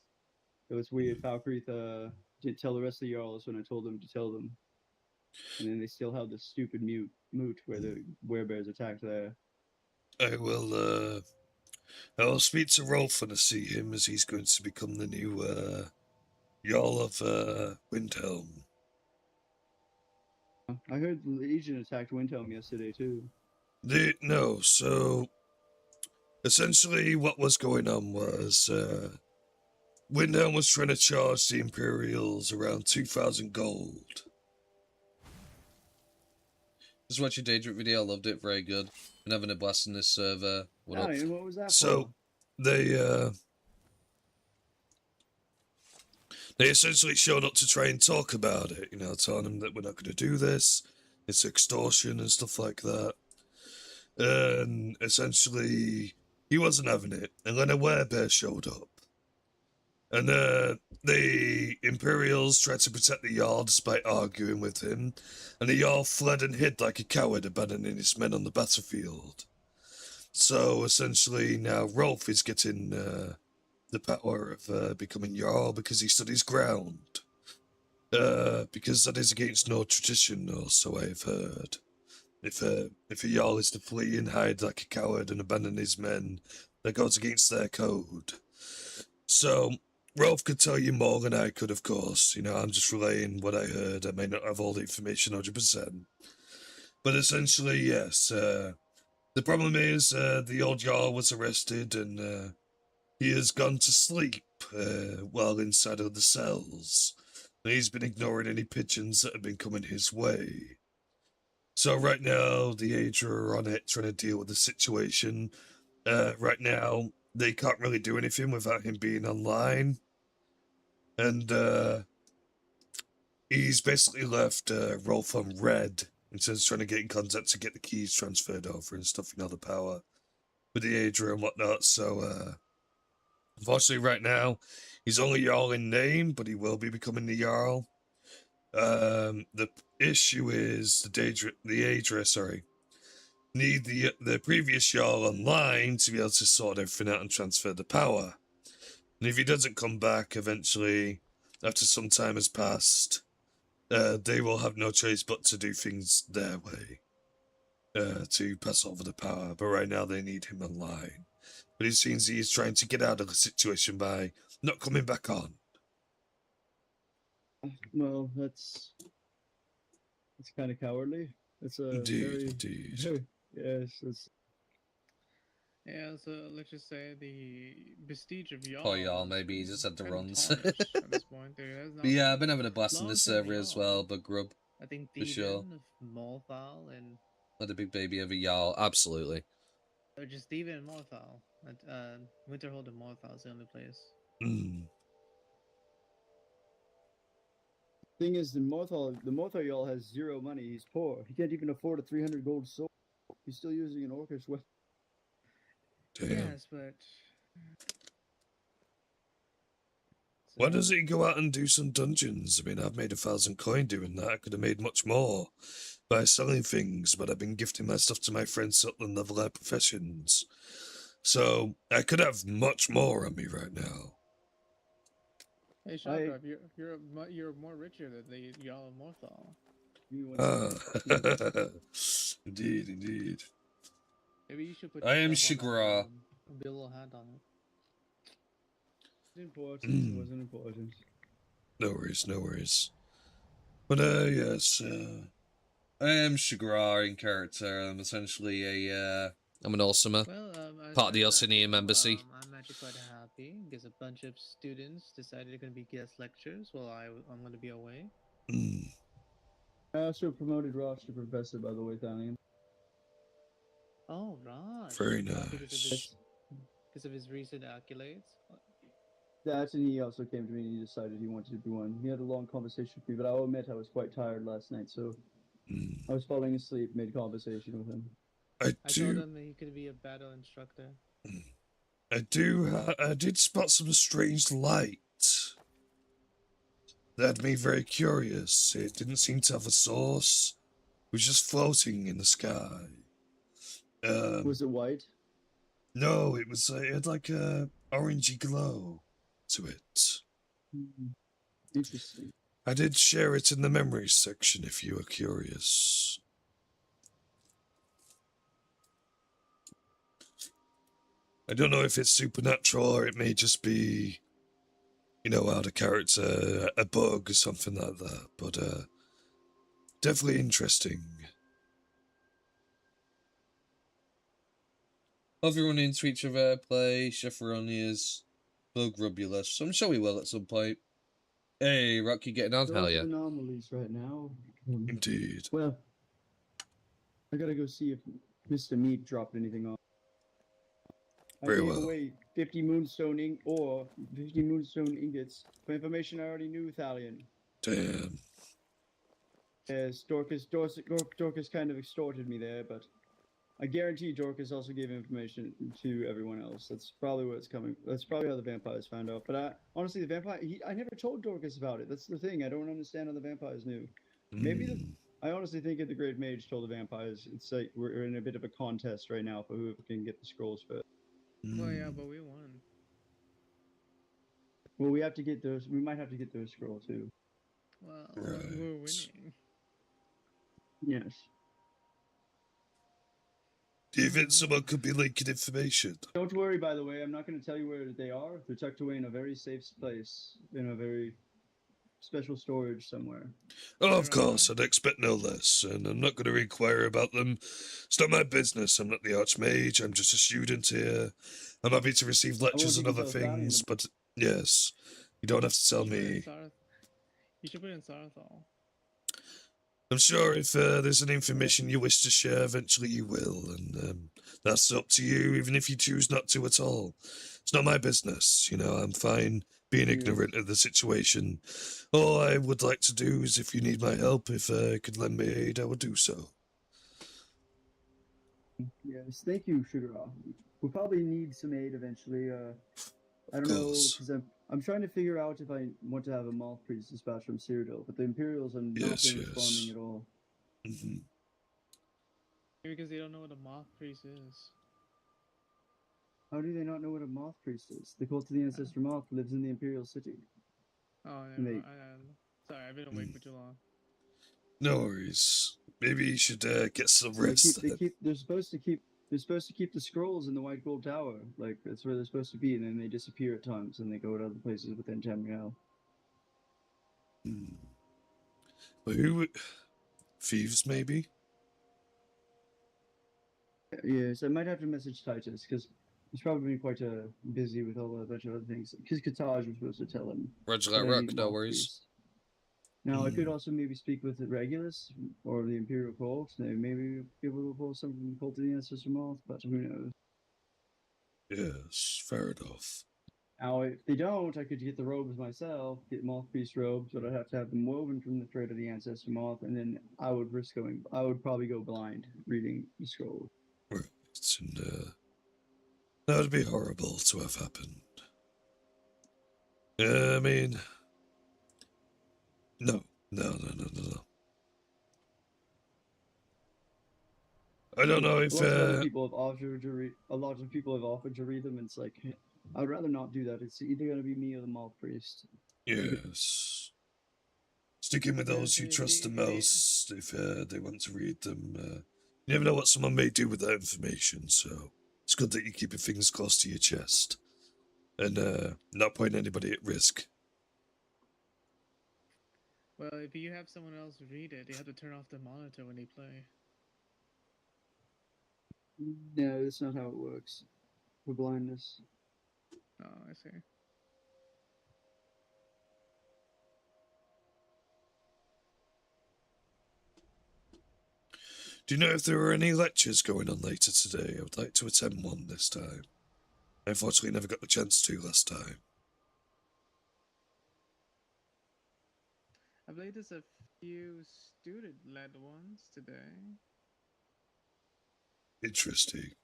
It was weird. Falkreath didn't tell the rest of the Jarls when I told them to tell them. And then they still have this stupid moot where the werebears attacked there. I will speak to Rolf when I see him, as he's going to become the new Jarl of Windhelm. I heard the Legion attacked Windhelm yesterday too. No, so essentially what was going on was Windhelm was trying to charge the Imperials around 2,000 gold. Just watch your Daedric video, I loved it, very good. Been having a blast in this server. What up? And what was that So they essentially showed up to try and talk about it, you know, telling them that we're not going to do this, it's extortion and stuff like that. And essentially, he wasn't having it. And then a werebear showed up. And the Imperials tried to protect the Jarl despite arguing with him. And the Jarl fled and hid like a coward, abandoning his men on the battlefield. So essentially now Rolf is getting the power of becoming Jarl because he stood his ground. Because that is against no tradition, or so I have heard. If a Jarl is to flee and hide like a coward and abandon his men, that goes against their code. So, Rolf could tell you more than I could, of course. You know, I'm just relaying what I heard. I may not have all the information 100%. But essentially, yes. The problem is the old Jarl was arrested and he has gone to sleep while inside of the cells. And he's been ignoring any pigeons that have been coming his way. So right now, the Aedra are on it, trying to deal with the situation. Right now, they can't really do anything without him being online. And he's basically left Rolf on red, instead of trying to get in contact to get the keys transferred over and stuff, you know, the power with the Aedra and whatnot. So, unfortunately, right now, he's only Jarl in name, but he will be becoming the Jarl. The issue is the Aedra, need the previous Jarl online to be able to sort everything out and transfer the power. And if he doesn't come back eventually, after some time has passed, they will have no choice but to do things their way, to pass over the power. But right now they need him online. But it seems he's trying to get out of the situation by not coming back on. Well, that's kind of cowardly. That's a indeed. Yes, it's. Yeah, so let's just say the prestige of Jarl. Poor Jarl, maybe he just had the runs. at this point. There has not But yeah, I've been having a blast in this long-term server as Jarl. well, but Grub, I think for sure. Morthal, and Let the big baby of a Jarl, absolutely. or just Steven and Morthal. Winterhold and Morthal is the only place. Thing is, the Morthal Jarl has 0 money. He's poor. He can't even afford a 300 gold sword. He's still using an orcish weapon. Damn. Yes, but Why doesn't he go out and do some dungeons? I mean, I've made 1,000 coin doing that. I could have made much more by selling things, but I've been gifting my stuff to my friends up and level their professions. So I could have much more on me right now. Hey, Shotgun, you're more richer than the Jarl of Morthal. Indeed. Maybe you should put. I am yourself on Shigra. that, be a little hand on it. It's important. It wasn't important. No worries, no worries. But yes, I am Shigra in character. I'm essentially I'm an Ultima. Well, Part of the as Ulsinium embassy. I'm actually quite happy because a bunch of students decided they're going to be guest lectures while I'm going to be away. I also promoted Ross to professor, by the way, Thalion. Oh, right. Very Because of his recent accolades. That, and he also came to me and he decided he wanted to be one. He had a long conversation with me, but I'll admit I was quite tired last night, so I was falling asleep mid-conversation with him. I told him that he could be a battle instructor. I did spot some strange light. That made me very curious. It didn't seem to have a source. It was just floating in the sky. Was it white? No, it was. It had like a orangey glow to it. Interesting. I did share it in the memories section if you are curious. I don't know if it's supernatural or it may just be, you know, out of character, a bug or something like that, but definitely interesting. Love you running into each other, play Chefronias, bug rubulus. I'm sure we will at some point. Hey, Rock, you getting on? Hell yeah. Anomalies right now. Indeed. Well, I gotta go see if Mr. Meat dropped anything off. Very I gave well. away 50 moonstone ingots for information I already knew, Thalion. Damn. Yes, Dorcas kind of extorted me there, but I guarantee Dorcas also gave information to everyone else. That's probably where it's coming. That's probably how the vampires found out. But honestly, the vampire, I never told Dorcas about it. That's the thing. I don't understand how the vampires knew. I honestly think if the Great Mage told the vampires, it's like we're in a bit of a contest right now for whoever can get the scrolls first. Well, yeah, but we won. Well, we have to get those. We might have to get those scrolls too. Well, we're winning. Yes. Even someone could be leaking information. Don't worry, by the way. I'm not going to tell you where they are. They're tucked away in a very safe place, in a very special storage somewhere. Oh, of course, I'd expect no less, and I'm not going to inquire about them. It's not my business. I'm not the Archmage. I'm just a student here. I'm happy to receive lectures and other things, but yes, you don't have to tell me. You should put in Sarathal. I'm sure if there's any information you wish to share, eventually you will, and that's up to you, even if you choose not to at all. It's not my business, you know, I'm fine being ignorant of the situation. All I would like to do is, if you need my help, if I could lend me aid, I would do so. Yes, thank you, Sugar. We'll probably need some aid eventually. I don't know, because I'm trying to figure out if I want to have a moth priest dispatched from Cyrodiil, but the Imperials are not been responding at all. Mm-hmm. Because they don't know what a moth priest is. How do they not know what a moth priest is? The cult of the ancestor moth lives in the Imperial city. Oh, yeah. Sorry, I've been awake for too long. No worries. Maybe you should get some rest. They're supposed to keep the scrolls in the White Gold Tower. Like, that's where they're supposed to be, and then they disappear at times, and they go to other places within Tamriel. But who? Thieves, maybe? Yes, I might have to message Titus, because he's probably been quite busy with all a bunch of other things. Because Kataj was supposed to tell him. Roger that, Rook, no worries. Now, I could also maybe speak with the Regulus, or the Imperial Cult. They maybe be able to pull something from the Cult of the Ancestor Moth, but who knows? Yes, fair enough. Now, if they don't, I could get the robes myself, get Moth Priest robes, but I'd have to have them woven from the thread of the Ancestor Moth, and then I would probably go blind reading the scroll. Right, and that would be horrible to have happened. I mean, no. I don't know if a lot of people have offered to read them, and it's like, I'd rather not do that. It's either going to be me or the Moth Priest. Yes. Sticking with those you trust the most, if they want to read them, You never know what someone may do with that information, so it's good that you're keeping things close to your chest and not putting anybody at risk. Well, if you have someone else read it, you have to turn off the monitor when they play. No, that's not how it works. For blindness. Oh, I see. Do you know if there were any lectures going on later today? I would like to attend one this time. I unfortunately never got the chance to last time. I believe there's a few student-led ones today. Interesting.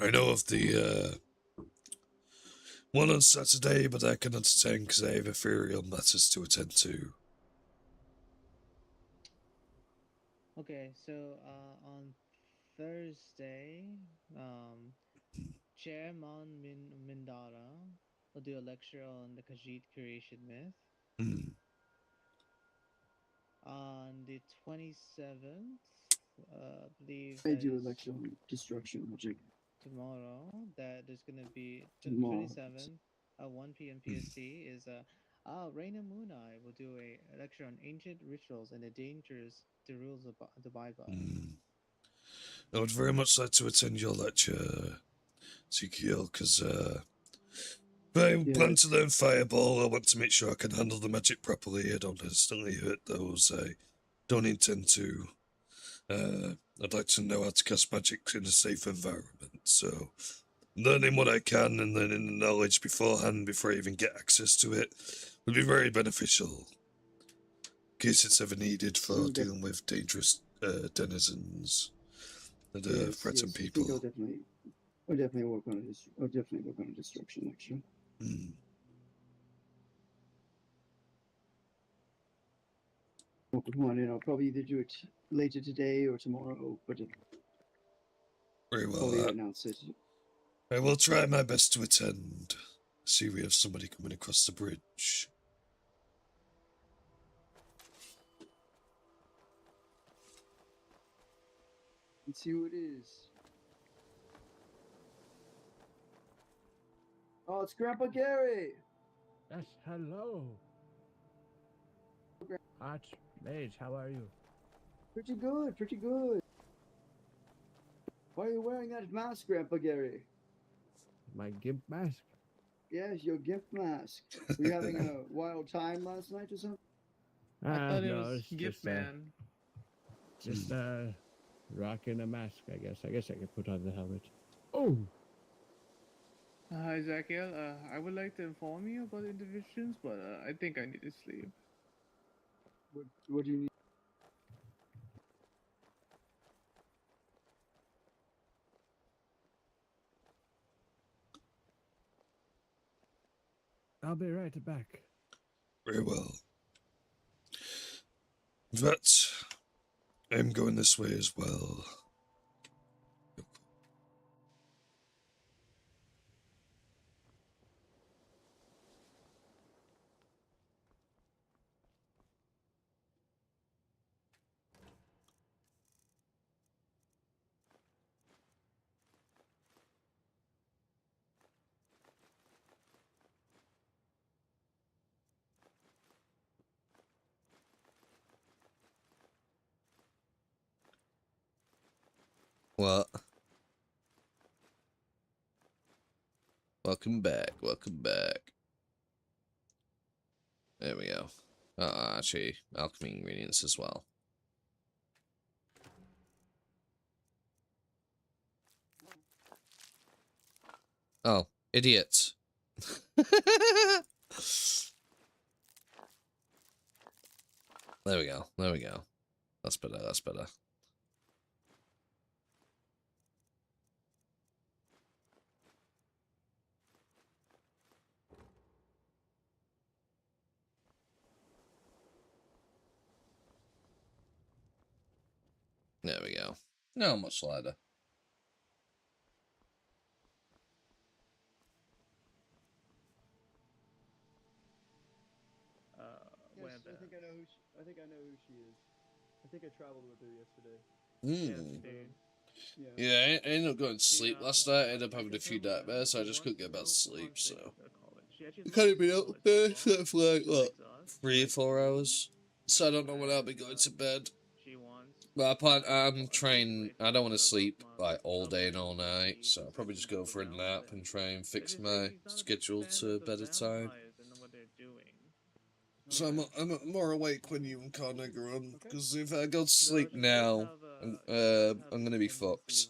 I know of the one on Saturday, but I cannot attend because I have ethereal matters to attend to. Okay, so on Thursday, Chair Mindara will do a lecture on the Khajiit creation myth. Hmm. On the 27th, I believe I that do a is lecture on destruction logic. tomorrow, that there's going to be the Tomorrow. 27th at 1 p.m. PST is Reina Munai will do a lecture on ancient rituals and the dangers the rules to abide by. I would very much like to attend your lecture, Ezekiel, because I plan to learn Fireball. I want to make sure I can handle the magic properly. I don't instantly hurt those. I don't intend to. I'd like to know how to cast magic in a safe environment. So, learning what I can and learning the knowledge beforehand, before I even get access to it, would be very beneficial. In case it's ever needed for dealing with dangerous denizens and threaten people. I think I'll definitely work on a destruction lecture. One, and I'll probably either do it later today or tomorrow, but Very well. probably announce it. I will try my best to attend. See, we have somebody coming across the bridge. Let's see who it is. Oh, it's Grandpa Gary. Yes, hello. Archmage, how are you? Pretty good, pretty good. Why are you wearing that mask, Grandpa Gary? My gimp mask? Yes, your gimp mask. Were you having a wild time last night or something? I thought it no, was it's Gift Man. Just rocking a mask, I guess. I guess I could put on the helmet. Oh! Hi, Ezekiel. I would like to inform you about the individuals, but I think I need to sleep. What do you need? I'll be right back. Very well. But I'm going this way as well. What? Welcome back. Welcome back. There we go. Actually, alchemy ingredients as well. Oh, idiots. There we go. There we go. That's better. That's better. There we go. No, much lighter. think I know who I think I know who she is. I think I traveled with her yesterday. Yeah. Yeah, I ended up going to sleep last night. I ended up having a few nightmares, so I just couldn't get back to sleep, so... I can't even out there for like, what, 3 or 4 hours? So I don't know when I'll be going to bed. But I'm trying, I don't want to sleep, like, all day and all night, so I'll probably just go for a nap and try and fix my schedule to a better time. So I'm more awake when you and Carnegie are on, because if I go to sleep now, I'm gonna be fucked.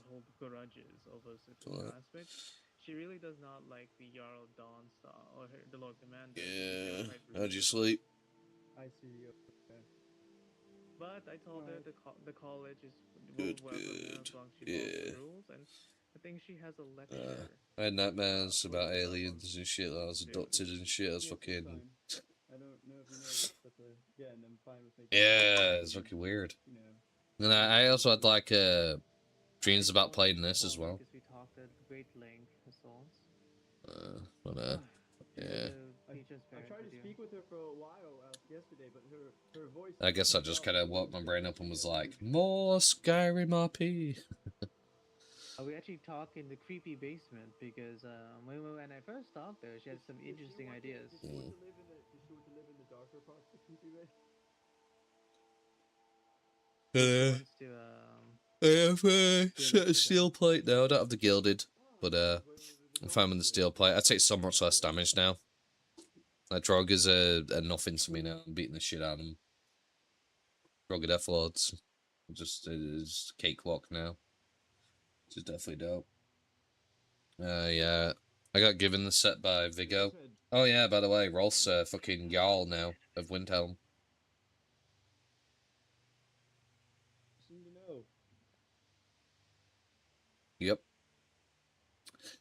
She really does not like the Jarl Dawn style or the Lord Commander. Yeah. How'd you sleep? I see. Okay. But I told her the college is Good, welcome good. as long as she follows the rules, and I think she has a lecture. I had nightmares about aliens and shit. I was abducted and shit. I was fucking. I don't know if you know this, but again, I'm fine with making. Yeah, it's fucking weird. You know. And I also had like dreams about playing this as well. Because we talked at great length, Yeah. I tried to speak with her for a while yesterday, but her voice. I guess I just kind of woke my brain up and was like, more Skyrim RP. We actually talk in the creepy basement because when I first talked to her, she had some interesting ideas. Does she want to live in the darker parts of the creepy basement? I have a steel plate now. I don't have the gilded, but I'm fine with the steel plate. I take so much less damage now. Like Drog is a nothing to me now. I'm beating the shit out of them. Drog of Death Lords. Just is cakewalk now. Which is definitely dope. Yeah. I got given the set by Vigo. Oh yeah, by the way, Rolf's fucking Jarl now of Windhelm. Seem to know. Yep.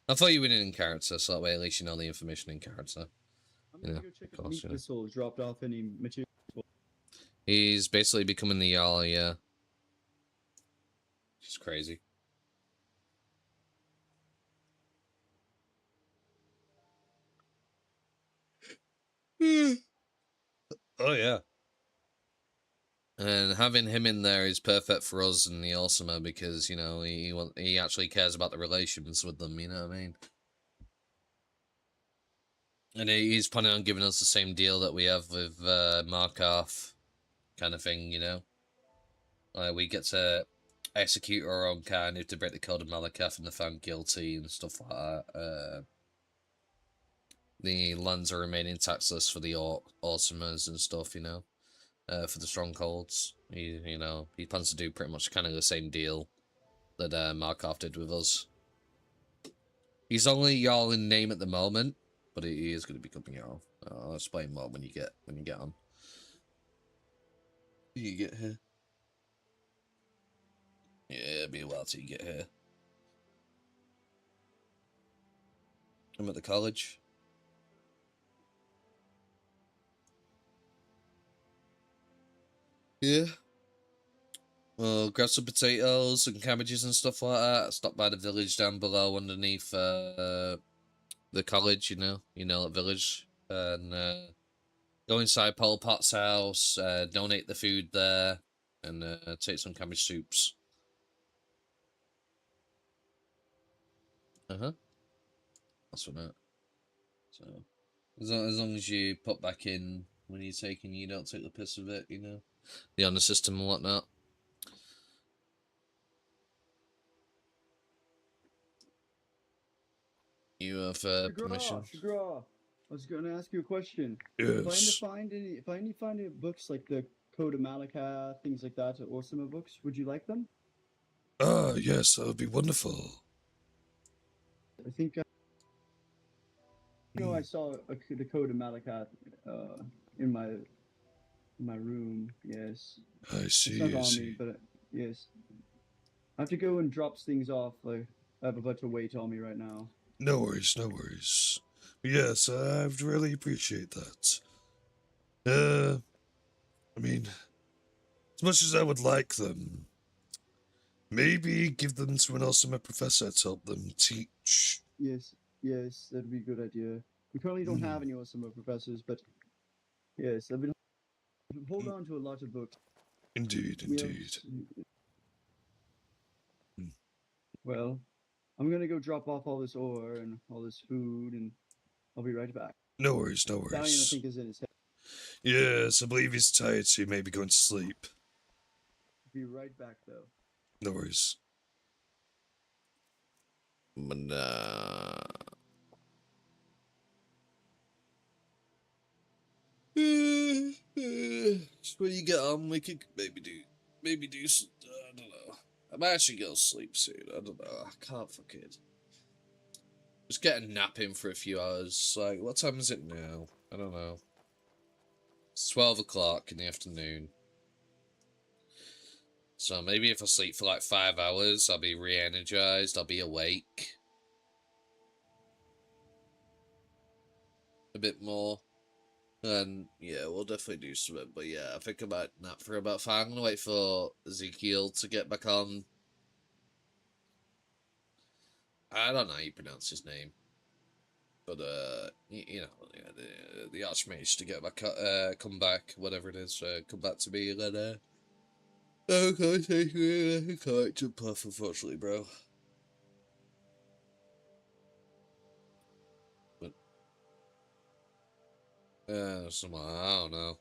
I thought you were in character, so that way at least you know the information in character. I'm gonna go check if Meat Whistle has dropped off any material. He's basically becoming the Jarl, yeah. She's crazy. Oh yeah. And having him in there is perfect for us and the Awesomer because, you know, he actually cares about the relations with them, you know what I mean? And he's planning on giving us the same deal that we have with Markarth kind of thing, you know? Like, we get to execute our own kind if to break the code of Malakath and they're found guilty and stuff like that. The lands are remaining taxless for the Awesomers and stuff, you know? For the strongholds. He plans to do pretty much kind of the same deal that Markarth did with us. He's only Jarl in name at the moment, but he is going to become Jarl. I'll explain more when you get on. You get here. Yeah, it'll be a while till you get here. I'm at the college. Yeah. Well, grab some potatoes and cabbages and stuff like that. Stop by the village down below underneath the college, you know that village. And go inside Pol Pot's house, donate the food there, and take some cabbage soups. That's what that. So, as long as you put back in when you're taking, you don't take the piss of it, you know? The honor system and whatnot. You have permission. Shagra, I was going to ask you a question. Yes. If I need to find any books like the Code of Malakath, things like that, or some books, would you like them? Yes, that would be wonderful. I think I saw the Code of Malakath in my room. Yes. I see. It's not on me, but yes. I have to go and drop things off. I have a bunch of weight on me right now. No worries, no worries. Yes, I'd really appreciate that. I mean, as much as I would like them, maybe give them to an Awesomer professor to help them teach. Yes, that'd be a good idea. We currently don't have any Awesomer professors, but yes, that'd be. hold on to a lot of books. Indeed, We have- indeed. Well, I'm gonna go drop off all this ore and all this food, and I'll be right back. No worries, no Stallion, I worries. think, is in his head. Yes, I believe he's tired, so he may be going to sleep. Be right back, though. No worries. Nah. Just when you get on, we could maybe do some, I don't know. I might actually go to sleep soon. I don't know. I can't fucking just get a nap in for a few hours. Like, what time is it now? I don't know. It's 12 o'clock in the afternoon. So maybe if I sleep for like 5 hours, I'll be re-energized. I'll be awake a bit more. And yeah, we'll definitely do something. But yeah, I think I might nap for about 5. I'm gonna wait for Ezekiel to get back on. I don't know how you pronounce his name, but you know, the Archmage to get back, come back, whatever it is, come back to me, and then I can't jump off, unfortunately, bro. But someone I don't know.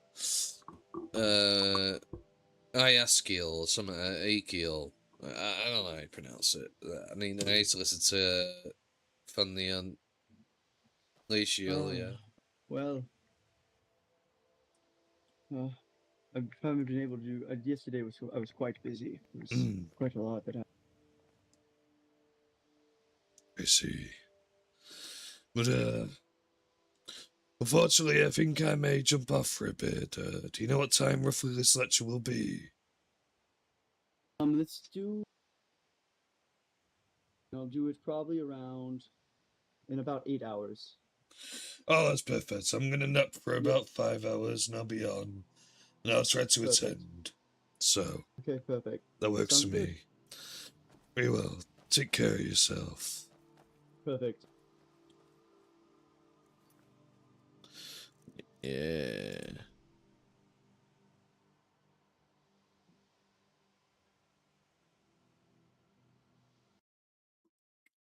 Iaskiel, some Akiel. I don't know how you pronounce it. I mean, I used to listen to Funny and Leishiel, yeah. Well, I haven't been able to do. Yesterday I was quite busy. It was quite a lot that happened. I see. But, unfortunately, I think I may jump off for a bit. Do you know what time roughly this lecture will be? Let's do. I'll do it probably around in about 8 hours. Oh, that's perfect. I'm gonna nap for about 5 hours and I'll be on. And I'll try to attend. So. Okay, perfect. That works Sounds for good. me. Very well. Take care of yourself. Perfect. Yeah.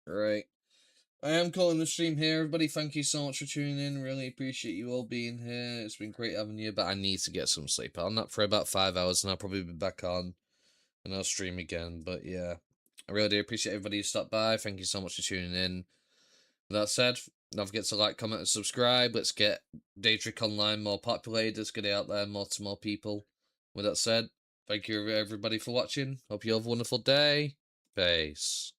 Alright. I am calling the stream here, everybody. Thank you so much for tuning in. Really appreciate you all being here. It's been great having you, but I need to get some sleep. I'll nap for about 5 hours and I'll probably be back on and I'll stream again. But yeah, I really do appreciate everybody who stopped by. Thank you so much for tuning in. With that said, don't forget to like, comment, and subscribe. Let's get Daedric Online more populated. Let's get it out there more to more people. With that said, thank you everybody for watching. Hope you have a wonderful day. Peace.